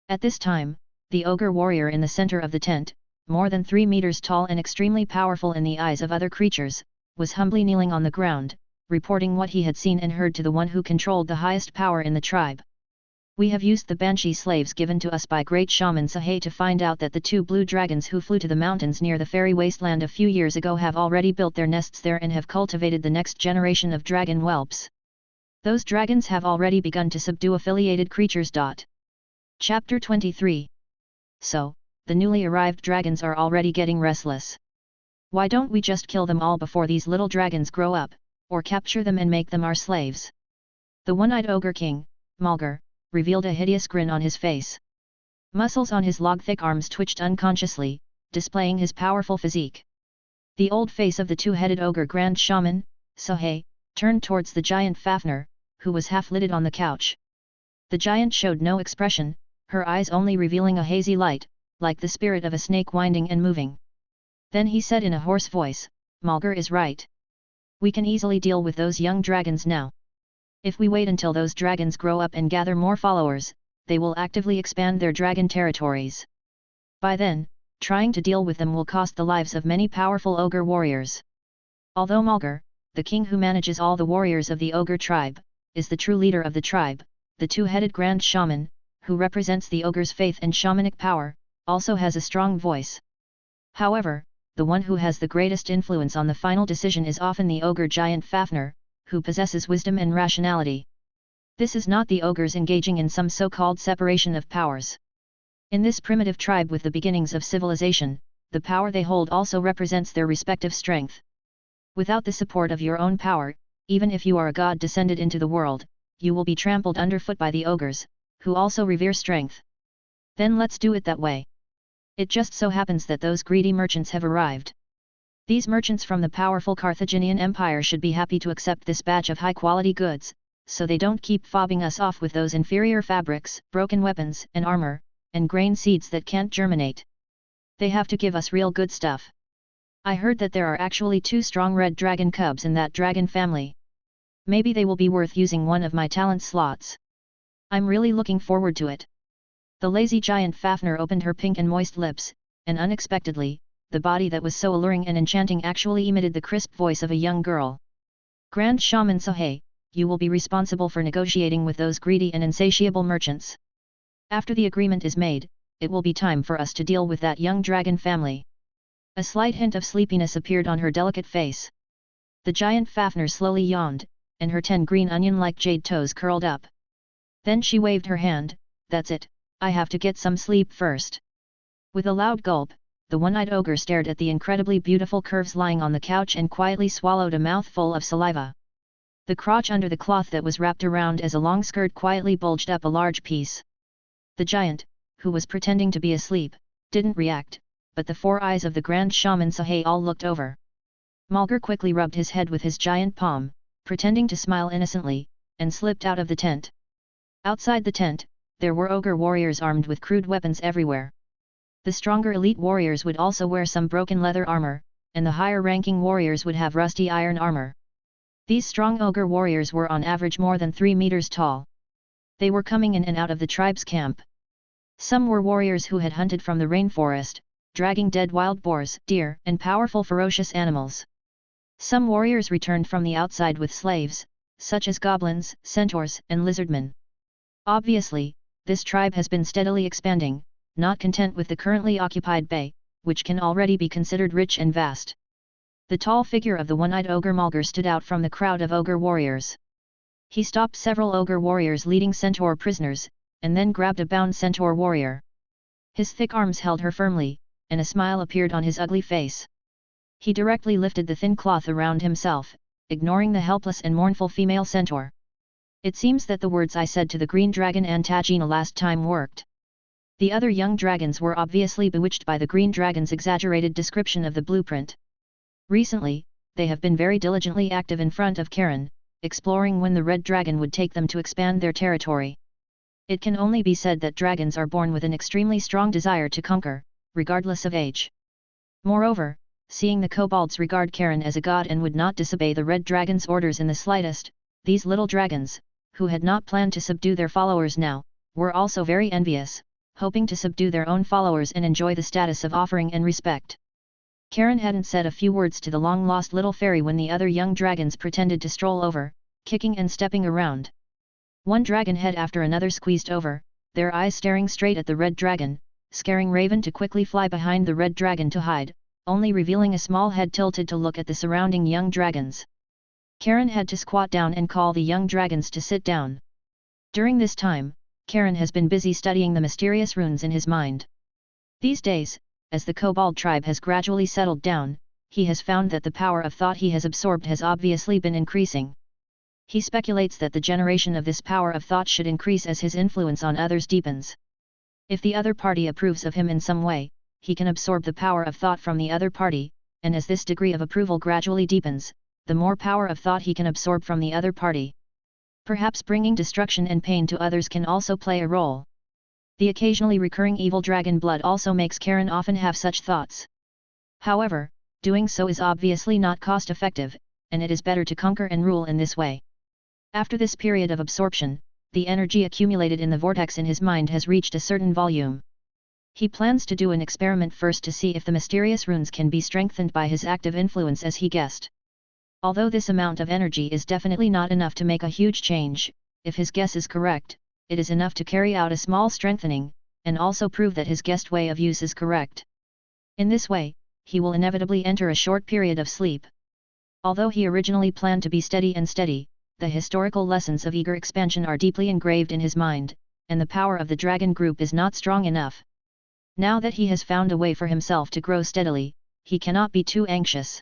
At this time, the ogre warrior in the center of the tent, more than 3 meters tall and extremely powerful in the eyes of other creatures, was humbly kneeling on the ground, reporting what he had seen and heard to the one who controlled the highest power in the tribe. We have used the banshee slaves given to us by great shaman Sahay to find out that the 2 blue dragons who flew to the mountains near the fairy wasteland a few years ago have already built their nests there and have cultivated the next generation of dragon whelps. Those dragons have already begun to subdue affiliated creatures. Chapter 23. So, the newly arrived dragons are already getting restless. Why don't we just kill them all before these little dragons grow up, or capture them and make them our slaves? The one-eyed ogre king, Malgar, revealed a hideous grin on his face. Muscles on his log-thick arms twitched unconsciously, displaying his powerful physique. The old face of the 2-headed ogre grand shaman, Sahay, turned towards the giant Fafnir, who was half-lidded on the couch. The giant showed no expression, her eyes only revealing a hazy light, like the spirit of a snake winding and moving. Then he said in a hoarse voice, "Malgar is right. We can easily deal with those young dragons now. If we wait until those dragons grow up and gather more followers, they will actively expand their dragon territories. By then, trying to deal with them will cost the lives of many powerful ogre warriors." Although Malgar, the king who manages all the warriors of the ogre tribe, is the true leader of the tribe, the 2-headed grand shaman, who represents the ogre's faith and shamanic power, also has a strong voice. However, the one who has the greatest influence on the final decision is often the ogre giant Fafnir, who possesses wisdom and rationality. This is not the ogres engaging in some so-called separation of powers. In this primitive tribe with the beginnings of civilization, the power they hold also represents their respective strength. Without the support of your own power, even if you are a god descended into the world, you will be trampled underfoot by the ogres, who also revere strength. Then let's do it that way. It just so happens that those greedy merchants have arrived. These merchants from the powerful Carthaginian Empire should be happy to accept this batch of high-quality goods, so they don't keep fobbing us off with those inferior fabrics, broken weapons and armor, and grain seeds that can't germinate. They have to give us real good stuff. I heard that there are actually 2 strong red dragon cubs in that dragon family. Maybe they will be worth using one of my talent slots. I'm really looking forward to it. The lazy giant Fafnir opened her pink and moist lips, and unexpectedly, the body that was so alluring and enchanting actually emitted the crisp voice of a young girl. "Grand Shaman Sahay, you will be responsible for negotiating with those greedy and insatiable merchants. After the agreement is made, it will be time for us to deal with that young dragon family." A slight hint of sleepiness appeared on her delicate face. The giant Fafnir slowly yawned, and her 10 green onion-like jade toes curled up. Then she waved her hand, "That's it, I have to get some sleep first." With a loud gulp, the one-eyed ogre stared at the incredibly beautiful curves lying on the couch and quietly swallowed a mouthful of saliva. The crotch under the cloth that was wrapped around as a long skirt quietly bulged up a large piece. The giant, who was pretending to be asleep, didn't react, but the 4 eyes of the grand shaman Sahay all looked over. Malgar quickly rubbed his head with his giant palm, pretending to smile innocently, and slipped out of the tent. Outside the tent, there were ogre warriors armed with crude weapons everywhere. The stronger elite warriors would also wear some broken leather armor, and the higher-ranking warriors would have rusty iron armor. These strong ogre warriors were on average more than 3 meters tall. They were coming in and out of the tribe's camp. Some were warriors who had hunted from the rainforest, dragging dead wild boars, deer, and powerful ferocious animals. Some warriors returned from the outside with slaves, such as goblins, centaurs, and lizardmen. Obviously, this tribe has been steadily expanding, not content with the currently occupied bay, which can already be considered rich and vast. The tall figure of the one-eyed ogre Mulger stood out from the crowd of ogre warriors. He stopped several ogre warriors leading centaur prisoners, and then grabbed a bound centaur warrior. His thick arms held her firmly, and a smile appeared on his ugly face. He directly lifted the thin cloth around himself, ignoring the helpless and mournful female centaur. It seems that the words I said to the green dragon Antagina last time worked. The other young dragons were obviously bewitched by the green dragon's exaggerated description of the blueprint. Recently, they have been very diligently active in front of Karen, exploring when the red dragon would take them to expand their territory. It can only be said that dragons are born with an extremely strong desire to conquer, regardless of age. Moreover, seeing the kobolds regard Karen as a god and would not disobey the red dragon's orders in the slightest, these little dragons, who had not planned to subdue their followers now, were also very envious, hoping to subdue their own followers and enjoy the status of offering and respect. Karen hadn't said a few words to the long-lost little fairy when the other young dragons pretended to stroll over, kicking and stepping around. One dragon head after another squeezed over, their eyes staring straight at the red dragon, scaring Raven to quickly fly behind the red dragon to hide, only revealing a small head tilted to look at the surrounding young dragons. Karen had to squat down and call the young dragons to sit down. During this time, Karen has been busy studying the mysterious runes in his mind. These days, as the kobold tribe has gradually settled down, he has found that the power of thought he has absorbed has obviously been increasing. He speculates that the generation of this power of thought should increase as his influence on others deepens. If the other party approves of him in some way, he can absorb the power of thought from the other party, and as this degree of approval gradually deepens, the more power of thought he can absorb from the other party. Perhaps bringing destruction and pain to others can also play a role. The occasionally recurring evil dragon blood also makes Karen often have such thoughts. However, doing so is obviously not cost-effective, and it is better to conquer and rule in this way. After this period of absorption, the energy accumulated in the vortex in his mind has reached a certain volume. He plans to do an experiment first to see if the mysterious runes can be strengthened by his active influence as he guessed. Although this amount of energy is definitely not enough to make a huge change, if his guess is correct, it is enough to carry out a small strengthening, and also prove that his guessed way of use is correct. In this way, he will inevitably enter a short period of sleep. Although he originally planned to be steady, the historical lessons of eager expansion are deeply engraved in his mind, and the power of the dragon group is not strong enough. Now that he has found a way for himself to grow steadily, he cannot be too anxious.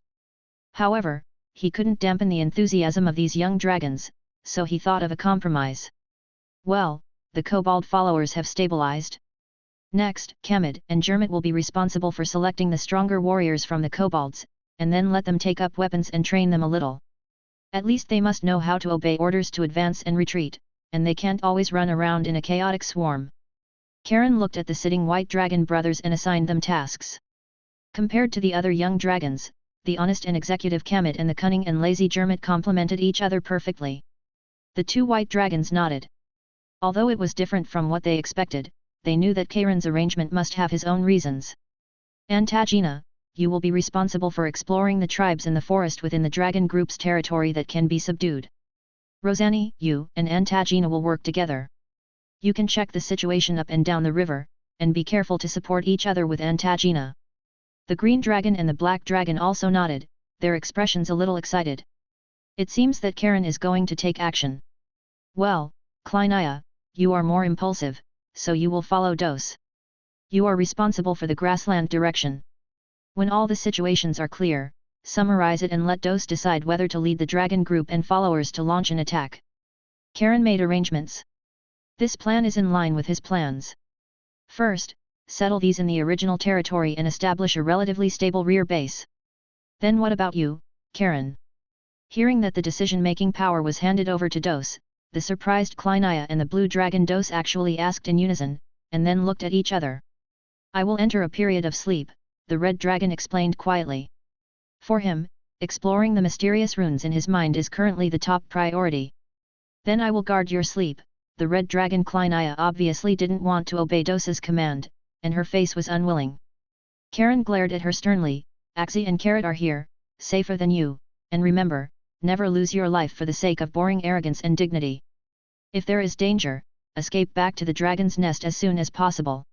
However, he couldn't dampen the enthusiasm of these young dragons, so he thought of a compromise. Well, the kobold followers have stabilized. Next, Kamid and Jermit will be responsible for selecting the stronger warriors from the kobolds, and then let them take up weapons and train them a little. At least they must know how to obey orders to advance and retreat, and they can't always run around in a chaotic swarm. Karen looked at the sitting white dragon brothers and assigned them tasks. Compared to the other young dragons, the honest and executive Kamid and the cunning and lazy Jermit complemented each other perfectly. The two white dragons nodded. Although it was different from what they expected, they knew that Karen's arrangement must have his own reasons. Antagina, you will be responsible for exploring the tribes in the forest within the dragon group's territory that can be subdued. Rosani, you and Antagina will work together. You can check the situation up and down the river, and be careful to support each other with Antagina. The green dragon and the black dragon also nodded, their expressions a little excited. It seems that Karen is going to take action. Well, Kleinia, you are more impulsive, so you will follow Dos. You are responsible for the grassland direction. When all the situations are clear, summarize it and let Dos decide whether to lead the dragon group and followers to launch an attack. Karen made arrangements. This plan is in line with his plans. First, settle these in the original territory and establish a relatively stable rear base. Then what about you, Karen? Hearing that the decision-making power was handed over to Dos, the surprised Kleinaya and the blue dragon Dose actually asked in unison, and then looked at each other. I will enter a period of sleep, the red dragon explained quietly. For him, exploring the mysterious runes in his mind is currently the top priority. Then I will guard your sleep. The red dragon Kleinaya obviously didn't want to obey Dose's command, and her face was unwilling. Karen glared at her sternly. Axie and Carrot are here, safer than you, and remember, never lose your life for the sake of boring arrogance and dignity. If there is danger, escape back to the dragon's nest as soon as possible.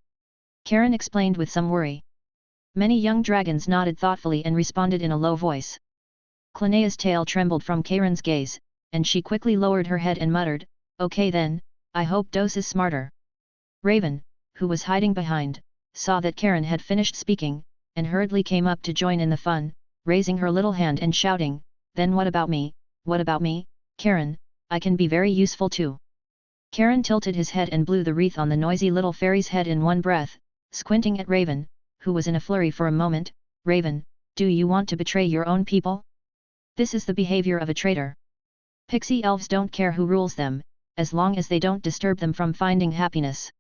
Karen explained with some worry. Many young dragons nodded thoughtfully and responded in a low voice. Klinaya's tail trembled from Karen's gaze, and she quickly lowered her head and muttered, "Okay then, I hope Dose is smarter." Raven, who was hiding behind, saw that Karen had finished speaking, and hurriedly came up to join in the fun, raising her little hand and shouting, "Then what about me, Karen, I can be very useful too." Karen tilted his head and blew the wreath on the noisy little fairy's head in one breath, squinting at Raven, who was in a flurry for a moment. "Raven, do you want to betray your own people? This is the behavior of a traitor. Pixie elves don't care who rules them, as long as they don't disturb them from finding happiness."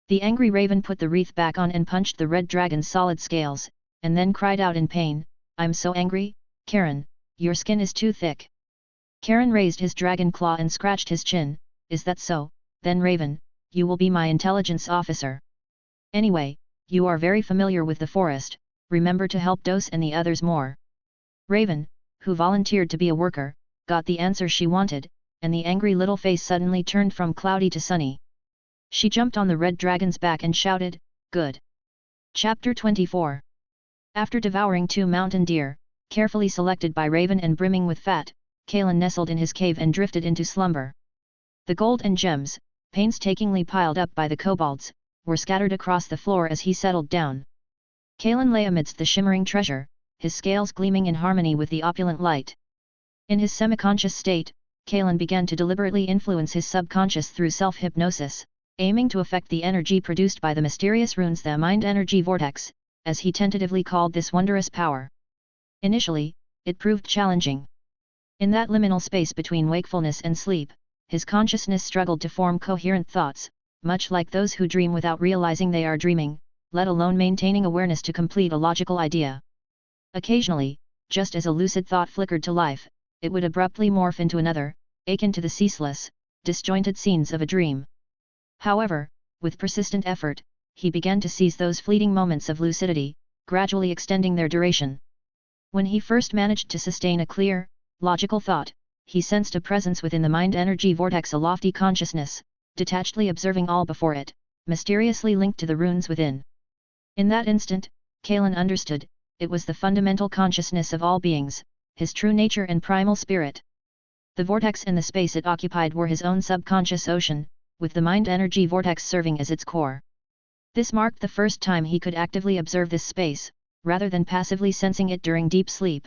The angry Raven put the wreath back on and punched the red dragon's solid scales, and then cried out in pain, "I'm so angry, Karen, your skin is too thick." Karen raised his dragon claw and scratched his chin. "Is that so? Then Raven, you will be my intelligence officer. Anyway, you are very familiar with the forest, remember to help Dose and the others more." Raven, who volunteered to be a worker, got the answer she wanted, and the angry little face suddenly turned from cloudy to sunny. She jumped on the red dragon's back and shouted, "Good!" Chapter 24. After devouring 2 mountain deer, carefully selected by Raven and brimming with fat, Kalen nestled in his cave and drifted into slumber. The gold and gems, painstakingly piled up by the kobolds, were scattered across the floor as he settled down. Kalen lay amidst the shimmering treasure, his scales gleaming in harmony with the opulent light. In his semi-conscious state, Kalen began to deliberately influence his subconscious through self-hypnosis, aiming to affect the energy produced by the mysterious runes, the mind energy vortex, as he tentatively called this wondrous power. Initially, it proved challenging. In that liminal space between wakefulness and sleep, his consciousness struggled to form coherent thoughts, much like those who dream without realizing they are dreaming, let alone maintaining awareness to complete a logical idea. Occasionally, just as a lucid thought flickered to life, it would abruptly morph into another, akin to the ceaseless, disjointed scenes of a dream. However, with persistent effort, he began to seize those fleeting moments of lucidity, gradually extending their duration. When he first managed to sustain a clear, logical thought, he sensed a presence within the mind energy vortex, a lofty consciousness, detachedly observing all before it, mysteriously linked to the runes within. In that instant, Kalen understood, it was the fundamental consciousness of all beings, his true nature and primal spirit. The vortex and the space it occupied were his own subconscious ocean, with the mind energy vortex serving as its core. This marked the first time he could actively observe this space, rather than passively sensing it during deep sleep.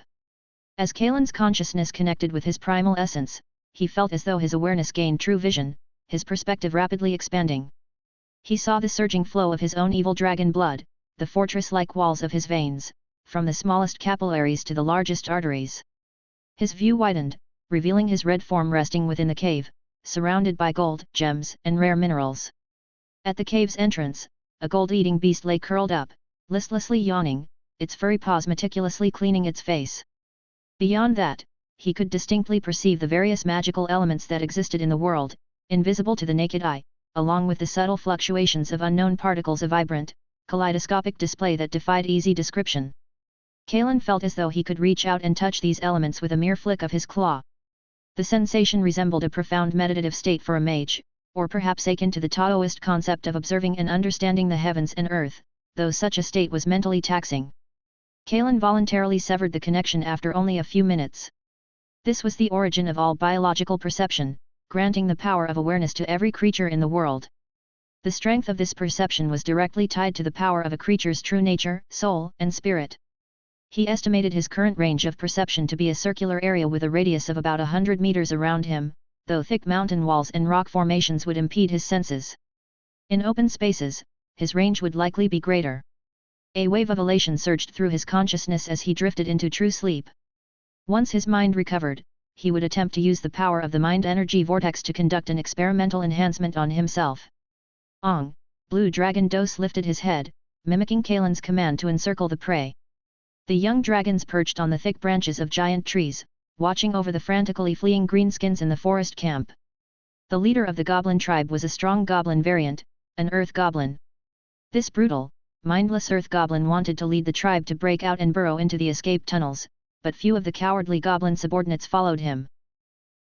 As Kalen's consciousness connected with his primal essence, he felt as though his awareness gained true vision, his perspective rapidly expanding. He saw the surging flow of his own evil dragon blood, the fortress-like walls of his veins, from the smallest capillaries to the largest arteries. His view widened, revealing his red form resting within the cave, surrounded by gold, gems, and rare minerals. At the cave's entrance, a gold-eating beast lay curled up, listlessly yawning, its furry paws meticulously cleaning its face. Beyond that, he could distinctly perceive the various magical elements that existed in the world, invisible to the naked eye, along with the subtle fluctuations of unknown particles, a vibrant, kaleidoscopic display that defied easy description. Kalen felt as though he could reach out and touch these elements with a mere flick of his claw. The sensation resembled a profound meditative state for a mage, or perhaps akin to the Taoist concept of observing and understanding the heavens and earth, though such a state was mentally taxing. Kalen voluntarily severed the connection after only a few minutes. This was the origin of all biological perception, granting the power of awareness to every creature in the world. The strength of this perception was directly tied to the power of a creature's true nature, soul, and spirit. He estimated his current range of perception to be a circular area with a radius of about 100 meters around him, though thick mountain walls and rock formations would impede his senses. In open spaces, his range would likely be greater. A wave of elation surged through his consciousness as he drifted into true sleep. Once his mind recovered, he would attempt to use the power of the mind energy vortex to conduct an experimental enhancement on himself. Ong, Blue Dragon Dose lifted his head, mimicking Kalen's command to encircle the prey. The young dragons perched on the thick branches of giant trees, watching over the frantically fleeing greenskins in the forest camp. The leader of the goblin tribe was a strong goblin variant, an earth goblin. This brutal, mindless earth goblin wanted to lead the tribe to break out and burrow into the escape tunnels, but few of the cowardly goblin subordinates followed him.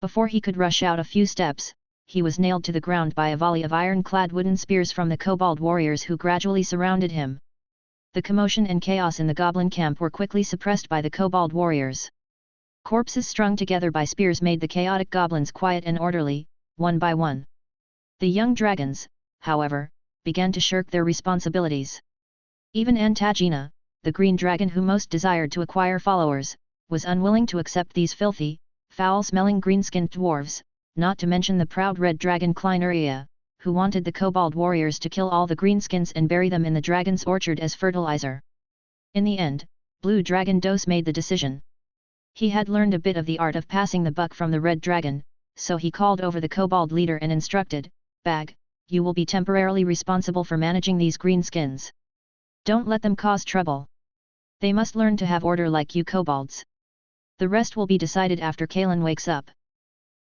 Before he could rush out a few steps, he was nailed to the ground by a volley of iron-clad wooden spears from the kobold warriors who gradually surrounded him. The commotion and chaos in the goblin camp were quickly suppressed by the kobold warriors. Corpses strung together by spears made the chaotic goblins quiet and orderly, one by one. The young dragons, however, began to shirk their responsibilities. Even Antagina, the green dragon who most desired to acquire followers, was unwilling to accept these filthy, foul-smelling green-skinned dwarves, not to mention the proud red dragon Kleineria, who wanted the kobold warriors to kill all the greenskins and bury them in the dragon's orchard as fertilizer. In the end, Blue Dragon Dose made the decision. He had learned a bit of the art of passing the buck from the red dragon, so he called over the kobold leader and instructed, "Bag, you will be temporarily responsible for managing these greenskins. Don't let them cause trouble. They must learn to have order like you kobolds. The rest will be decided after Kalen wakes up."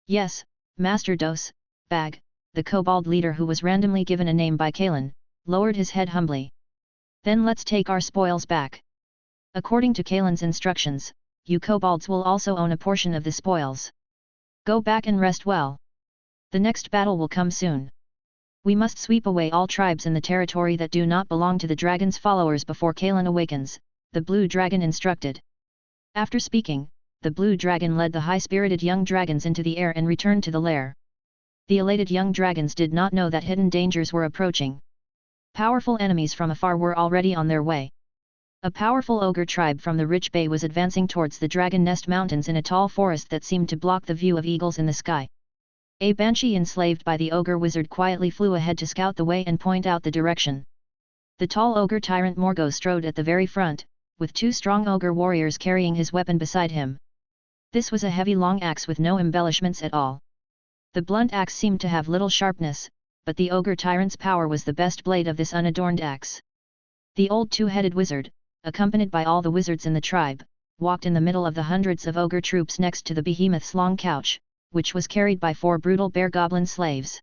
"Yes, Master Dose, Bag," the kobold leader who was randomly given a name by Kalen, lowered his head humbly. "Then let's take our spoils back. According to Kalen's instructions, you kobolds will also own a portion of the spoils. Go back and rest well. The next battle will come soon. We must sweep away all tribes in the territory that do not belong to the dragon's followers before Kalen awakens," the blue dragon instructed. After speaking, the blue dragon led the high-spirited young dragons into the air and returned to the lair. The elated young dragons did not know that hidden dangers were approaching. Powerful enemies from afar were already on their way. A powerful ogre tribe from the rich bay was advancing towards the Dragon Nest Mountains in a tall forest that seemed to block the view of eagles in the sky. A banshee enslaved by the ogre wizard quietly flew ahead to scout the way and point out the direction. The tall ogre tyrant Morgo strode at the very front, with two strong ogre warriors carrying his weapon beside him. This was a heavy long axe with no embellishments at all. The blunt axe seemed to have little sharpness, but the ogre tyrant's power was the best blade of this unadorned axe. The old two-headed wizard, accompanied by all the wizards in the tribe, walked in the middle of the hundreds of ogre troops next to the behemoth's long couch, which was carried by 4 brutal bear goblin slaves.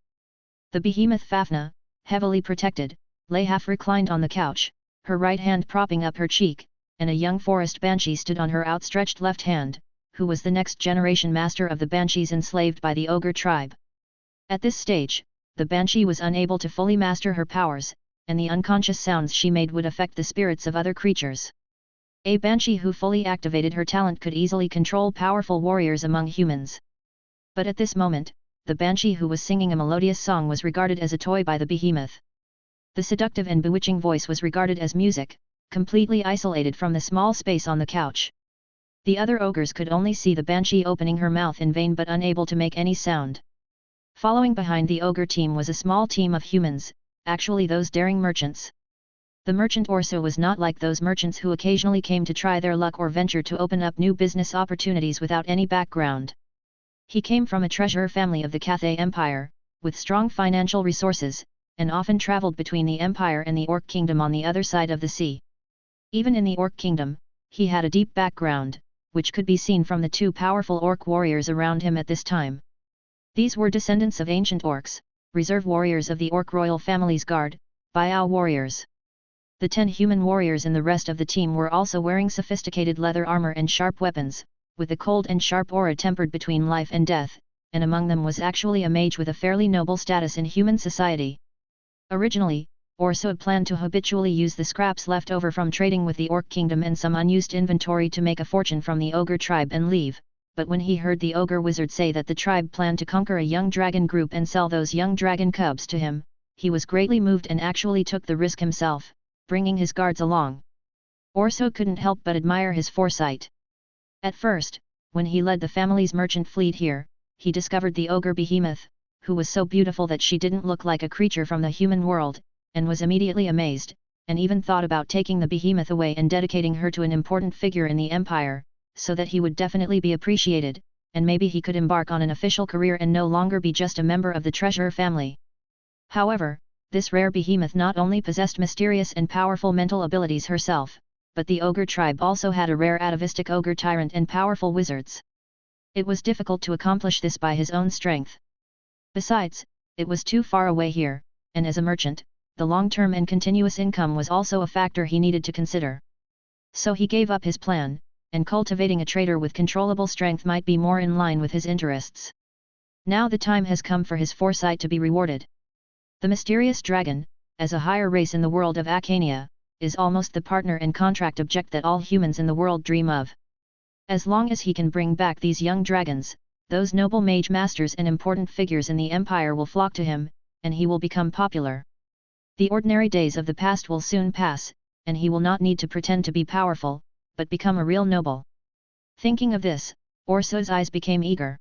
The behemoth Fafnir, heavily protected, lay half reclined on the couch, her right hand propping up her cheek, and a young forest banshee stood on her outstretched left hand, who was the next generation master of the banshees enslaved by the ogre tribe. At this stage, the banshee was unable to fully master her powers, and the unconscious sounds she made would affect the spirits of other creatures. A banshee who fully activated her talent could easily control powerful warriors among humans. But at this moment, the banshee who was singing a melodious song was regarded as a toy by the behemoth. The seductive and bewitching voice was regarded as music, completely isolated from the small space on the couch. The other ogres could only see the banshee opening her mouth in vain but unable to make any sound. Following behind the ogre team was a small team of humans, actually those daring merchants. The merchant Orso was not like those merchants who occasionally came to try their luck or venture to open up new business opportunities without any background. He came from a treasurer family of the Cathay Empire, with strong financial resources, and often traveled between the Empire and the Orc Kingdom on the other side of the sea. Even in the Orc Kingdom, he had a deep background, which could be seen from the 2 powerful orc warriors around him at this time. These were descendants of ancient orcs, reserve warriors of the Orc royal family's guard, Biao warriors. The 10 human warriors in the rest of the team were also wearing sophisticated leather armor and sharp weapons, with a cold and sharp aura tempered between life and death, and among them was actually a mage with a fairly noble status in human society. Originally, Orso planned to habitually use the scraps left over from trading with the Orc Kingdom and some unused inventory to make a fortune from the ogre tribe and leave, but when he heard the ogre wizard say that the tribe planned to conquer a young dragon group and sell those young dragon cubs to him, he was greatly moved and actually took the risk himself, bringing his guards along. Orso couldn't help but admire his foresight. At first, when he led the family's merchant fleet here, he discovered the ogre behemoth, who was so beautiful that she didn't look like a creature from the human world, and was immediately amazed, and even thought about taking the behemoth away and dedicating her to an important figure in the empire, so that he would definitely be appreciated, and maybe he could embark on an official career and no longer be just a member of the treasurer family. However, this rare behemoth not only possessed mysterious and powerful mental abilities herself, but the ogre tribe also had a rare atavistic ogre tyrant and powerful wizards. It was difficult to accomplish this by his own strength. Besides, it was too far away here, and as a merchant, the long-term and continuous income was also a factor he needed to consider. So he gave up his plan, and cultivating a trader with controllable strength might be more in line with his interests. Now the time has come for his foresight to be rewarded. The mysterious dragon, as a higher race in the world of Acania, is almost the partner and contract object that all humans in the world dream of. As long as he can bring back these young dragons, those noble mage masters and important figures in the empire will flock to him, and he will become popular. The ordinary days of the past will soon pass, and he will not need to pretend to be powerful, but become a real noble. Thinking of this, Orso's eyes became eager.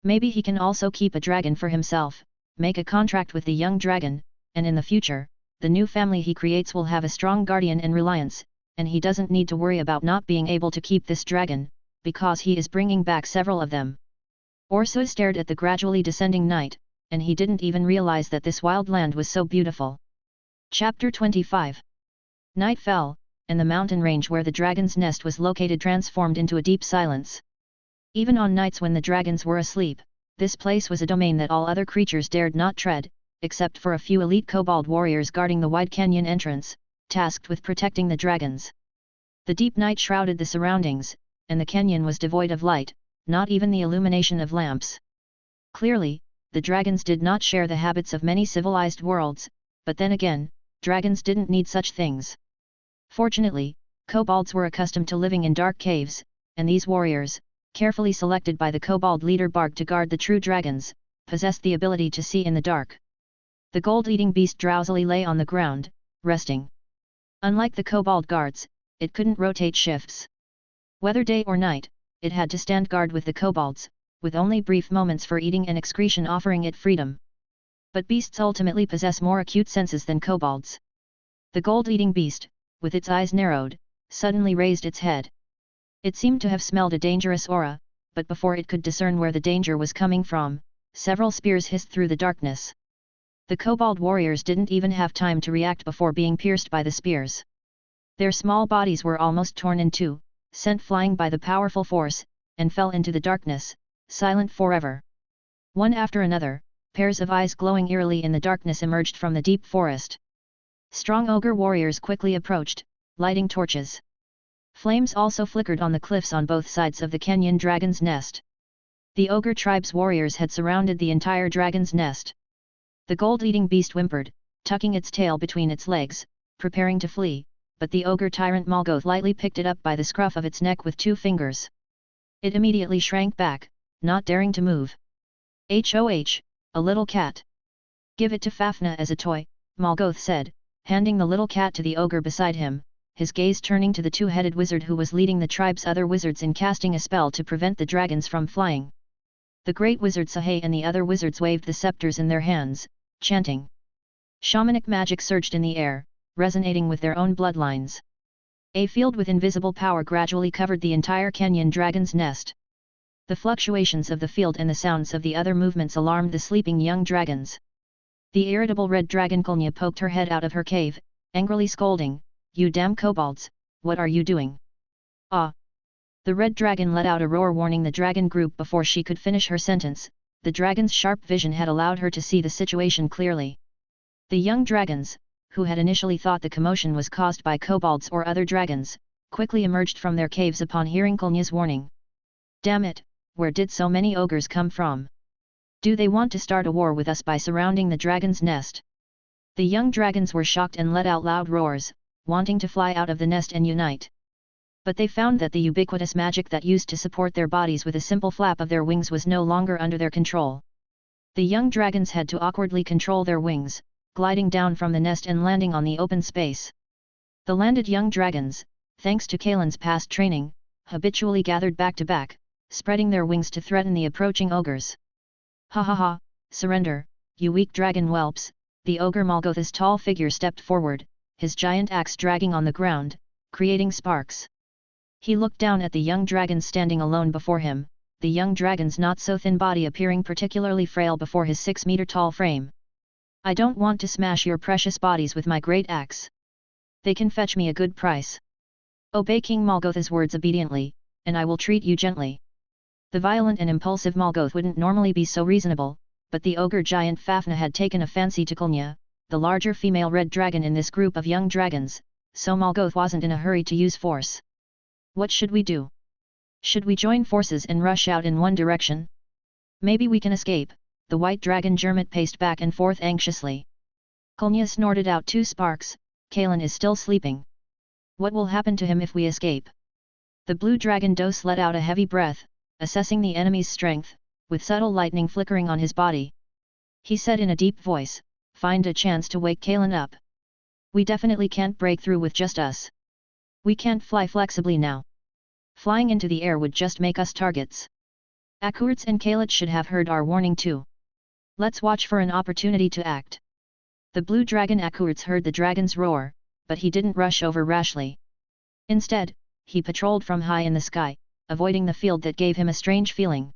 Maybe he can also keep a dragon for himself, make a contract with the young dragon, and in the future, the new family he creates will have a strong guardian and reliance, and he doesn't need to worry about not being able to keep this dragon, because he is bringing back several of them. Orso stared at the gradually descending night, and he didn't even realize that this wild land was so beautiful. Chapter 25. Night fell, and the mountain range where the dragon's nest was located transformed into a deep silence. Even on nights when the dragons were asleep, this place was a domain that all other creatures dared not tread, except for a few elite kobold warriors guarding the wide canyon entrance, tasked with protecting the dragons. The deep night shrouded the surroundings, and the canyon was devoid of light, not even the illumination of lamps. Clearly, the dragons did not share the habits of many civilized worlds, but then again, dragons didn't need such things. Fortunately, kobolds were accustomed to living in dark caves, and these warriors, carefully selected by the kobold leader Barg to guard the true dragons, possessed the ability to see in the dark. The gold-eating beast drowsily lay on the ground, resting. Unlike the kobold guards, it couldn't rotate shifts. Whether day or night, it had to stand guard with the kobolds, with only brief moments for eating and excretion offering it freedom. But beasts ultimately possess more acute senses than kobolds. The gold-eating beast, with its eyes narrowed, suddenly raised its head. It seemed to have smelled a dangerous aura, but before it could discern where the danger was coming from, several spears hissed through the darkness. The kobold warriors didn't even have time to react before being pierced by the spears. Their small bodies were almost torn in two, sent flying by the powerful force, and fell into the darkness, silent forever. One after another, pairs of eyes glowing eerily in the darkness emerged from the deep forest. Strong ogre warriors quickly approached, lighting torches. Flames also flickered on the cliffs on both sides of the canyon dragon's nest. The ogre tribe's warriors had surrounded the entire dragon's nest. The gold-eating beast whimpered, tucking its tail between its legs, preparing to flee, but the ogre tyrant Malgoth lightly picked it up by the scruff of its neck with 2 fingers. It immediately shrank back, not daring to move. "Hoh, a little cat. Give it to Fafnir as a toy," Malgoth said, handing the little cat to the ogre beside him, his gaze turning to the 2-headed wizard who was leading the tribe's other wizards in casting a spell to prevent the dragons from flying. The great wizard Sahai and the other wizards waved the scepters in their hands, chanting. Shamanic magic surged in the air, resonating with their own bloodlines. A field with invisible power gradually covered the entire canyon dragon's nest. The fluctuations of the field and the sounds of the other movements alarmed the sleeping young dragons. The irritable red dragon Kolnya poked her head out of her cave, angrily scolding, "You damn kobolds, what are you doing?" "Ah!" The red dragon let out a roar warning the dragon group before she could finish her sentence. The dragon's sharp vision had allowed her to see the situation clearly. The young dragons, who had initially thought the commotion was caused by kobolds or other dragons, quickly emerged from their caves upon hearing Kolnya's warning. "Damn it, where did so many ogres come from? Do they want to start a war with us by surrounding the dragon's nest?" The young dragons were shocked and let out loud roars, wanting to fly out of the nest and unite. But they found that the ubiquitous magic that used to support their bodies with a simple flap of their wings was no longer under their control. The young dragons had to awkwardly control their wings, gliding down from the nest and landing on the open space. The landed young dragons, thanks to Kalen's past training, habitually gathered back to back, spreading their wings to threaten the approaching ogres. "Ha ha ha, surrender, you weak dragon whelps!" The ogre Malgoth's tall figure stepped forward, his giant axe dragging on the ground, creating sparks. He looked down at the young dragons standing alone before him, the young dragon's not-so-thin body appearing particularly frail before his 6-meter-tall frame. "I don't want to smash your precious bodies with my great axe. They can fetch me a good price. Obey King Morgoth's words obediently, and I will treat you gently." The violent and impulsive Morgoth wouldn't normally be so reasonable, but the ogre giant Fafnir had taken a fancy to Kulnya, the larger female red dragon in this group of young dragons, so Morgoth wasn't in a hurry to use force. "What should we do? Should we join forces and rush out in one direction? Maybe we can escape," the white dragon Germit paced back and forth anxiously. Kulnya snorted out 2 sparks. "Kalen is still sleeping. What will happen to him if we escape?" The blue dragon Dos let out a heavy breath, assessing the enemy's strength, with subtle lightning flickering on his body. He said in a deep voice, "Find a chance to wake Kalen up. We definitely can't break through with just us. We can't fly flexibly now. Flying into the air would just make us targets. Akurts and Kalet should have heard our warning too. Let's watch for an opportunity to act." The blue dragon Akurts heard the dragon's roar, but he didn't rush over rashly. Instead, he patrolled from high in the sky, avoiding the field that gave him a strange feeling.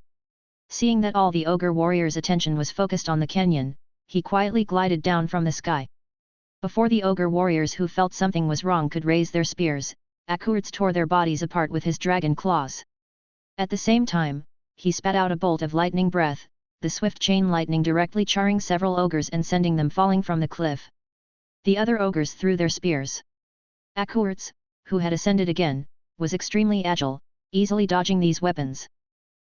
Seeing that all the ogre warriors' attention was focused on the canyon, he quietly glided down from the sky. Before the ogre warriors who felt something was wrong could raise their spears, Akurts tore their bodies apart with his dragon claws. At the same time, he spat out a bolt of lightning breath, the swift chain lightning directly charring several ogres and sending them falling from the cliff. The other ogres threw their spears. Akurts, who had ascended again, was extremely agile, easily dodging these weapons.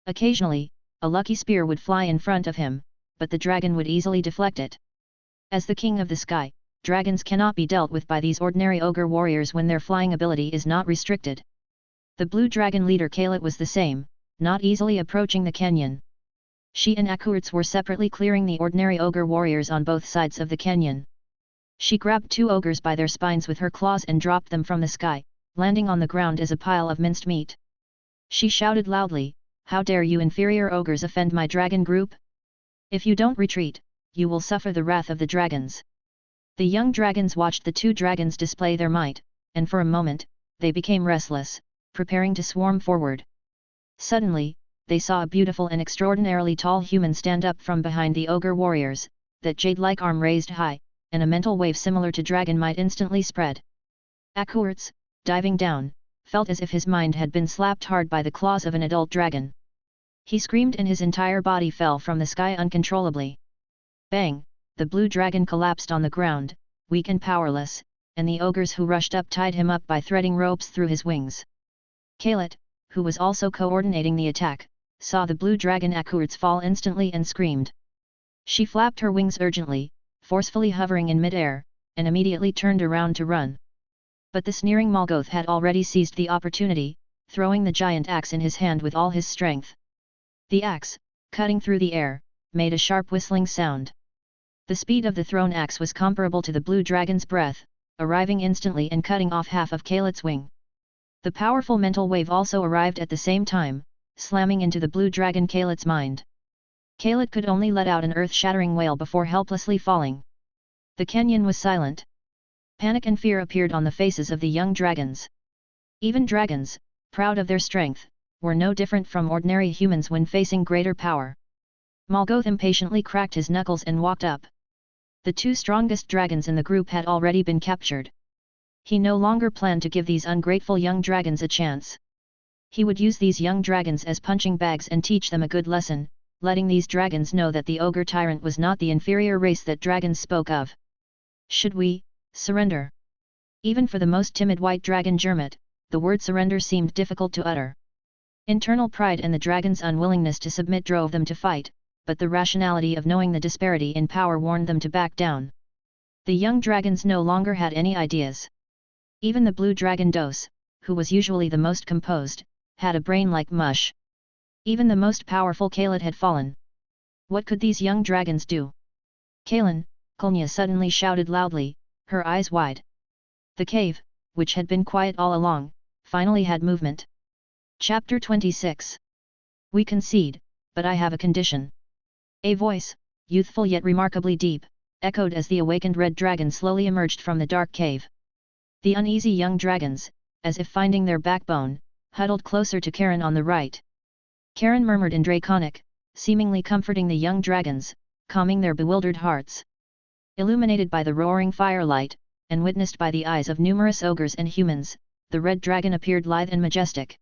Occasionally, a lucky spear would fly in front of him, but the dragon would easily deflect it. As the king of the sky, dragons cannot be dealt with by these ordinary ogre warriors when their flying ability is not restricted. The blue dragon leader Kalet was the same, not easily approaching the canyon. She and Akurts were separately clearing the ordinary ogre warriors on both sides of the canyon. She grabbed 2 ogres by their spines with her claws and dropped them from the sky, landing on the ground as a pile of minced meat. She shouted loudly, "How dare you inferior ogres offend my dragon group? If you don't retreat, you will suffer the wrath of the dragons." The young dragons watched the 2 dragons display their might, and for a moment, they became restless, preparing to swarm forward. Suddenly, they saw a beautiful and extraordinarily tall human stand up from behind the ogre warriors, that jade-like arm raised high, and a mental wave similar to dragon might instantly spread. Akurts, diving down, felt as if his mind had been slapped hard by the claws of an adult dragon. He screamed and his entire body fell from the sky uncontrollably. Bang! The blue dragon collapsed on the ground, weak and powerless, and the ogres who rushed up tied him up by threading ropes through his wings. Kalet, who was also coordinating the attack, saw the blue dragon Akurts fall instantly and screamed. She flapped her wings urgently, forcefully hovering in mid-air, and immediately turned around to run. But the sneering Morgoth had already seized the opportunity, throwing the giant axe in his hand with all his strength. The axe, cutting through the air, made a sharp whistling sound. The speed of the thrown axe was comparable to the blue dragon's breath, arriving instantly and cutting off half of Kalet's wing. The powerful mental wave also arrived at the same time, slamming into the blue dragon Kalet's mind. Kalet could only let out an earth-shattering wail before helplessly falling. The canyon was silent. Panic and fear appeared on the faces of the young dragons. Even dragons, proud of their strength, were no different from ordinary humans when facing greater power. Morgoth impatiently cracked his knuckles and walked up. The 2 strongest dragons in the group had already been captured. He no longer planned to give these ungrateful young dragons a chance. He would use these young dragons as punching bags and teach them a good lesson, letting these dragons know that the ogre tyrant was not the inferior race that dragons spoke of. Should we surrender? Even for the most timid white dragon Germit, the word surrender seemed difficult to utter. Internal pride and the dragon's unwillingness to submit drove them to fight, but the rationality of knowing the disparity in power warned them to back down. The young dragons no longer had any ideas. Even the blue dragon Dos, who was usually the most composed, had a brain like mush. Even the most powerful Kalet had fallen. What could these young dragons do? "Kalen!" Kulnya suddenly shouted loudly, her eyes wide. The cave, which had been quiet all along, finally had movement. Chapter 26. We concede, but I have a condition. A voice, youthful yet remarkably deep, echoed as the awakened red dragon slowly emerged from the dark cave. The uneasy young dragons, as if finding their backbone, huddled closer to Karen on the right. Karen murmured in Draconic, seemingly comforting the young dragons, calming their bewildered hearts. Illuminated by the roaring firelight, and witnessed by the eyes of numerous ogres and humans, the red dragon appeared lithe and majestic.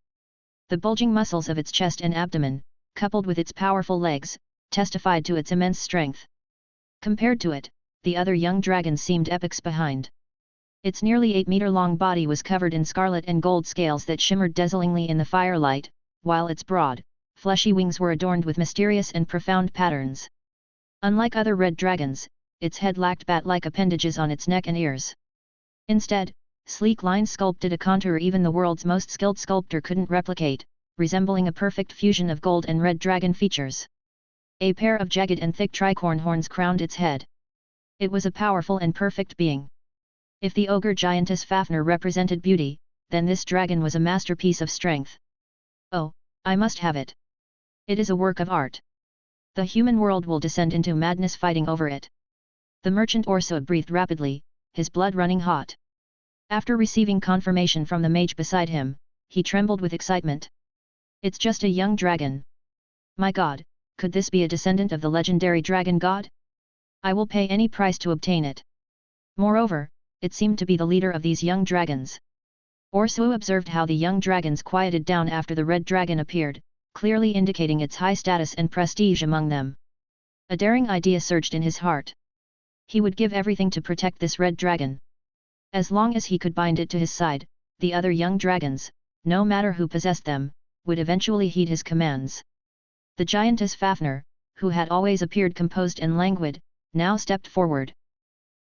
The bulging muscles of its chest and abdomen, coupled with its powerful legs, testified to its immense strength. Compared to it, the other young dragons seemed epics behind. Its nearly 8-meter-long body was covered in scarlet and gold scales that shimmered dazzlingly in the firelight, while its broad, fleshy wings were adorned with mysterious and profound patterns. Unlike other red dragons, its head lacked bat-like appendages on its neck and ears. Instead, sleek lines sculpted a contour even the world's most skilled sculptor couldn't replicate, resembling a perfect fusion of gold and red dragon features. A pair of jagged and thick tricorn horns crowned its head. It was a powerful and perfect being. If the ogre giantess Fafnir represented beauty, then this dragon was a masterpiece of strength. Oh, I must have it. It is a work of art. The human world will descend into madness fighting over it. The merchant Orso breathed rapidly, his blood running hot. After receiving confirmation from the mage beside him, he trembled with excitement. It's just a young dragon. My god, could this be a descendant of the legendary dragon god? I will pay any price to obtain it. Moreover, it seemed to be the leader of these young dragons. Orso observed how the young dragons quieted down after the red dragon appeared, clearly indicating its high status and prestige among them. A daring idea surged in his heart. He would give everything to protect this red dragon. As long as he could bind it to his side, the other young dragons, no matter who possessed them, would eventually heed his commands. The giantess Fafnir, who had always appeared composed and languid, now stepped forward.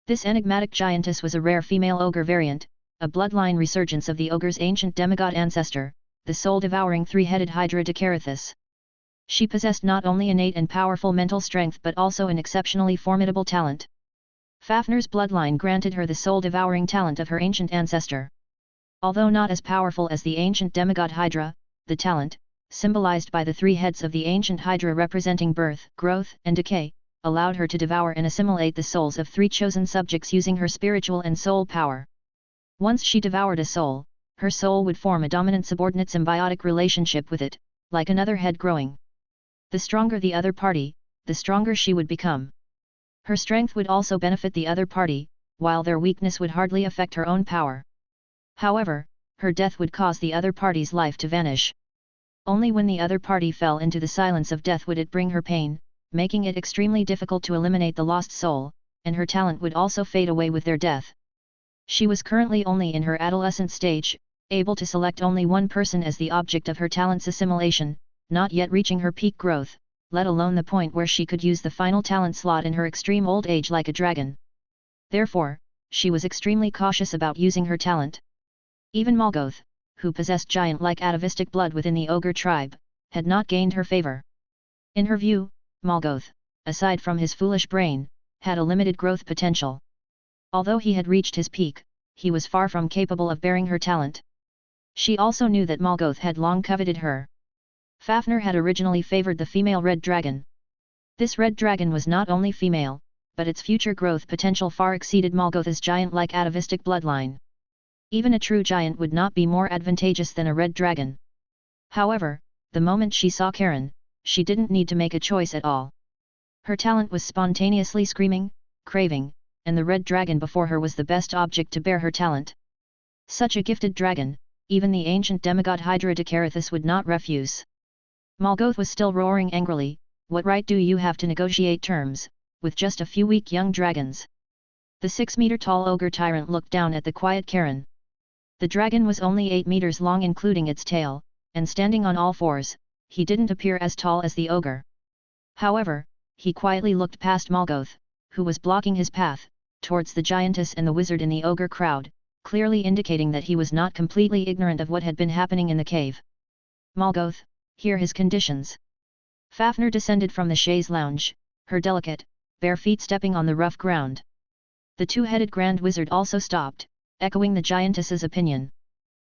This enigmatic giantess was a rare female ogre variant, a bloodline resurgence of the ogre's ancient demigod ancestor, the soul-devouring three-headed Hydra Decarithus. She possessed not only innate and powerful mental strength but also an exceptionally formidable talent. Fafnir's bloodline granted her the soul-devouring talent of her ancient ancestor. Although not as powerful as the ancient demigod Hydra, the talent, symbolized by the three heads of the ancient Hydra representing birth, growth, and decay, allowed her to devour and assimilate the souls of 3 chosen subjects using her spiritual and soul power. Once she devoured a soul, her soul would form a dominant-subordinate symbiotic relationship with it, like another head growing. The stronger the other party, the stronger she would become. Her strength would also benefit the other party, while their weakness would hardly affect her own power. However, her death would cause the other party's life to vanish. Only when the other party fell into the silence of death would it bring her pain, making it extremely difficult to eliminate the lost soul, and her talent would also fade away with their death. She was currently only in her adolescent stage, able to select only one person as the object of her talent's assimilation, not yet reaching her peak growth, let alone the point where she could use the final talent slot in her extreme old age like a dragon. Therefore, she was extremely cautious about using her talent. Even Morgoth, who possessed giant-like atavistic blood within the ogre tribe, had not gained her favor. In her view, Morgoth, aside from his foolish brain, had a limited growth potential. Although he had reached his peak, he was far from capable of bearing her talent. She also knew that Morgoth had long coveted her. Fafnir had originally favored the female red dragon. This red dragon was not only female, but its future growth potential far exceeded Morgoth's giant-like atavistic bloodline. Even a true giant would not be more advantageous than a red dragon. However, the moment she saw Karen, she didn't need to make a choice at all. Her talent was spontaneously screaming, craving, and the red dragon before her was the best object to bear her talent. Such a gifted dragon, even the ancient demigod Hydra Decarithus would not refuse. Morgoth was still roaring angrily, "What right do you have to negotiate terms, with just a few weak young dragons?" The 6-meter-tall ogre tyrant looked down at the quiet Karen. The dragon was only 8 meters long including its tail, and standing on all fours, he didn't appear as tall as the ogre. However, he quietly looked past Morgoth, who was blocking his path, towards the giantess and the wizard in the ogre crowd, clearly indicating that he was not completely ignorant of what had been happening in the cave. "Morgoth, hear his conditions." Fafnir descended from the chaise lounge, her delicate, bare feet stepping on the rough ground. The two-headed Grand Wizard also stopped, echoing the giantess's opinion.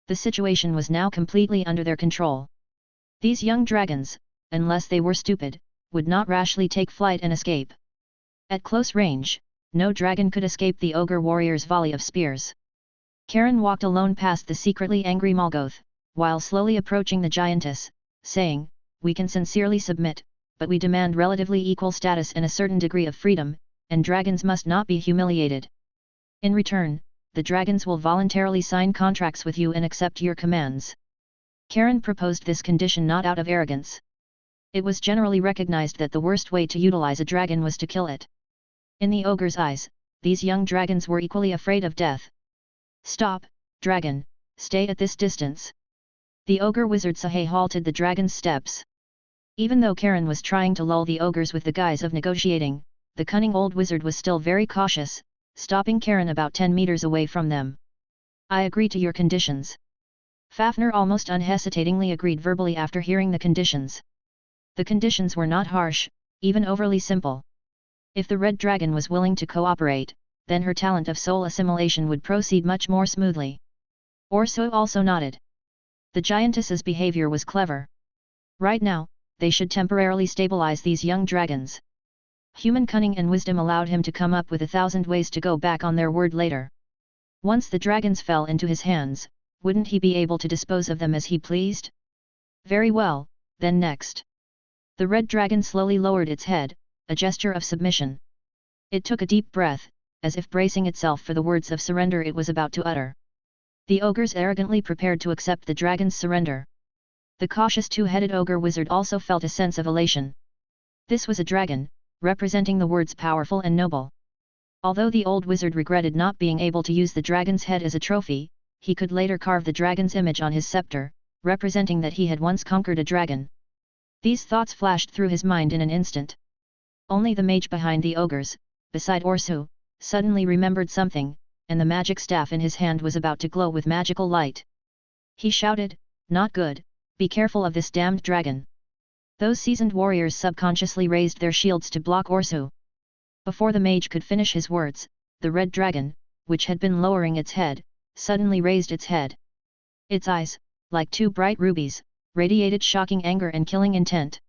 The situation was now completely under their control. These young dragons, unless they were stupid, would not rashly take flight and escape. At close range, no dragon could escape the ogre warrior's volley of spears. Karen walked alone past the secretly angry Morgoth, while slowly approaching the giantess, saying, we can sincerely submit, but we demand relatively equal status and a certain degree of freedom, and dragons must not be humiliated. In return, the dragons will voluntarily sign contracts with you and accept your commands. Karen proposed this condition not out of arrogance. It was generally recognized that the worst way to utilize a dragon was to kill it. In the ogre's eyes, these young dragons were equally afraid of death. "Stop, dragon, stay at this distance." The ogre wizard Sahe halted the dragon's steps. Even though Karen was trying to lull the ogres with the guise of negotiating, the cunning old wizard was still very cautious, stopping Karen about 10 meters away from them. "I agree to your conditions." Fafnir almost unhesitatingly agreed verbally after hearing the conditions. The conditions were not harsh, even overly simple. If the red dragon was willing to cooperate, then her talent of soul assimilation would proceed much more smoothly. Orso also nodded. The giantess's behavior was clever. Right now, they should temporarily stabilize these young dragons. Human cunning and wisdom allowed him to come up with 1,000 ways to go back on their word later. Once the dragons fell into his hands, wouldn't he be able to dispose of them as he pleased? Very well, then next. The red dragon slowly lowered its head, a gesture of submission. It took a deep breath, as if bracing itself for the words of surrender it was about to utter. The ogres arrogantly prepared to accept the dragon's surrender. The cautious two-headed ogre wizard also felt a sense of elation. This was a dragon, representing the words powerful and noble. Although the old wizard regretted not being able to use the dragon's head as a trophy, he could later carve the dragon's image on his scepter, representing that he had once conquered a dragon. These thoughts flashed through his mind in an instant. Only the mage behind the ogres, beside Orsu, suddenly remembered something, and the magic staff in his hand was about to glow with magical light. He shouted, "Not good, be careful of this damned dragon." Those seasoned warriors subconsciously raised their shields to block Orsu. Before the mage could finish his words, the red dragon, which had been lowering its head, suddenly raised its head. Its eyes, like two bright rubies, radiated shocking anger and killing intent.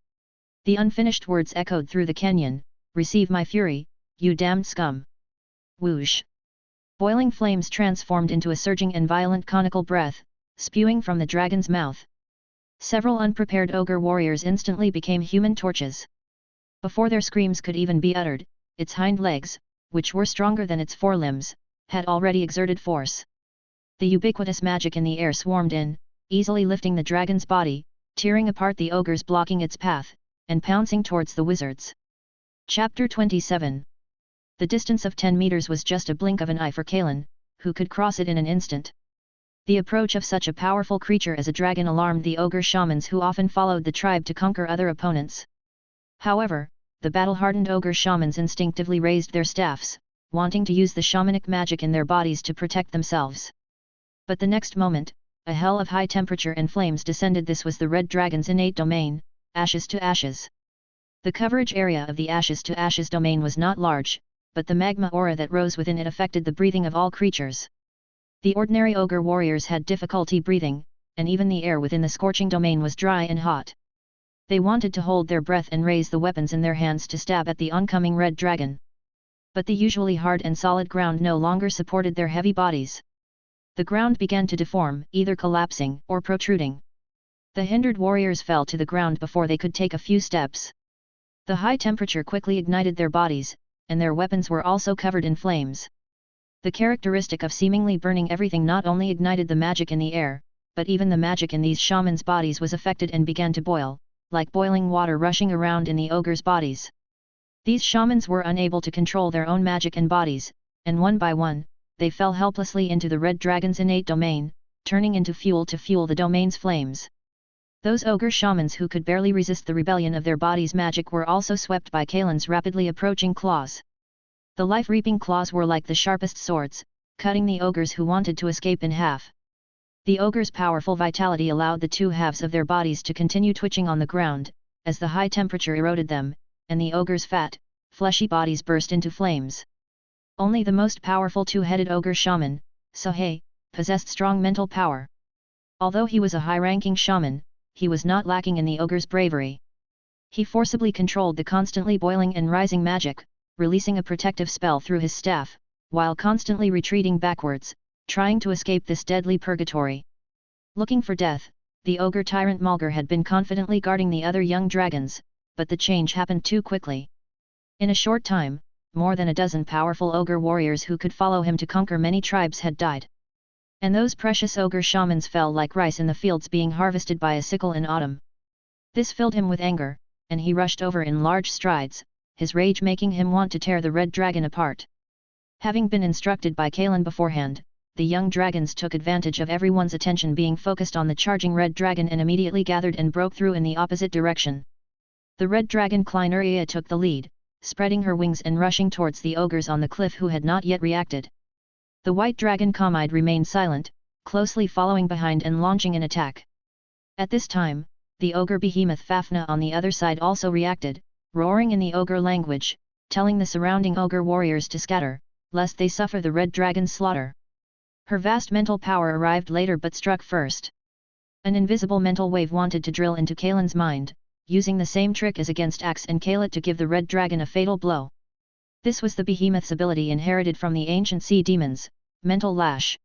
The unfinished words echoed through the canyon, "Receive my fury, you damned scum." Whoosh! Boiling flames transformed into a surging and violent conical breath, spewing from the dragon's mouth. Several unprepared ogre warriors instantly became human torches. Before their screams could even be uttered, its hind legs, which were stronger than its forelimbs, had already exerted force. The ubiquitous magic in the air swarmed in, easily lifting the dragon's body, tearing apart the ogres blocking its path, and pouncing towards the wizards. Chapter 27. The distance of 10 meters was just a blink of an eye for Kalen, who could cross it in an instant. The approach of such a powerful creature as a dragon alarmed the ogre shamans who often followed the tribe to conquer other opponents. However, the battle-hardened ogre shamans instinctively raised their staffs, wanting to use the shamanic magic in their bodies to protect themselves. But the next moment, a hell of high temperature and flames descended. This was the red dragon's innate domain, ashes to ashes. The coverage area of the ashes to ashes domain was not large, but the magma aura that rose within it affected the breathing of all creatures. The ordinary ogre warriors had difficulty breathing, and even the air within the scorching domain was dry and hot. They wanted to hold their breath and raise the weapons in their hands to stab at the oncoming red dragon. But the usually hard and solid ground no longer supported their heavy bodies. The ground began to deform, either collapsing or protruding. The hindered warriors fell to the ground before they could take a few steps. The high temperature quickly ignited their bodies, and their weapons were also covered in flames. The characteristic of seemingly burning everything not only ignited the magic in the air, but even the magic in these shamans' bodies was affected and began to boil, like boiling water rushing around in the ogres' bodies. These shamans were unable to control their own magic and bodies, and one by one, they fell helplessly into the red dragon's innate domain, turning into fuel to fuel the domain's flames. Those ogre shamans who could barely resist the rebellion of their body's magic were also swept by Kalen's rapidly approaching claws. The life-reaping claws were like the sharpest swords, cutting the ogres who wanted to escape in half. The ogres' powerful vitality allowed the two halves of their bodies to continue twitching on the ground, as the high temperature eroded them, and the ogres' fat, fleshy bodies burst into flames. Only the most powerful two-headed ogre shaman, Sahe, possessed strong mental power. Although he was a high-ranking shaman, he was not lacking in the ogre's bravery. He forcibly controlled the constantly boiling and rising magic, releasing a protective spell through his staff, while constantly retreating backwards, trying to escape this deadly purgatory. Looking for death, the ogre tyrant Mulgar had been confidently guarding the other young dragons, but the change happened too quickly. In a short time, more than a dozen powerful ogre warriors who could follow him to conquer many tribes had died. And those precious ogre shamans fell like rice in the fields being harvested by a sickle in autumn. This filled him with anger, and he rushed over in large strides, his rage making him want to tear the red dragon apart. Having been instructed by Kaelin beforehand, the young dragons took advantage of everyone's attention being focused on the charging red dragon and immediately gathered and broke through in the opposite direction. The red dragon Kleineria took the lead, spreading her wings and rushing towards the ogres on the cliff who had not yet reacted. The white dragon Comide remained silent, closely following behind and launching an attack. At this time, the ogre behemoth Fafnir on the other side also reacted, roaring in the ogre language, telling the surrounding ogre warriors to scatter, lest they suffer the red dragon's slaughter. Her vast mental power arrived later but struck first. An invisible mental wave wanted to drill into Kaelin's mind, using the same trick as against Axe and Kaelit to give the red dragon a fatal blow. This was the behemoth's ability inherited from the ancient sea demons, Mental Lash.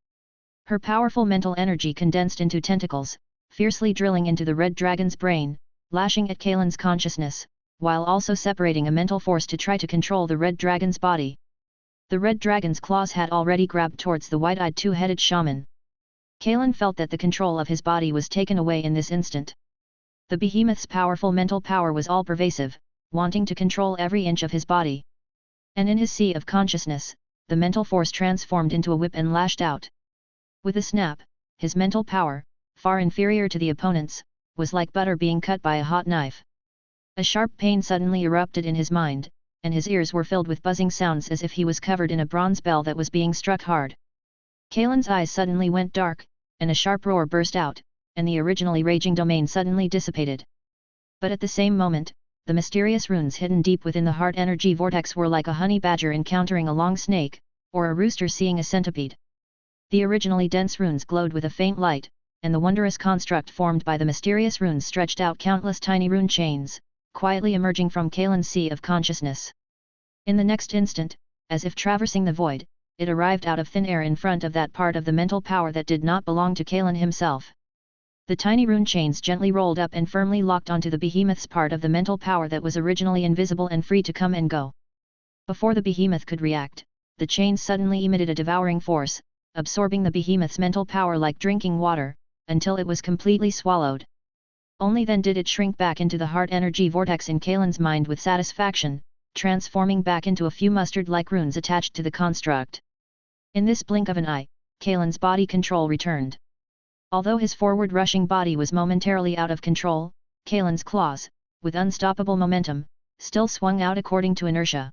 Her powerful mental energy condensed into tentacles, fiercely drilling into the red dragon's brain, lashing at Kaelin's consciousness, while also separating a mental force to try to control the red dragon's body. The red dragon's claws had already grabbed towards the white-eyed two-headed shaman. Kaelin felt that the control of his body was taken away in this instant. The behemoth's powerful mental power was all-pervasive, wanting to control every inch of his body. And in his sea of consciousness, the mental force transformed into a whip and lashed out. With a snap, his mental power, far inferior to the opponent's, was like butter being cut by a hot knife. A sharp pain suddenly erupted in his mind, and his ears were filled with buzzing sounds as if he was covered in a bronze bell that was being struck hard. Kaelin's eyes suddenly went dark, and a sharp roar burst out, and the originally raging domain suddenly dissipated. But at the same moment, the mysterious runes hidden deep within the heart energy vortex were like a honey badger encountering a long snake, or a rooster seeing a centipede. The originally dense runes glowed with a faint light, and the wondrous construct formed by the mysterious runes stretched out countless tiny rune chains, quietly emerging from Kaelin's sea of consciousness. In the next instant, as if traversing the void, it arrived out of thin air in front of that part of the mental power that did not belong to Kaelin himself. The tiny rune chains gently rolled up and firmly locked onto the behemoth's part of the mental power that was originally invisible and free to come and go. Before the behemoth could react, the chains suddenly emitted a devouring force, absorbing the behemoth's mental power like drinking water, until it was completely swallowed. Only then did it shrink back into the heart energy vortex in Kaelin's mind with satisfaction, transforming back into a few mustard-like runes attached to the construct. In this blink of an eye, Kaelin's body control returned. Although his forward-rushing body was momentarily out of control, Kaelin's claws, with unstoppable momentum, still swung out according to inertia.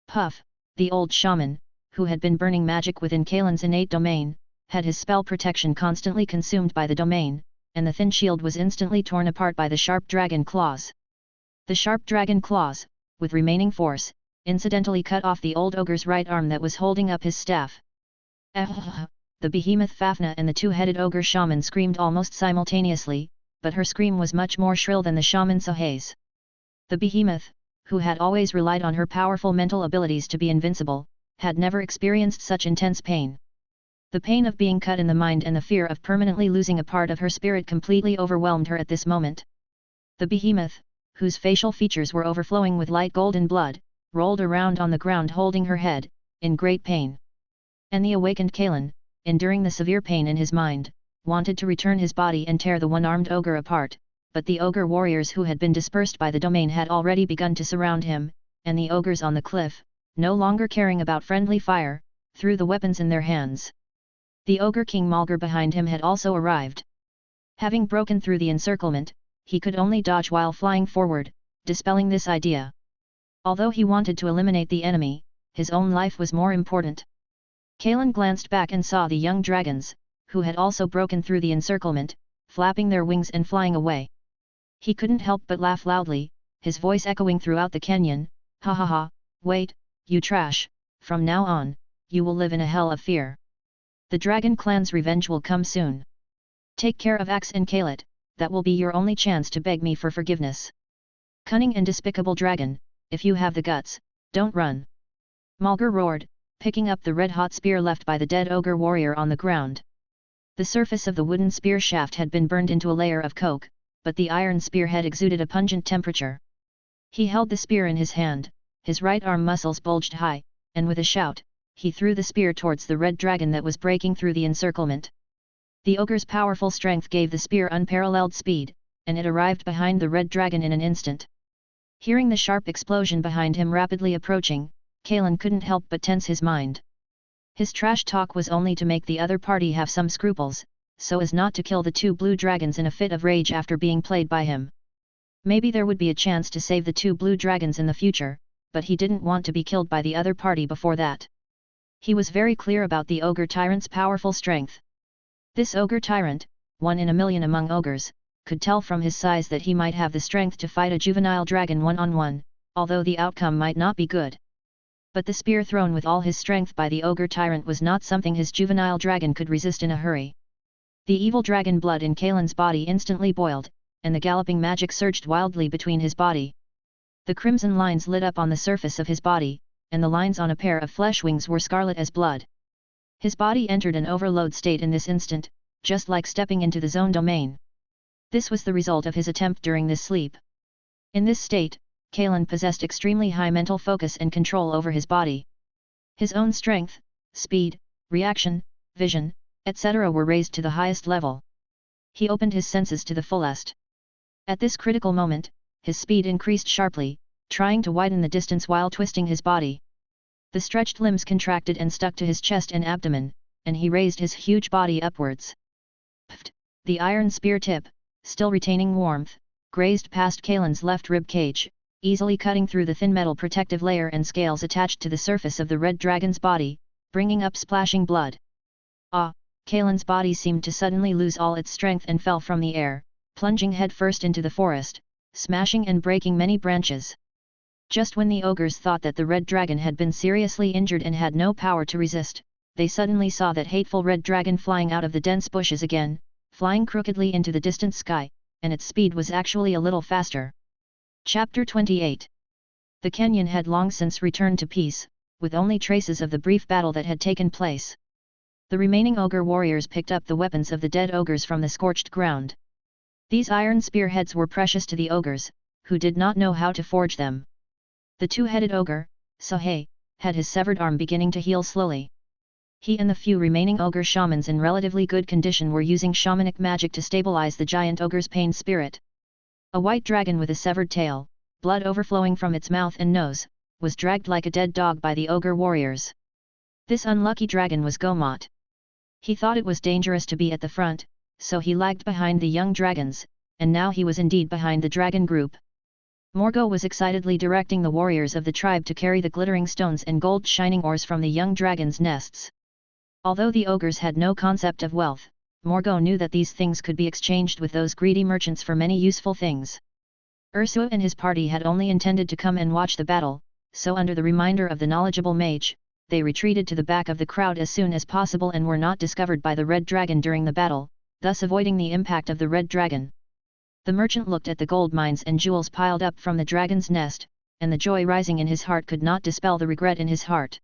Puff, the old shaman, who had been burning magic within Kaelin's innate domain, had his spell protection constantly consumed by the domain, and the thin shield was instantly torn apart by the sharp dragon claws. The sharp dragon claws, with remaining force, incidentally cut off the old ogre's right arm that was holding up his staff. The behemoth Fafnir and the two-headed ogre shaman screamed almost simultaneously, but her scream was much more shrill than the shaman Saha's. The behemoth, who had always relied on her powerful mental abilities to be invincible, had never experienced such intense pain. The pain of being cut in the mind and the fear of permanently losing a part of her spirit completely overwhelmed her at this moment. The behemoth, whose facial features were overflowing with light golden blood, rolled around on the ground holding her head, in great pain. And the awakened Kaelin, enduring the severe pain in his mind, wanted to return his body and tear the one-armed ogre apart, but the ogre warriors who had been dispersed by the domain had already begun to surround him, and the ogres on the cliff, no longer caring about friendly fire, threw the weapons in their hands. The ogre King Mulgar behind him had also arrived. Having broken through the encirclement, he could only dodge while flying forward, dispelling this idea. Although he wanted to eliminate the enemy, his own life was more important. Kaelin glanced back and saw the young dragons, who had also broken through the encirclement, flapping their wings and flying away. He couldn't help but laugh loudly, his voice echoing throughout the canyon, "Ha ha ha, wait, you trash, from now on, you will live in a hell of fear. The dragon clan's revenge will come soon. Take care of Axe and Kaelit, that will be your only chance to beg me for forgiveness. Cunning and despicable dragon, if you have the guts, don't run." Mulgar roared, picking up the red-hot spear left by the dead ogre warrior on the ground. The surface of the wooden spear shaft had been burned into a layer of coke, but the iron spearhead exuded a pungent temperature. He held the spear in his hand, his right arm muscles bulged high, and with a shout, he threw the spear towards the red dragon that was breaking through the encirclement. The ogre's powerful strength gave the spear unparalleled speed, and it arrived behind the red dragon in an instant. Hearing the sharp explosion behind him rapidly approaching, Kalen couldn't help but tense his mind. His trash talk was only to make the other party have some scruples, so as not to kill the two blue dragons in a fit of rage after being played by him. Maybe there would be a chance to save the two blue dragons in the future, but he didn't want to be killed by the other party before that. He was very clear about the ogre tyrant's powerful strength. This ogre tyrant, one in a million among ogres, could tell from his size that he might have the strength to fight a juvenile dragon one-on-one, although the outcome might not be good. But the spear thrown with all his strength by the ogre tyrant was not something his juvenile dragon could resist in a hurry. The evil dragon blood in Kalen's body instantly boiled, and the galloping magic surged wildly between his body. The crimson lines lit up on the surface of his body, and the lines on a pair of flesh wings were scarlet as blood. His body entered an overload state in this instant, just like stepping into the zone domain. This was the result of his attempt during this sleep. In this state, Kalen possessed extremely high mental focus and control over his body. His own strength, speed, reaction, vision, etc. were raised to the highest level. He opened his senses to the fullest. At this critical moment, his speed increased sharply, trying to widen the distance while twisting his body. The stretched limbs contracted and stuck to his chest and abdomen, and he raised his huge body upwards. Pft! The iron spear tip, still retaining warmth, grazed past Kalen's left rib cage, easily cutting through the thin metal protective layer and scales attached to the surface of the red dragon's body, bringing up splashing blood. Ah! Kalen's body seemed to suddenly lose all its strength and fell from the air, plunging headfirst into the forest, smashing and breaking many branches. Just when the ogres thought that the red dragon had been seriously injured and had no power to resist, they suddenly saw that hateful red dragon flying out of the dense bushes again, flying crookedly into the distant sky, and its speed was actually a little faster. Chapter 28. The Kenyan had long since returned to peace, with only traces of the brief battle that had taken place. The remaining ogre warriors picked up the weapons of the dead ogres from the scorched ground. These iron spearheads were precious to the ogres, who did not know how to forge them. The two-headed ogre, Sohei, had his severed arm beginning to heal slowly. He and the few remaining ogre shamans in relatively good condition were using shamanic magic to stabilize the giant ogre's pain spirit. A white dragon with a severed tail, blood overflowing from its mouth and nose, was dragged like a dead dog by the ogre warriors. This unlucky dragon was Gomot. He thought it was dangerous to be at the front, so he lagged behind the young dragons, and now he was indeed behind the dragon group. Morgo was excitedly directing the warriors of the tribe to carry the glittering stones and gold-shining ores from the young dragons' nests. Although the ogres had no concept of wealth, Morgo knew that these things could be exchanged with those greedy merchants for many useful things. Ursua and his party had only intended to come and watch the battle, so under the reminder of the knowledgeable mage, they retreated to the back of the crowd as soon as possible and were not discovered by the red dragon during the battle, thus avoiding the impact of the red dragon. The merchant looked at the gold mines and jewels piled up from the dragon's nest, and the joy rising in his heart could not dispel the regret in his heart.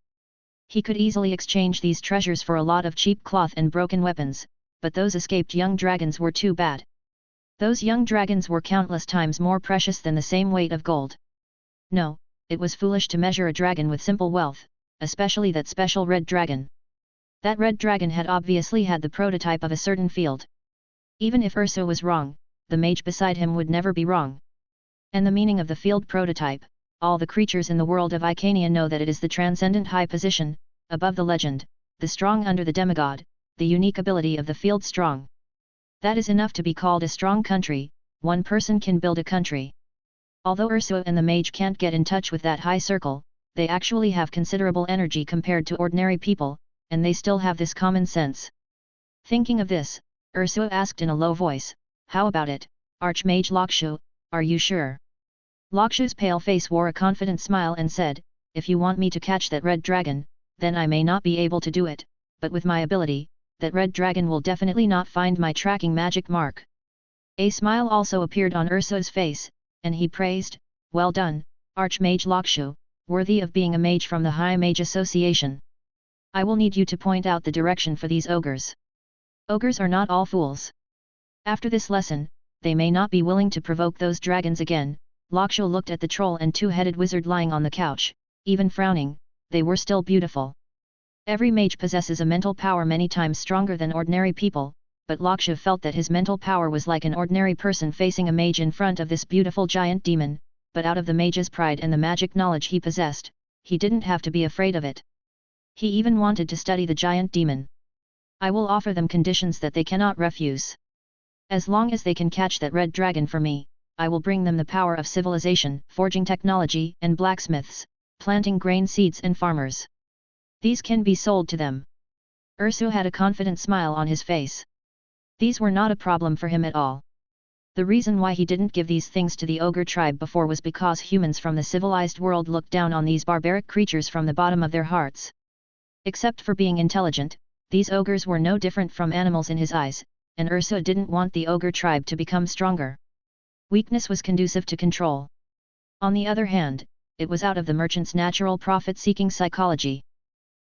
He could easily exchange these treasures for a lot of cheap cloth and broken weapons, but those escaped young dragons were too bad. Those young dragons were countless times more precious than the same weight of gold. No, it was foolish to measure a dragon with simple wealth, especially that special red dragon. That red dragon had obviously had the prototype of a certain field. Even if Ursa was wrong, the mage beside him would never be wrong. And the meaning of the field prototype, all the creatures in the world of Icania know that it is the transcendent high position, above the legend, the strong under the demigod, the unique ability of the field strong. That is enough to be called a strong country. One person can build a country. Although Ursua and the mage can't get in touch with that high circle, they actually have considerable energy compared to ordinary people, and they still have this common sense. Thinking of this, Ursua asked in a low voice, "How about it, Archmage Lakshu, are you sure?" Lakshu's pale face wore a confident smile and said, "If you want me to catch that red dragon, then I may not be able to do it, but with my ability, that red dragon will definitely not find my tracking magic mark." A smile also appeared on Ursua's face, and he praised, "Well done, Archmage Lakshu, worthy of being a mage from the High Mage Association. I will need you to point out the direction for these ogres." Ogres are not all fools. After this lesson, they may not be willing to provoke those dragons again. Lakshya looked at the troll and two-headed wizard lying on the couch, even frowning, they were still beautiful. Every mage possesses a mental power many times stronger than ordinary people, but Lakshya felt that his mental power was like an ordinary person facing a mage in front of this beautiful giant demon, but out of the mage's pride and the magic knowledge he possessed, he didn't have to be afraid of it. He even wanted to study the giant demon. I will offer them conditions that they cannot refuse. As long as they can catch that red dragon for me, I will bring them the power of civilization, forging technology and blacksmiths, planting grain seeds and farmers. These can be sold to them. Ursu had a confident smile on his face. These were not a problem for him at all. The reason why he didn't give these things to the ogre tribe before was because humans from the civilized world looked down on these barbaric creatures from the bottom of their hearts. Except for being intelligent, these ogres were no different from animals in his eyes, and Ursu didn't want the ogre tribe to become stronger. Weakness was conducive to control. On the other hand, it was out of the merchant's natural profit-seeking psychology.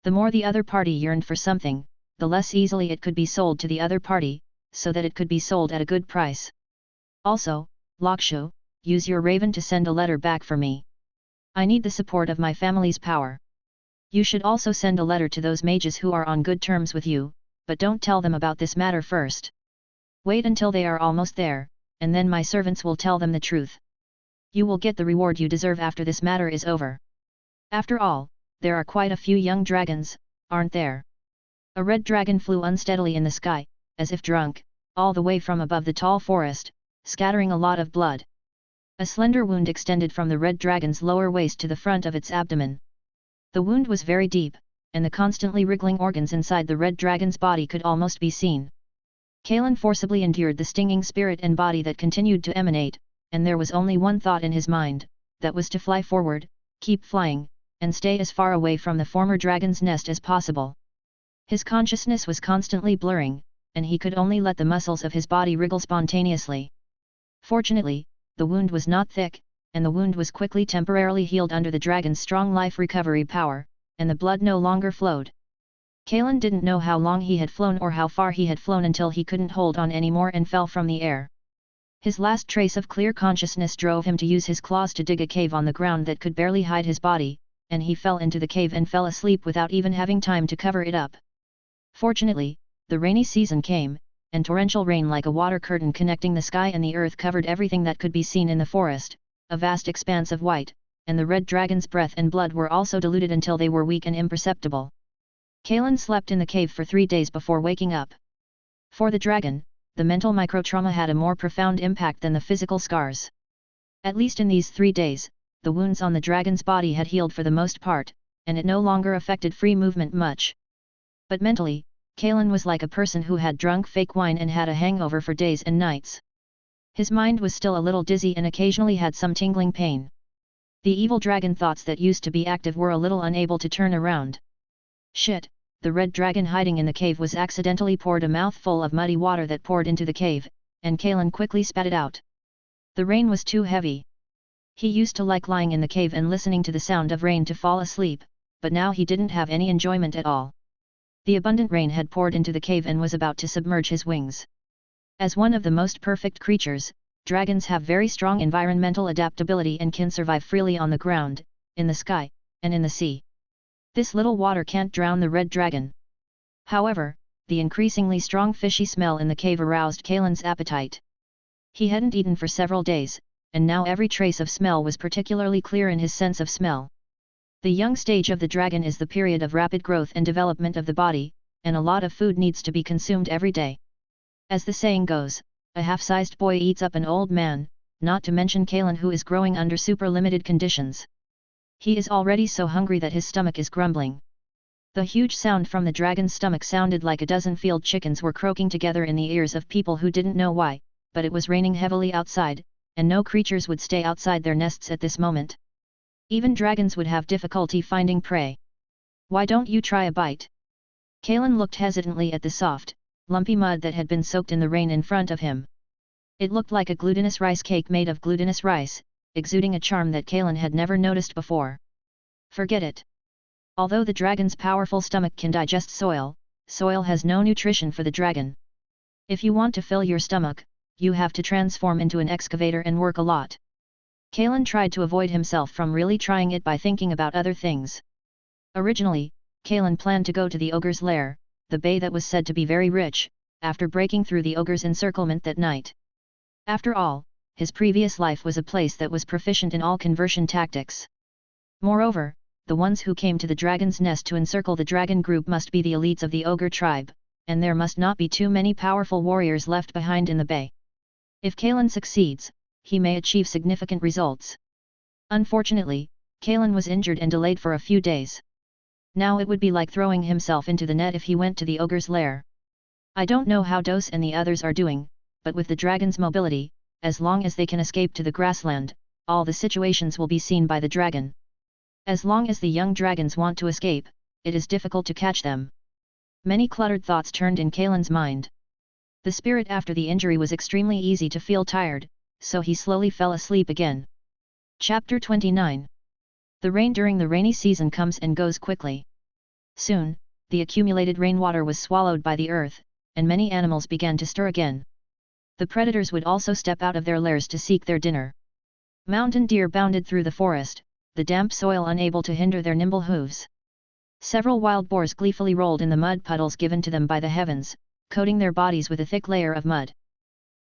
The more the other party yearned for something, the less easily it could be sold to the other party, so that it could be sold at a good price. Also, Lakshya, use your raven to send a letter back for me. I need the support of my family's power. You should also send a letter to those mages who are on good terms with you, but don't tell them about this matter first. Wait until they are almost there, and then my servants will tell them the truth. You will get the reward you deserve after this matter is over. After all, there are quite a few young dragons, aren't there? A red dragon flew unsteadily in the sky, as if drunk, all the way from above the tall forest, scattering a lot of blood. A slender wound extended from the red dragon's lower waist to the front of its abdomen. The wound was very deep, and the constantly wriggling organs inside the red dragon's body could almost be seen. Kalen forcibly endured the stinging spirit and body that continued to emanate, and there was only one thought in his mind, that was to fly forward, keep flying, and stay as far away from the former dragon's nest as possible. His consciousness was constantly blurring, and he could only let the muscles of his body wriggle spontaneously. Fortunately, the wound was not thick, and the wound was quickly temporarily healed under the dragon's strong life recovery power, and the blood no longer flowed. Kalen didn't know how long he had flown or how far he had flown until he couldn't hold on anymore and fell from the air. His last trace of clear consciousness drove him to use his claws to dig a cave on the ground that could barely hide his body, and he fell into the cave and fell asleep without even having time to cover it up. Fortunately, the rainy season came, and torrential rain like a water curtain connecting the sky and the earth covered everything that could be seen in the forest, a vast expanse of white, and the red dragon's breath and blood were also diluted until they were weak and imperceptible. Kalen slept in the cave for 3 days before waking up. For the dragon, the mental microtrauma had a more profound impact than the physical scars. At least in these 3 days, the wounds on the dragon's body had healed for the most part, and it no longer affected free movement much. But mentally, Kalen was like a person who had drunk fake wine and had a hangover for days and nights. His mind was still a little dizzy and occasionally had some tingling pain. The evil dragon thoughts that used to be active were a little unable to turn around. Shit, the red dragon hiding in the cave was accidentally poured a mouthful of muddy water that poured into the cave, and Kalen quickly spat it out. The rain was too heavy. He used to like lying in the cave and listening to the sound of rain to fall asleep, but now he didn't have any enjoyment at all. The abundant rain had poured into the cave and was about to submerge his wings. As one of the most perfect creatures, dragons have very strong environmental adaptability and can survive freely on the ground, in the sky, and in the sea. This little water can't drown the red dragon. However, the increasingly strong fishy smell in the cave aroused Kalen's appetite. He hadn't eaten for several days, and now every trace of smell was particularly clear in his sense of smell. The young stage of the dragon is the period of rapid growth and development of the body, and a lot of food needs to be consumed every day. As the saying goes, a half-sized boy eats up an old man, not to mention Kalen who is growing under super limited conditions. He is already so hungry that his stomach is grumbling. The huge sound from the dragon's stomach sounded like a dozen field chickens were croaking together in the ears of people who didn't know why, but it was raining heavily outside, and no creatures would stay outside their nests at this moment. Even dragons would have difficulty finding prey. Why don't you try a bite? Kalen looked hesitantly at the soft, lumpy mud that had been soaked in the rain in front of him. It looked like a glutinous rice cake made of glutinous rice, exuding a charm that Kalen had never noticed before. Forget it. Although the dragon's powerful stomach can digest soil, soil has no nutrition for the dragon. If you want to fill your stomach, you have to transform into an excavator and work a lot. Kalen tried to avoid himself from really trying it by thinking about other things. Originally, Kalen planned to go to the ogre's lair, the bay that was said to be very rich, after breaking through the ogre's encirclement that night. After all, his previous life was a place that was proficient in all conversion tactics. Moreover, the ones who came to the dragon's nest to encircle the dragon group must be the elites of the ogre tribe, and there must not be too many powerful warriors left behind in the bay. If Kalen succeeds, he may achieve significant results. Unfortunately, Kalen was injured and delayed for a few days. Now it would be like throwing himself into the net if he went to the ogre's lair. I don't know how Dos and the others are doing, but with the dragon's mobility, as long as they can escape to the grassland, all the situations will be seen by the dragon. As long as the young dragons want to escape, it is difficult to catch them. Many cluttered thoughts turned in Kalen's mind. The spirit after the injury was extremely easy to feel tired, so he slowly fell asleep again. Chapter 29. The rain during the rainy season comes and goes quickly. Soon, the accumulated rainwater was swallowed by the earth, and many animals began to stir again. The predators would also step out of their lairs to seek their dinner. Mountain deer bounded through the forest, the damp soil unable to hinder their nimble hooves. Several wild boars gleefully rolled in the mud puddles given to them by the heavens, coating their bodies with a thick layer of mud.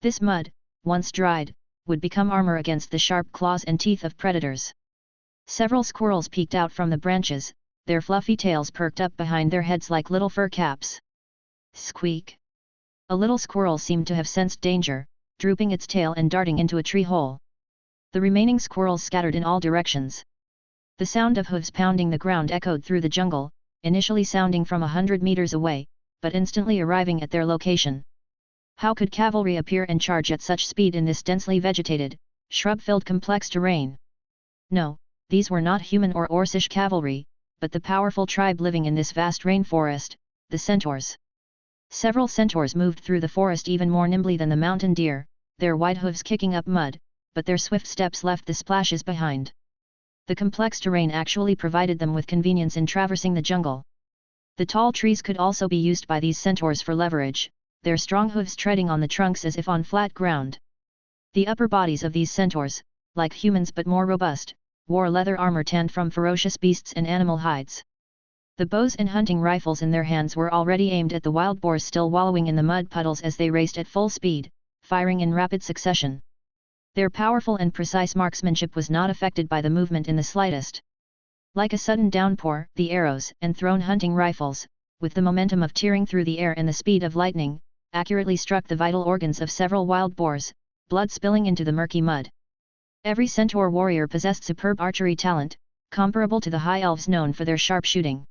This mud, once dried, would become armor against the sharp claws and teeth of predators. Several squirrels peeked out from the branches, their fluffy tails perked up behind their heads like little fur caps. Squeak! A little squirrel seemed to have sensed danger, drooping its tail and darting into a tree hole. The remaining squirrels scattered in all directions. The sound of hooves pounding the ground echoed through the jungle, initially sounding from 100 meters away, but instantly arriving at their location. How could cavalry appear and charge at such speed in this densely vegetated, shrub-filled complex terrain? No, these were not human or Orcish cavalry, but the powerful tribe living in this vast rainforest, the centaurs. Several centaurs moved through the forest even more nimbly than the mountain deer, their wide hooves kicking up mud, but their swift steps left the splashes behind. The complex terrain actually provided them with convenience in traversing the jungle. The tall trees could also be used by these centaurs for leverage, their strong hooves treading on the trunks as if on flat ground. The upper bodies of these centaurs, like humans but more robust, wore leather armor tanned from ferocious beasts and animal hides. The bows and hunting rifles in their hands were already aimed at the wild boars still wallowing in the mud puddles as they raced at full speed, firing in rapid succession. Their powerful and precise marksmanship was not affected by the movement in the slightest. Like a sudden downpour, the arrows and thrown hunting rifles, with the momentum of tearing through the air and the speed of lightning, accurately struck the vital organs of several wild boars, blood spilling into the murky mud. Every centaur warrior possessed superb archery talent, comparable to the high elves known for their sharp shooting.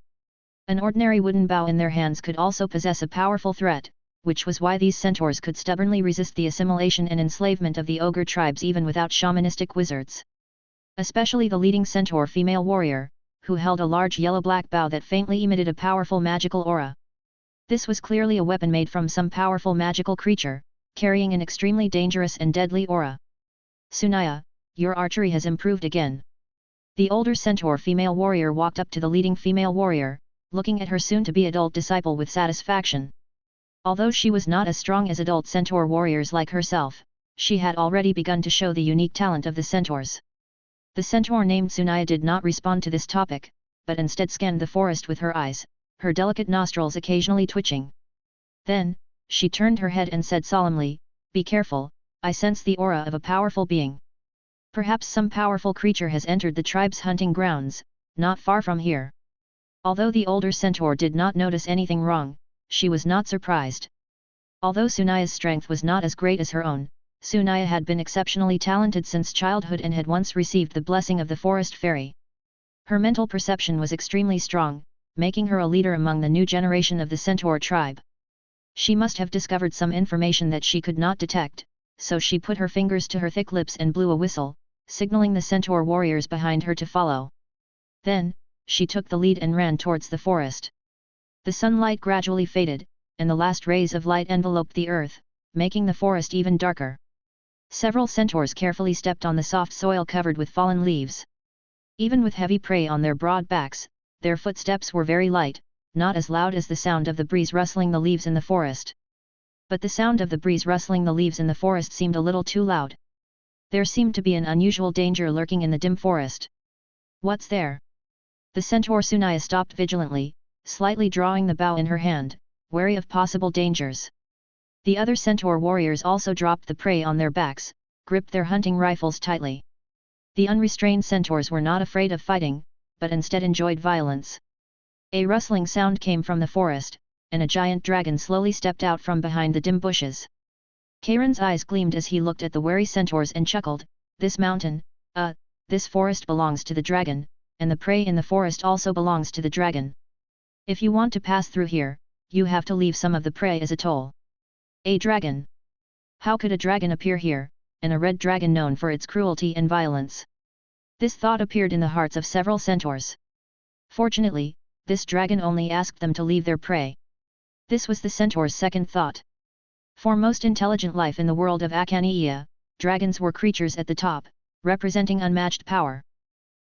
An ordinary wooden bow in their hands could also possess a powerful threat, which was why these centaurs could stubbornly resist the assimilation and enslavement of the ogre tribes even without shamanistic wizards. Especially the leading centaur female warrior, who held a large yellow-black bow that faintly emitted a powerful magical aura. This was clearly a weapon made from some powerful magical creature, carrying an extremely dangerous and deadly aura. Sunaya, your archery has improved again. The older centaur female warrior walked up to the leading female warrior, looking at her soon-to-be adult disciple with satisfaction. Although she was not as strong as adult centaur warriors like herself, she had already begun to show the unique talent of the centaurs. The centaur named Sunaya did not respond to this topic, but instead scanned the forest with her eyes, her delicate nostrils occasionally twitching. Then, she turned her head and said solemnly, "Be careful, I sense the aura of a powerful being. Perhaps some powerful creature has entered the tribe's hunting grounds, not far from here." Although the older centaur did not notice anything wrong, she was not surprised. Although Sunaya's strength was not as great as her own, Sunaya had been exceptionally talented since childhood and had once received the blessing of the forest fairy. Her mental perception was extremely strong, making her a leader among the new generation of the centaur tribe. She must have discovered some information that she could not detect, so she put her fingers to her thick lips and blew a whistle, signaling the centaur warriors behind her to follow. Then, she took the lead and ran towards the forest. The sunlight gradually faded, and the last rays of light enveloped the earth, making the forest even darker. Several centaurs carefully stepped on the soft soil covered with fallen leaves. Even with heavy prey on their broad backs, their footsteps were very light, not as loud as the sound of the breeze rustling the leaves in the forest. But the sound of the breeze rustling the leaves in the forest seemed a little too loud. There seemed to be an unusual danger lurking in the dim forest. What's there? The centaur Sunaya stopped vigilantly, slightly drawing the bow in her hand, wary of possible dangers. The other centaur warriors also dropped the prey on their backs, gripped their hunting rifles tightly. The unrestrained centaurs were not afraid of fighting, but instead enjoyed violence. A rustling sound came from the forest, and a giant dragon slowly stepped out from behind the dim bushes. Karen's eyes gleamed as he looked at the wary centaurs and chuckled, this mountain, this forest belongs to the dragon, and the prey in the forest also belongs to the dragon. If you want to pass through here, you have to leave some of the prey as a toll. A dragon? How could a dragon appear here, and a red dragon known for its cruelty and violence? This thought appeared in the hearts of several centaurs. Fortunately, this dragon only asked them to leave their prey. This was the centaur's second thought. For most intelligent life in the world of Achaea, dragons were creatures at the top, representing unmatched power.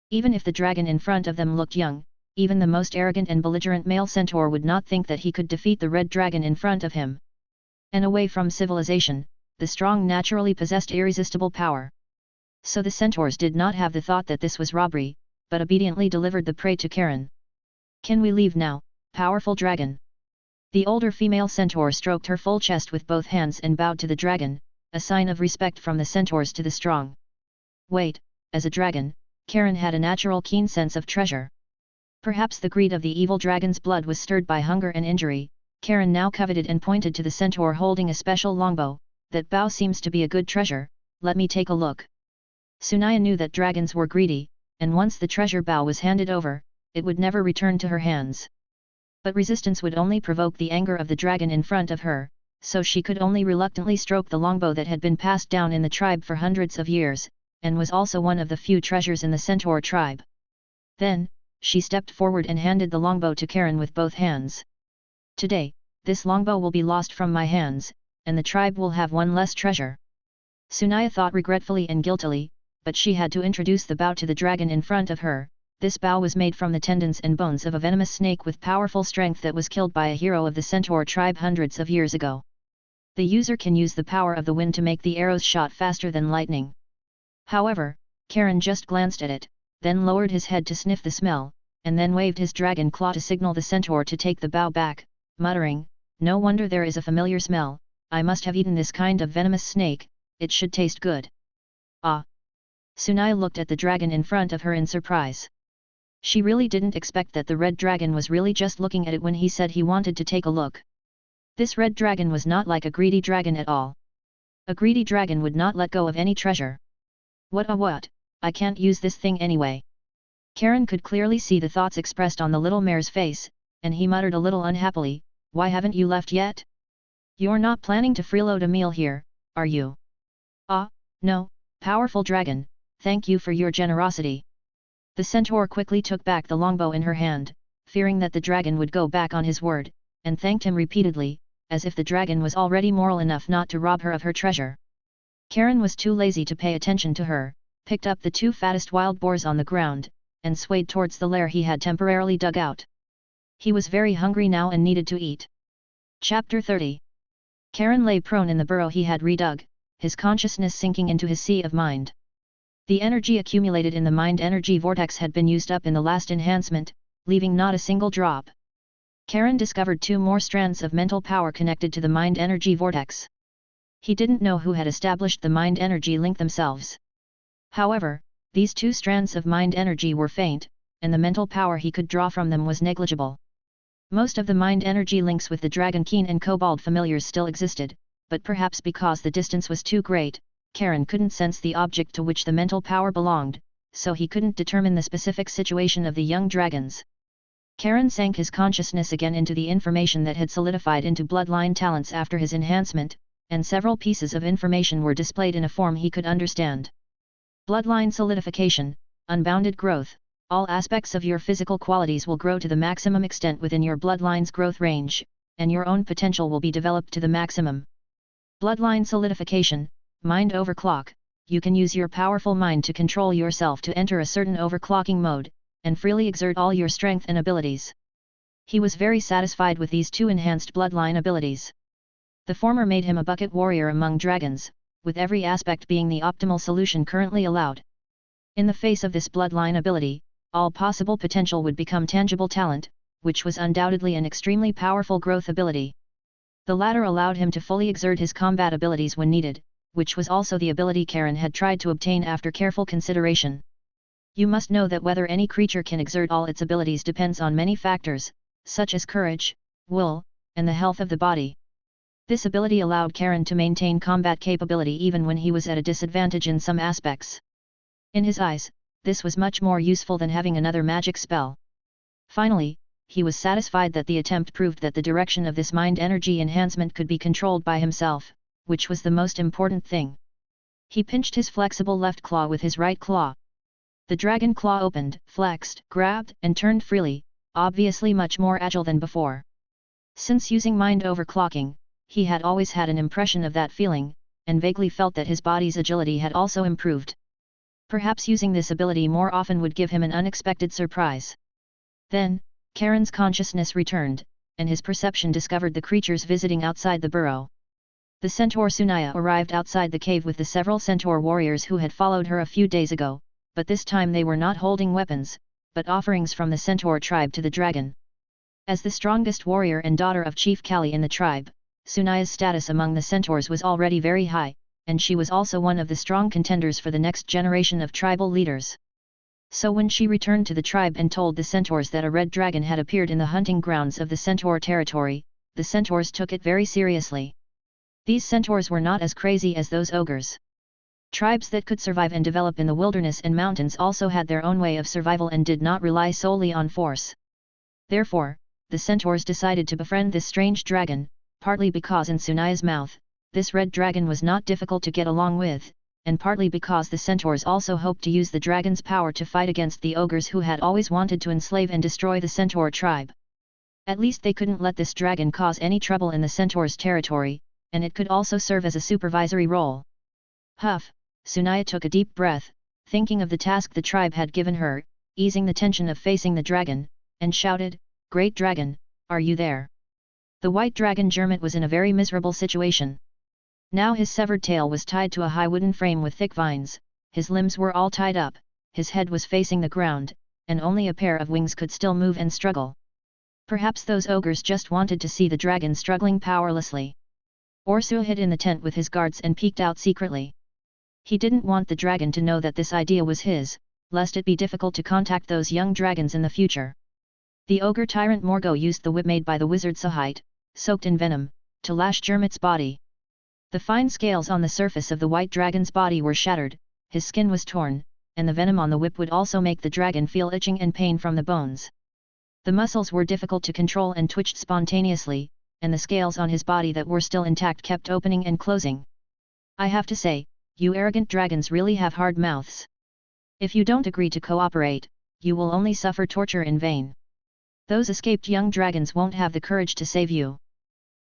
Even if the dragon in front of them looked young, even the most arrogant and belligerent male centaur would not think that he could defeat the red dragon in front of him. And away from civilization, the strong naturally possessed irresistible power. So the centaurs did not have the thought that this was robbery, but obediently delivered the prey to Karen. Can we leave now, powerful dragon? The older female centaur stroked her full chest with both hands and bowed to the dragon, a sign of respect from the centaurs to the strong. Wait, as a dragon, Karen had a natural keen sense of treasure. Perhaps the greed of the evil dragon's blood was stirred by hunger and injury. Karen now coveted and pointed to the centaur holding a special longbow. That bow seems to be a good treasure, let me take a look. Sunaya knew that dragons were greedy, and once the treasure bow was handed over, it would never return to her hands. But resistance would only provoke the anger of the dragon in front of her, so she could only reluctantly stroke the longbow that had been passed down in the tribe for hundreds of years, and was also one of the few treasures in the centaur tribe. Then, she stepped forward and handed the longbow to Karen with both hands. Today, this longbow will be lost from my hands, and the tribe will have one less treasure. Sunaya thought regretfully and guiltily, but she had to introduce the bow to the dragon in front of her. This bow was made from the tendons and bones of a venomous snake with powerful strength that was killed by a hero of the centaur tribe hundreds of years ago. The user can use the power of the wind to make the arrows shot faster than lightning. However, Karen just glanced at it, then lowered his head to sniff the smell, and then waved his dragon claw to signal the centaur to take the bow back, muttering, no wonder there is a familiar smell, I must have eaten this kind of venomous snake, it should taste good. Ah! Sunaya looked at the dragon in front of her in surprise. She really didn't expect that the red dragon was really just looking at it when he said he wanted to take a look. This red dragon was not like a greedy dragon at all. A greedy dragon would not let go of any treasure. What, I can't use this thing anyway. Karen could clearly see the thoughts expressed on the little mare's face, and he muttered a little unhappily, why haven't you left yet? You're not planning to freeload a meal here, are you? Ah, no, powerful dragon, thank you for your generosity. The centaur quickly took back the longbow in her hand, fearing that the dragon would go back on his word, and thanked him repeatedly, as if the dragon was already moral enough not to rob her of her treasure. Karen was too lazy to pay attention to her, picked up the two fattest wild boars on the ground, and swayed towards the lair he had temporarily dug out. He was very hungry now and needed to eat. Chapter 30. Karen lay prone in the burrow he had redug, his consciousness sinking into his sea of mind. The energy accumulated in the mind energy vortex had been used up in the last enhancement, leaving not a single drop. Karen discovered two more strands of mental power connected to the mind energy vortex. He didn't know who had established the mind energy link themselves. However, these two strands of mind energy were faint, and the mental power he could draw from them was negligible. Most of the mind energy links with the Dragon Keen and Kobold familiars still existed, but perhaps because the distance was too great, Karen couldn't sense the object to which the mental power belonged, so he couldn't determine the specific situation of the young dragons. Karen sank his consciousness again into the information that had solidified into bloodline talents after his enhancement, and several pieces of information were displayed in a form he could understand. Bloodline solidification, unbounded growth, all aspects of your physical qualities will grow to the maximum extent within your bloodline's growth range, and your own potential will be developed to the maximum. Bloodline solidification, mind overclock, you can use your powerful mind to control yourself to enter a certain overclocking mode, and freely exert all your strength and abilities. He was very satisfied with these two enhanced bloodline abilities. The former made him a bucket warrior among dragons, with every aspect being the optimal solution currently allowed. In the face of this bloodline ability, all possible potential would become tangible talent, which was undoubtedly an extremely powerful growth ability. The latter allowed him to fully exert his combat abilities when needed, which was also the ability Karen had tried to obtain after careful consideration. You must know that whether any creature can exert all its abilities depends on many factors, such as courage, will, and the health of the body. This ability allowed Karen to maintain combat capability even when he was at a disadvantage in some aspects. In his eyes, this was much more useful than having another magic spell. Finally, he was satisfied that the attempt proved that the direction of this mind energy enhancement could be controlled by himself, which was the most important thing. He pinched his flexible left claw with his right claw. The dragon claw opened, flexed, grabbed, and turned freely, obviously much more agile than before. Since using mind overclocking, he had always had an impression of that feeling, and vaguely felt that his body's agility had also improved. Perhaps using this ability more often would give him an unexpected surprise. Then, Karen's consciousness returned, and his perception discovered the creatures visiting outside the burrow. The centaur Sunaya arrived outside the cave with the several centaur warriors who had followed her a few days ago, but this time they were not holding weapons, but offerings from the centaur tribe to the dragon. As the strongest warrior and daughter of Chief Kali in the tribe, Sunaya's status among the centaurs was already very high, and she was also one of the strong contenders for the next generation of tribal leaders. So when she returned to the tribe and told the centaurs that a red dragon had appeared in the hunting grounds of the centaur territory, the centaurs took it very seriously. These centaurs were not as crazy as those ogres. Tribes that could survive and develop in the wilderness and mountains also had their own way of survival and did not rely solely on force. Therefore, the centaurs decided to befriend this strange dragon, partly because in Sunaya's mouth, this red dragon was not difficult to get along with, and partly because the centaurs also hoped to use the dragon's power to fight against the ogres who had always wanted to enslave and destroy the centaur tribe. At least they couldn't let this dragon cause any trouble in the centaur's territory, and it could also serve as a supervisory role. Huff, Sunaya took a deep breath, thinking of the task the tribe had given her, easing the tension of facing the dragon, and shouted, "Great dragon, are you there?" The white dragon Germit was in a very miserable situation. Now his severed tail was tied to a high wooden frame with thick vines, his limbs were all tied up, his head was facing the ground, and only a pair of wings could still move and struggle. Perhaps those ogres just wanted to see the dragon struggling powerlessly. Orsu hid in the tent with his guards and peeked out secretly. He didn't want the dragon to know that this idea was his, lest it be difficult to contact those young dragons in the future. The ogre tyrant Morgo used the whip made by the wizard Sahite, soaked in venom, to lash Germit's body. The fine scales on the surface of the white dragon's body were shattered, his skin was torn, and the venom on the whip would also make the dragon feel itching and pain from the bones. The muscles were difficult to control and twitched spontaneously, and the scales on his body that were still intact kept opening and closing. "I have to say, you arrogant dragons really have hard mouths. If you don't agree to cooperate, you will only suffer torture in vain. Those escaped young dragons won't have the courage to save you."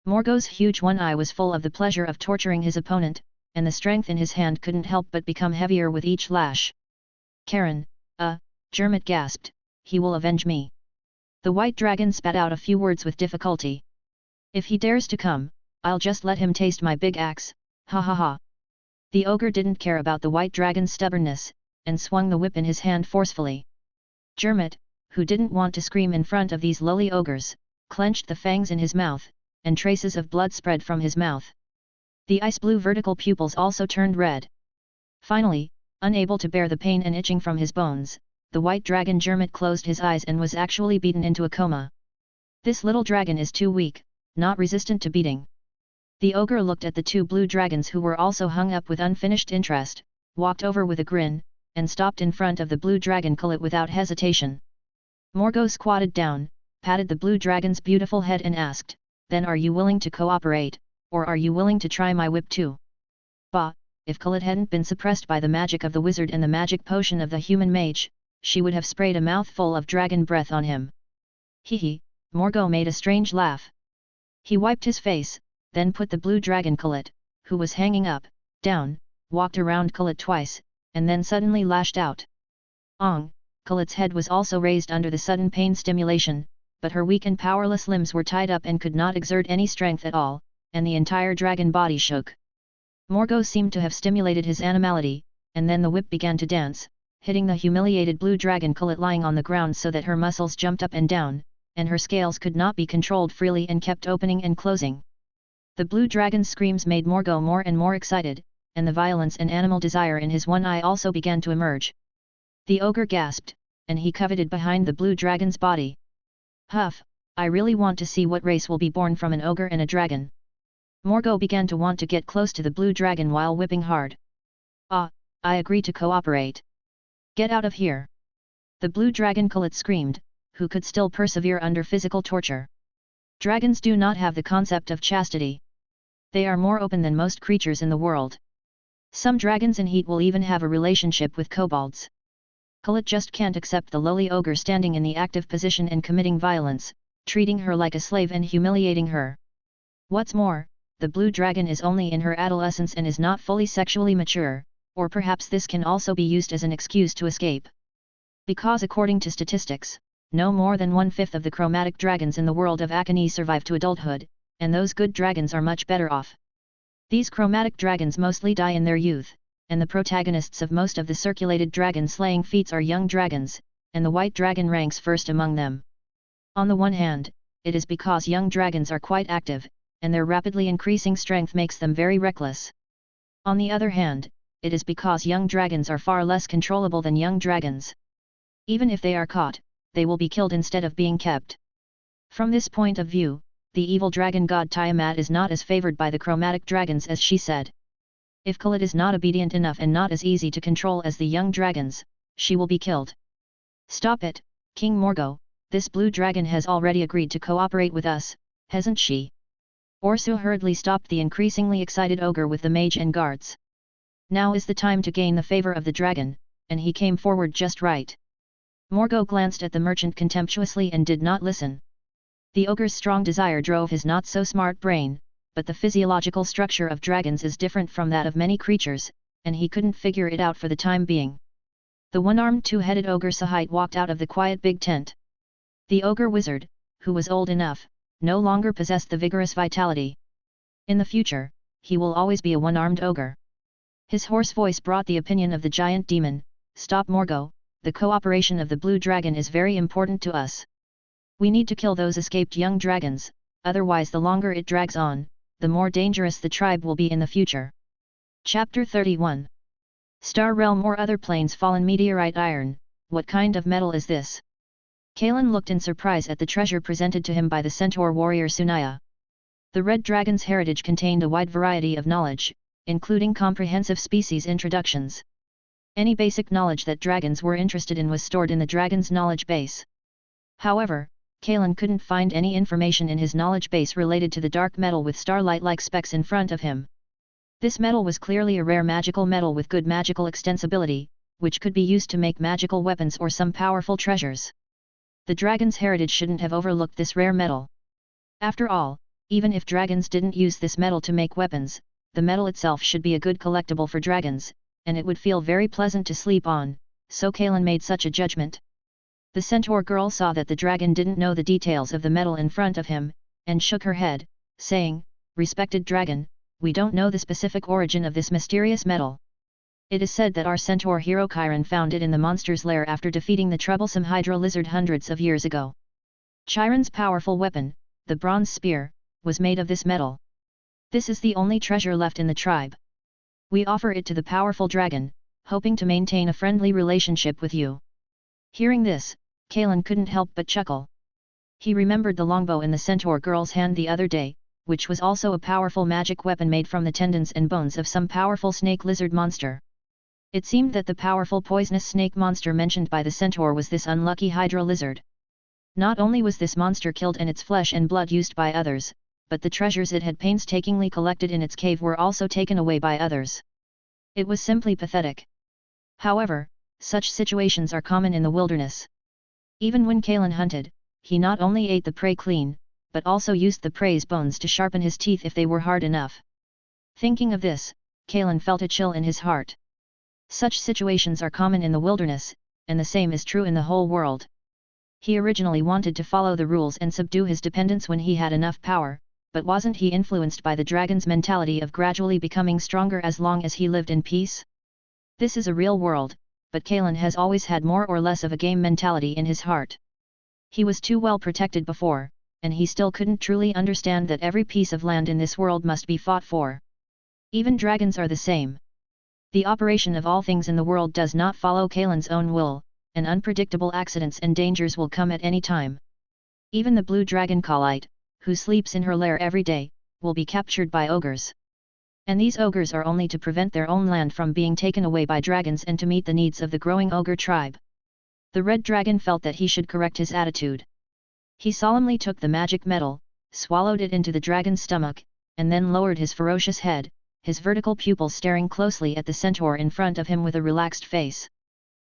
Morgo's huge one eye was full of the pleasure of torturing his opponent, and the strength in his hand couldn't help but become heavier with each lash. "Karen, Germit gasped, "he will avenge me." The white dragon spat out a few words with difficulty. "If he dares to come, I'll just let him taste my big axe, ha ha ha." The ogre didn't care about the white dragon's stubbornness, and swung the whip in his hand forcefully. Germit, who didn't want to scream in front of these lowly ogres, clenched the fangs in his mouth, and traces of blood spread from his mouth. The ice-blue vertical pupils also turned red. Finally, unable to bear the pain and itching from his bones, the white dragon Germit closed his eyes and was actually beaten into a coma. "This little dragon is too weak, not resistant to beating." The ogre looked at the two blue dragons who were also hung up with unfinished interest, walked over with a grin, and stopped in front of the blue dragon Kullet without hesitation. Morgo squatted down, patted the blue dragon's beautiful head and asked, "Then are you willing to cooperate, or are you willing to try my whip too?" Bah, if Kullet hadn't been suppressed by the magic of the wizard and the magic potion of the human mage, she would have sprayed a mouthful of dragon breath on him. Hee, Morgo made a strange laugh. He wiped his face, then put the blue dragon Kullet, who was hanging up, down, walked around Kullet twice, and then suddenly lashed out. Ong, Kullet's head was also raised under the sudden pain stimulation, but her weak and powerless limbs were tied up and could not exert any strength at all, and the entire dragon body shook. Morgo seemed to have stimulated his animality, and then the whip began to dance, hitting the humiliated blue dragon Colette lying on the ground so that her muscles jumped up and down, and her scales could not be controlled freely and kept opening and closing. The blue dragon's screams made Morgo more and more excited, and the violence and animal desire in his one eye also began to emerge. The ogre gasped, and he coveted behind the blue dragon's body. Huff, I really want to see what race will be born from an ogre and a dragon. Morgo began to want to get close to the blue dragon while whipping hard. Ah, I agree to cooperate. Get out of here. The blue dragon Colette screamed, who could still persevere under physical torture. Dragons do not have the concept of chastity. They are more open than most creatures in the world. Some dragons in heat will even have a relationship with kobolds. Colette just can't accept the lowly ogre standing in the active position and committing violence, treating her like a slave and humiliating her. What's more, the blue dragon is only in her adolescence and is not fully sexually mature, or perhaps this can also be used as an excuse to escape. Because according to statistics, no more than 1/5 of the chromatic dragons in the world of Akane survive to adulthood, and those good dragons are much better off. These chromatic dragons mostly die in their youth, and the protagonists of most of the circulated dragon-slaying feats are young dragons, and the white dragon ranks first among them. On the one hand, it is because young dragons are quite active, and their rapidly increasing strength makes them very reckless. On the other hand, it is because young dragons are far less controllable than young dragons. Even if they are caught, they will be killed instead of being kept. From this point of view, the evil dragon god Tiamat is not as favored by the chromatic dragons as she said. If Colette is not obedient enough and not as easy to control as the young dragons, she will be killed. Stop it, King Morgo, this blue dragon has already agreed to cooperate with us, hasn't she? Orsu hurriedly stopped the increasingly excited ogre with the mage and guards. Now is the time to gain the favor of the dragon, and he came forward just right. Morgo glanced at the merchant contemptuously and did not listen. The ogre's strong desire drove his not-so-smart brain, but the physiological structure of dragons is different from that of many creatures, and he couldn't figure it out for the time being. The one-armed two-headed ogre Sahite walked out of the quiet big tent. The ogre wizard, who was old enough, no longer possessed the vigorous vitality. In the future, he will always be a one-armed ogre. His hoarse voice brought the opinion of the giant demon, "Stop Morgo, the cooperation of the blue dragon is very important to us. We need to kill those escaped young dragons, otherwise the longer it drags on, the more dangerous the tribe will be in the future." Chapter 31. Star Realm or Other Planes Fallen Meteorite Iron, what kind of metal is this? Kalen looked in surprise at the treasure presented to him by the centaur warrior Sunaya. The red dragon's heritage contained a wide variety of knowledge, including comprehensive species introductions. Any basic knowledge that dragons were interested in was stored in the dragon's knowledge base. However, Kalen couldn't find any information in his knowledge base related to the dark metal with starlight-like specks in front of him. This metal was clearly a rare magical metal with good magical extensibility, which could be used to make magical weapons or some powerful treasures. The dragon's heritage shouldn't have overlooked this rare metal. After all, even if dragons didn't use this metal to make weapons, the metal itself should be a good collectible for dragons, and it would feel very pleasant to sleep on, so Kalen made such a judgment. The centaur girl saw that the dragon didn't know the details of the metal in front of him, and shook her head, saying, "Respected dragon, we don't know the specific origin of this mysterious metal. It is said that our centaur hero Chiron found it in the monster's lair after defeating the troublesome Hydra lizard hundreds of years ago. Chiron's powerful weapon, the bronze spear, was made of this metal. This is the only treasure left in the tribe. We offer it to the powerful dragon, hoping to maintain a friendly relationship with you." Hearing this, Kalen couldn't help but chuckle. He remembered the longbow in the centaur girl's hand the other day, which was also a powerful magic weapon made from the tendons and bones of some powerful snake lizard monster. It seemed that the powerful poisonous snake monster mentioned by the centaur was this unlucky Hydra lizard. Not only was this monster killed and its flesh and blood used by others, but the treasures it had painstakingly collected in its cave were also taken away by others. It was simply pathetic. However, such situations are common in the wilderness. Even when Kalen hunted, he not only ate the prey clean, but also used the prey's bones to sharpen his teeth if they were hard enough. Thinking of this, Kalen felt a chill in his heart. Such situations are common in the wilderness, and the same is true in the whole world. He originally wanted to follow the rules and subdue his dependents when he had enough power, but wasn't he influenced by the dragon's mentality of gradually becoming stronger as long as he lived in peace? This is a real world, but Kalen has always had more or less of a game mentality in his heart. He was too well protected before, and he still couldn't truly understand that every piece of land in this world must be fought for. Even dragons are the same. The operation of all things in the world does not follow Kalen's own will, and unpredictable accidents and dangers will come at any time. Even the blue dragon Khalite, who sleeps in her lair every day, will be captured by ogres. And these ogres are only to prevent their own land from being taken away by dragons and to meet the needs of the growing ogre tribe. The red dragon felt that he should correct his attitude. He solemnly took the magic metal, swallowed it into the dragon's stomach, and then lowered his ferocious head, his vertical pupils staring closely at the centaur in front of him with a relaxed face.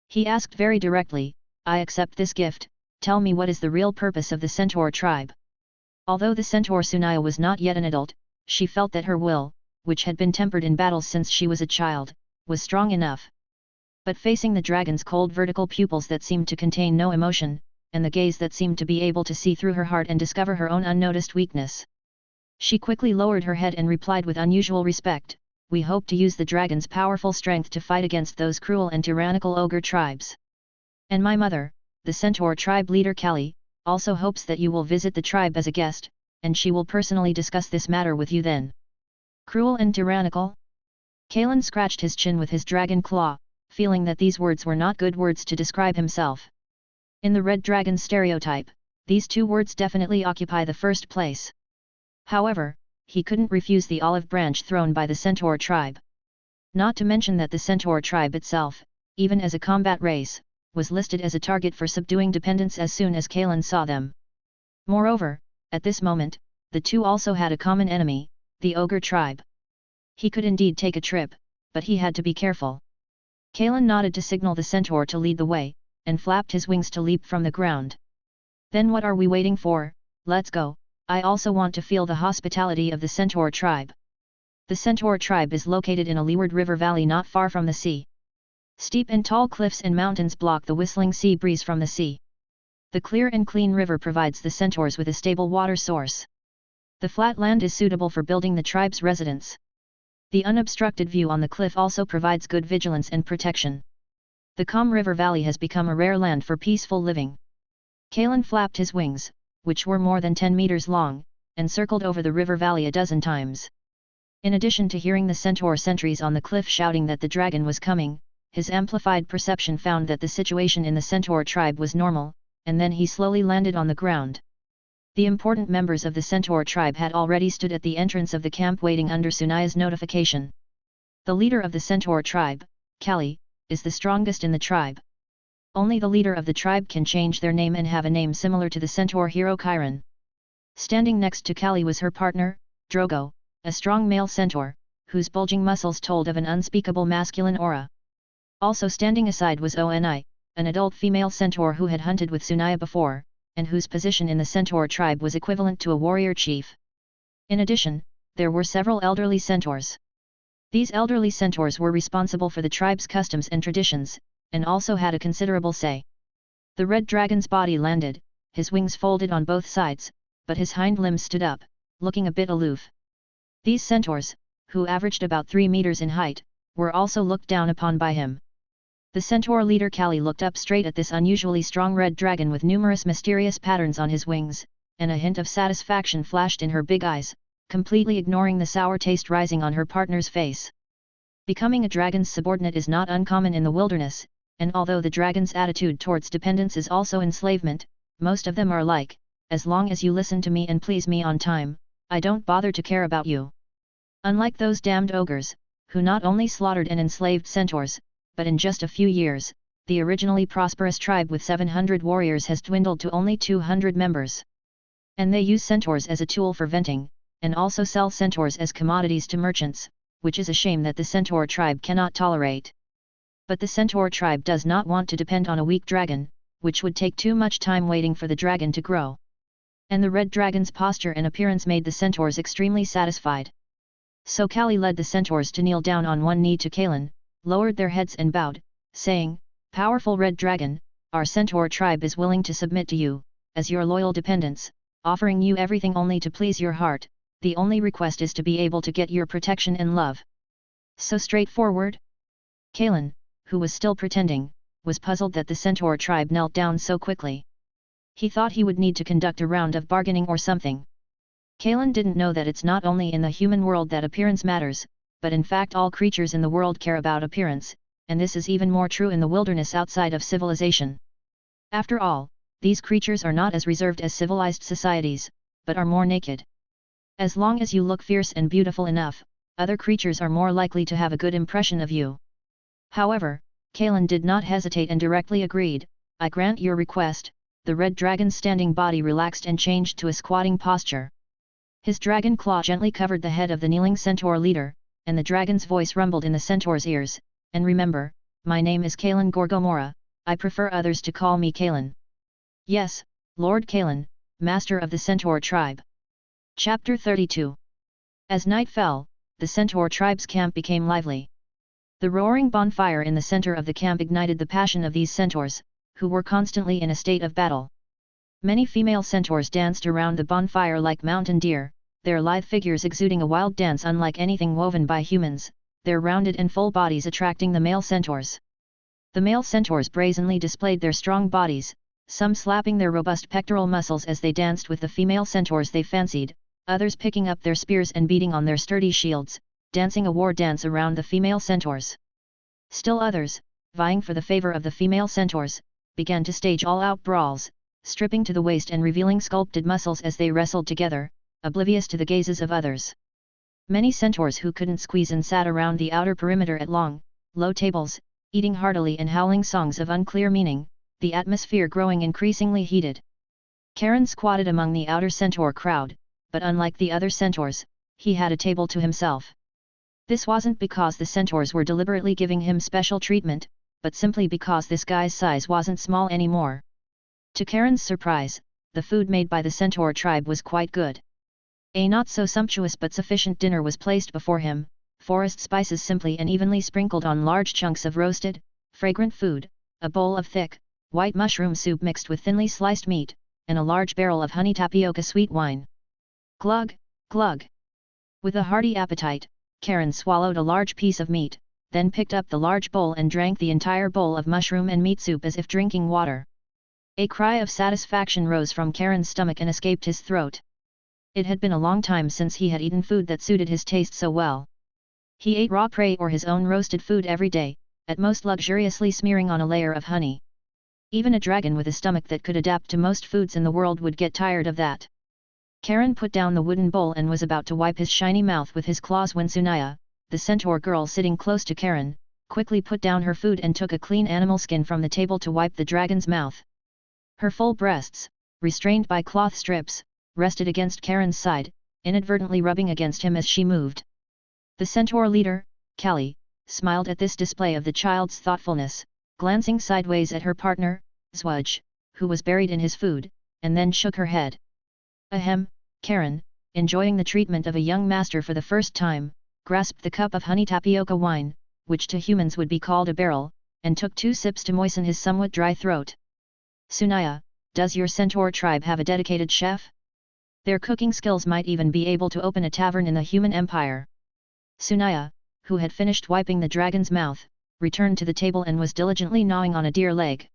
He asked very directly, "I accept this gift, tell me what is the real purpose of the centaur tribe?" Although the centaur Sunaya was not yet an adult, she felt that her will, which had been tempered in battles since she was a child, was strong enough. But facing the dragon's cold vertical pupils that seemed to contain no emotion, and the gaze that seemed to be able to see through her heart and discover her own unnoticed weakness, she quickly lowered her head and replied with unusual respect, "We hope to use the dragon's powerful strength to fight against those cruel and tyrannical ogre tribes. And my mother, the centaur tribe leader Kali, also hopes that you will visit the tribe as a guest, and she will personally discuss this matter with you then." Cruel and tyrannical? Kalen scratched his chin with his dragon claw, feeling that these words were not good words to describe himself. In the red dragon stereotype, these two words definitely occupy the first place. However, he couldn't refuse the olive branch thrown by the centaur tribe. Not to mention that the centaur tribe itself, even as a combat race, was listed as a target for subduing dependents as soon as Kalen saw them. Moreover, at this moment, the two also had a common enemy, the ogre tribe. He could indeed take a trip, but he had to be careful. Kalen nodded to signal the centaur to lead the way, and flapped his wings to leap from the ground. "Then what are we waiting for? Let's go, I also want to feel the hospitality of the centaur tribe." The centaur tribe is located in a leeward river valley not far from the sea. Steep and tall cliffs and mountains block the whistling sea breeze from the sea. The clear and clean river provides the centaurs with a stable water source. The flat land is suitable for building the tribe's residence. The unobstructed view on the cliff also provides good vigilance and protection. The calm river valley has become a rare land for peaceful living. Kalen flapped his wings, which were more than 10 meters long, and circled over the river valley a dozen times. In addition to hearing the centaur sentries on the cliff shouting that the dragon was coming, his amplified perception found that the situation in the centaur tribe was normal, and then he slowly landed on the ground. The important members of the centaur tribe had already stood at the entrance of the camp waiting under Sunaya's notification. The leader of the centaur tribe, Kali, is the strongest in the tribe. Only the leader of the tribe can change their name and have a name similar to the centaur hero Chiron. Standing next to Kali was her partner, Drogo, a strong male centaur, whose bulging muscles told of an unspeakable masculine aura. Also standing aside was Oni, an adult female centaur who had hunted with Sunaya before, and whose position in the centaur tribe was equivalent to a warrior chief. In addition, there were several elderly centaurs. These elderly centaurs were responsible for the tribe's customs and traditions, and also had a considerable say. The red dragon's body landed, his wings folded on both sides, but his hind limbs stood up, looking a bit aloof. These centaurs, who averaged about 3 meters in height, were also looked down upon by him. The centaur leader Kali looked up straight at this unusually strong red dragon with numerous mysterious patterns on his wings, and a hint of satisfaction flashed in her big eyes, completely ignoring the sour taste rising on her partner's face. Becoming a dragon's subordinate is not uncommon in the wilderness, and although the dragon's attitude towards dependence is also enslavement, most of them are like, "As long as you listen to me and please me on time, I don't bother to care about you." Unlike those damned ogres, who not only slaughtered and enslaved centaurs, but in just a few years, the originally prosperous tribe with 700 warriors has dwindled to only 200 members. And they use centaurs as a tool for venting, and also sell centaurs as commodities to merchants, which is a shame that the centaur tribe cannot tolerate. But the centaur tribe does not want to depend on a weak dragon, which would take too much time waiting for the dragon to grow. And the red dragon's posture and appearance made the centaurs extremely satisfied. So Kali led the centaurs to kneel down on one knee to Kalen, lowered their heads and bowed, saying, "Powerful red dragon, our centaur tribe is willing to submit to you, as your loyal dependents, offering you everything only to please your heart, the only request is to be able to get your protection and love. So straightforward? Kalen, who was still pretending, was puzzled that the centaur tribe knelt down so quickly. He thought he would need to conduct a round of bargaining or something. Kalen didn't know that it's not only in the human world that appearance matters, but in fact all creatures in the world care about appearance, and this is even more true in the wilderness outside of civilization. After all, these creatures are not as reserved as civilized societies, but are more naked. As long as you look fierce and beautiful enough, other creatures are more likely to have a good impression of you. However, Kalen did not hesitate and directly agreed, "I grant your request." The red dragon's standing body relaxed and changed to a squatting posture. His dragon claw gently covered the head of the kneeling centaur leader, and the dragon's voice rumbled in the centaur's ears, "And remember, my name is Kalen Gorgomora, I prefer others to call me Kalen." "Yes, Lord Kalen, master of the centaur tribe." Chapter 32. As night fell, the centaur tribe's camp became lively. The roaring bonfire in the center of the camp ignited the passion of these centaurs, who were constantly in a state of battle. Many female centaurs danced around the bonfire like mountain deer, their lithe figures exuding a wild dance unlike anything woven by humans, their rounded and full bodies attracting the male centaurs. The male centaurs brazenly displayed their strong bodies, some slapping their robust pectoral muscles as they danced with the female centaurs they fancied, others picking up their spears and beating on their sturdy shields, dancing a war dance around the female centaurs. Still others, vying for the favor of the female centaurs, began to stage all-out brawls, stripping to the waist and revealing sculpted muscles as they wrestled together, oblivious to the gazes of others. Many centaurs who couldn't squeeze in sat around the outer perimeter at long, low tables, eating heartily and howling songs of unclear meaning, the atmosphere growing increasingly heated. Karen squatted among the outer centaur crowd, but unlike the other centaurs, he had a table to himself. This wasn't because the centaurs were deliberately giving him special treatment, but simply because this guy's size wasn't small anymore. To Karen's surprise, the food made by the centaur tribe was quite good. A not so sumptuous but sufficient dinner was placed before him, forest spices simply and evenly sprinkled on large chunks of roasted, fragrant food, a bowl of thick, white mushroom soup mixed with thinly sliced meat, and a large barrel of honey tapioca sweet wine. Glug, glug. With a hearty appetite, Karen swallowed a large piece of meat, then picked up the large bowl and drank the entire bowl of mushroom and meat soup as if drinking water. A cry of satisfaction rose from Karen's stomach and escaped his throat. It had been a long time since he had eaten food that suited his taste so well. He ate raw prey or his own roasted food every day, at most luxuriously smearing on a layer of honey. Even a dragon with a stomach that could adapt to most foods in the world would get tired of that. Karen put down the wooden bowl and was about to wipe his shiny mouth with his claws when Sunaya, the centaur girl sitting close to Karen, quickly put down her food and took a clean animal skin from the table to wipe the dragon's mouth. Her full breasts, restrained by cloth strips, rested against Karen's side, inadvertently rubbing against him as she moved. The centaur leader, Kali, smiled at this display of the child's thoughtfulness, glancing sideways at her partner, Zwudge, who was buried in his food, and then shook her head. Ahem, Karen, enjoying the treatment of a young master for the first time, grasped the cup of honey tapioca wine, which to humans would be called a barrel, and took 2 sips to moisten his somewhat dry throat. Sunaya, does your centaur tribe have a dedicated chef? Their cooking skills might even be able to open a tavern in the human empire. Sunaya, who had finished wiping the dragon's mouth, returned to the table and was diligently gnawing on a deer leg.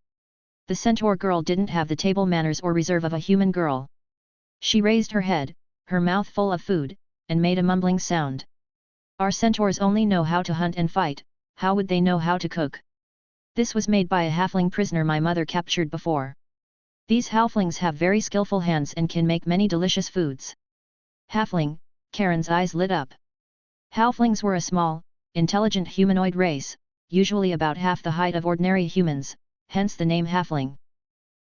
The centaur girl didn't have the table manners or reserve of a human girl. She raised her head, her mouth full of food, and made a mumbling sound. Our centaurs only know how to hunt and fight, how would they know how to cook? This was made by a halfling prisoner my mother captured before. These halflings have very skillful hands and can make many delicious foods. Halfling, Karen's eyes lit up. Halflings were a small, intelligent humanoid race, usually about half the height of ordinary humans, hence the name halfling.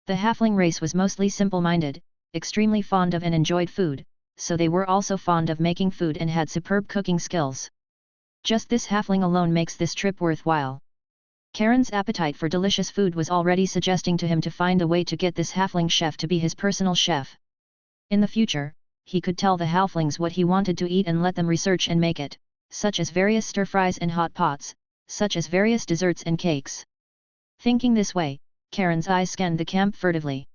The halfling race was mostly simple-minded, extremely fond of and enjoyed food, so they were also fond of making food and had superb cooking skills. Just this halfling alone makes this trip worthwhile. Karen's appetite for delicious food was already suggesting to him to find a way to get this halfling chef to be his personal chef. In the future, he could tell the halflings what he wanted to eat and let them research and make it, such as various stir-fries and hot pots, such as various desserts and cakes. Thinking this way, Karen's eyes scanned the camp furtively.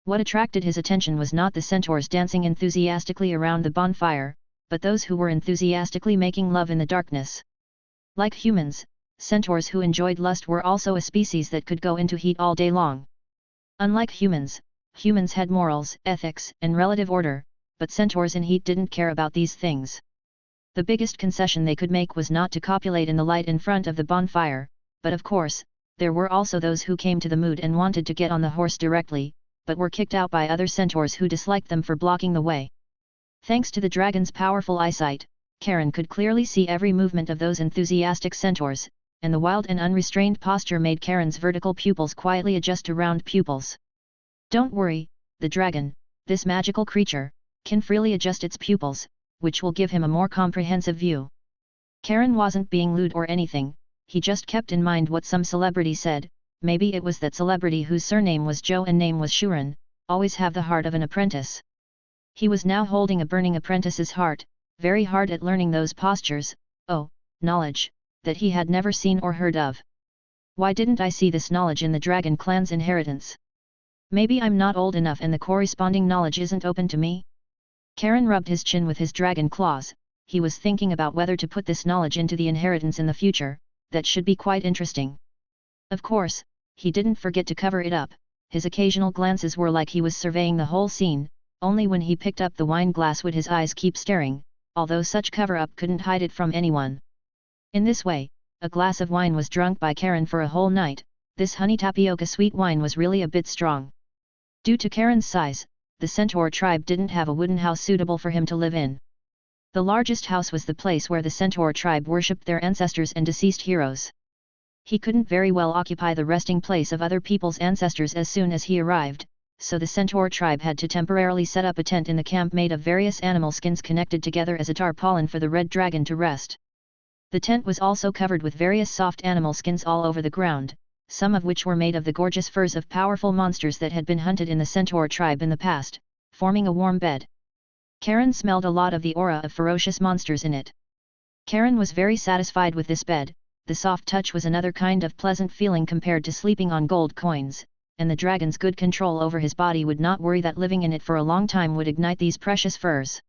What attracted his attention was not the centaurs dancing enthusiastically around the bonfire, but those who were enthusiastically making love in the darkness. Like humans, centaurs who enjoyed lust were also a species that could go into heat all day long. Unlike humans, humans had morals, ethics, and relative order, but centaurs in heat didn't care about these things. The biggest concession they could make was not to copulate in the light in front of the bonfire, but of course, there were also those who came to the mood and wanted to get on the horse directly, but were kicked out by other centaurs who disliked them for blocking the way. Thanks to the dragon's powerful eyesight, Karen could clearly see every movement of those enthusiastic centaurs, and the wild and unrestrained posture made Karen's vertical pupils quietly adjust to round pupils. Don't worry, the dragon, this magical creature, can freely adjust its pupils, which will give him a more comprehensive view. Karen wasn't being lewd or anything, he just kept in mind what some celebrity said, maybe it was that celebrity whose surname was Joe and name was Shuren, always have the heart of an apprentice. He was now holding a burning apprentice's heart, very hard at learning those postures, knowledge, that he had never seen or heard of. Why didn't I see this knowledge in the dragon clan's inheritance? Maybe I'm not old enough and the corresponding knowledge isn't open to me? Karen rubbed his chin with his dragon claws. He was thinking about whether to put this knowledge into the inheritance in the future. That should be quite interesting. Of course, he didn't forget to cover it up. His occasional glances were like he was surveying the whole scene, only when he picked up the wine glass would his eyes keep staring, although such cover-up couldn't hide it from anyone. In this way, a glass of wine was drunk by Karen for a whole night. This honey tapioca sweet wine was really a bit strong. Due to Karen's size, the centaur tribe didn't have a wooden house suitable for him to live in. The largest house was the place where the centaur tribe worshipped their ancestors and deceased heroes. He couldn't very well occupy the resting place of other people's ancestors as soon as he arrived, so the centaur tribe had to temporarily set up a tent in the camp made of various animal skins connected together as a tarpaulin for the red dragon to rest. The tent was also covered with various soft animal skins all over the ground, some of which were made of the gorgeous furs of powerful monsters that had been hunted in the centaur tribe in the past, forming a warm bed. Karen smelled a lot of the aura of ferocious monsters in it. Karen was very satisfied with this bed. The soft touch was another kind of pleasant feeling compared to sleeping on gold coins, and the dragon's good control over his body would not worry that living in it for a long time would ignite these precious furs.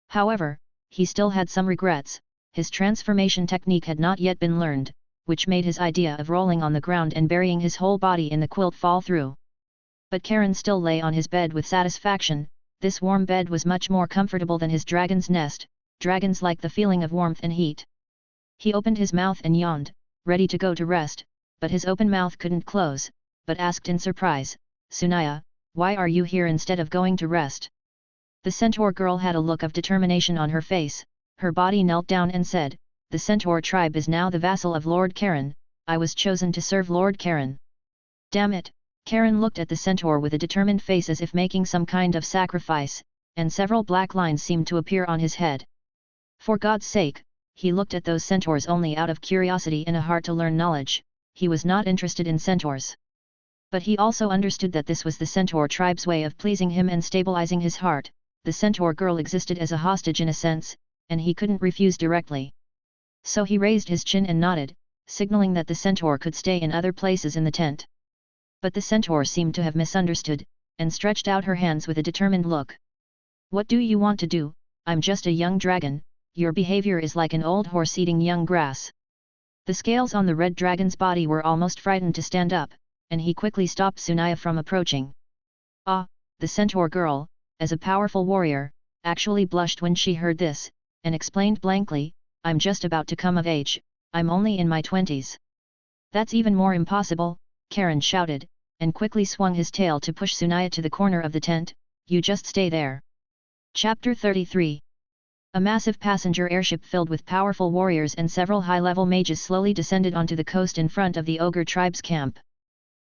However, he still had some regrets. His transformation technique had not yet been learned, which made his idea of rolling on the ground and burying his whole body in the quilt fall through. But Karen still lay on his bed with satisfaction. This warm bed was much more comfortable than his dragon's nest. Dragons like the feeling of warmth and heat. He opened his mouth and yawned, ready to go to rest, but his open mouth couldn't close, but asked in surprise, "Sunaya, why are you here instead of going to rest?" The centaur girl had a look of determination on her face. Her body knelt down and said, "The centaur tribe is now the vassal of Lord Karen. I was chosen to serve Lord Karen." Damn it! Karen looked at the centaur with a determined face as if making some kind of sacrifice, and several black lines seemed to appear on his head. For God's sake, he looked at those centaurs only out of curiosity and a heart to learn knowledge. He was not interested in centaurs. But he also understood that this was the centaur tribe's way of pleasing him and stabilizing his heart. The centaur girl existed as a hostage in a sense, and he couldn't refuse directly. So he raised his chin and nodded, signaling that the centaur could stay in other places in the tent. But the centaur seemed to have misunderstood, and stretched out her hands with a determined look. "What do you want to do? I'm just a young dragon. Your behavior is like an old horse eating young grass." The scales on the red dragon's body were almost frightened to stand up, and he quickly stopped Sunaya from approaching. The centaur girl, as a powerful warrior, actually blushed when she heard this, and explained blankly, "I'm just about to come of age, I'm only in my 20s. "That's even more impossible," Karen shouted, and quickly swung his tail to push Sunaya to the corner of the tent. "You just stay there." Chapter 33. A massive passenger airship filled with powerful warriors and several high-level mages slowly descended onto the coast in front of the ogre tribe's camp.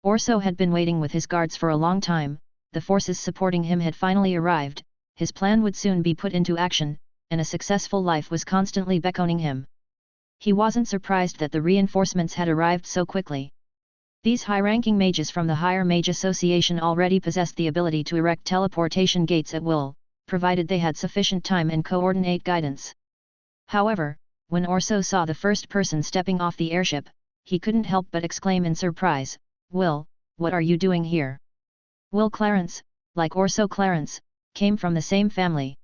Orso had been waiting with his guards for a long time. The forces supporting him had finally arrived. His plan would soon be put into action, and a successful life was constantly beckoning him. He wasn't surprised that the reinforcements had arrived so quickly. These high-ranking mages from the Higher Mage Association already possessed the ability to erect teleportation gates at will, provided they had sufficient time and coordinate guidance. However, when Orso saw the first person stepping off the airship, he couldn't help but exclaim in surprise, "Will, what are you doing here?" Will Clarence, like Orso Clarence, came from the same family.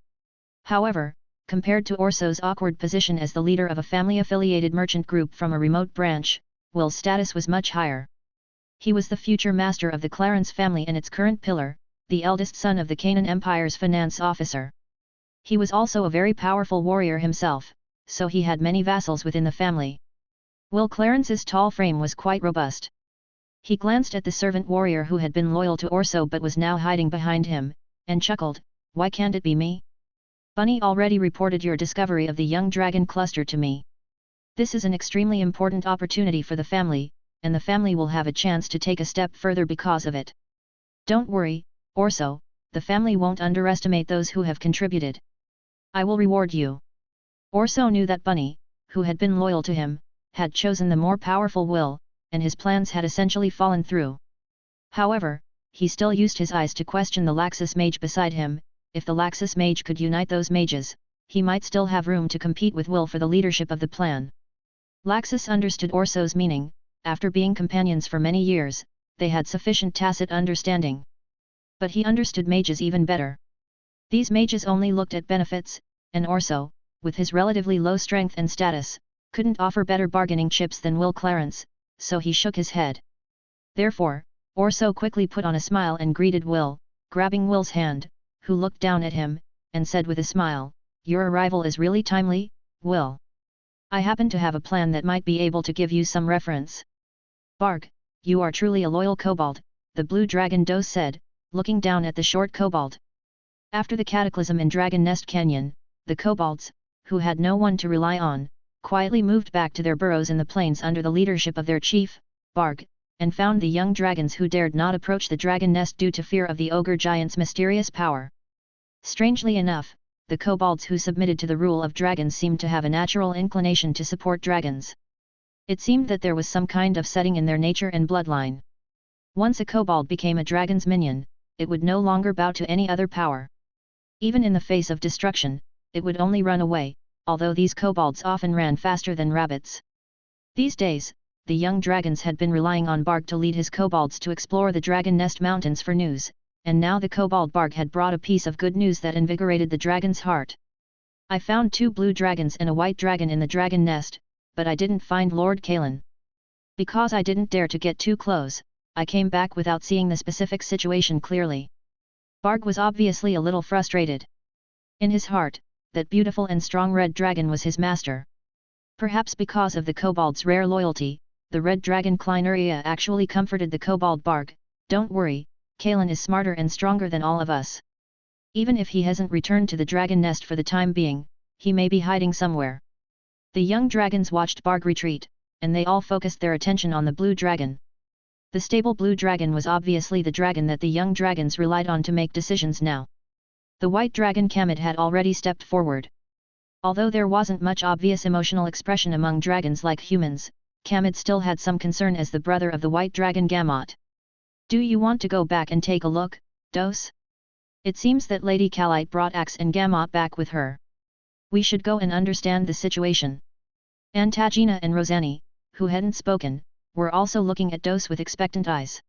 However, Compared to Orso's awkward position as the leader of a family-affiliated merchant group from a remote branch, Will's status was much higher. He was the future master of the Clarence family and its current pillar, the eldest son of the Canaan Empire's finance officer. He was also a very powerful warrior himself, so he had many vassals within the family. Will Clarence's tall frame was quite robust. He glanced at the servant warrior who had been loyal to Orso but was now hiding behind him, and chuckled, "Why can't it be me? Bunny already reported your discovery of the young dragon cluster to me. This is an extremely important opportunity for the family, and the family will have a chance to take a step further because of it. Don't worry, Orso, the family won't underestimate those who have contributed. I will reward you." Orso knew that Bunny, who had been loyal to him, had chosen the more powerful Will, and his plans had essentially fallen through. However, he still used his eyes to question the Laxus mage beside him. If the Laxus mage could unite those mages, he might still have room to compete with Will for the leadership of the plan. Laxus understood Orso's meaning. After being companions for many years, they had sufficient tacit understanding. But he understood mages even better. These mages only looked at benefits, and Orso, with his relatively low strength and status, couldn't offer better bargaining chips than Will Clarence, so he shook his head. Therefore, Orso quickly put on a smile and greeted Will, grabbing Will's hand, who looked down at him, and said with a smile, "Your arrival is really timely, Will. I happen to have a plan that might be able to give you some reference." "Barg, you are truly a loyal kobold," the blue dragon Dos said, looking down at the short kobold. After the cataclysm in Dragon Nest Canyon, the kobolds, who had no one to rely on, quietly moved back to their burrows in the plains under the leadership of their chief, Barg, and found the young dragons who dared not approach the dragon nest due to fear of the ogre giant's mysterious power. Strangely enough, the kobolds who submitted to the rule of dragons seemed to have a natural inclination to support dragons. It seemed that there was some kind of setting in their nature and bloodline. Once a kobold became a dragon's minion, it would no longer bow to any other power. Even in the face of destruction, it would only run away, although these kobolds often ran faster than rabbits. These days, the young dragons had been relying on Barg to lead his kobolds to explore the Dragon Nest Mountains for news, and now the kobold Barg had brought a piece of good news that invigorated the dragon's heart. "I found 2 blue dragons and a white dragon in the dragon nest, but I didn't find Lord Kalen. Because I didn't dare to get too close, I came back without seeing the specific situation clearly." Barg was obviously a little frustrated. In his heart, that beautiful and strong red dragon was his master. Perhaps because of the kobold's rare loyalty, the red dragon Kleineria actually comforted the kobold Barg. "Don't worry, Kalen is smarter and stronger than all of us. Even if he hasn't returned to the dragon nest for the time being, he may be hiding somewhere." The young dragons watched Barg retreat, and they all focused their attention on the blue dragon. The stable blue dragon was obviously the dragon that the young dragons relied on to make decisions now. The white dragon Kamid had already stepped forward. Although there wasn't much obvious emotional expression among dragons like humans, Kamid still had some concern as the brother of the white dragon Gamot. "Do you want to go back and take a look, Dos? It seems that Lady Kalite brought Axe and Gamot back with her. We should go and understand the situation." Antagina and Rosani, who hadn't spoken, were also looking at Dos with expectant eyes.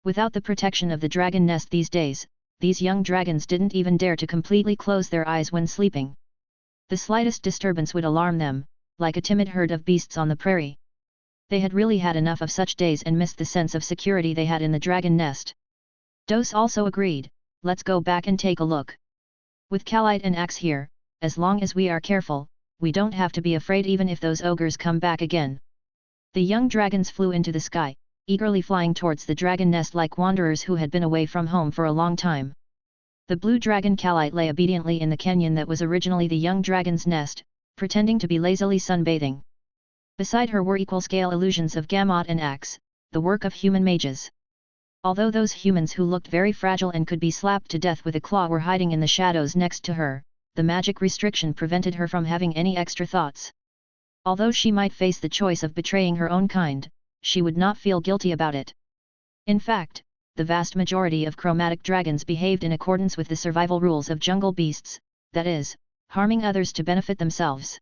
Without the protection of the dragon nest these days, these young dragons didn't even dare to completely close their eyes when sleeping. The slightest disturbance would alarm them, like a timid herd of beasts on the prairie. They had really had enough of such days and missed the sense of security they had in the dragon nest. Dos also agreed, "Let's go back and take a look. With Kalite and Axe here, as long as we are careful, we don't have to be afraid even if those ogres come back again." The young dragons flew into the sky, eagerly flying towards the dragon nest like wanderers who had been away from home for a long time. The blue dragon Kalite lay obediently in the canyon that was originally the young dragon's nest, pretending to be lazily sunbathing. Beside her were equal-scale illusions of Gamot and Axe, the work of human mages. Although those humans who looked very fragile and could be slapped to death with a claw were hiding in the shadows next to her, the magic restriction prevented her from having any extra thoughts. Although she might face the choice of betraying her own kind, she would not feel guilty about it. In fact, the vast majority of chromatic dragons behaved in accordance with the survival rules of jungle beasts, that is, harming others to benefit themselves.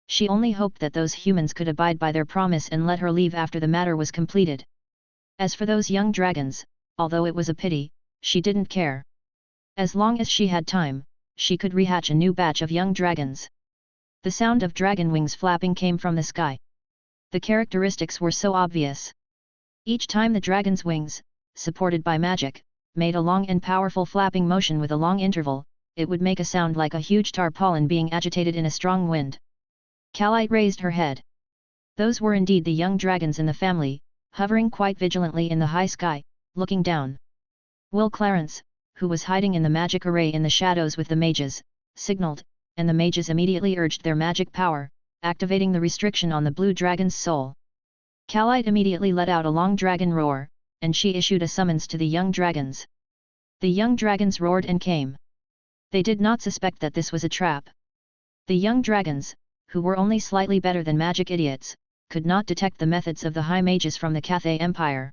She only hoped that those humans could abide by their promise and let her leave after the matter was completed. As for those young dragons, although it was a pity, she didn't care. As long as she had time, she could rehatch a new batch of young dragons. The sound of dragon wings flapping came from the sky. The characteristics were so obvious. Each time the dragon's wings, supported by magic, made a long and powerful flapping motion with a long interval, it would make a sound like a huge tarpaulin being agitated in a strong wind. Calite raised her head. Those were indeed the young dragons in the family, hovering quite vigilantly in the high sky, looking down. Will Clarence, who was hiding in the magic array in the shadows with the mages, signaled, and the mages immediately urged their magic power, activating the restriction on the blue dragon's soul. Calite immediately let out a long dragon roar, and she issued a summons to the young dragons. The young dragons roared and came. They did not suspect that this was a trap. The young dragons, who were only slightly better than magic idiots, could not detect the methods of the high mages from the Cathay Empire.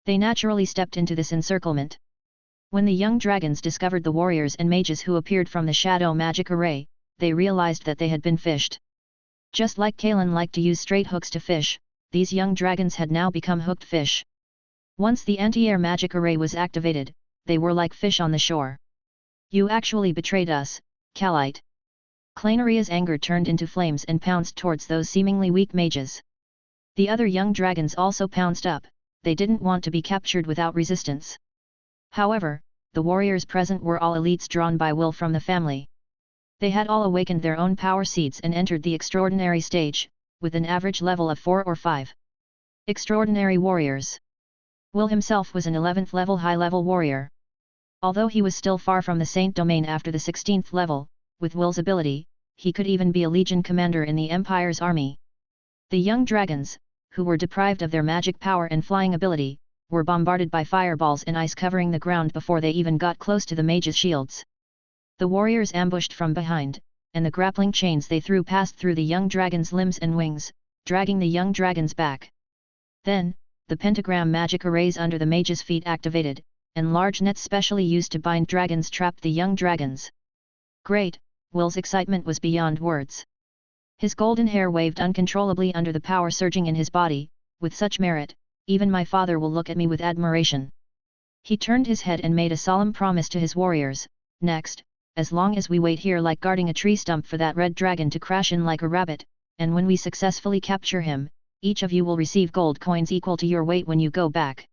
They naturally stepped into this encirclement. When the young dragons discovered the warriors and mages who appeared from the shadow magic array, they realized that they had been fished. Just like Kalen liked to use straight hooks to fish, these young dragons had now become hooked fish. Once the anti-air magic array was activated, they were like fish on the shore. You actually betrayed us, Calite. Claneria's anger turned into flames and pounced towards those seemingly weak mages. The other young dragons also pounced up, they didn't want to be captured without resistance. However, the warriors present were all elites drawn by will from the family. They had all awakened their own power seeds and entered the extraordinary stage, with an average level of 4 or 5. Extraordinary warriors. Will himself was an 11th level high-level warrior. Although he was still far from the Saint Domain after the 16th level, with Will's ability, he could even be a legion commander in the Empire's army. The young dragons, who were deprived of their magic power and flying ability, were bombarded by fireballs and ice covering the ground before they even got close to the mages' shields. The warriors ambushed from behind, and the grappling chains they threw passed through the young dragon's limbs and wings, dragging the young dragons back. Then, the pentagram magic arrays under the mages' feet activated, and large nets specially used to bind dragons trapped the young dragons. Great, Will's excitement was beyond words. His golden hair waved uncontrollably under the power surging in his body. With such merit, even my father will look at me with admiration. He turned his head and made a solemn promise to his warriors. Next, as long as we wait here like guarding a tree stump for that red dragon to crash in like a rabbit, and when we successfully capture him, each of you will receive gold coins equal to your weight when you go back.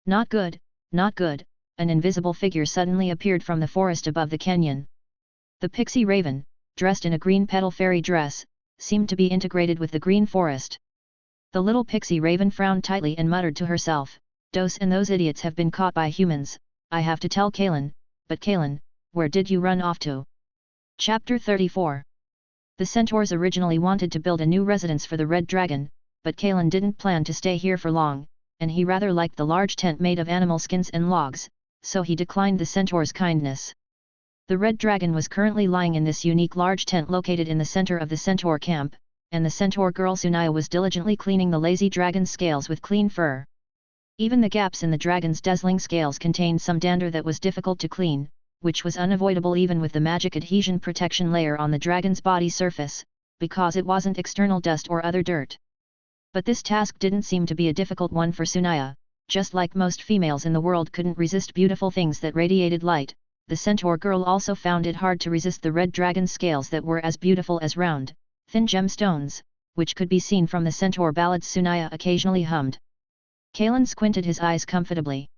Not good, not good, an invisible figure suddenly appeared from the forest above the canyon. The pixie raven, dressed in a green petal fairy dress, seemed to be integrated with the green forest. The little pixie raven frowned tightly and muttered to herself, "Dos and those idiots have been caught by humans, I have to tell Kalen, but Kalen, where did you run off to?" Chapter 34. The centaurs originally wanted to build a new residence for the red dragon, but Kalen didn't plan to stay here for long, and he rather liked the large tent made of animal skins and logs, so he declined the centaur's kindness. The red dragon was currently lying in this unique large tent located in the center of the centaur camp, and the centaur girl Sunaya was diligently cleaning the lazy dragon's scales with clean fur. Even the gaps in the dragon's dazzling scales contained some dander that was difficult to clean, which was unavoidable even with the magic adhesion protection layer on the dragon's body surface, because it wasn't external dust or other dirt. But this task didn't seem to be a difficult one for Sunaya. Just like most females in the world couldn't resist beautiful things that radiated light, the centaur girl also found it hard to resist the red dragon's scales that were as beautiful as round, thin gemstones, which could be seen from the centaur ballads Sunaya occasionally hummed. Kalen squinted his eyes comfortably.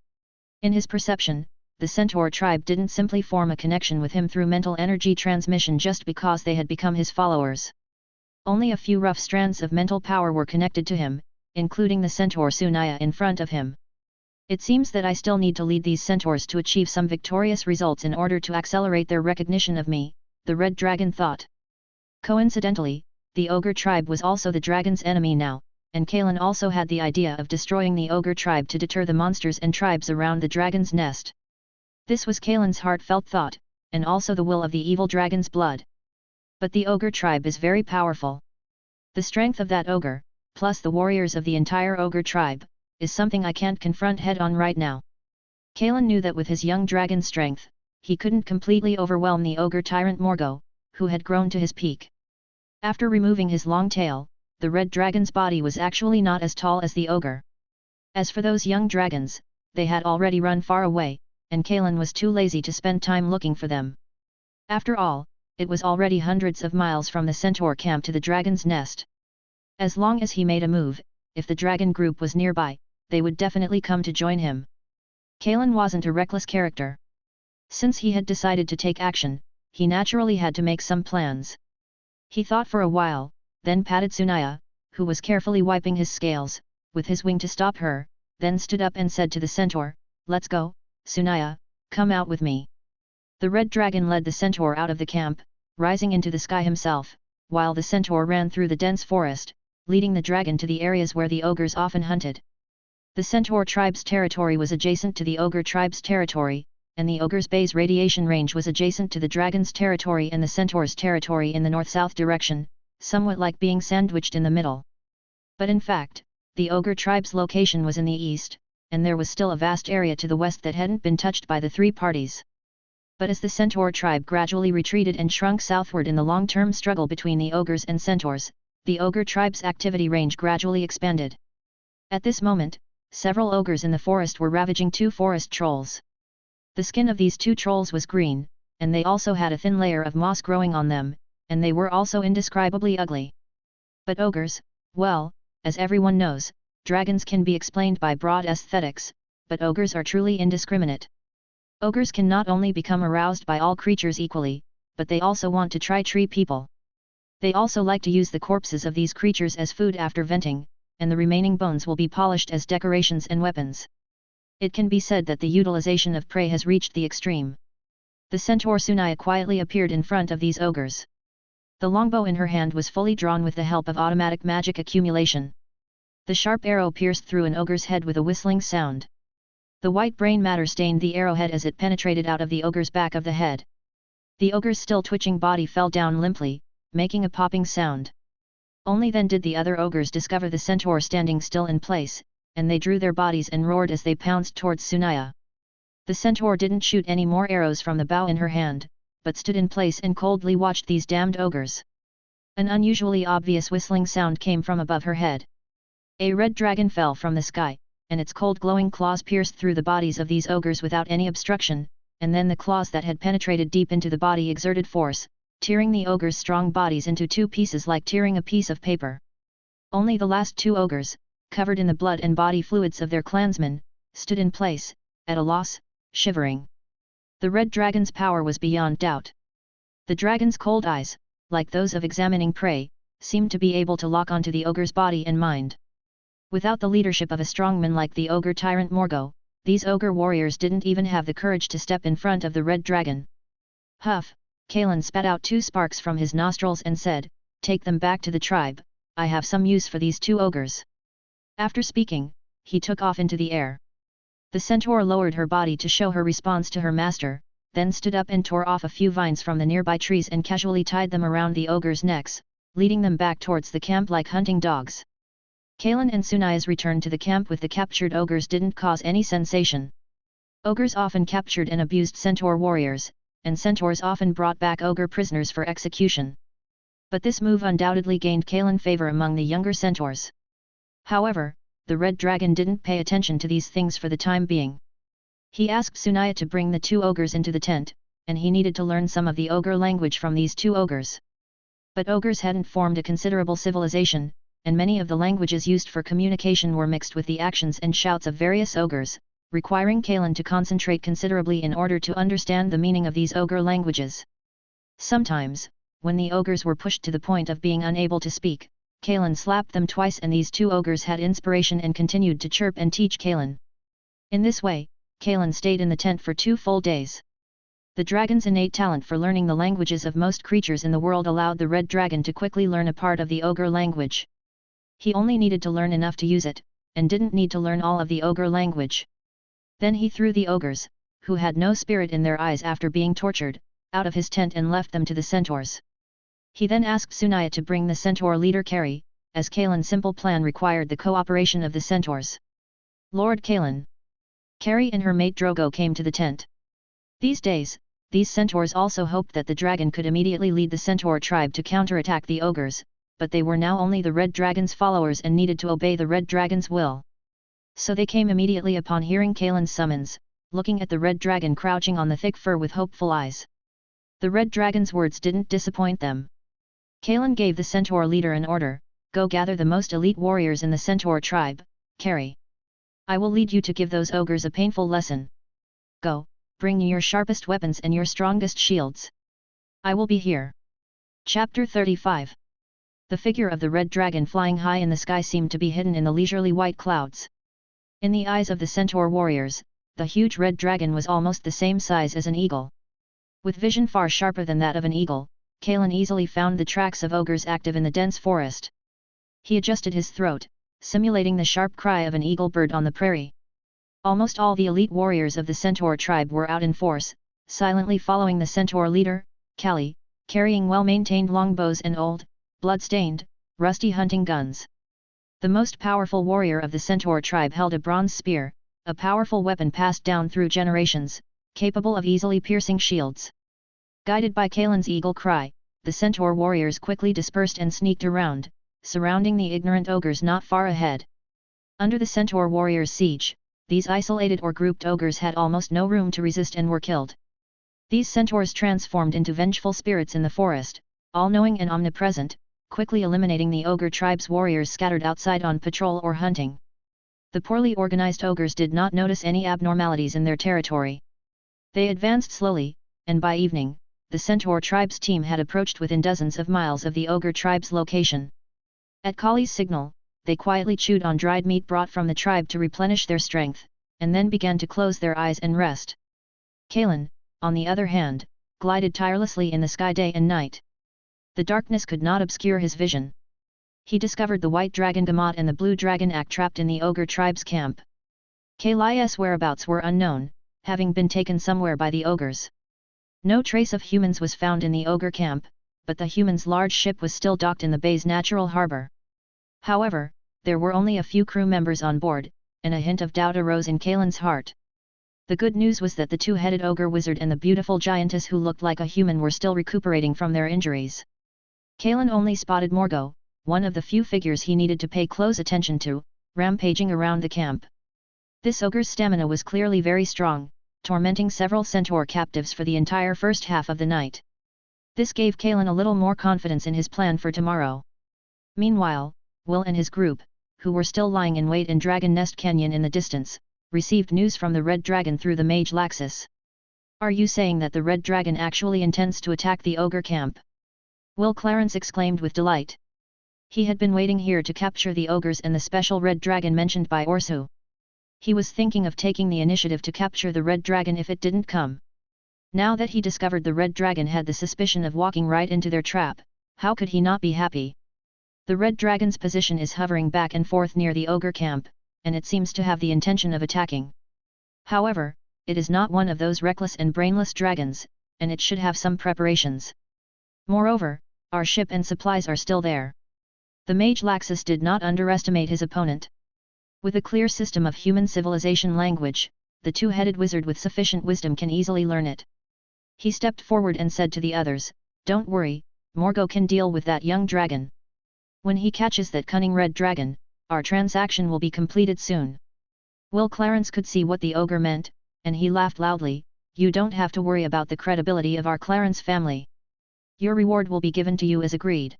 In his perception, the centaur tribe didn't simply form a connection with him through mental energy transmission just because they had become his followers. Only a few rough strands of mental power were connected to him, including the centaur Sunaya in front of him. It seems that I still need to lead these centaurs to achieve some victorious results in order to accelerate their recognition of me, the red dragon thought. Coincidentally, the ogre tribe was also the dragon's enemy now, and Kalen also had the idea of destroying the ogre tribe to deter the monsters and tribes around the dragon's nest. This was Kalen's heartfelt thought, and also the will of the evil dragon's blood. But the ogre tribe is very powerful. The strength of that ogre, plus the warriors of the entire ogre tribe, is something I can't confront head-on right now. Kalen knew that with his young dragon strength, he couldn't completely overwhelm the ogre tyrant Morgo, who had grown to his peak. After removing his long tail, the red dragon's body was actually not as tall as the ogre. As for those young dragons, they had already run far away, and Kalen was too lazy to spend time looking for them. After all, it was already hundreds of miles from the centaur camp to the dragon's nest. As long as he made a move, if the dragon group was nearby, they would definitely come to join him. Kalen wasn't a reckless character. Since he had decided to take action, he naturally had to make some plans. He thought for a while, then patted Sunaya, who was carefully wiping his scales, with his wing to stop her, then stood up and said to the centaur, "Let's go, Sunaya, come out with me." The red dragon led the centaur out of the camp, rising into the sky himself, while the centaur ran through the dense forest, leading the dragon to the areas where the ogres often hunted. The centaur tribe's territory was adjacent to the ogre tribe's territory, and the ogre's base radiation range was adjacent to the dragon's territory and the centaur's territory in the north-south direction, somewhat like being sandwiched in the middle. But in fact, the ogre tribe's location was in the east, and there was still a vast area to the west that hadn't been touched by the three parties. But as the centaur tribe gradually retreated and shrunk southward in the long-term struggle between the ogres and centaurs, the ogre tribe's activity range gradually expanded. At this moment, several ogres in the forest were ravaging two forest trolls. The skin of these two trolls was green, and they also had a thin layer of moss growing on them, and they were also indescribably ugly. But ogres, well, as everyone knows, dragons can be explained by broad aesthetics, but ogres are truly indiscriminate. Ogres can not only become aroused by all creatures equally, but they also want to try tree people. They also like to use the corpses of these creatures as food after venting, and the remaining bones will be polished as decorations and weapons. It can be said that the utilization of prey has reached the extreme. The centaur Sunaya quietly appeared in front of these ogres. The longbow in her hand was fully drawn with the help of automatic magic accumulation. The sharp arrow pierced through an ogre's head with a whistling sound. The white brain matter stained the arrowhead as it penetrated out of the ogre's back of the head. The ogre's still twitching body fell down limply, making a popping sound. Only then did the other ogres discover the centaur standing still in place, and they drew their bodies and roared as they pounced towards Sunaya. The centaur didn't shoot any more arrows from the bow in her hand, but stood in place and coldly watched these damned ogres. An unusually obvious whistling sound came from above her head. A red dragon fell from the sky, and its cold glowing claws pierced through the bodies of these ogres without any obstruction, and then the claws that had penetrated deep into the body exerted force, tearing the ogres' strong bodies into two pieces like tearing a piece of paper. Only the last two ogres, covered in the blood and body fluids of their clansmen, stood in place, at a loss, shivering. The red dragon's power was beyond doubt. The dragon's cold eyes, like those of examining prey, seemed to be able to lock onto the ogre's body and mind. Without the leadership of a strongman like the ogre tyrant Morgo, these ogre warriors didn't even have the courage to step in front of the red dragon. Huff, Kalen spat out two sparks from his nostrils and said, "Take them back to the tribe, I have some use for these two ogres." After speaking, he took off into the air. The centaur lowered her body to show her response to her master, then stood up and tore off a few vines from the nearby trees and casually tied them around the ogres' necks, leading them back towards the camp like hunting dogs. Kalen and Sunaya's return to the camp with the captured ogres didn't cause any sensation. Ogres often captured and abused centaur warriors, and centaurs often brought back ogre prisoners for execution. But this move undoubtedly gained Kalen favor among the younger centaurs. However, the red dragon didn't pay attention to these things for the time being. He asked Sunaya to bring the two ogres into the tent, and he needed to learn some of the ogre language from these two ogres. But ogres hadn't formed a considerable civilization, and many of the languages used for communication were mixed with the actions and shouts of various ogres, requiring Kalen to concentrate considerably in order to understand the meaning of these ogre languages. Sometimes, when the ogres were pushed to the point of being unable to speak, Kalen slapped them twice and these two ogres had inspiration and continued to chirp and teach Kalen. In this way, Kalen stayed in the tent for 2 full days. The dragon's innate talent for learning the languages of most creatures in the world allowed the red dragon to quickly learn a part of the ogre language. He only needed to learn enough to use it, and didn't need to learn all of the ogre language. Then he threw the ogres, who had no spirit in their eyes after being tortured, out of his tent and left them to the centaurs. He then asked Sunaya to bring the centaur leader Kari, as Kalen's simple plan required the cooperation of the centaurs. Lord Kalen. Kari and her mate Drogo came to the tent. These days, these centaurs also hoped that the dragon could immediately lead the centaur tribe to counterattack the ogres, but they were now only the red dragon's followers and needed to obey the red dragon's will. So they came immediately upon hearing Kalen's summons, looking at the red dragon crouching on the thick fur with hopeful eyes. The red dragon's words didn't disappoint them. Kalen gave the centaur leader an order, go gather the most elite warriors in the centaur tribe, carry. I will lead you to give those ogres a painful lesson. Go, bring your sharpest weapons and your strongest shields. I will be here. Chapter 35. The figure of the red dragon flying high in the sky seemed to be hidden in the leisurely white clouds. In the eyes of the centaur warriors, the huge red dragon was almost the same size as an eagle. With vision far sharper than that of an eagle, Kalen easily found the tracks of ogres active in the dense forest. He adjusted his throat, simulating the sharp cry of an eagle bird on the prairie. Almost all the elite warriors of the centaur tribe were out in force, silently following the centaur leader, Kali, carrying well-maintained longbows and old, blood-stained, rusty hunting guns. The most powerful warrior of the centaur tribe held a bronze spear, a powerful weapon passed down through generations, capable of easily piercing shields. Guided by Kalen's eagle cry, the centaur warriors quickly dispersed and sneaked around, surrounding the ignorant ogres not far ahead. Under the centaur warriors' siege, these isolated or grouped ogres had almost no room to resist and were killed. These centaurs transformed into vengeful spirits in the forest, all-knowing and omnipresent, quickly eliminating the ogre tribe's warriors scattered outside on patrol or hunting. The poorly organized ogres did not notice any abnormalities in their territory. They advanced slowly, and by evening, the centaur tribe's team had approached within dozens of miles of the ogre tribe's location. At Kali's signal, they quietly chewed on dried meat brought from the tribe to replenish their strength, and then began to close their eyes and rest. Kalen, on the other hand, glided tirelessly in the sky day and night. The darkness could not obscure his vision. He discovered the white dragon Gamot and the blue dragon Ak trapped in the ogre tribe's camp. Kali's whereabouts were unknown, having been taken somewhere by the ogres. No trace of humans was found in the ogre camp, but the humans' large ship was still docked in the bay's natural harbor. However, there were only a few crew members on board, and a hint of doubt arose in Kalen's heart. The good news was that the two-headed ogre wizard and the beautiful giantess who looked like a human were still recuperating from their injuries. Kalen only spotted Morgo, one of the few figures he needed to pay close attention to, rampaging around the camp. This ogre's stamina was clearly very strong, tormenting several centaur captives for the entire first half of the night. This gave Kalen a little more confidence in his plan for tomorrow. Meanwhile, Will and his group, who were still lying in wait in Dragon Nest Canyon in the distance, received news from the Red Dragon through the mage Laxus. Are you saying that the Red Dragon actually intends to attack the ogre camp? Will Clarence exclaimed with delight. He had been waiting here to capture the ogres and the special Red Dragon mentioned by Orsu. He was thinking of taking the initiative to capture the Red Dragon if it didn't come. Now that he discovered the Red Dragon had the suspicion of walking right into their trap, how could he not be happy? The Red Dragon's position is hovering back and forth near the ogre camp, and it seems to have the intention of attacking. However, it is not one of those reckless and brainless dragons, and it should have some preparations. Moreover, our ship and supplies are still there. The mage Laxus did not underestimate his opponent. With a clear system of human civilization language, the two-headed wizard with sufficient wisdom can easily learn it. He stepped forward and said to the others, "Don't worry, Morgo can deal with that young dragon. When he catches that cunning red dragon, our transaction will be completed soon." Will Clarence could see what the ogre meant, and he laughed loudly, "You don't have to worry about the credibility of our Clarence family. Your reward will be given to you as agreed.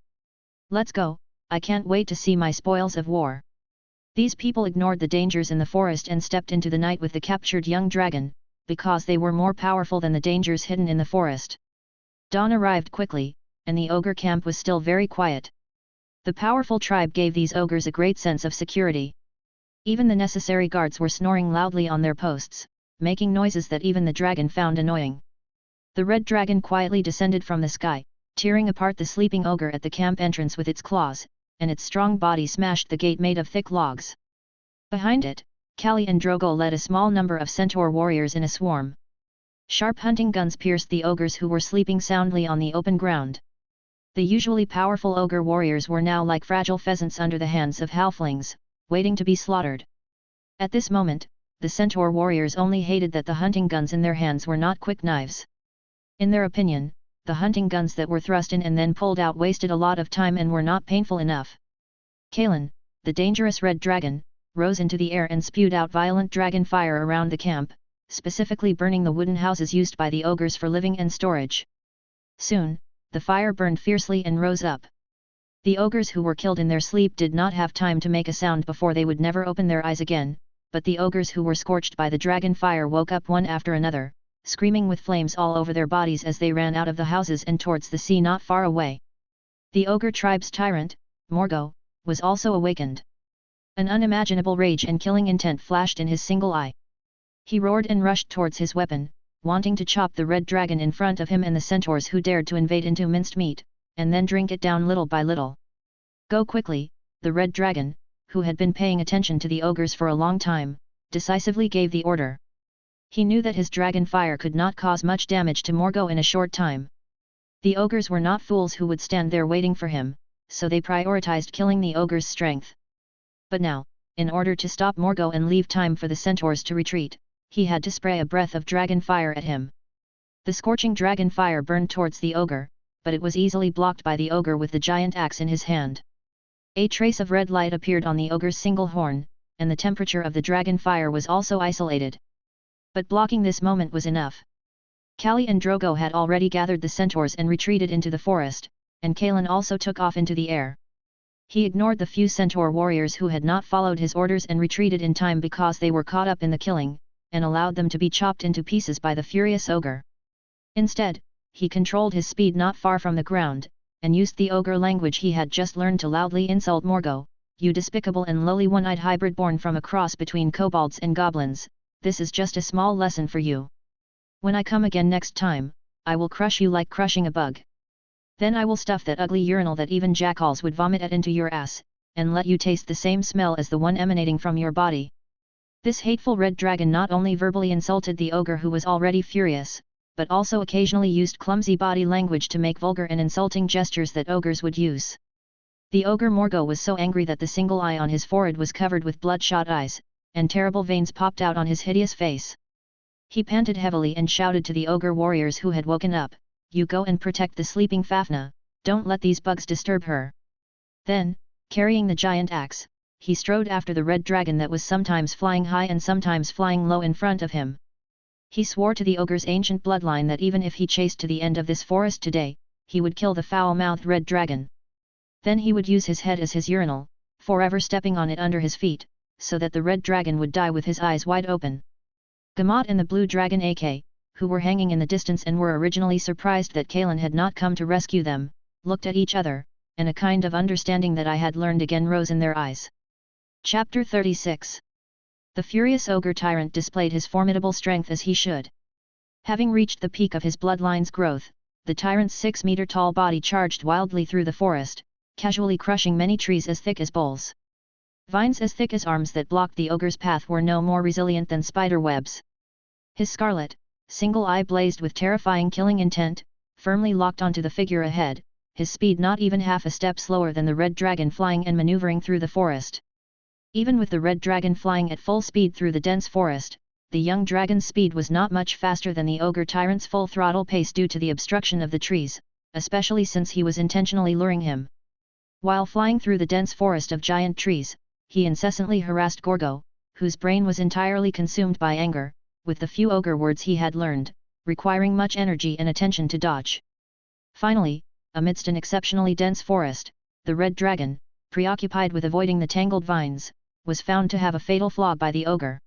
Let's go, I can't wait to see my spoils of war." These people ignored the dangers in the forest and stepped into the night with the captured young dragon, because they were more powerful than the dangers hidden in the forest. Dawn arrived quickly, and the ogre camp was still very quiet. The powerful tribe gave these ogres a great sense of security. Even the necessary guards were snoring loudly on their posts, making noises that even the dragon found annoying. The red dragon quietly descended from the sky, tearing apart the sleeping ogre at the camp entrance with its claws, and its strong body smashed the gate made of thick logs. Behind it, Kali and Drogo led a small number of centaur warriors in a swarm. Sharp hunting guns pierced the ogres who were sleeping soundly on the open ground. The usually powerful ogre warriors were now like fragile pheasants under the hands of halflings, waiting to be slaughtered. At this moment, the centaur warriors only hated that the hunting guns in their hands were not quick knives. In their opinion, the hunting guns that were thrust in and then pulled out wasted a lot of time and were not painful enough. Kalen, the dangerous red dragon, rose into the air and spewed out violent dragon fire around the camp, specifically burning the wooden houses used by the ogres for living and storage. Soon, the fire burned fiercely and rose up. The ogres who were killed in their sleep did not have time to make a sound before they would never open their eyes again, but the ogres who were scorched by the dragon fire woke up one after another, screaming with flames all over their bodies as they ran out of the houses and towards the sea not far away. The ogre tribe's tyrant, Morgo, was also awakened. An unimaginable rage and killing intent flashed in his single eye. He roared and rushed towards his weapon, wanting to chop the red dragon in front of him and the centaurs who dared to invade into minced meat, and then drink it down little by little. Go quickly, the red dragon, who had been paying attention to the ogres for a long time, decisively gave the order. He knew that his dragon fire could not cause much damage to Morgo in a short time. The ogres were not fools who would stand there waiting for him, so they prioritized killing the ogre's strength. But now, in order to stop Morgo and leave time for the centaurs to retreat, he had to spray a breath of dragon fire at him. The scorching dragon fire burned towards the ogre, but it was easily blocked by the ogre with the giant axe in his hand. A trace of red light appeared on the ogre's single horn, and the temperature of the dragon fire was also isolated. But blocking this moment was enough. Kali and Drogo had already gathered the centaurs and retreated into the forest, and Kaelin also took off into the air. He ignored the few centaur warriors who had not followed his orders and retreated in time because they were caught up in the killing, and allowed them to be chopped into pieces by the furious ogre. Instead, he controlled his speed not far from the ground, and used the ogre language he had just learned to loudly insult Morgo, "You despicable and lowly one-eyed hybrid born from a cross between kobolds and goblins, this is just a small lesson for you. When I come again next time, I will crush you like crushing a bug. Then I will stuff that ugly urinal that even jackals would vomit at into your ass, and let you taste the same smell as the one emanating from your body." This hateful red dragon not only verbally insulted the ogre who was already furious, but also occasionally used clumsy body language to make vulgar and insulting gestures that ogres would use. The ogre Morgo was so angry that the single eye on his forehead was covered with bloodshot eyes, and terrible veins popped out on his hideous face. He panted heavily and shouted to the ogre warriors who had woken up, "You go and protect the sleeping Fafnir, don't let these bugs disturb her." Then, carrying the giant axe, he strode after the red dragon that was sometimes flying high and sometimes flying low in front of him. He swore to the ogre's ancient bloodline that even if he chased to the end of this forest today, he would kill the foul-mouthed red dragon. Then he would use his head as his urinal, forever stepping on it under his feet, so that the red dragon would die with his eyes wide open. Gamot and the blue dragon AK, who were hanging in the distance and were originally surprised that Kaelin had not come to rescue them, looked at each other, and a kind of understanding that I had learned again rose in their eyes. Chapter 36. The furious ogre tyrant displayed his formidable strength as he should. Having reached the peak of his bloodline's growth, the tyrant's 6-meter-tall body charged wildly through the forest, casually crushing many trees as thick as bowls. Vines as thick as arms that blocked the ogre's path were no more resilient than spider webs. His scarlet, single eye blazed with terrifying killing intent, firmly locked onto the figure ahead, his speed not even half a step slower than the red dragon flying and maneuvering through the forest. Even with the red dragon flying at full speed through the dense forest, the young dragon's speed was not much faster than the ogre tyrant's full throttle pace due to the obstruction of the trees, especially since he was intentionally luring him. While flying through the dense forest of giant trees, he incessantly harassed Gorgo, whose brain was entirely consumed by anger, with the few ogre words he had learned, requiring much energy and attention to dodge. Finally, amidst an exceptionally dense forest, the red dragon, preoccupied with avoiding the tangled vines, was found to have a fatal flaw by the ogre.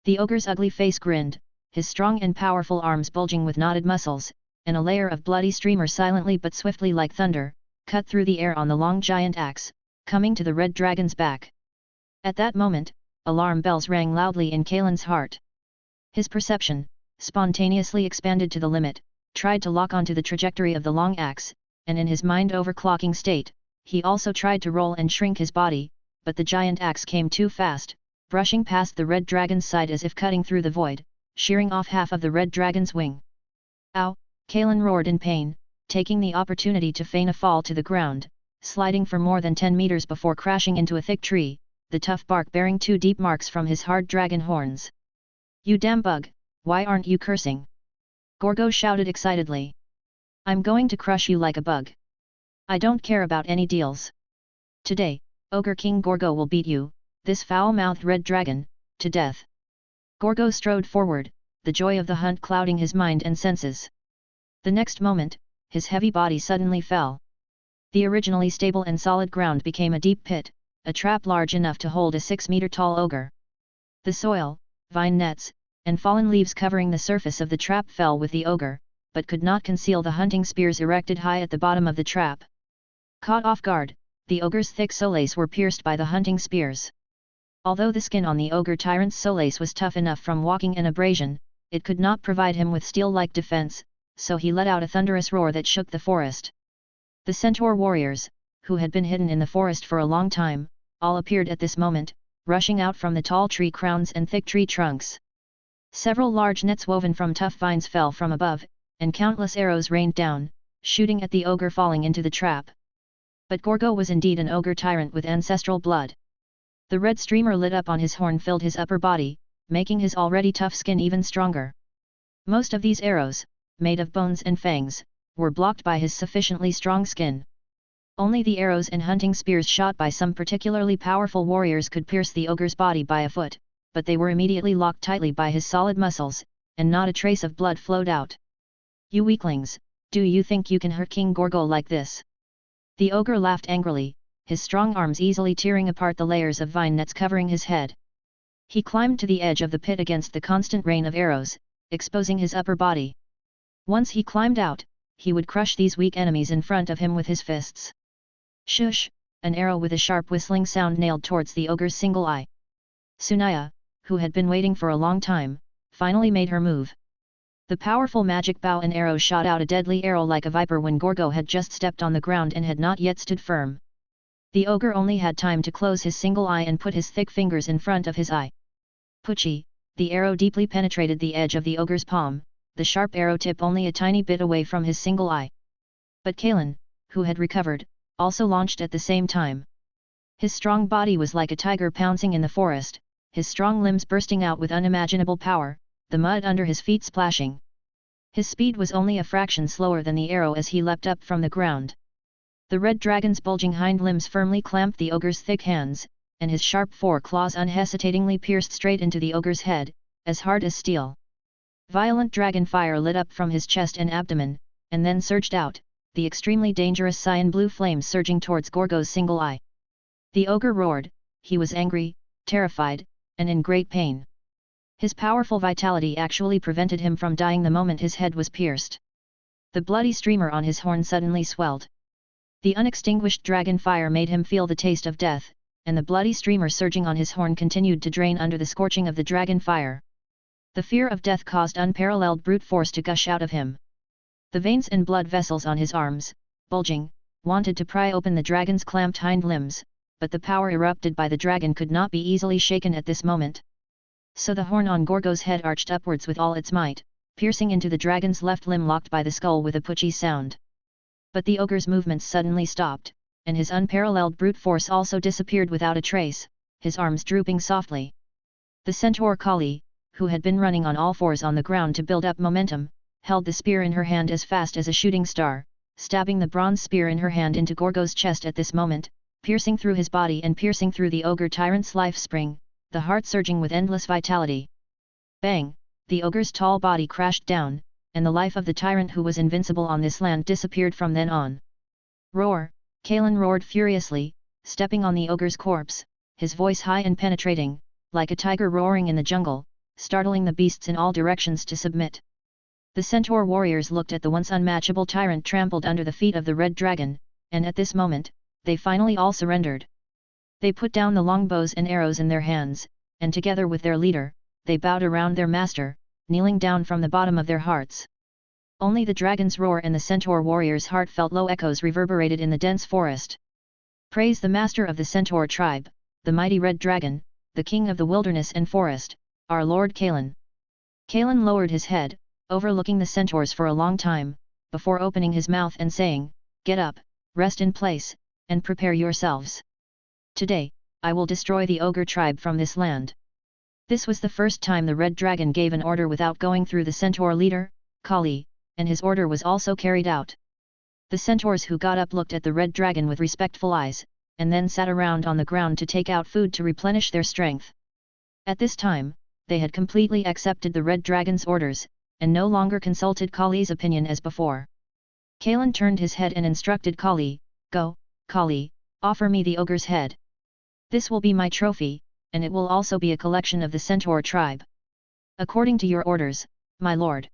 The ogre's ugly face grinned, his strong and powerful arms bulging with knotted muscles, and a layer of bloody streamer silently but swiftly like thunder, cut through the air on the long giant axe, coming to the red dragon's back. At that moment, alarm bells rang loudly in Kaelin's heart. His perception, spontaneously expanded to the limit, tried to lock onto the trajectory of the long axe, and in his mind overclocking state, he also tried to roll and shrink his body, but the giant axe came too fast, brushing past the red dragon's side as if cutting through the void, shearing off half of the red dragon's wing. "Ow!" Kaelin roared in pain, taking the opportunity to feign a fall to the ground, sliding for more than 10 meters before crashing into a thick tree, the tough bark bearing 2 deep marks from his hard dragon horns. "You damn bug, why aren't you cursing?" Gorgo shouted excitedly. "I'm going to crush you like a bug. I don't care about any deals. Today, Ogre King Gorgo will beat you, this foul-mouthed red dragon, to death." Gorgo strode forward, the joy of the hunt clouding his mind and senses. The next moment, his heavy body suddenly fell. The originally stable and solid ground became a deep pit, a trap large enough to hold a 6-meter-tall ogre. The soil, vine nets, and fallen leaves covering the surface of the trap fell with the ogre, but could not conceal the hunting spears erected high at the bottom of the trap. Caught off guard, the ogre's thick soles were pierced by the hunting spears. Although the skin on the ogre tyrant's soles was tough enough from walking and abrasion, it could not provide him with steel-like defense, so he let out a thunderous roar that shook the forest. The centaur warriors, who had been hidden in the forest for a long time, all appeared at this moment, rushing out from the tall tree crowns and thick tree trunks. Several large nets woven from tough vines fell from above, and countless arrows rained down, shooting at the ogre falling into the trap. But Gorgo was indeed an ogre tyrant with ancestral blood. The red streamer lit up on his horn filled his upper body, making his already tough skin even stronger. Most of these arrows, made of bones and fangs, were blocked by his sufficiently strong skin. Only the arrows and hunting spears shot by some particularly powerful warriors could pierce the ogre's body by a foot, but they were immediately locked tightly by his solid muscles, and not a trace of blood flowed out. "You weaklings, do you think you can hurt King Gorgo like this?" The ogre laughed angrily, his strong arms easily tearing apart the layers of vine nets covering his head. He climbed to the edge of the pit against the constant rain of arrows, exposing his upper body. Once he climbed out, he would crush these weak enemies in front of him with his fists. Shush! An arrow with a sharp whistling sound nailed towards the ogre's single eye. Sunaya, who had been waiting for a long time, finally made her move. The powerful magic bow and arrow shot out a deadly arrow like a viper when Gorgo had just stepped on the ground and had not yet stood firm. The ogre only had time to close his single eye and put his thick fingers in front of his eye. Pucci, the arrow deeply penetrated the edge of the ogre's palm, the sharp arrow tip only a tiny bit away from his single eye. But Kalen, who had recovered, also launched at the same time. His strong body was like a tiger pouncing in the forest, his strong limbs bursting out with unimaginable power, the mud under his feet splashing. His speed was only a fraction slower than the arrow as he leapt up from the ground. The red dragon's bulging hind limbs firmly clamped the ogre's thick hands, and his sharp fore-claws unhesitatingly pierced straight into the ogre's head, as hard as steel. Violent dragon fire lit up from his chest and abdomen, and then surged out, the extremely dangerous cyan blue flames surging towards Gorgo's single eye. The ogre roared, he was angry, terrified, and in great pain. His powerful vitality actually prevented him from dying the moment his head was pierced. The bloody streamer on his horn suddenly swelled. The unextinguished dragon fire made him feel the taste of death, and the bloody streamer surging on his horn continued to drain under the scorching of the dragon fire. The fear of death caused unparalleled brute force to gush out of him. The veins and blood vessels on his arms, bulging, wanted to pry open the dragon's clamped hind limbs, but the power erupted by the dragon could not be easily shaken at this moment. So the horn on Gorgo's head arched upwards with all its might, piercing into the dragon's left limb locked by the skull with a puchy sound. But the ogre's movements suddenly stopped, and his unparalleled brute force also disappeared without a trace, his arms drooping softly. The centaur Kali, who had been running on all fours on the ground to build up momentum, held the spear in her hand as fast as a shooting star, stabbing the bronze spear in her hand into Gorgo's chest at this moment, piercing through his body and piercing through the ogre tyrant's life spring, the heart surging with endless vitality. Bang! The ogre's tall body crashed down, and the life of the tyrant who was invincible on this land disappeared from then on. Roar! Kalen roared furiously, stepping on the ogre's corpse, his voice high and penetrating, like a tiger roaring in the jungle, startling the beasts in all directions to submit. The centaur warriors looked at the once unmatchable tyrant trampled under the feet of the red dragon, and at this moment, they finally all surrendered. They put down the longbows and arrows in their hands, and together with their leader, they bowed around their master, kneeling down from the bottom of their hearts. Only the dragon's roar and the centaur warriors' heartfelt low echoes reverberated in the dense forest. Praise the master of the centaur tribe, the mighty red dragon, the king of the wilderness and forest, our lord Kalen. Kalen lowered his head, overlooking the centaurs for a long time, before opening his mouth and saying, "Get up, rest in place, and prepare yourselves. Today, I will destroy the ogre tribe from this land." This was the first time the red dragon gave an order without going through the centaur leader, Kali, and his order was also carried out. The centaurs who got up looked at the red dragon with respectful eyes, and then sat around on the ground to take out food to replenish their strength. At this time, they had completely accepted the red dragon's orders, and no longer consulted Kali's opinion as before. Kalen turned his head and instructed Kali, "Go, Kali, offer me the ogre's head. This will be my trophy, and it will also be a collection of the centaur tribe." "According to your orders, my lord."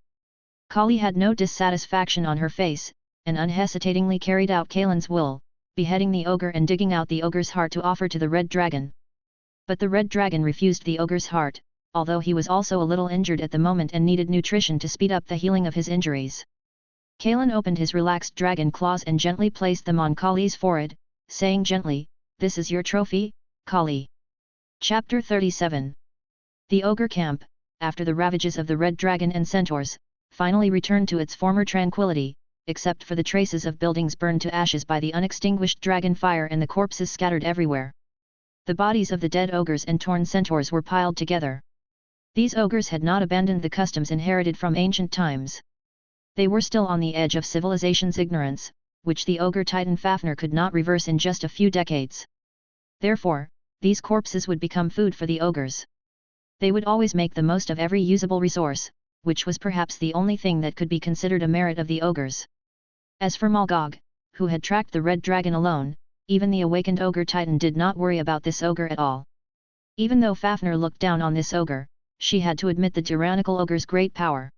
Kali had no dissatisfaction on her face, and unhesitatingly carried out Kalen's will, beheading the ogre and digging out the ogre's heart to offer to the red dragon. But the red dragon refused the ogre's heart, although he was also a little injured at the moment and needed nutrition to speed up the healing of his injuries. Kalen opened his relaxed dragon claws and gently placed them on Kali's forehead, saying gently, "This is your trophy, Kali." Chapter 37. The ogre camp, after the ravages of the red dragon and centaurs, finally returned to its former tranquility, except for the traces of buildings burned to ashes by the unextinguished dragon fire and the corpses scattered everywhere. The bodies of the dead ogres and torn centaurs were piled together. These ogres had not abandoned the customs inherited from ancient times. They were still on the edge of civilization's ignorance, which the ogre titan Fafnir could not reverse in just a few decades. Therefore, these corpses would become food for the ogres. They would always make the most of every usable resource, which was perhaps the only thing that could be considered a merit of the ogres. As for Magog, who had tracked the red dragon alone, even the awakened ogre titan did not worry about this ogre at all. Even though Fafnir looked down on this ogre, she had to admit the tyrannical ogre's great power.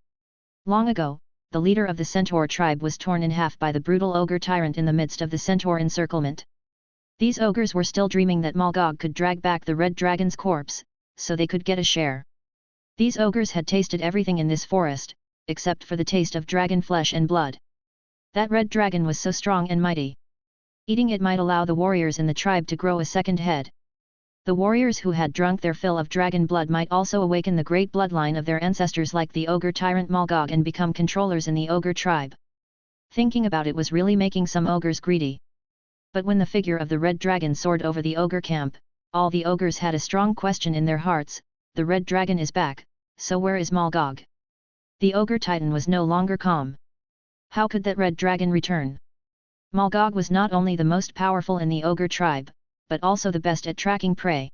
Long ago, the leader of the centaur tribe was torn in half by the brutal ogre tyrant in the midst of the centaur encirclement. These ogres were still dreaming that Magog could drag back the red dragon's corpse, so they could get a share. These ogres had tasted everything in this forest, except for the taste of dragon flesh and blood. That red dragon was so strong and mighty. Eating it might allow the warriors in the tribe to grow a second head. The warriors who had drunk their fill of dragon blood might also awaken the great bloodline of their ancestors like the ogre tyrant Magog and become controllers in the ogre tribe. Thinking about it was really making some ogres greedy. But when the figure of the red dragon soared over the ogre camp, all the ogres had a strong question in their hearts: the red dragon is back, so where is Magog? The ogre titan was no longer calm. How could that red dragon return? Magog was not only the most powerful in the ogre tribe, but also the best at tracking prey.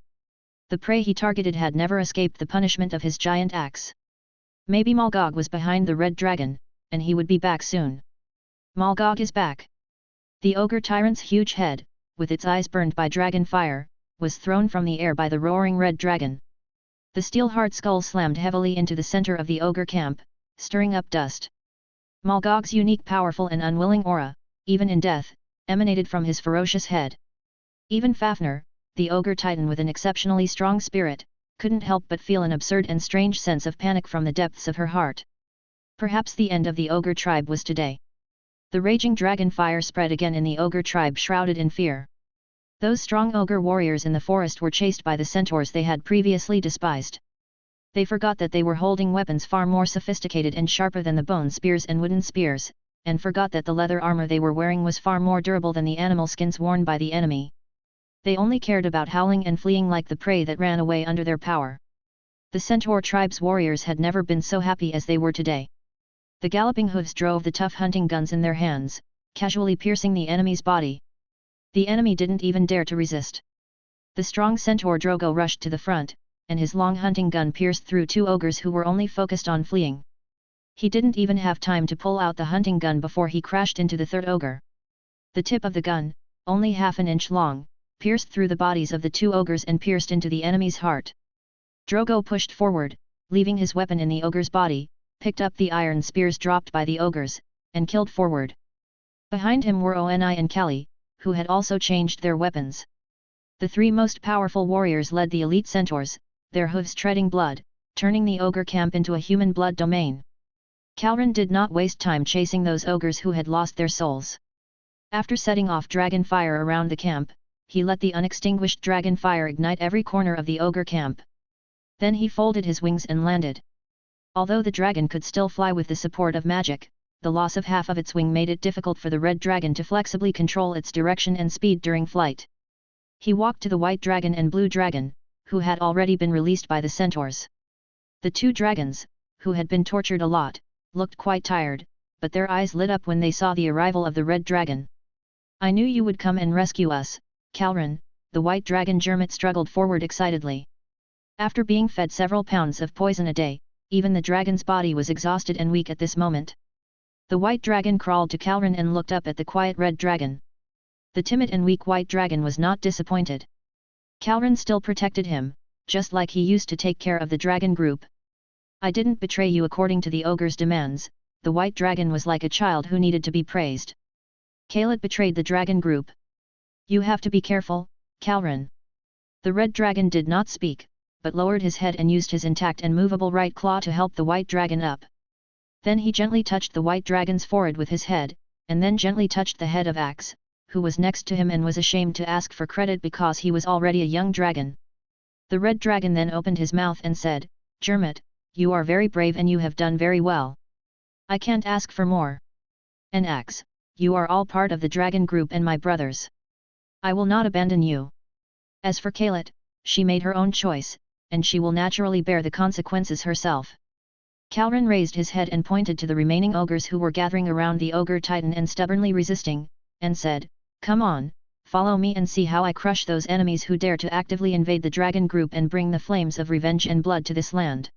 The prey he targeted had never escaped the punishment of his giant axe. Maybe Magog was behind the red dragon, and he would be back soon. Magog is back. The ogre tyrant's huge head, with its eyes burned by dragon fire, was thrown from the air by the roaring red dragon. The steel-hard skull slammed heavily into the center of the ogre camp, stirring up dust. Magog's unique, powerful and unwilling aura, even in death, emanated from his ferocious head. Even Fafnir, the ogre titan with an exceptionally strong spirit, couldn't help but feel an absurd and strange sense of panic from the depths of her heart. Perhaps the end of the ogre tribe was today. The raging dragon fire spread again in the ogre tribe, shrouded in fear. Those strong ogre warriors in the forest were chased by the centaurs they had previously despised. They forgot that they were holding weapons far more sophisticated and sharper than the bone spears and wooden spears, and forgot that the leather armor they were wearing was far more durable than the animal skins worn by the enemy. They only cared about howling and fleeing like the prey that ran away under their power. The centaur tribe's warriors had never been so happy as they were today. The galloping hooves drove the tough hunting guns in their hands, casually piercing the enemy's body. The enemy didn't even dare to resist. The strong centaur Drogo rushed to the front, and his long hunting gun pierced through two ogres who were only focused on fleeing. He didn't even have time to pull out the hunting gun before he crashed into the third ogre. The tip of the gun, only half an inch long, pierced through the bodies of the two ogres and pierced into the enemy's heart. Drogo pushed forward, leaving his weapon in the ogre's body, picked up the iron spears dropped by the ogres, and killed forward. Behind him were Oni and Kali, who had also changed their weapons. The three most powerful warriors led the elite centaurs, their hooves treading blood, turning the ogre camp into a human blood domain. Kalran did not waste time chasing those ogres who had lost their souls. After setting off dragon fire around the camp, he let the unextinguished dragon fire ignite every corner of the ogre camp. Then he folded his wings and landed. Although the dragon could still fly with the support of magic, the loss of half of its wing made it difficult for the red dragon to flexibly control its direction and speed during flight. He walked to the white dragon and blue dragon, who had already been released by the centaurs. The two dragons, who had been tortured a lot, looked quite tired, but their eyes lit up when they saw the arrival of the red dragon. "I knew you would come and rescue us, Kalran," the white dragon Germit struggled forward excitedly. After being fed several pounds of poison a day, even the dragon's body was exhausted and weak at this moment. The white dragon crawled to Kalran and looked up at the quiet red dragon. The timid and weak white dragon was not disappointed. Kalran still protected him, just like he used to take care of the dragon group. I didn't betray you according to the ogre's demands. The white dragon was like a child who needed to be praised. Kaled betrayed the dragon group. You have to be careful, Kalran. The red dragon did not speak, but lowered his head and used his intact and movable right claw to help the white dragon up. Then he gently touched the white dragon's forehead with his head, and then gently touched the head of Axe, who was next to him and was ashamed to ask for credit because he was already a young dragon. The red dragon then opened his mouth and said, Jermit, you are very brave and you have done very well. I can't ask for more. And Axe, you are all part of the dragon group and my brothers. I will not abandon you. As for Kaled, she made her own choice, and she will naturally bear the consequences herself. Kalran raised his head and pointed to the remaining ogres who were gathering around the ogre titan and stubbornly resisting, and said, Come on, follow me and see how I crush those enemies who dare to actively invade the dragon group and bring the flames of revenge and blood to this land.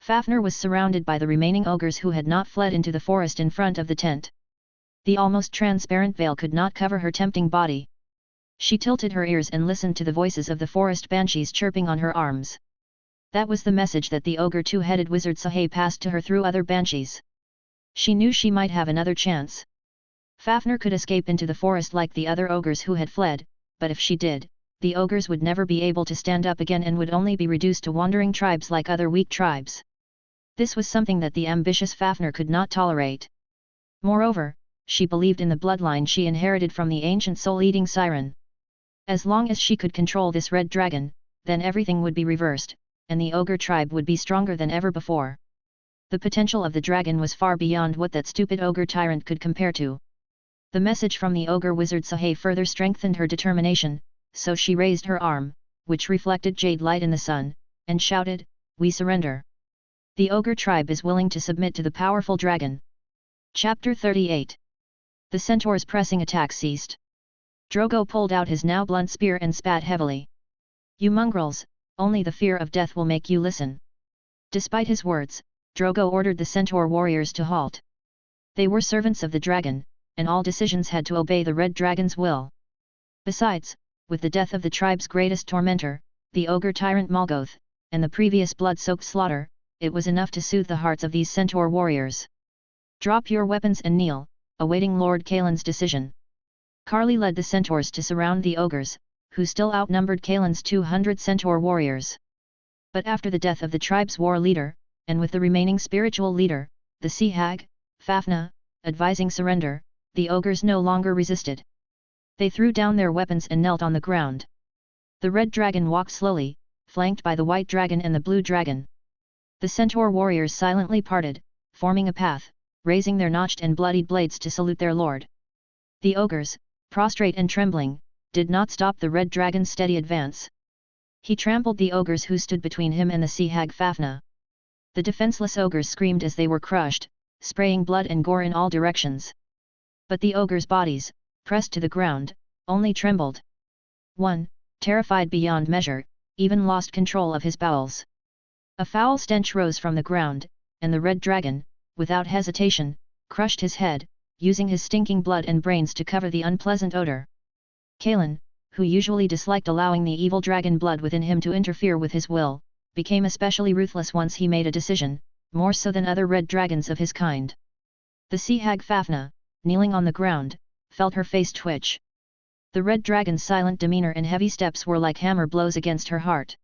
Fafnir was surrounded by the remaining ogres who had not fled into the forest in front of the tent. The almost transparent veil could not cover her tempting body. She tilted her ears and listened to the voices of the forest banshees chirping on her arms. That was the message that the ogre two-headed wizard Sahay passed to her through other banshees. She knew she might have another chance. Fafnir could escape into the forest like the other ogres who had fled, but if she did, the ogres would never be able to stand up again and would only be reduced to wandering tribes like other weak tribes. This was something that the ambitious Fafnir could not tolerate. Moreover, she believed in the bloodline she inherited from the ancient soul-eating siren. As long as she could control this red dragon, then everything would be reversed, and the ogre tribe would be stronger than ever before. The potential of the dragon was far beyond what that stupid ogre tyrant could compare to. The message from the ogre wizard Sahay further strengthened her determination, so she raised her arm, which reflected jade light in the sun, and shouted, We surrender. The ogre tribe is willing to submit to the powerful dragon. Chapter 38. The centaur's pressing attack ceased. Drogo pulled out his now blunt spear and spat heavily. You mongrels, only the fear of death will make you listen. Despite his words, Drogo ordered the centaur warriors to halt. They were servants of the dragon, and all decisions had to obey the red dragon's will. Besides, with the death of the tribe's greatest tormentor, the ogre tyrant Malgoth, and the previous blood-soaked slaughter, it was enough to soothe the hearts of these centaur warriors. Drop your weapons and kneel, awaiting Lord Kaelin's decision. Carly led the centaurs to surround the ogres, who still outnumbered Kaelin's 200 centaur warriors. But after the death of the tribe's war leader, and with the remaining spiritual leader, the sea hag, Fafna, advising surrender, the ogres no longer resisted. They threw down their weapons and knelt on the ground. The red dragon walked slowly, flanked by the white dragon and the blue dragon. The centaur warriors silently parted, forming a path, raising their notched and bloodied blades to salute their lord. The ogres, prostrate and trembling, did not stop the red dragon's steady advance. He trampled the ogres who stood between him and the sea hag Fafna. The defenseless ogres screamed as they were crushed, spraying blood and gore in all directions. But the ogres' bodies, pressed to the ground, only trembled. One, terrified beyond measure, even lost control of his bowels. A foul stench rose from the ground, and the red dragon, without hesitation, crushed his head, using his stinking blood and brains to cover the unpleasant odor. Kaelin, who usually disliked allowing the evil dragon blood within him to interfere with his will, became especially ruthless once he made a decision, more so than other red dragons of his kind. The sea hag Fafna, kneeling on the ground, felt her face twitch. The red dragon's silent demeanor and heavy steps were like hammer blows against her heart.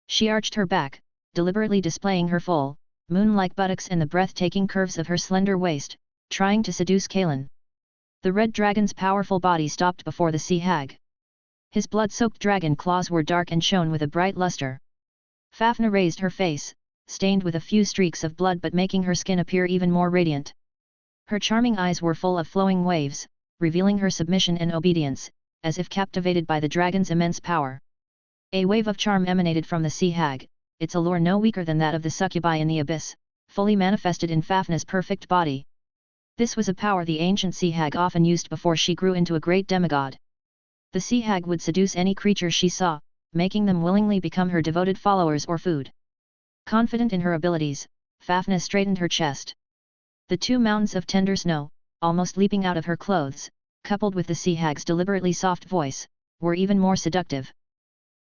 She arched her back, deliberately displaying her full, moon-like buttocks and the breathtaking curves of her slender waist, trying to seduce Kaelin. The red dragon's powerful body stopped before the sea hag. His blood-soaked dragon claws were dark and shone with a bright luster. Fafna raised her face, stained with a few streaks of blood but making her skin appear even more radiant. Her charming eyes were full of flowing waves, revealing her submission and obedience, as if captivated by the dragon's immense power. A wave of charm emanated from the sea hag, its allure no weaker than that of the succubi in the abyss, fully manifested in Fafna's perfect body. This was a power the ancient sea hag often used before she grew into a great demigod. The sea hag would seduce any creature she saw, making them willingly become her devoted followers or food. Confident in her abilities, Fafna straightened her chest. The 2 mounds of tender snow, almost leaping out of her clothes, coupled with the sea hag's deliberately soft voice, were even more seductive.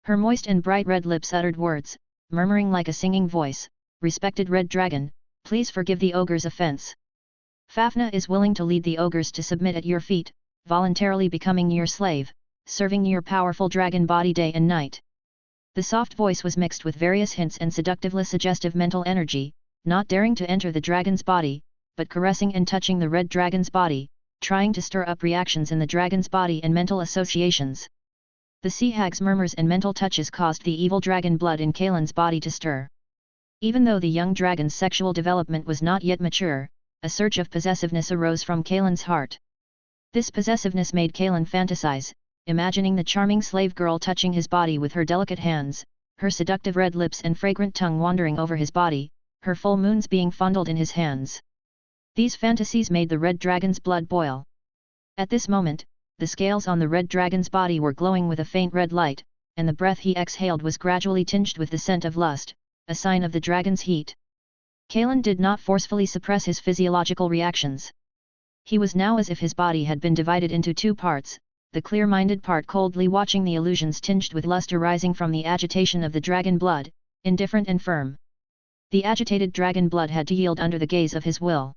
Her moist and bright red lips uttered words, murmuring like a singing voice, "Respected Red Dragon, please forgive the ogre's offense. Fafnir is willing to lead the ogres to submit at your feet, voluntarily becoming your slave, serving your powerful dragon body day and night." The soft voice was mixed with various hints and seductively suggestive mental energy, not daring to enter the dragon's body, but caressing and touching the red dragon's body, trying to stir up reactions in the dragon's body and mental associations. The sea hag's murmurs and mental touches caused the evil dragon blood in Kaelin's body to stir. Even though the young dragon's sexual development was not yet mature, a surge of possessiveness arose from Kaelin's heart. This possessiveness made Kaelin fantasize, imagining the charming slave girl touching his body with her delicate hands, her seductive red lips and fragrant tongue wandering over his body, her full moons being fondled in his hands. These fantasies made the red dragon's blood boil. At this moment, the scales on the red dragon's body were glowing with a faint red light, and the breath he exhaled was gradually tinged with the scent of lust, a sign of the dragon's heat. Kaelin did not forcefully suppress his physiological reactions. He was now as if his body had been divided into 2 parts, the clear-minded part coldly watching the illusions tinged with lust arising from the agitation of the dragon blood, indifferent and firm. The agitated dragon blood had to yield under the gaze of his will.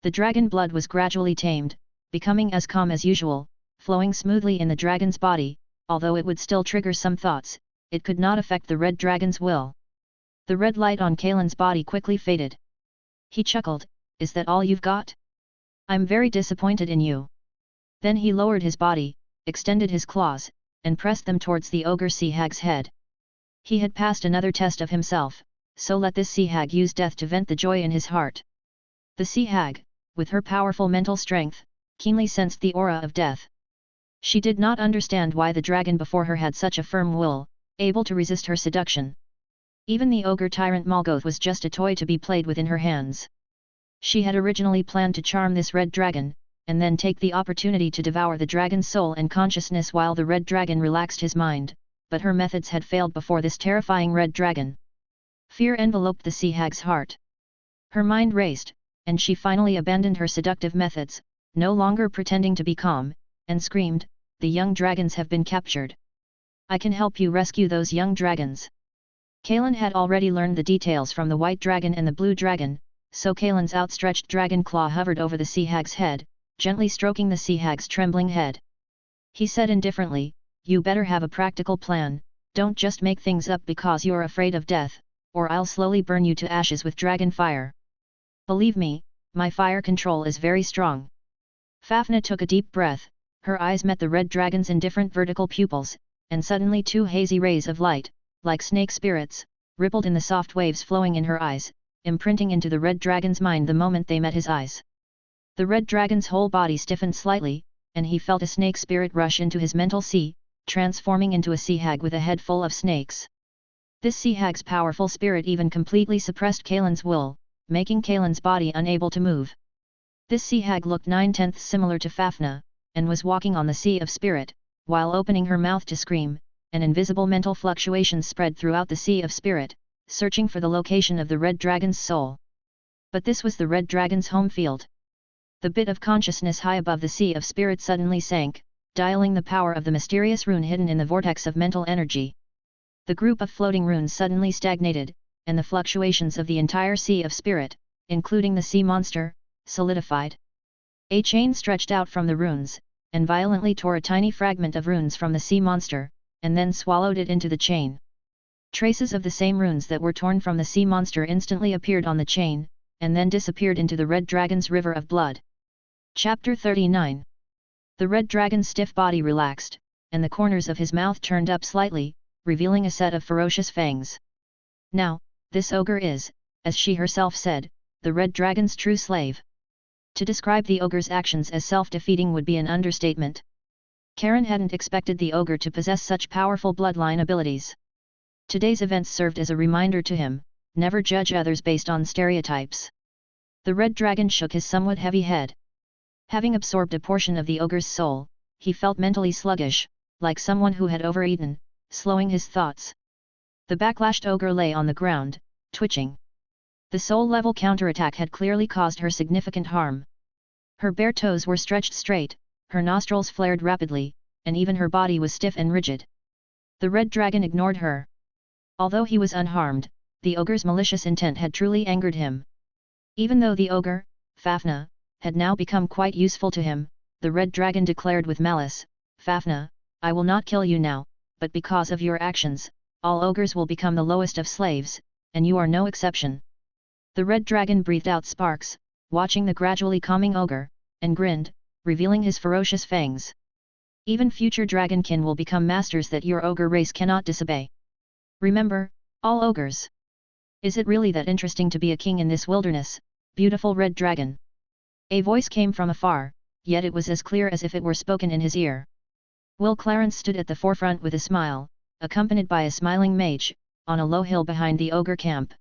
The dragon blood was gradually tamed, becoming as calm as usual, flowing smoothly in the dragon's body, although it would still trigger some thoughts, it could not affect the red dragon's will. The red light on Kaelin's body quickly faded. He chuckled, "Is that all you've got? I'm very disappointed in you." Then he lowered his body, extended his claws, and pressed them towards the ogre sea hag's head. He had passed another test of himself, so let this sea hag use death to vent the joy in his heart. The sea hag, with her powerful mental strength, keenly sensed the aura of death. She did not understand why the dragon before her had such a firm will, able to resist her seduction. Even the ogre tyrant Malgoth was just a toy to be played with in her hands. She had originally planned to charm this red dragon, and then take the opportunity to devour the dragon's soul and consciousness while the red dragon relaxed his mind, but her methods had failed before this terrifying red dragon. Fear enveloped the sea hag's heart. Her mind raced, and she finally abandoned her seductive methods, no longer pretending to be calm, and screamed, "The young dragons have been captured. I can help you rescue those young dragons." Kaelin had already learned the details from the white dragon and the blue dragon, so Kaelin's outstretched dragon claw hovered over the sea hag's head, gently stroking the sea hag's trembling head. He said indifferently, "You better have a practical plan, don't just make things up because you're afraid of death, or I'll slowly burn you to ashes with dragon fire. Believe me, my fire control is very strong." Fafnir took a deep breath, her eyes met the red dragon's indifferent vertical pupils, and suddenly 2 hazy rays of light, like snake spirits, rippled in the soft waves flowing in her eyes, imprinting into the red dragon's mind the moment they met his eyes. The red dragon's whole body stiffened slightly, and he felt a snake spirit rush into his mental sea, transforming into a sea hag with a head full of snakes. This sea hag's powerful spirit even completely suppressed Kaelin's will, making Kaelin's body unable to move. This sea hag looked 9/10 similar to Fafnir, and was walking on the sea of spirit, while opening her mouth to scream, and invisible mental fluctuations spread throughout the sea of spirit, searching for the location of the red dragon's soul. But this was the red dragon's home field. The bit of consciousness high above the sea of spirit suddenly sank, dialing the power of the mysterious rune hidden in the vortex of mental energy. The group of floating runes suddenly stagnated, and the fluctuations of the entire sea of spirit, including the sea monster, solidified. A chain stretched out from the runes, and violently tore a tiny fragment of runes from the sea monster, and then swallowed it into the chain. Traces of the same runes that were torn from the sea monster instantly appeared on the chain, and then disappeared into the red dragon's river of blood. Chapter 39. The red dragon's stiff body relaxed, and the corners of his mouth turned up slightly, revealing a set of ferocious fangs. Now, this ogre is, as she herself said, the red dragon's true slave. To describe the ogre's actions as self-defeating would be an understatement. Karen hadn't expected the ogre to possess such powerful bloodline abilities. Today's events served as a reminder to him, never judge others based on stereotypes. The red dragon shook his somewhat heavy head. Having absorbed a portion of the ogre's soul, he felt mentally sluggish, like someone who had overeaten, slowing his thoughts. The backlashed ogre lay on the ground, twitching. The soul-level counterattack had clearly caused her significant harm. Her bare toes were stretched straight, her nostrils flared rapidly, and even her body was stiff and rigid. The red dragon ignored her. Although he was unharmed, the ogre's malicious intent had truly angered him. Even though the ogre, Fafnir, had now become quite useful to him, the red dragon declared with malice, "Fafnir, I will not kill you now, but because of your actions, all ogres will become the lowest of slaves, and you are no exception." The red dragon breathed out sparks, watching the gradually calming ogre, and grinned, revealing his ferocious fangs. "Even future dragonkin will become masters that your ogre race cannot disobey. Remember, all ogres. Is it really that interesting to be a king in this wilderness, beautiful red dragon?" A voice came from afar, yet it was as clear as if it were spoken in his ear. Will Clarence stood at the forefront with a smile, accompanied by a smiling mage, on a low hill behind the ogre camp.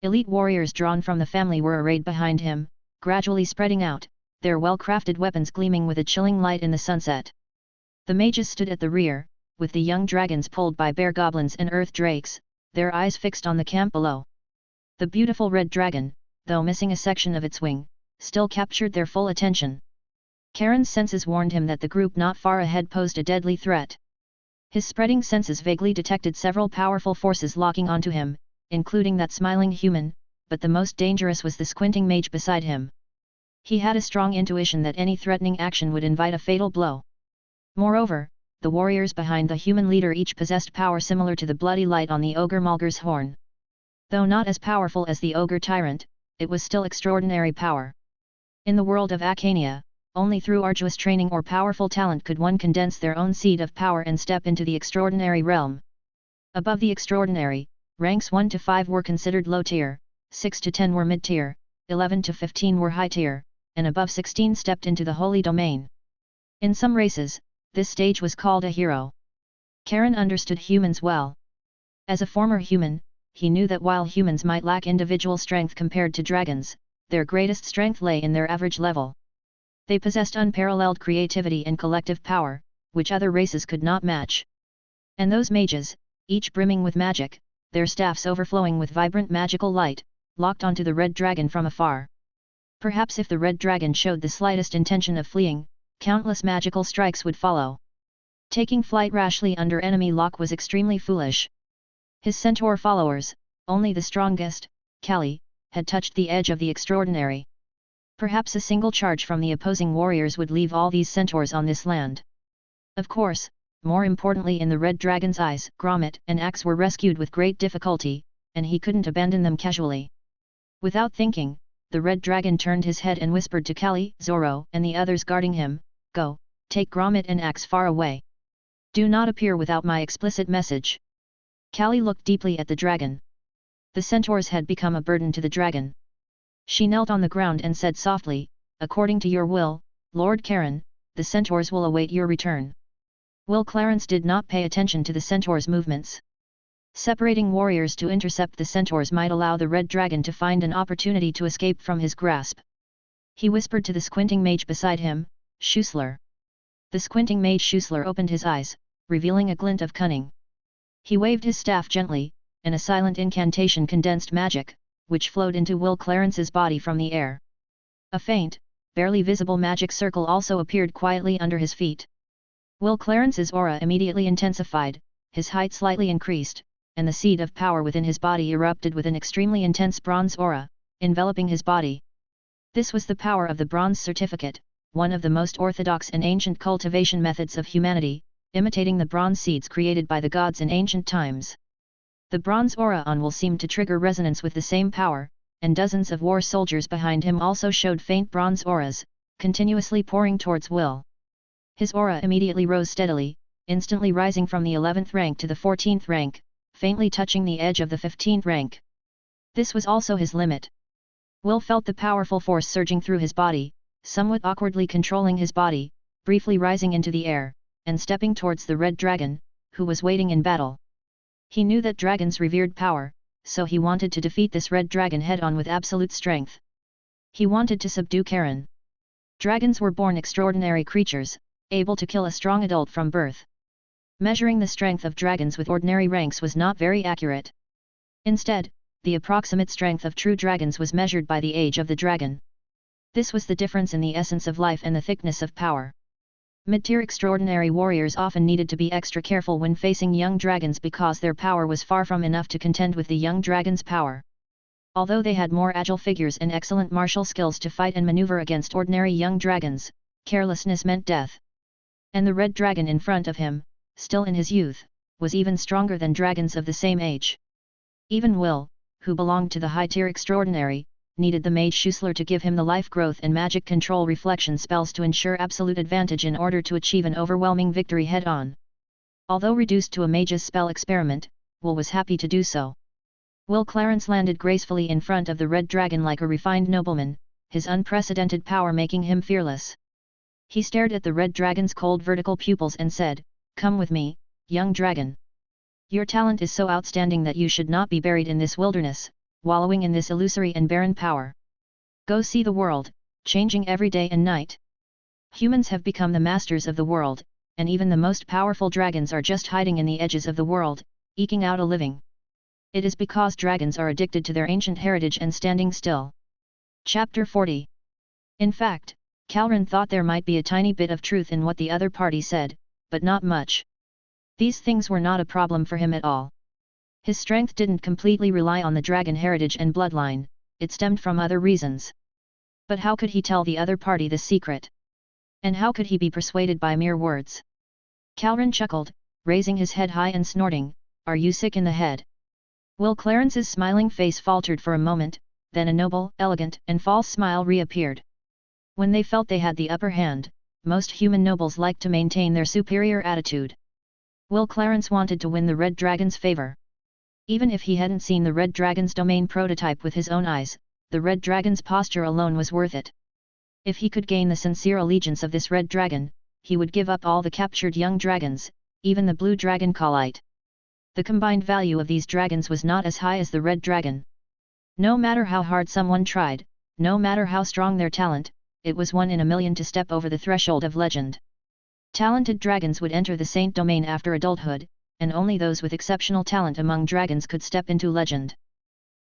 Elite warriors drawn from the family were arrayed behind him, gradually spreading out, their well-crafted weapons gleaming with a chilling light in the sunset. The mages stood at the rear, with the young dragons pulled by bear goblins and earth drakes, their eyes fixed on the camp below. The beautiful red dragon, though missing a section of its wing, still captured their full attention. Karen's senses warned him that the group not far ahead posed a deadly threat. His spreading senses vaguely detected several powerful forces locking onto him, including that smiling human, but the most dangerous was the squinting mage beside him. He had a strong intuition that any threatening action would invite a fatal blow. Moreover, the warriors behind the human leader each possessed power similar to the bloody light on the ogre Mulger's horn. Though not as powerful as the ogre tyrant, it was still extraordinary power. In the world of Acania, only through arduous training or powerful talent could one condense their own seed of power and step into the extraordinary realm. Above the extraordinary, ranks 1 to 5 were considered low tier, 6 to 10 were mid tier, 11 to 15 were high tier, and above 16 stepped into the holy domain. In some races, this stage was called a hero. Karen understood humans well. As a former human, he knew that while humans might lack individual strength compared to dragons, their greatest strength lay in their average level. They possessed unparalleled creativity and collective power, which other races could not match. And those mages, each brimming with magic, their staffs overflowing with vibrant magical light, locked onto the red dragon from afar. Perhaps if the red dragon showed the slightest intention of fleeing, countless magical strikes would follow. Taking flight rashly under enemy lock was extremely foolish. His centaur followers, only the strongest, Kali, had touched the edge of the extraordinary. Perhaps a single charge from the opposing warriors would leave all these centaurs on this land. Of course, more importantly in the red dragon's eyes, Grommet and Axe were rescued with great difficulty, and he couldn't abandon them casually. Without thinking, the red dragon turned his head and whispered to Kali, Zoro, and the others guarding him, "Go, take Grommet and Axe far away. Do not appear without my explicit message." Kali looked deeply at the dragon. The centaurs had become a burden to the dragon. She knelt on the ground and said softly, "According to your will, Lord Karen, the centaurs will await your return." Will Clarence did not pay attention to the centaurs' movements. Separating warriors to intercept the centaurs might allow the red dragon to find an opportunity to escape from his grasp. He whispered to the squinting mage beside him, "Schussler." The squinting mage Schussler opened his eyes, revealing a glint of cunning. He waved his staff gently, and a silent incantation condensed magic, which flowed into Will Clarence's body from the air. A faint, barely visible magic circle also appeared quietly under his feet. Will Clarence's aura immediately intensified, his height slightly increased, and the seed of power within his body erupted with an extremely intense bronze aura, enveloping his body. This was the power of the Bronze Certificate, one of the most orthodox and ancient cultivation methods of humanity, imitating the bronze seeds created by the gods in ancient times. The bronze aura on Will seemed to trigger resonance with the same power, and dozens of war soldiers behind him also showed faint bronze auras, continuously pouring towards Will. His aura immediately rose steadily, instantly rising from the 11th rank to the 14th rank, faintly touching the edge of the 15th rank. This was also his limit. Will felt the powerful force surging through his body, somewhat awkwardly controlling his body, briefly rising into the air, and stepping towards the red dragon, who was waiting in battle. He knew that dragons revered power, so he wanted to defeat this red dragon head-on with absolute strength. He wanted to subdue Karen. Dragons were born extraordinary creatures, able to kill a strong adult from birth. Measuring the strength of dragons with ordinary ranks was not very accurate. Instead, the approximate strength of true dragons was measured by the age of the dragon. This was the difference in the essence of life and the thickness of power. Mid-tier extraordinary warriors often needed to be extra careful when facing young dragons because their power was far from enough to contend with the young dragon's power. Although they had more agile figures and excellent martial skills to fight and maneuver against ordinary young dragons, carelessness meant death. And the red dragon in front of him, still in his youth, was even stronger than dragons of the same age. Even Will, who belonged to the high-tier extraordinary, needed the mage Schussler to give him the life growth and magic control reflection spells to ensure absolute advantage in order to achieve an overwhelming victory head-on. Although reduced to a mage's spell experiment, Will was happy to do so. Will Clarence landed gracefully in front of the red dragon like a refined nobleman, his unprecedented power making him fearless. He stared at the red dragon's cold vertical pupils and said, "Come with me, young dragon. Your talent is so outstanding that you should not be buried in this wilderness, wallowing in this illusory and barren power. Go see the world, changing every day and night. Humans have become the masters of the world, and even the most powerful dragons are just hiding in the edges of the world, eking out a living. It is because dragons are addicted to their ancient heritage and standing still." Chapter 40. In fact, Calren thought there might be a tiny bit of truth in what the other party said, but not much. These things were not a problem for him at all. His strength didn't completely rely on the dragon heritage and bloodline, it stemmed from other reasons. But how could he tell the other party this secret? And how could he be persuaded by mere words? Calren chuckled, raising his head high and snorting, "Are you sick in the head?" Will Clarence's smiling face faltered for a moment, then a noble, elegant, and false smile reappeared. When they felt they had the upper hand, most human nobles liked to maintain their superior attitude. Will Clarence wanted to win the red dragon's favor. Even if he hadn't seen the red dragon's domain prototype with his own eyes, the red dragon's posture alone was worth it. If he could gain the sincere allegiance of this red dragon, he would give up all the captured young dragons, even the blue dragon Colite. The combined value of these dragons was not as high as the red dragon. No matter how hard someone tried, no matter how strong their talent, it was 1 in a million to step over the threshold of legend. Talented dragons would enter the saint domain after adulthood, and only those with exceptional talent among dragons could step into legend.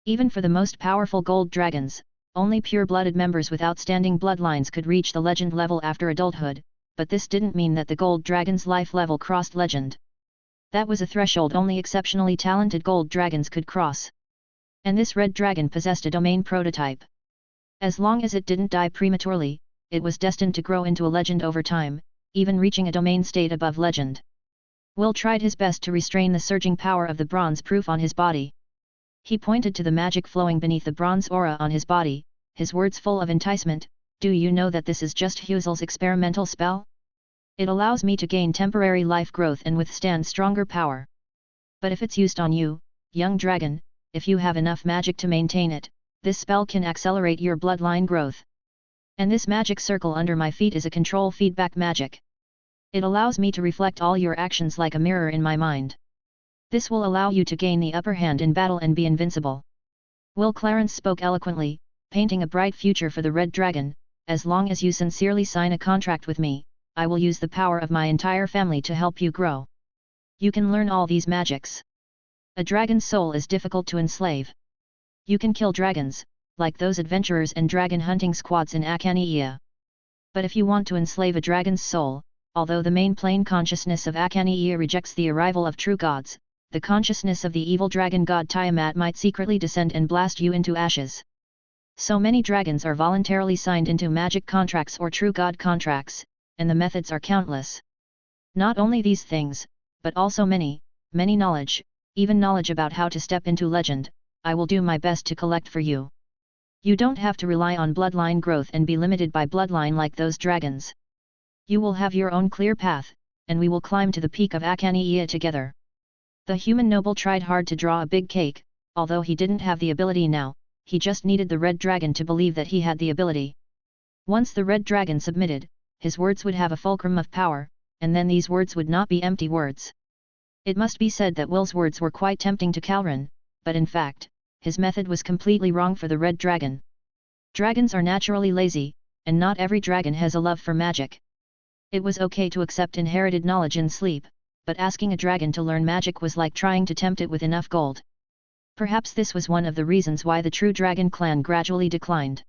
Even for the most powerful gold dragons, only pure-blooded members with outstanding bloodlines could reach the legend level after adulthood, but this didn't mean that the gold dragon's life level crossed legend. That was a threshold only exceptionally talented gold dragons could cross. And this red dragon possessed a domain prototype. As long as it didn't die prematurely, it was destined to grow into a legend over time, even reaching a domain state above legend. Will tried his best to restrain the surging power of the bronze proof on his body. He pointed to the magic flowing beneath the bronze aura on his body, his words full of enticement, "Do you know that this is just Huzel's experimental spell? It allows me to gain temporary life growth and withstand stronger power. But if it's used on you, young dragon, if you have enough magic to maintain it, this spell can accelerate your bloodline growth. And this magic circle under my feet is a control feedback magic. It allows me to reflect all your actions like a mirror in my mind. This will allow you to gain the upper hand in battle and be invincible." Will Clarence spoke eloquently, painting a bright future for the red dragon. "As long as you sincerely sign a contract with me, I will use the power of my entire family to help you grow. You can learn all these magics. A dragon's soul is difficult to enslave. You can kill dragons, like those adventurers and dragon hunting squads in Akaniia. But if you want to enslave a dragon's soul, although the main plane consciousness of Akaniia rejects the arrival of true gods, the consciousness of the evil dragon god Tiamat might secretly descend and blast you into ashes. So many dragons are voluntarily signed into magic contracts or true god contracts, and the methods are countless. Not only these things, but also many knowledge, even knowledge about how to step into legend, I will do my best to collect for you. You don't have to rely on bloodline growth and be limited by bloodline like those dragons. You will have your own clear path, and we will climb to the peak of Akaniia together." The human noble tried hard to draw a big cake, although he didn't have the ability now, he just needed the red dragon to believe that he had the ability. Once the red dragon submitted, his words would have a fulcrum of power, and then these words would not be empty words. It must be said that Will's words were quite tempting to Calren, but in fact, his method was completely wrong for the red dragon. Dragons are naturally lazy, and not every dragon has a love for magic. It was okay to accept inherited knowledge in sleep, but asking a dragon to learn magic was like trying to tempt it with enough gold. Perhaps this was one of the reasons why the true dragon clan gradually declined.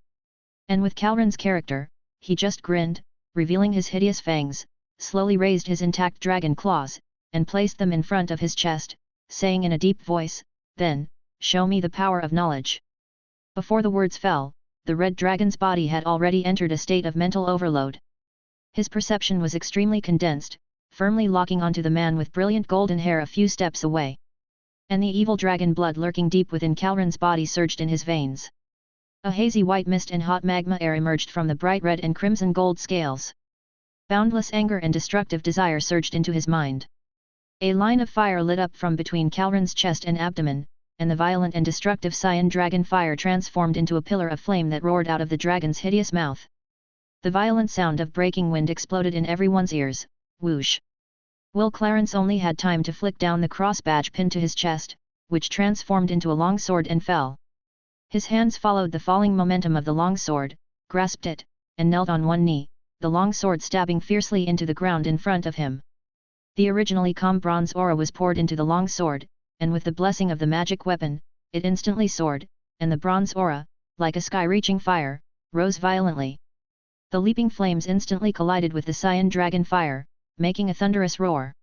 And with Calrin's character, he just grinned, revealing his hideous fangs, slowly raised his intact dragon claws, and placed them in front of his chest, saying in a deep voice, "Then, show me the power of knowledge." Before the words fell, the red dragon's body had already entered a state of mental overload. His perception was extremely condensed, firmly locking onto the man with brilliant golden hair a few steps away. And the evil dragon blood lurking deep within Calrin's body surged in his veins. A hazy white mist and hot magma air emerged from the bright red and crimson gold scales. Boundless anger and destructive desire surged into his mind. A line of fire lit up from between Calrin's chest and abdomen, and the violent and destructive cyan dragon fire transformed into a pillar of flame that roared out of the dragon's hideous mouth. The violent sound of breaking wind exploded in everyone's ears. Whoosh! Will Clarence only had time to flick down the cross badge pinned to his chest, which transformed into a long sword and fell. His hands followed the falling momentum of the long sword, grasped it, and knelt on one knee, the long sword stabbing fiercely into the ground in front of him. The originally calm bronze aura was poured into the long sword, and with the blessing of the magic weapon, it instantly soared, and the bronze aura, like a sky-reaching fire, rose violently. The leaping flames instantly collided with the cyan dragon fire, making a thunderous roar.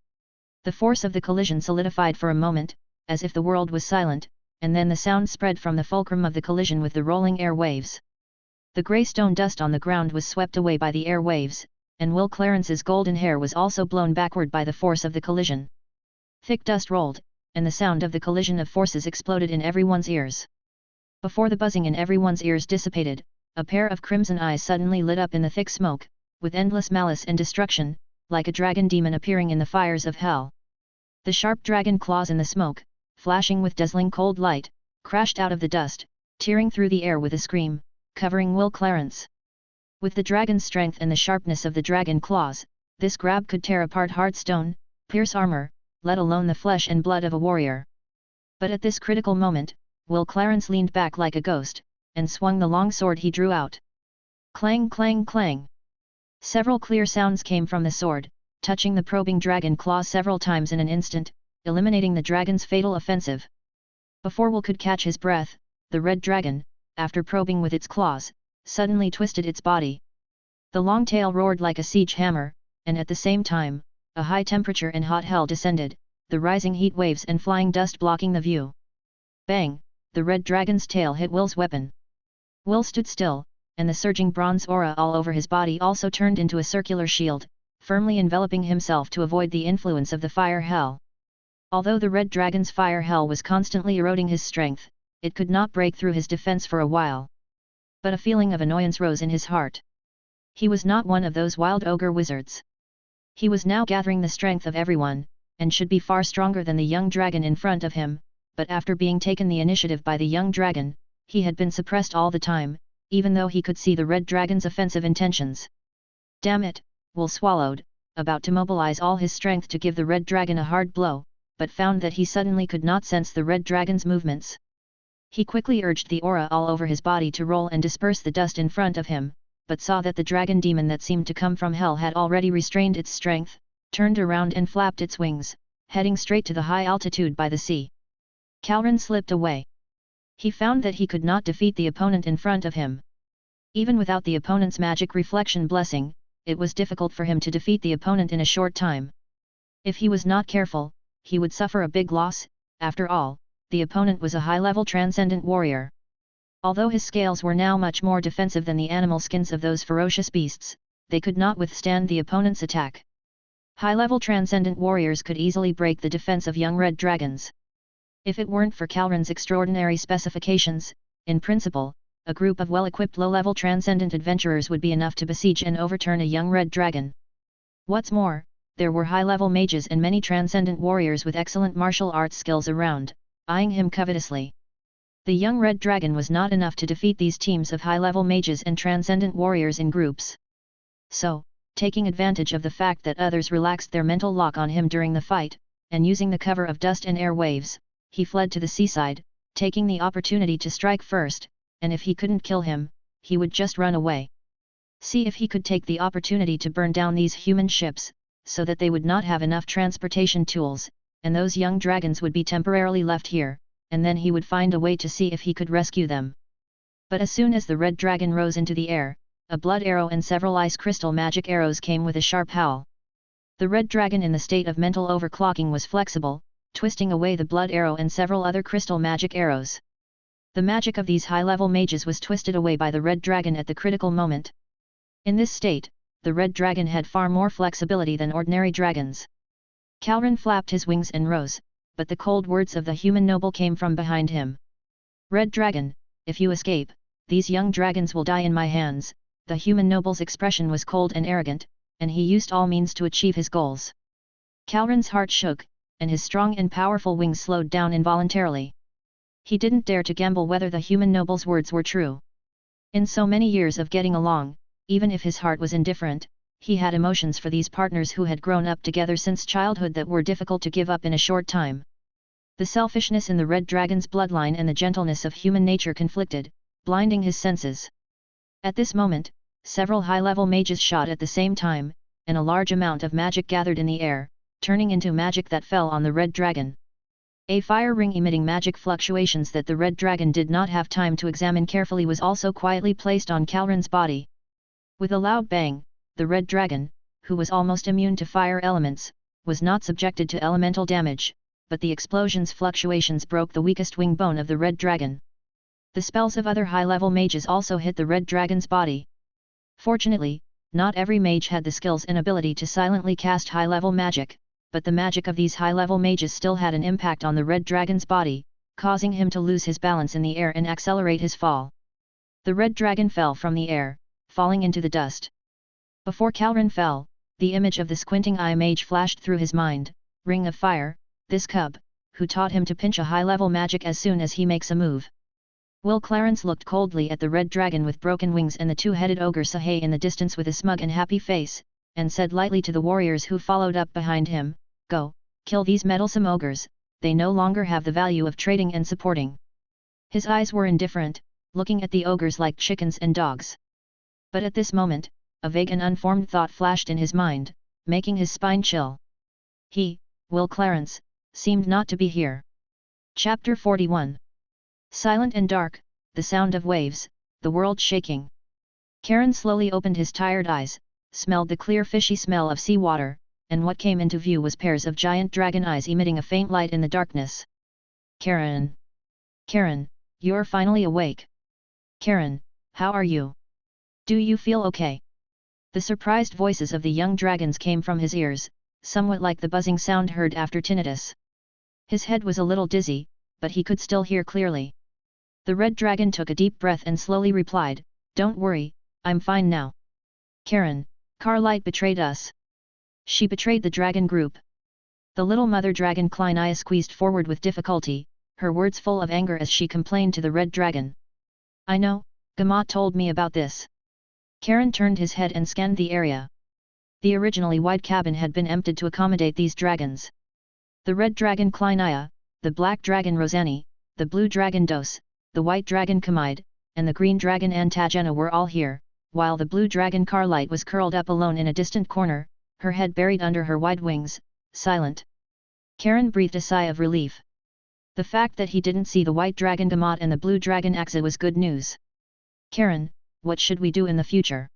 The force of the collision solidified for a moment, as if the world was silent, and then the sound spread from the fulcrum of the collision with the rolling air waves. The grey stone dust on the ground was swept away by the air waves, and Will Clarence's golden hair was also blown backward by the force of the collision. Thick dust rolled, and the sound of the collision of forces exploded in everyone's ears. Before the buzzing in everyone's ears dissipated, a pair of crimson eyes suddenly lit up in the thick smoke, with endless malice and destruction, like a dragon demon appearing in the fires of hell. The sharp dragon claws in the smoke, flashing with dazzling cold light, crashed out of the dust, tearing through the air with a scream, covering Will Clarence. With the dragon's strength and the sharpness of the dragon claws, this grab could tear apart hard stone, pierce armor, let alone the flesh and blood of a warrior. But at this critical moment, Will Clarence leaned back like a ghost, and swung the long sword he drew out. Clang clang clang! Several clear sounds came from the sword, touching the probing dragon claws several times in an instant, eliminating the dragon's fatal offensive. Before Will could catch his breath, the red dragon, after probing with its claws, suddenly twisted its body. The long tail roared like a siege hammer, and at the same time, a high temperature and hot hell descended, the rising heat waves and flying dust blocking the view. Bang! The red dragon's tail hit Will's weapon. Will stood still, and the surging bronze aura all over his body also turned into a circular shield, firmly enveloping himself to avoid the influence of the fire hell. Although the red dragon's fire hell was constantly eroding his strength, it could not break through his defense for a while. But a feeling of annoyance rose in his heart. He was not one of those wild ogre wizards. He was now gathering the strength of everyone, and should be far stronger than the young dragon in front of him, but after being taken the initiative by the young dragon, he had been suppressed all the time, even though he could see the red dragon's offensive intentions. Damn it, Will swallowed, about to mobilize all his strength to give the red dragon a hard blow, but found that he suddenly could not sense the red dragon's movements. He quickly urged the aura all over his body to roll and disperse the dust in front of him, but saw that the dragon demon that seemed to come from hell had already restrained its strength, turned around and flapped its wings, heading straight to the high altitude by the sea. Calrin slipped away. He found that he could not defeat the opponent in front of him. Even without the opponent's magic reflection blessing, it was difficult for him to defeat the opponent in a short time. If he was not careful, he would suffer a big loss. After all, the opponent was a high-level transcendent warrior. Although his scales were now much more defensive than the animal skins of those ferocious beasts, they could not withstand the opponent's attack. High-level transcendent warriors could easily break the defense of young red dragons. If it weren't for Calrin's extraordinary specifications, in principle, a group of well-equipped low-level transcendent adventurers would be enough to besiege and overturn a young red dragon. What's more, there were high-level mages and many transcendent warriors with excellent martial arts skills around, eyeing him covetously. The young red dragon was not enough to defeat these teams of high-level mages and transcendent warriors in groups. So, taking advantage of the fact that others relaxed their mental lock on him during the fight, and using the cover of dust and air waves, he fled to the seaside, taking the opportunity to strike first, and if he couldn't kill him, he would just run away. See if he could take the opportunity to burn down these human ships, so that they would not have enough transportation tools, and those young dragons would be temporarily left here, and then he would find a way to see if he could rescue them. But as soon as the red dragon rose into the air, a blood arrow and several ice crystal magic arrows came with a sharp howl. The red dragon in the state of mental overclocking was flexible, twisting away the blood arrow and several other crystal magic arrows. The magic of these high-level mages was twisted away by the red dragon at the critical moment. In this state, the red dragon had far more flexibility than ordinary dragons. Calren flapped his wings and rose, but the cold words of the human noble came from behind him. "Red dragon, if you escape, these young dragons will die in my hands." The human noble's expression was cold and arrogant, and he used all means to achieve his goals. Calren's heart shook, and his strong and powerful wings slowed down involuntarily. He didn't dare to gamble whether the human noble's words were true. In so many years of getting along, even if his heart was indifferent, he had emotions for these partners who had grown up together since childhood that were difficult to give up in a short time. The selfishness in the red dragon's bloodline and the gentleness of human nature conflicted, blinding his senses. At this moment, several high-level mages shot at the same time, and a large amount of magic gathered in the air, turning into magic that fell on the red dragon. A fire ring emitting magic fluctuations that the red dragon did not have time to examine carefully was also quietly placed on Calren's body. With a loud bang, the red dragon, who was almost immune to fire elements, was not subjected to elemental damage, but the explosion's fluctuations broke the weakest wing bone of the red dragon. The spells of other high-level mages also hit the red dragon's body. Fortunately, not every mage had the skills and ability to silently cast high-level magic, but the magic of these high-level mages still had an impact on the red dragon's body, causing him to lose his balance in the air and accelerate his fall. The red dragon fell from the air, falling into the dust. Before Calren fell, the image of the squinting eye mage flashed through his mind. Ring of Fire, this cub, who taught him to pinch a high-level magic as soon as he makes a move. Will Clarence looked coldly at the red dragon with broken wings and the two-headed ogre Sahey in the distance with a smug and happy face, and said lightly to the warriors who followed up behind him, "Go, kill these meddlesome ogres, they no longer have the value of trading and supporting." His eyes were indifferent, looking at the ogres like chickens and dogs. But at this moment, a vague and unformed thought flashed in his mind, making his spine chill. He, Will Clarence, seemed not to be here. Chapter 41. Silent and dark, the sound of waves, the world shaking. Karen slowly opened his tired eyes, smelled the clear fishy smell of seawater, and what came into view was pairs of giant dragon eyes emitting a faint light in the darkness. Karen! Karen, you're finally awake. Karen, how are you? Do you feel okay? The surprised voices of the young dragons came from his ears, somewhat like the buzzing sound heard after tinnitus. His head was a little dizzy, but he could still hear clearly. The red dragon took a deep breath and slowly replied, "Don't worry, I'm fine now." Karen, Carlight betrayed us. She betrayed the dragon group. The little mother dragon Kleinaya squeezed forward with difficulty, her words full of anger as she complained to the red dragon. "I know, Gamot told me about this." Karen turned his head and scanned the area. The originally wide cabin had been emptied to accommodate these dragons. The red dragon Kleinaya, the black dragon Rosani, the blue dragon Dos, the white dragon Kamide, and the green dragon Antagena were all here, while the blue dragon Carlight was curled up alone in a distant corner, her head buried under her wide wings, silent. Karen breathed a sigh of relief. The fact that he didn't see the white dragon Gamot and the blue dragon Axa was good news. "Karen, what should we do in the future?"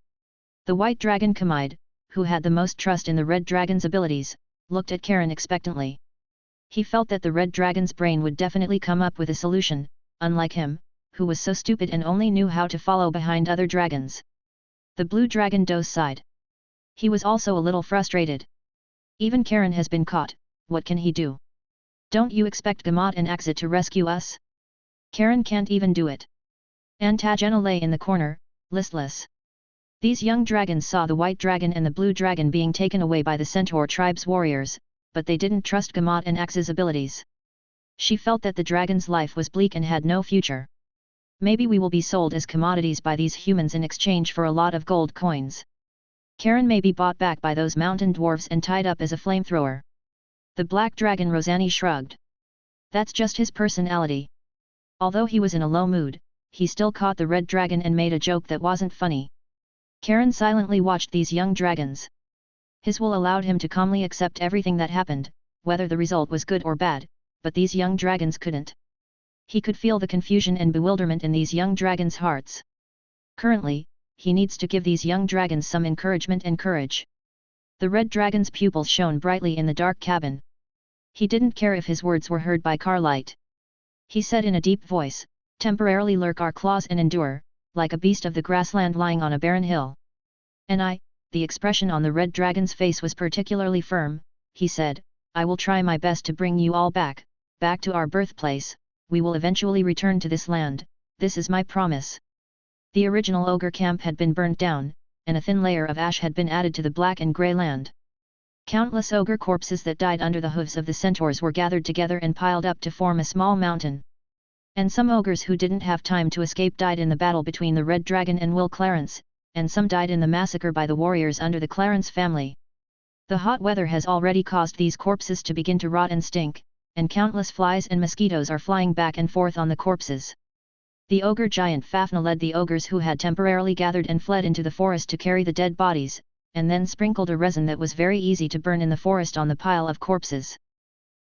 The white dragon Kamide, who had the most trust in the red dragon's abilities, looked at Karen expectantly. He felt that the red dragon's brain would definitely come up with a solution, unlike him, who was so stupid and only knew how to follow behind other dragons. The blue dragon Dos sighed. He was also a little frustrated. Even Karen has been caught, what can he do? Don't you expect Gamot and Axa to rescue us? Karen can't even do it. Antagena lay in the corner, listless. These young dragons saw the white dragon and the blue dragon being taken away by the centaur tribe's warriors, but they didn't trust Gamot and Axa's abilities. She felt that the dragon's life was bleak and had no future. Maybe we will be sold as commodities by these humans in exchange for a lot of gold coins. Karen may be bought back by those mountain dwarves and tied up as a flamethrower. The black dragon Rosani shrugged. That's just his personality. Although he was in a low mood, he still caught the red dragon and made a joke that wasn't funny. Karen silently watched these young dragons. His will allowed him to calmly accept everything that happened, whether the result was good or bad, but these young dragons couldn't. He could feel the confusion and bewilderment in these young dragons' hearts. Currently, he needs to give these young dragons some encouragement and courage. The red dragon's pupils shone brightly in the dark cabin. He didn't care if his words were heard by Carlight. He said in a deep voice, "Temporarily lurk our claws and endure, like a beast of the grassland lying on a barren hill." "And the expression on the red dragon's face was particularly firm, he said, "I will try my best to bring you all back to our birthplace. We will eventually return to this land, this is my promise." The original ogre camp had been burnt down, and a thin layer of ash had been added to the black and grey land. Countless ogre corpses that died under the hooves of the centaurs were gathered together and piled up to form a small mountain. And some ogres who didn't have time to escape died in the battle between the Red Dragon and Will Clarence, and some died in the massacre by the warriors under the Clarence family. The hot weather has already caused these corpses to begin to rot and stink, and countless flies and mosquitoes are flying back and forth on the corpses. The ogre giant Fafnir led the ogres who had temporarily gathered and fled into the forest to carry the dead bodies, and then sprinkled a resin that was very easy to burn in the forest on the pile of corpses.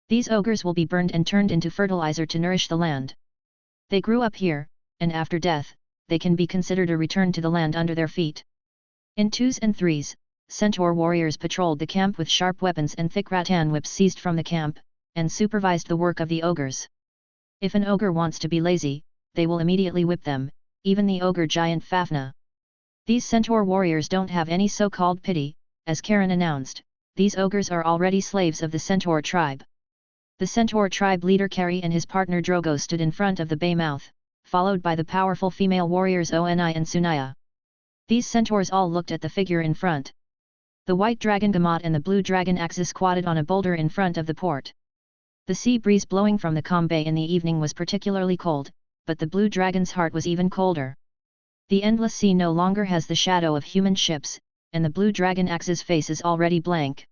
These ogres will be burned and turned into fertilizer to nourish the land. They grew up here, and after death, they can be considered a return to the land under their feet. In twos and threes, centaur warriors patrolled the camp with sharp weapons and thick rattan whips seized from the camp, and supervised the work of the ogres. If an ogre wants to be lazy, they will immediately whip them, even the ogre giant Fafnir. These centaur warriors don't have any so-called pity, as Karen announced, these ogres are already slaves of the centaur tribe. The centaur tribe leader Kari and his partner Drogo stood in front of the bay mouth, followed by the powerful female warriors Oni and Sunaya. These centaurs all looked at the figure in front. The white dragon Gamot and the blue dragon Axis squatted on a boulder in front of the port. The sea breeze blowing from the calm bay in the evening was particularly cold, but the blue dragon's heart was even colder. The endless sea no longer has the shadow of human ships, and the blue dragon Axis face is already blank.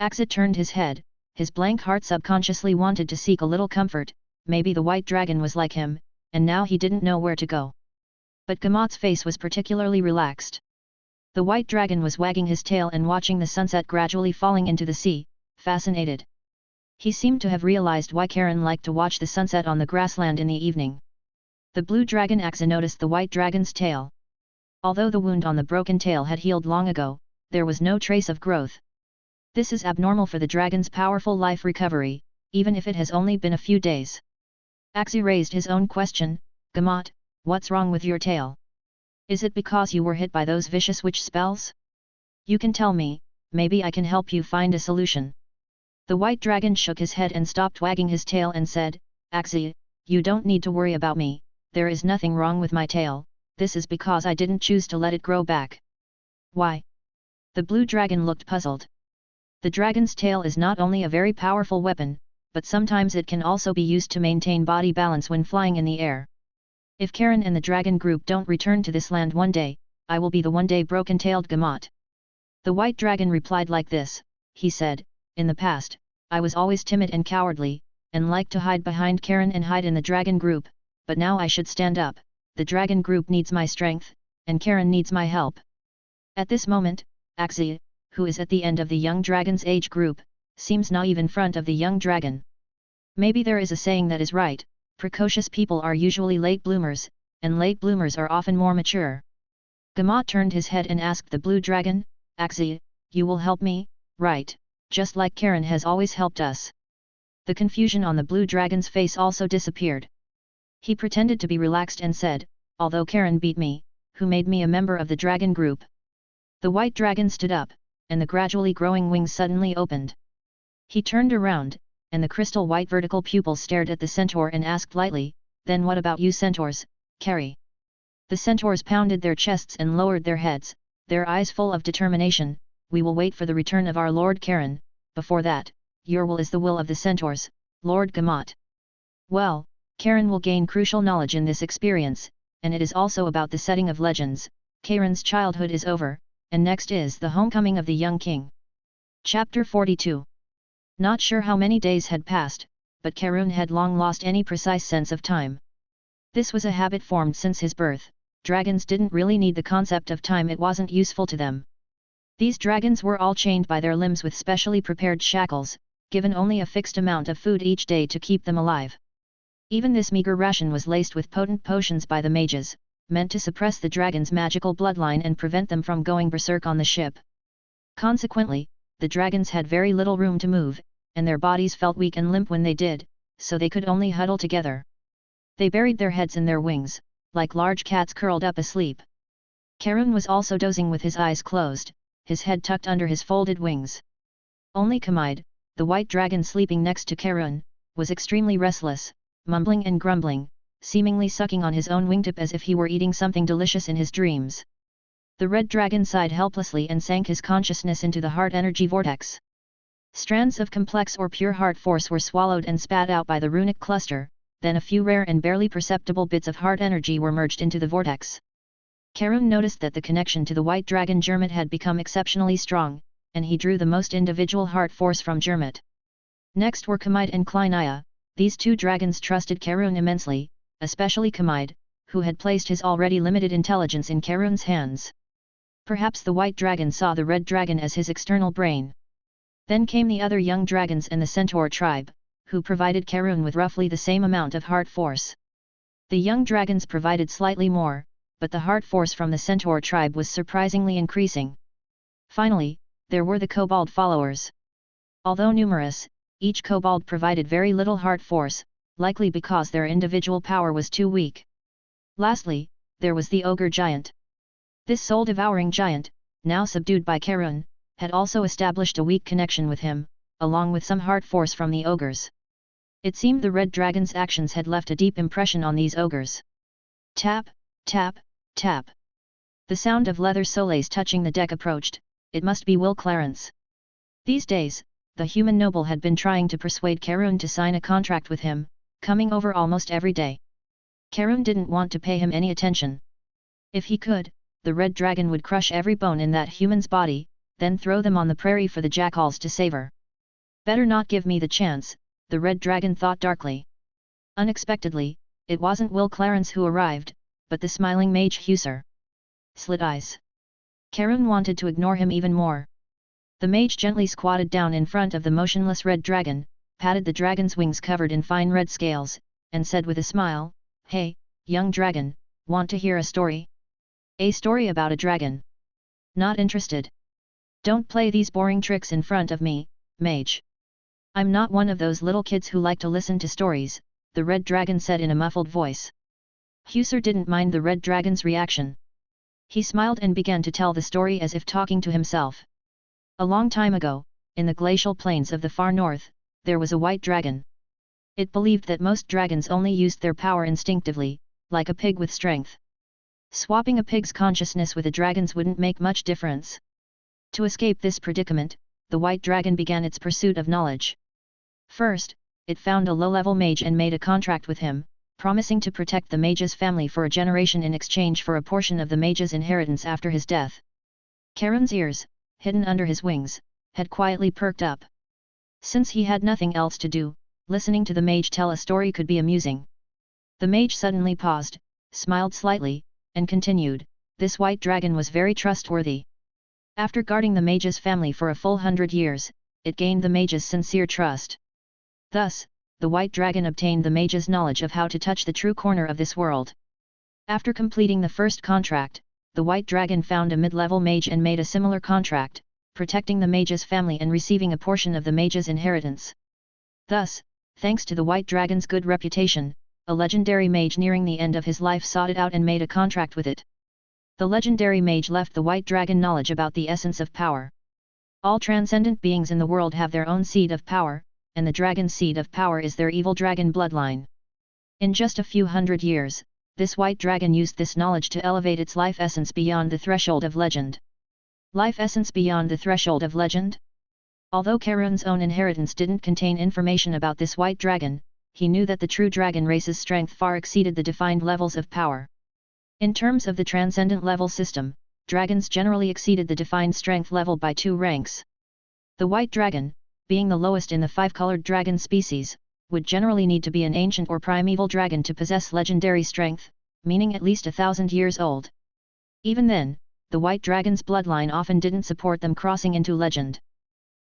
Axis turned his head, his blank heart subconsciously wanted to seek a little comfort, maybe the white dragon was like him, and now he didn't know where to go. But Gamot's face was particularly relaxed. The white dragon was wagging his tail and watching the sunset gradually falling into the sea, fascinated. He seemed to have realized why Karen liked to watch the sunset on the grassland in the evening. The blue dragon Axis noticed the white dragon's tail. Although the wound on the broken tail had healed long ago, there was no trace of growth. This is abnormal for the dragon's powerful life recovery, even if it has only been a few days. Axis raised his own question, "Gamot, what's wrong with your tail? Is it because you were hit by those vicious witch spells? You can tell me, maybe I can help you find a solution." The white dragon shook his head and stopped wagging his tail and said, "Axis, you don't need to worry about me, there is nothing wrong with my tail, this is because I didn't choose to let it grow back." "Why?" The blue dragon looked puzzled. The dragon's tail is not only a very powerful weapon, but sometimes it can also be used to maintain body balance when flying in the air. "If Karen and the dragon group don't return to this land one day, I will be the one-day broken-tailed Gamot." The white dragon replied like this, he said, "In the past, I was always timid and cowardly, and liked to hide behind Karen and hide in the dragon group, but now I should stand up, the dragon group needs my strength, and Karen needs my help." At this moment, Axis, who is at the end of the young dragon's age group, seems naive in front of the young dragon. Maybe there is a saying that is right, precocious people are usually late bloomers, and late bloomers are often more mature. Gamot turned his head and asked the blue dragon, "Axis, you will help me, right, just like Karen has always helped us?" The confusion on the blue dragon's face also disappeared. He pretended to be relaxed and said, "Although Karen beat me, who made me a member of the dragon group?" The white dragon stood up, and the gradually growing wings suddenly opened. He turned around, and the crystal white vertical pupils stared at the centaur and asked lightly, "Then what about you centaurs, Kari?" The centaurs pounded their chests and lowered their heads, their eyes full of determination. "We will wait for the return of our Lord Karen, before that, your will is the will of the centaurs, Lord Gamot." Well, Karen will gain crucial knowledge in this experience, and it is also about the setting of legends. Karen's childhood is over, and next is the homecoming of the young king. Chapter 42. Not sure how many days had passed, but Karun had long lost any precise sense of time. This was a habit formed since his birth. Dragons didn't really need the concept of time, it wasn't useful to them. These dragons were all chained by their limbs with specially prepared shackles, given only a fixed amount of food each day to keep them alive. Even this meager ration was laced with potent potions by the mages, meant to suppress the dragon's magical bloodline and prevent them from going berserk on the ship. Consequently, the dragons had very little room to move, and their bodies felt weak and limp when they did, so they could only huddle together. They buried their heads in their wings, like large cats curled up asleep. Karun was also dozing with his eyes closed, his head tucked under his folded wings. Only Kamide, the white dragon sleeping next to Karun, was extremely restless, mumbling and grumbling, seemingly sucking on his own wingtip as if he were eating something delicious in his dreams. The red dragon sighed helplessly and sank his consciousness into the heart energy vortex. Strands of complex or pure heart force were swallowed and spat out by the runic cluster, then a few rare and barely perceptible bits of heart energy were merged into the vortex. Karun noticed that the connection to the white dragon Jermit had become exceptionally strong, and he drew the most individual heart force from Jermit. Next were Kamide and Kleinaya. These two dragons trusted Karun immensely, especially Kamide, who had placed his already limited intelligence in Karun's hands. Perhaps the white dragon saw the red dragon as his external brain. Then came the other young dragons and the centaur tribe, who provided Karun with roughly the same amount of heart force. The young dragons provided slightly more, but the heart force from the centaur tribe was surprisingly increasing. Finally, there were the kobold followers. Although numerous, each kobold provided very little heart force, likely because their individual power was too weak. Lastly, there was the ogre giant. This soul-devouring giant, now subdued by Karun, had also established a weak connection with him, along with some heart force from the ogres. It seemed the red dragon's actions had left a deep impression on these ogres. Tap, tap, tap. The sound of leather soles touching the deck approached. It must be Will Clarence. These days, the human noble had been trying to persuade Karun to sign a contract with him, coming over almost every day. Karun didn't want to pay him any attention. If he could, the red dragon would crush every bone in that human's body, then throw them on the prairie for the jackals to savor. Better not give me the chance, the red dragon thought darkly. Unexpectedly, it wasn't Will Clarence who arrived, but the smiling mage Huser. Slit eyes. Karun wanted to ignore him even more. The mage gently squatted down in front of the motionless red dragon, patted the dragon's wings covered in fine red scales, and said with a smile, "Hey, young dragon, want to hear a story? A story about a dragon? Not interested? Don't play these boring tricks in front of me, mage. I'm not one of those little kids who like to listen to stories," the red dragon said in a muffled voice. Huser didn't mind the red dragon's reaction. He smiled and began to tell the story as if talking to himself. A long time ago, in the glacial plains of the far north, there was a white dragon. It believed that most dragons only used their power instinctively, like a pig with strength. Swapping a pig's consciousness with a dragon's wouldn't make much difference. To escape this predicament, the white dragon began its pursuit of knowledge. First, it found a low-level mage and made a contract with him, promising to protect the mage's family for a generation in exchange for a portion of the mage's inheritance after his death. Karun's ears, hidden under his wings, had quietly perked up. Since he had nothing else to do, listening to the mage tell a story could be amusing. The mage suddenly paused, smiled slightly, and continued, "This white dragon was very trustworthy. After guarding the mage's family for a full 100 years, it gained the mage's sincere trust. Thus, the white dragon obtained the mage's knowledge of how to touch the true corner of this world. After completing the first contract, the white dragon found a mid-level mage and made a similar contract, protecting the mage's family and receiving a portion of the mage's inheritance. Thus, thanks to the white dragon's good reputation, a legendary mage nearing the end of his life sought it out and made a contract with it. The legendary mage left the white dragon knowledge about the essence of power. All transcendent beings in the world have their own seed of power, and the dragon's seed of power is their evil dragon bloodline. In just a few hundred years, this white dragon used this knowledge to elevate its life essence beyond the threshold of legend. Life essence beyond the threshold of legend? Although Karun's own inheritance didn't contain information about this white dragon, he knew that the true dragon race's strength far exceeded the defined levels of power. In terms of the transcendent level system, dragons generally exceeded the defined strength level by 2 ranks. The white dragon, being the lowest in the 5-colored dragon species, would generally need to be an ancient or primeval dragon to possess legendary strength, meaning at least 1,000 years old. Even then, the white dragon's bloodline often didn't support them crossing into legend.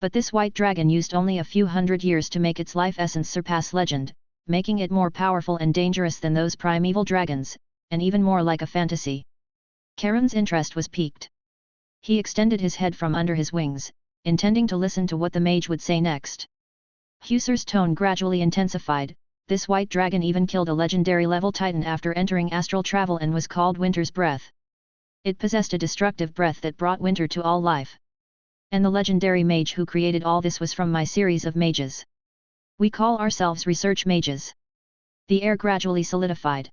But this white dragon used only a few hundred years to make its life essence surpass legend, making it more powerful and dangerous than those primeval dragons, and even more like a fantasy. Karen's interest was piqued. He extended his head from under his wings, intending to listen to what the mage would say next. Huser's tone gradually intensified. This white dragon even killed a legendary level titan after entering astral travel and was called Winter's Breath. It possessed a destructive breath that brought winter to all life. And the legendary mage who created all this was from my series of mages. We call ourselves research mages. The air gradually solidified.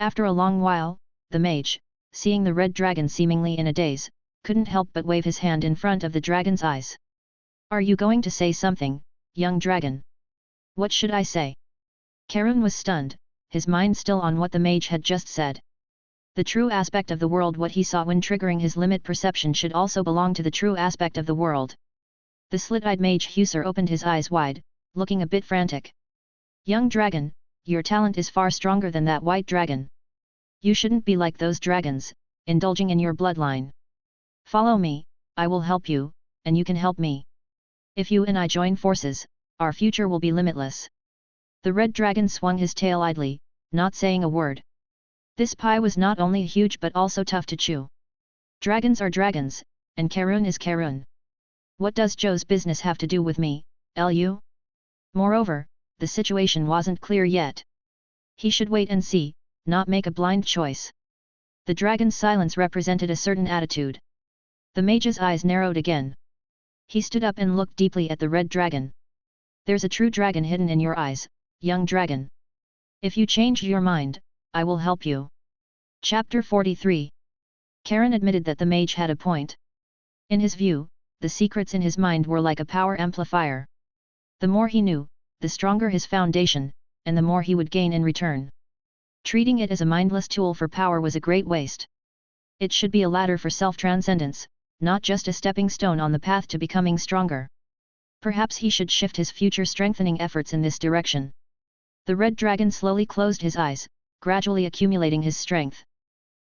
After a long while, the mage, seeing the red dragon seemingly in a daze, couldn't help but wave his hand in front of the dragon's eyes. Are you going to say something, young dragon? What should I say? Karen was stunned, his mind still on what the mage had just said. The true aspect of the world, what he saw when triggering his limit perception, should also belong to the true aspect of the world. The slit-eyed mage Huser opened his eyes wide, looking a bit frantic. Young dragon, your talent is far stronger than that white dragon. You shouldn't be like those dragons, indulging in your bloodline. Follow me, I will help you, and you can help me. If you and I join forces, our future will be limitless. The red dragon swung his tail idly, not saying a word. This pie was not only huge but also tough to chew. Dragons are dragons, and Karun is Karun. What does Joe's business have to do with me, Lu? Moreover, the situation wasn't clear yet. He should wait and see, not make a blind choice. The dragon's silence represented a certain attitude. The mage's eyes narrowed again. He stood up and looked deeply at the red dragon. There's a true dragon hidden in your eyes, young dragon. If you change your mind, I will help you. Chapter 43. Karen admitted that the mage had a point. In his view, the secrets in his mind were like a power amplifier. The more he knew, the stronger his foundation, and the more he would gain in return. Treating it as a mindless tool for power was a great waste. It should be a ladder for self-transcendence, not just a stepping stone on the path to becoming stronger. Perhaps he should shift his future strengthening efforts in this direction. The red dragon slowly closed his eyes, gradually accumulating his strength.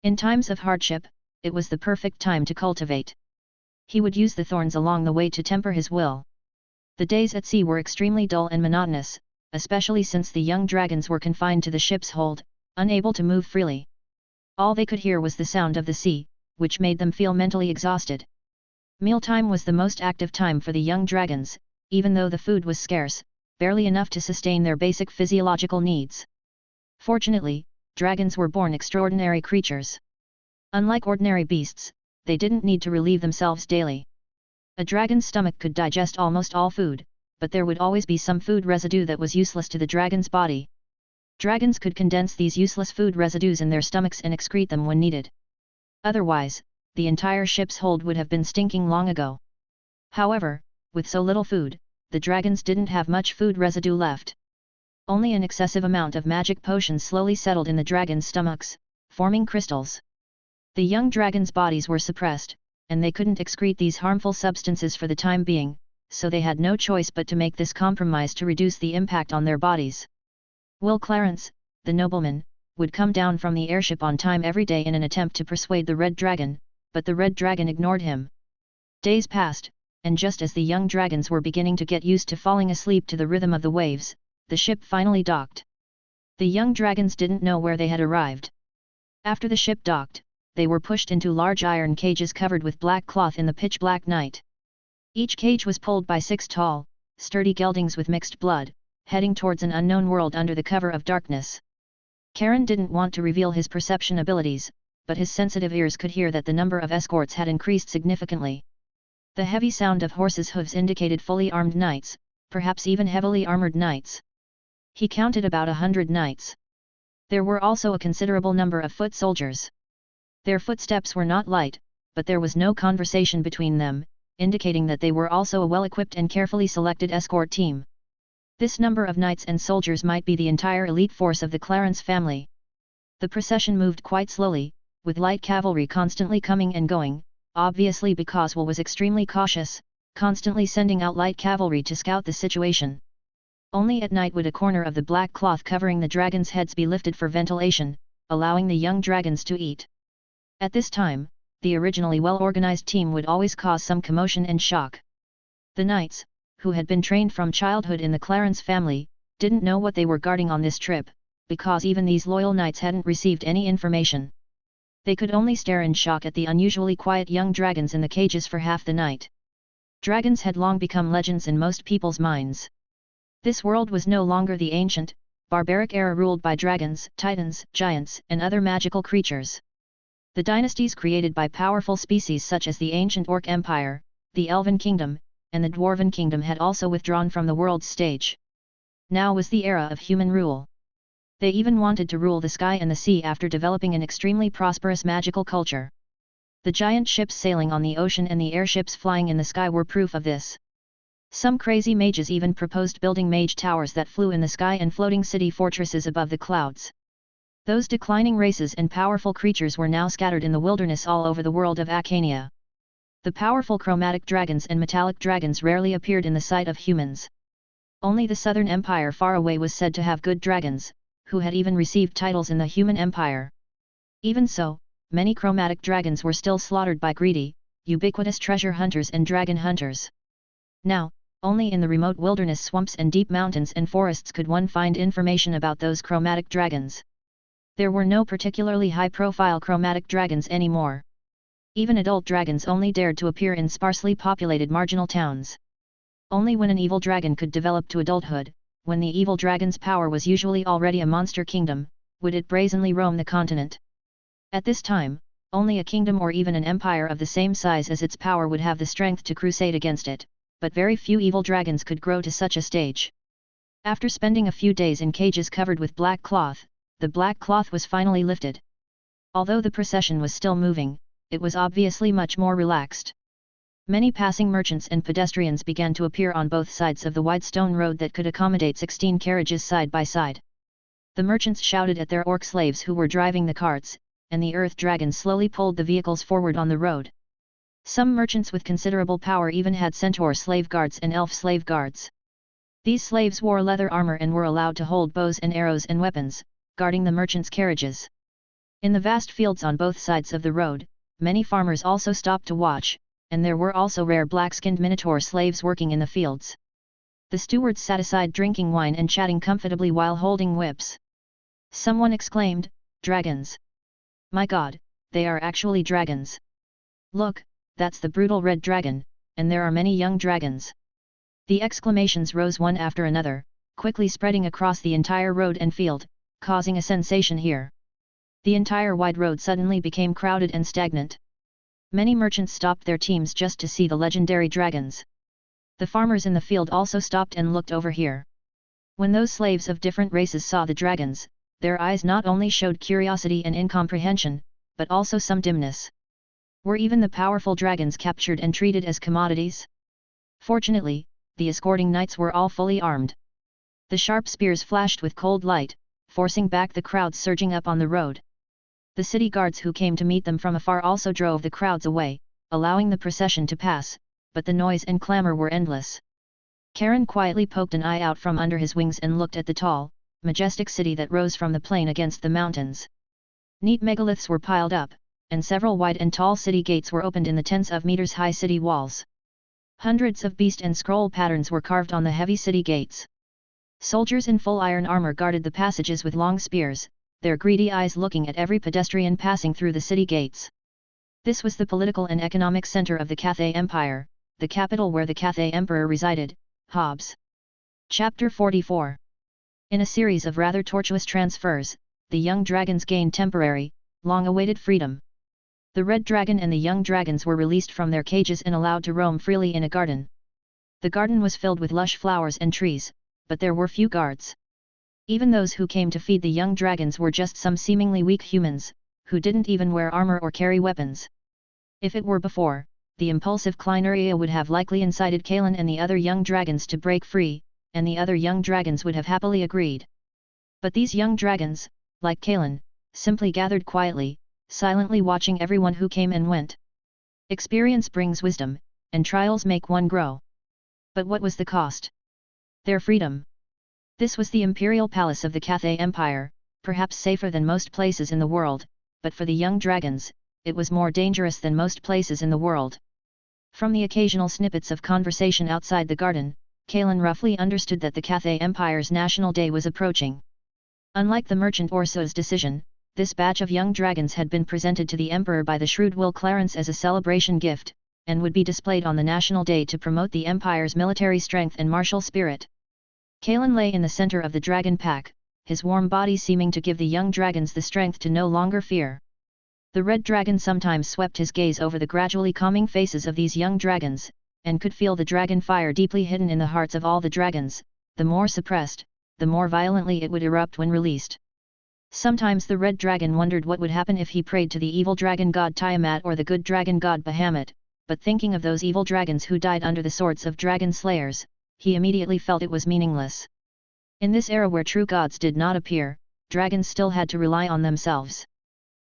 In times of hardship, it was the perfect time to cultivate. He would use the thorns along the way to temper his will. The days at sea were extremely dull and monotonous, especially since the young dragons were confined to the ship's hold, unable to move freely. All they could hear was the sound of the sea, which made them feel mentally exhausted. Mealtime was the most active time for the young dragons, even though the food was scarce, barely enough to sustain their basic physiological needs. Fortunately, dragons were born extraordinary creatures. Unlike ordinary beasts, they didn't need to relieve themselves daily. A dragon's stomach could digest almost all food, but there would always be some food residue that was useless to the dragon's body. Dragons could condense these useless food residues in their stomachs and excrete them when needed. Otherwise, the entire ship's hold would have been stinking long ago. However, with so little food, the dragons didn't have much food residue left. Only an excessive amount of magic potions slowly settled in the dragons' stomachs, forming crystals. The young dragons' bodies were suppressed, and they couldn't excrete these harmful substances for the time being, so they had no choice but to make this compromise to reduce the impact on their bodies. Will Clarence, the nobleman, would come down from the airship on time every day in an attempt to persuade the red dragon, but the red dragon ignored him. Days passed, and just as the young dragons were beginning to get used to falling asleep to the rhythm of the waves, the ship finally docked. The young dragons didn't know where they had arrived. After the ship docked, they were pushed into large iron cages covered with black cloth in the pitch-black night. Each cage was pulled by 6 tall, sturdy geldings with mixed blood, heading towards an unknown world under the cover of darkness. Karen didn't want to reveal his perception abilities, but his sensitive ears could hear that the number of escorts had increased significantly. The heavy sound of horses' hooves indicated fully armed knights, perhaps even heavily armored knights. He counted about 100 knights. There were also a considerable number of foot soldiers. Their footsteps were not light, but there was no conversation between them, indicating that they were also a well-equipped and carefully selected escort team. This number of knights and soldiers might be the entire elite force of the Clarence family. The procession moved quite slowly, with light cavalry constantly coming and going, obviously because Will was extremely cautious, constantly sending out light cavalry to scout the situation. Only at night would a corner of the black cloth covering the dragons' heads be lifted for ventilation, allowing the young dragons to eat. At this time, the originally well-organized team would always cause some commotion and shock. The knights, who had been trained from childhood in the Clarence family, didn't know what they were guarding on this trip, because even these loyal knights hadn't received any information. They could only stare in shock at the unusually quiet young dragons in the cages for half the night. Dragons had long become legends in most people's minds. This world was no longer the ancient, barbaric era ruled by dragons, titans, giants, and other magical creatures. The dynasties created by powerful species such as the ancient Orc Empire, the Elven Kingdom, and the Dwarven Kingdom had also withdrawn from the world's stage. Now was the era of human rule. They even wanted to rule the sky and the sea after developing an extremely prosperous magical culture. The giant ships sailing on the ocean and the airships flying in the sky were proof of this. Some crazy mages even proposed building mage towers that flew in the sky and floating city fortresses above the clouds. Those declining races and powerful creatures were now scattered in the wilderness all over the world of Acania. The powerful chromatic dragons and metallic dragons rarely appeared in the sight of humans. Only the Southern Empire far away was said to have good dragons, who had even received titles in the human empire. Even so, many chromatic dragons were still slaughtered by greedy, ubiquitous treasure hunters and dragon hunters. Now, only in the remote wilderness swamps and deep mountains and forests could one find information about those chromatic dragons. There were no particularly high-profile chromatic dragons anymore. Even adult dragons only dared to appear in sparsely populated marginal towns. Only when an evil dragon could develop to adulthood, when the evil dragon's power was usually already a monster kingdom, would it brazenly roam the continent. At this time, only a kingdom or even an empire of the same size as its power would have the strength to crusade against it, but very few evil dragons could grow to such a stage. After spending a few days in cages covered with black cloth, the black cloth was finally lifted. Although the procession was still moving, it was obviously much more relaxed. Many passing merchants and pedestrians began to appear on both sides of the wide stone road that could accommodate 16 carriages side by side. The merchants shouted at their orc slaves who were driving the carts, and the earth dragon slowly pulled the vehicles forward on the road. Some merchants with considerable power even had centaur slave guards and elf slave guards. These slaves wore leather armor and were allowed to hold bows and arrows and weapons, guarding the merchants' carriages. In the vast fields on both sides of the road, many farmers also stopped to watch, and there were also rare black-skinned minotaur slaves working in the fields. The stewards sat aside drinking wine and chatting comfortably while holding whips. Someone exclaimed, "Dragons! My God, they are actually dragons! Look, that's the brutal red dragon, and there are many young dragons." The exclamations rose one after another, quickly spreading across the entire road and field, causing a sensation here. The entire wide road suddenly became crowded and stagnant. Many merchants stopped their teams just to see the legendary dragons. The farmers in the field also stopped and looked over here. When those slaves of different races saw the dragons, their eyes not only showed curiosity and incomprehension, but also some dimness. Were even the powerful dragons captured and treated as commodities? Fortunately, the escorting knights were all fully armed. The sharp spears flashed with cold light, forcing back the crowds surging up on the road. The city guards who came to meet them from afar also drove the crowds away, allowing the procession to pass, but the noise and clamor were endless. Karen quietly poked an eye out from under his wings and looked at the tall, majestic city that rose from the plain against the mountains. Neat megaliths were piled up, and several wide and tall city gates were opened in the tens of meters high city walls. Hundreds of beast and scroll patterns were carved on the heavy city gates. Soldiers in full iron armor guarded the passages with long spears, their greedy eyes looking at every pedestrian passing through the city gates. This was the political and economic center of the Cathay Empire, the capital where the Cathay Emperor resided, Hobbs. Chapter 44. In a series of rather tortuous transfers, the young dragons gained temporary, long-awaited freedom. The red dragon and the young dragons were released from their cages and allowed to roam freely in a garden. The garden was filled with lush flowers and trees, but there were few guards. Even those who came to feed the young dragons were just some seemingly weak humans, who didn't even wear armor or carry weapons. If it were before, the impulsive Kleineria would have likely incited Kalen and the other young dragons to break free, and the other young dragons would have happily agreed. But these young dragons, like Kalen, simply gathered quietly, silently watching everyone who came and went. Experience brings wisdom, and trials make one grow. But what was the cost? Their freedom. This was the Imperial Palace of the Cathay Empire, perhaps safer than most places in the world, but for the young dragons, it was more dangerous than most places in the world. From the occasional snippets of conversation outside the garden, Kalen roughly understood that the Cathay Empire's National Day was approaching. Unlike the merchant Orso's decision, this batch of young dragons had been presented to the Emperor by the shrewd Will Clarence as a celebration gift, and would be displayed on the National Day to promote the Empire's military strength and martial spirit. Kalen lay in the center of the dragon pack, his warm body seeming to give the young dragons the strength to no longer fear. The red dragon sometimes swept his gaze over the gradually calming faces of these young dragons, and could feel the dragon fire deeply hidden in the hearts of all the dragons. The more suppressed, the more violently it would erupt when released. Sometimes the red dragon wondered what would happen if he prayed to the evil dragon god Tiamat or the good dragon god Bahamut, but thinking of those evil dragons who died under the swords of dragon slayers, he immediately felt it was meaningless. In this era where true gods did not appear, dragons still had to rely on themselves.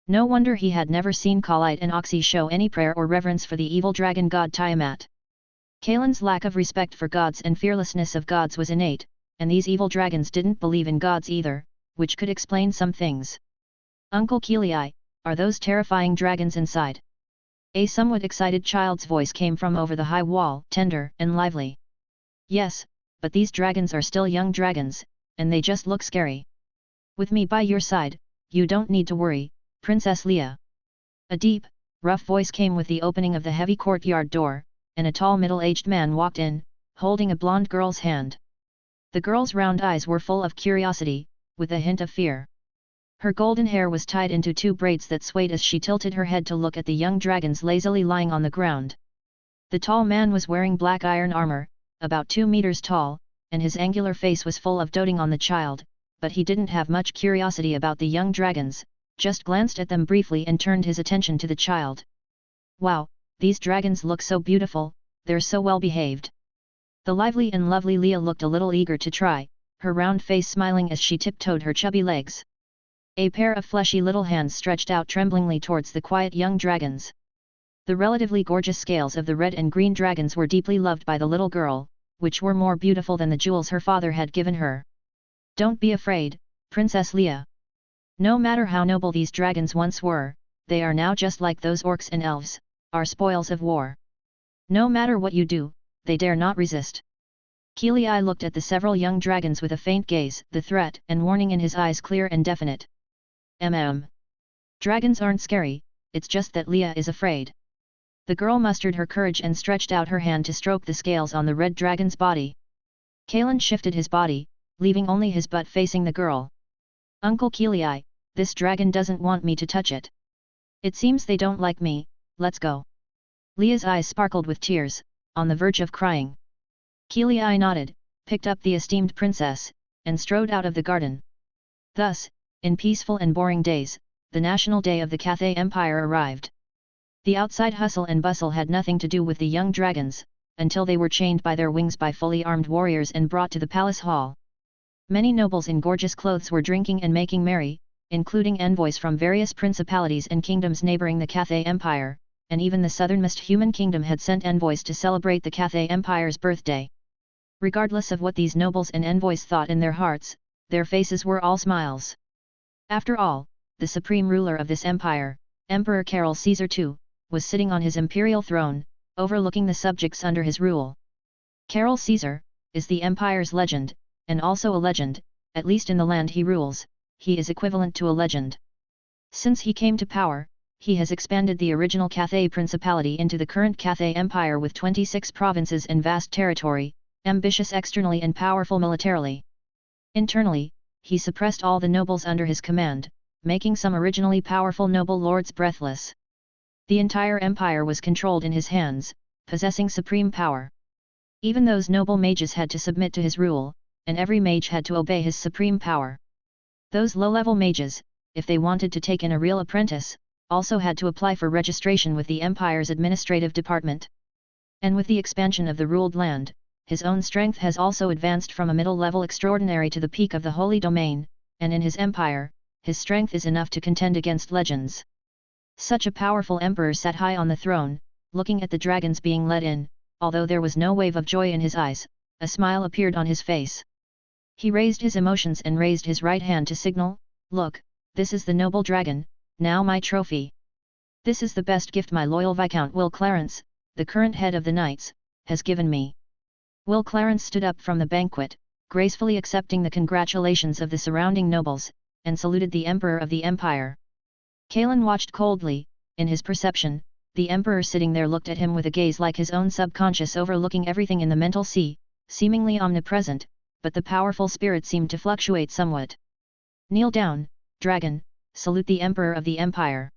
No wonder he had never seen Khalite and Oxy show any prayer or reverence for the evil dragon god Tiamat. Kalen's lack of respect for gods and fearlessness of gods was innate, and these evil dragons didn't believe in gods either, which could explain some things. Uncle Kelii, are those terrifying dragons inside? A somewhat excited child's voice came from over the high wall, tender and lively. Yes, but these dragons are still young dragons, and they just look scary. With me by your side, you don't need to worry, Princess Leia. A deep, rough voice came with the opening of the heavy courtyard door, and a tall middle-aged man walked in, holding a blonde girl's hand. The girl's round eyes were full of curiosity, with a hint of fear. Her golden hair was tied into two braids that swayed as she tilted her head to look at the young dragons lazily lying on the ground. The tall man was wearing black iron armor, about 2 meters tall, and his angular face was full of doting on the child, but he didn't have much curiosity about the young dragons, just glanced at them briefly and turned his attention to the child. Wow, these dragons look so beautiful, they're so well behaved. The lively and lovely Leia looked a little eager to try, her round face smiling as she tiptoed her chubby legs. A pair of fleshy little hands stretched out tremblingly towards the quiet young dragons. The relatively gorgeous scales of the red and green dragons were deeply loved by the little girl, which were more beautiful than the jewels her father had given her. Don't be afraid, Princess Leia. No matter how noble these dragons once were, they are now just like those orcs and elves, are spoils of war. No matter what you do, they dare not resist. Kelii looked at the several young dragons with a faint gaze, the threat and warning in his eyes clear and definite. Dragons aren't scary, it's just that Leia is afraid. The girl mustered her courage and stretched out her hand to stroke the scales on the red dragon's body. Kalen shifted his body, leaving only his butt facing the girl. Uncle Kelii, this dragon doesn't want me to touch it. It seems they don't like me, let's go. Leia's eyes sparkled with tears, on the verge of crying. Kelii nodded, picked up the esteemed princess, and strode out of the garden. Thus, in peaceful and boring days, the National Day of the Cathay Empire arrived. The outside hustle and bustle had nothing to do with the young dragons, until they were chained by their wings by fully armed warriors and brought to the palace hall. Many nobles in gorgeous clothes were drinking and making merry, including envoys from various principalities and kingdoms neighboring the Cathay Empire, and even the southernmost human kingdom had sent envoys to celebrate the Cathay Empire's birthday. Regardless of what these nobles and envoys thought in their hearts, their faces were all smiles. After all, the supreme ruler of this empire, Emperor Carol Caesar II, was sitting on his imperial throne, overlooking the subjects under his rule. Carol Caesar is the empire's legend, and also a legend, at least in the land he rules, he is equivalent to a legend. Since he came to power, he has expanded the original Cathay Principality into the current Cathay Empire with 26 provinces and vast territory, ambitious externally and powerful militarily. Internally, he suppressed all the nobles under his command, making some originally powerful noble lords breathless. The entire empire was controlled in his hands, possessing supreme power. Even those noble mages had to submit to his rule, and every mage had to obey his supreme power. Those low-level mages, if they wanted to take in a real apprentice, also had to apply for registration with the empire's administrative department. And with the expansion of the ruled land, his own strength has also advanced from a middle-level extraordinary to the peak of the Holy Domain, and in his empire, his strength is enough to contend against legends. Such a powerful emperor sat high on the throne, looking at the dragons being led in, although there was no wave of joy in his eyes, a smile appeared on his face. He raised his emotions and raised his right hand to signal, "Look, this is the noble dragon, now my trophy. This is the best gift my loyal Viscount Will Clarence, the current head of the Knights, has given me." Will Clarence stood up from the banquet, gracefully accepting the congratulations of the surrounding nobles, and saluted the Emperor of the Empire. Kalen watched coldly. In his perception, the Emperor sitting there looked at him with a gaze like his own subconscious overlooking everything in the mental sea, seemingly omnipresent, but the powerful spirit seemed to fluctuate somewhat. Kneel down, dragon, salute the Emperor of the Empire.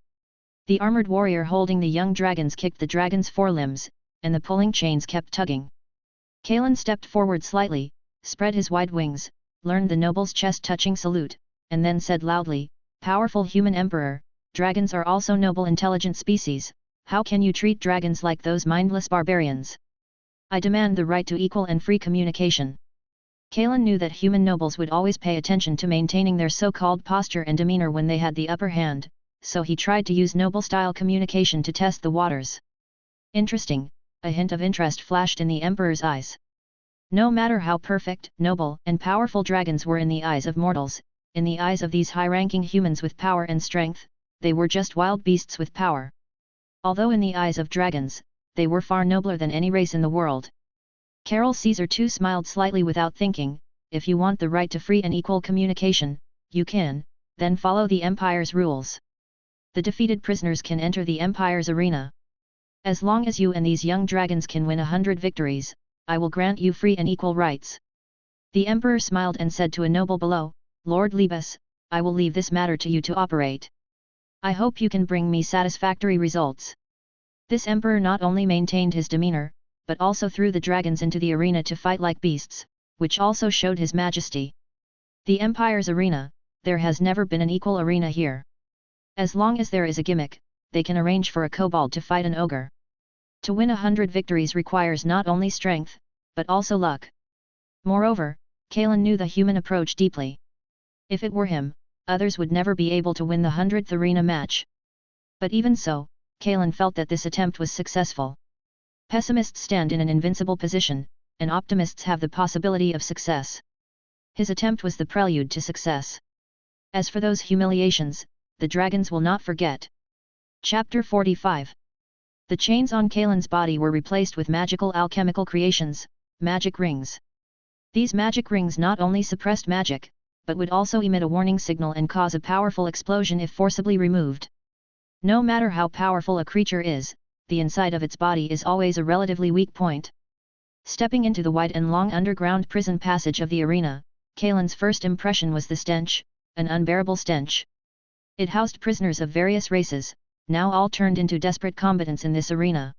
The armored warrior holding the young dragons kicked the dragon's forelimbs, and the pulling chains kept tugging. Kalen stepped forward slightly, spread his wide wings, learned the noble's chest-touching salute, and then said loudly, "Powerful human emperor, dragons are also noble intelligent species, how can you treat dragons like those mindless barbarians? I demand the right to equal and free communication." Kalen knew that human nobles would always pay attention to maintaining their so-called posture and demeanor when they had the upper hand, so he tried to use noble-style communication to test the waters. Interesting, a hint of interest flashed in the Emperor's eyes. No matter how perfect, noble, and powerful dragons were in the eyes of mortals, in the eyes of these high-ranking humans with power and strength, they were just wild beasts with power. Although in the eyes of dragons, they were far nobler than any race in the world. Carol Caesar too smiled slightly without thinking, if you want the right to free and equal communication, you can, then follow the Empire's rules. The defeated prisoners can enter the Empire's arena. As long as you and these young dragons can win 100 victories, I will grant you free and equal rights. The Emperor smiled and said to a noble below, "Lord Lebus, I will leave this matter to you to operate. I hope you can bring me satisfactory results." This Emperor not only maintained his demeanor, but also threw the dragons into the arena to fight like beasts, which also showed his majesty. The Empire's arena, there has never been an equal arena here. As long as there is a gimmick, they can arrange for a kobold to fight an ogre. To win 100 victories requires not only strength, but also luck. Moreover, Kalen knew the human approach deeply. If it were him, others would never be able to win the 100th arena match. But even so, Kalen felt that this attempt was successful. Pessimists stand in an invincible position, and optimists have the possibility of success. His attempt was the prelude to success. As for those humiliations, the dragons will not forget. Chapter 45. The chains on Kalen's body were replaced with magical alchemical creations, magic rings. These magic rings not only suppressed magic, but would also emit a warning signal and cause a powerful explosion if forcibly removed. No matter how powerful a creature is, the inside of its body is always a relatively weak point. Stepping into the wide and long underground prison passage of the arena, Kalen's first impression was the stench, an unbearable stench. It housed prisoners of various races, now all turned into desperate combatants in this arena.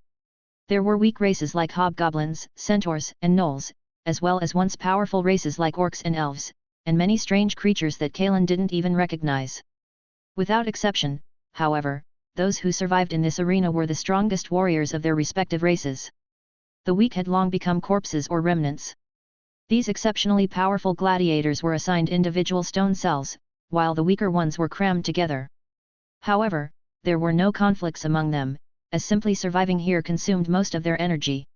There were weak races like hobgoblins, centaurs, and gnolls, as well as once powerful races like orcs and elves, and many strange creatures that Kalen didn't even recognize. Without exception, however, those who survived in this arena were the strongest warriors of their respective races. The weak had long become corpses or remnants. These exceptionally powerful gladiators were assigned individual stone cells, while the weaker ones were crammed together. However, there were no conflicts among them, as simply surviving here consumed most of their energy.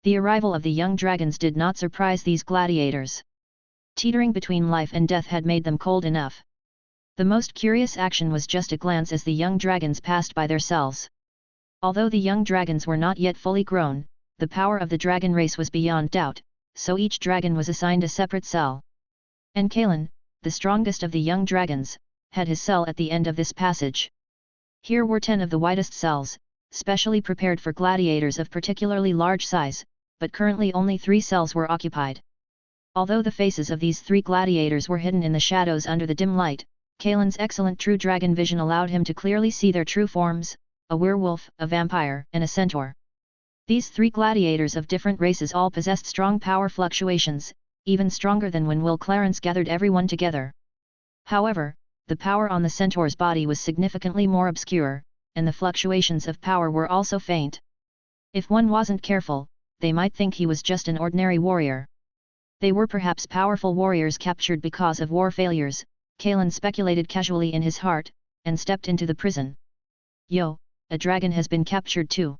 The arrival of the young dragons did not surprise these gladiators. Teetering between life and death had made them cold enough. The most curious action was just a glance as the young dragons passed by their cells. Although the young dragons were not yet fully grown, the power of the dragon race was beyond doubt, so each dragon was assigned a separate cell. And Kalen, the strongest of the young dragons, had his cell at the end of this passage. Here were 10 of the widest cells, specially prepared for gladiators of particularly large size, but currently only 3 cells were occupied. Although the faces of these 3 gladiators were hidden in the shadows under the dim light, Kalen's excellent true dragon vision allowed him to clearly see their true forms, a werewolf, a vampire, and a centaur. These 3 gladiators of different races all possessed strong power fluctuations, even stronger than when Will Clarence gathered everyone together. However, the power on the centaur's body was significantly more obscure, and the fluctuations of power were also faint. If one wasn't careful, they might think he was just an ordinary warrior. They were perhaps powerful warriors captured because of war failures, Kalen speculated casually in his heart, and stepped into the prison. Yo, a dragon has been captured too.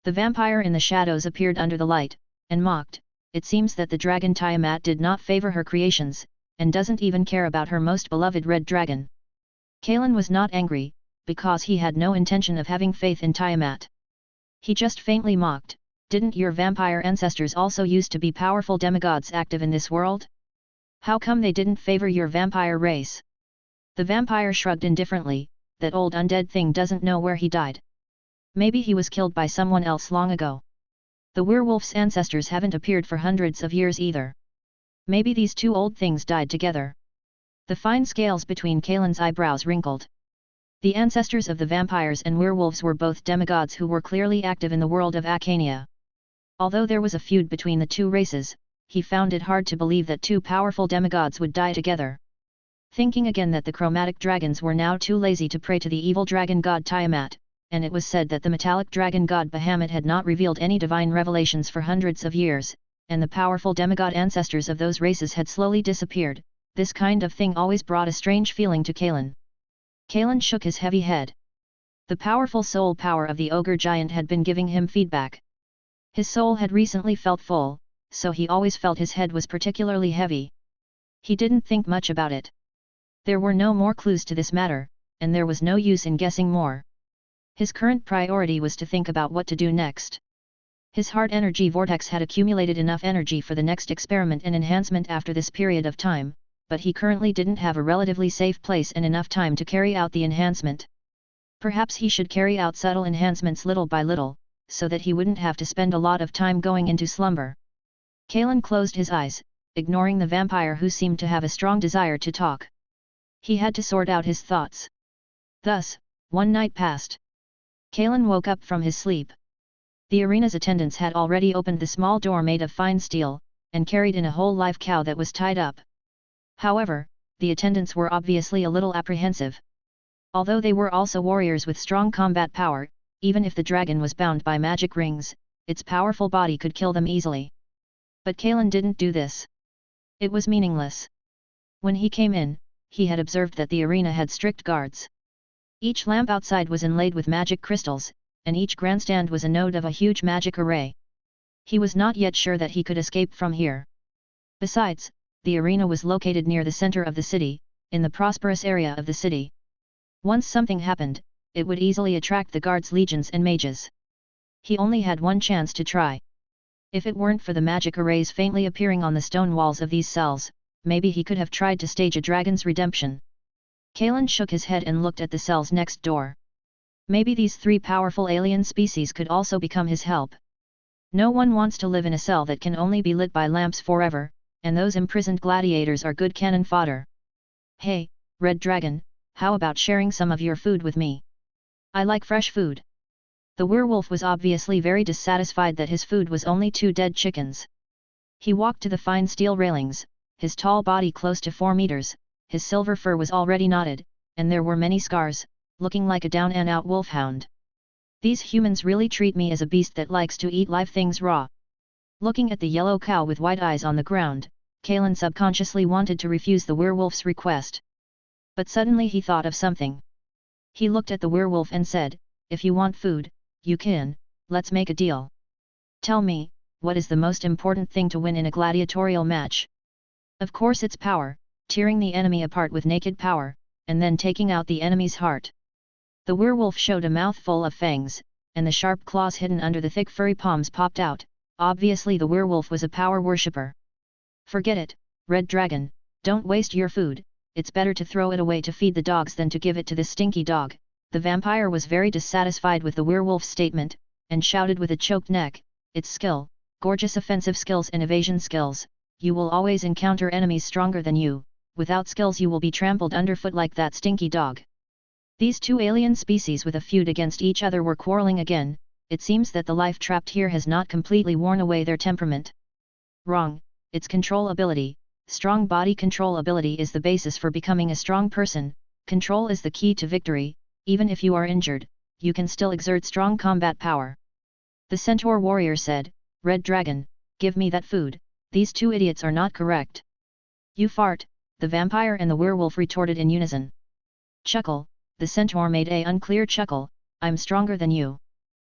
The vampire in the shadows appeared under the light, and mocked, it seems that the dragon Tiamat did not favor her creations, and doesn't even care about her most beloved red dragon. Kalen was not angry, because he had no intention of having faith in Tiamat. He just faintly mocked, Didn't your vampire ancestors also used to be powerful demigods active in this world? How come they didn't favor your vampire race? The vampire shrugged indifferently, that old undead thing doesn't know where he died. Maybe he was killed by someone else long ago. The werewolf's ancestors haven't appeared for hundreds of years either. Maybe these two old things died together. The fine scales between Kaelin's eyebrows wrinkled. The ancestors of the vampires and werewolves were both demigods who were clearly active in the world of Acania. Although there was a feud between the two races, he found it hard to believe that two powerful demigods would die together. Thinking again that the chromatic dragons were now too lazy to pray to the evil dragon god Tiamat, and it was said that the metallic dragon god Bahamut had not revealed any divine revelations for hundreds of years, and the powerful demigod ancestors of those races had slowly disappeared, this kind of thing always brought a strange feeling to Kaelin. Kaelin shook his heavy head. The powerful soul power of the ogre giant had been giving him feedback. His soul had recently felt full, so he always felt his head was particularly heavy. He didn't think much about it. There were no more clues to this matter, and there was no use in guessing more. His current priority was to think about what to do next. His heart energy vortex had accumulated enough energy for the next experiment and enhancement after this period of time, but he currently didn't have a relatively safe place and enough time to carry out the enhancement. Perhaps he should carry out subtle enhancements little by little, so that he wouldn't have to spend a lot of time going into slumber. Kaelin closed his eyes, ignoring the vampire who seemed to have a strong desire to talk. He had to sort out his thoughts. Thus, one night passed. Kaelin woke up from his sleep. The arena's attendants had already opened the small door made of fine steel, and carried in a whole live cow that was tied up. However, the attendants were obviously a little apprehensive. Although they were also warriors with strong combat power, even if the dragon was bound by magic rings, its powerful body could kill them easily. But Kaelin didn't do this. It was meaningless. When he came in, he had observed that the arena had strict guards. Each lamp outside was inlaid with magic crystals, and each grandstand was a node of a huge magic array. He was not yet sure that he could escape from here. Besides, the arena was located near the center of the city, in the prosperous area of the city. Once something happened, it would easily attract the guards' legions and mages. He only had one chance to try. If it weren't for the magic arrays faintly appearing on the stone walls of these cells, maybe he could have tried to stage a dragon's redemption. Kaelin shook his head and looked at the cells next door. Maybe these three powerful alien species could also become his help. No one wants to live in a cell that can only be lit by lamps forever, and those imprisoned gladiators are good cannon fodder. Hey, Red Dragon, how about sharing some of your food with me? I like fresh food. The werewolf was obviously very dissatisfied that his food was only 2 dead chickens. He walked to the fine steel railings, his tall body close to 4 meters, his silver fur was already knotted, and there were many scars, looking like a down-and-out wolfhound. These humans really treat me as a beast that likes to eat live things raw. Looking at the yellow cow with white eyes on the ground, Kaelin subconsciously wanted to refuse the werewolf's request. But suddenly he thought of something. He looked at the werewolf and said, "If you want food, you can, let's make a deal. Tell me, what is the most important thing to win in a gladiatorial match?" Of course it's power, tearing the enemy apart with naked power, and then taking out the enemy's heart. The werewolf showed a mouthful of fangs, and the sharp claws hidden under the thick furry palms popped out. Obviously the werewolf was a power worshipper. "Forget it, Red Dragon, don't waste your food, it's better to throw it away to feed the dogs than to give it to this stinky dog." The vampire was very dissatisfied with the werewolf's statement, and shouted with a choked neck, "It's skill, gorgeous offensive skills and evasion skills, you will always encounter enemies stronger than you, without skills you will be trampled underfoot like that stinky dog." These two alien species with a feud against each other were quarreling again. It seems that the life trapped here has not completely worn away their temperament. Wrong, it's control ability. Strong body control ability is the basis for becoming a strong person. Control is the key to victory. Even if you are injured, you can still exert strong combat power. The centaur warrior said, "Red Dragon, give me that food, these two idiots are not correct." "You fart," the vampire and the werewolf retorted in unison. Chuckle, the centaur made a unclear chuckle, "I'm stronger than you.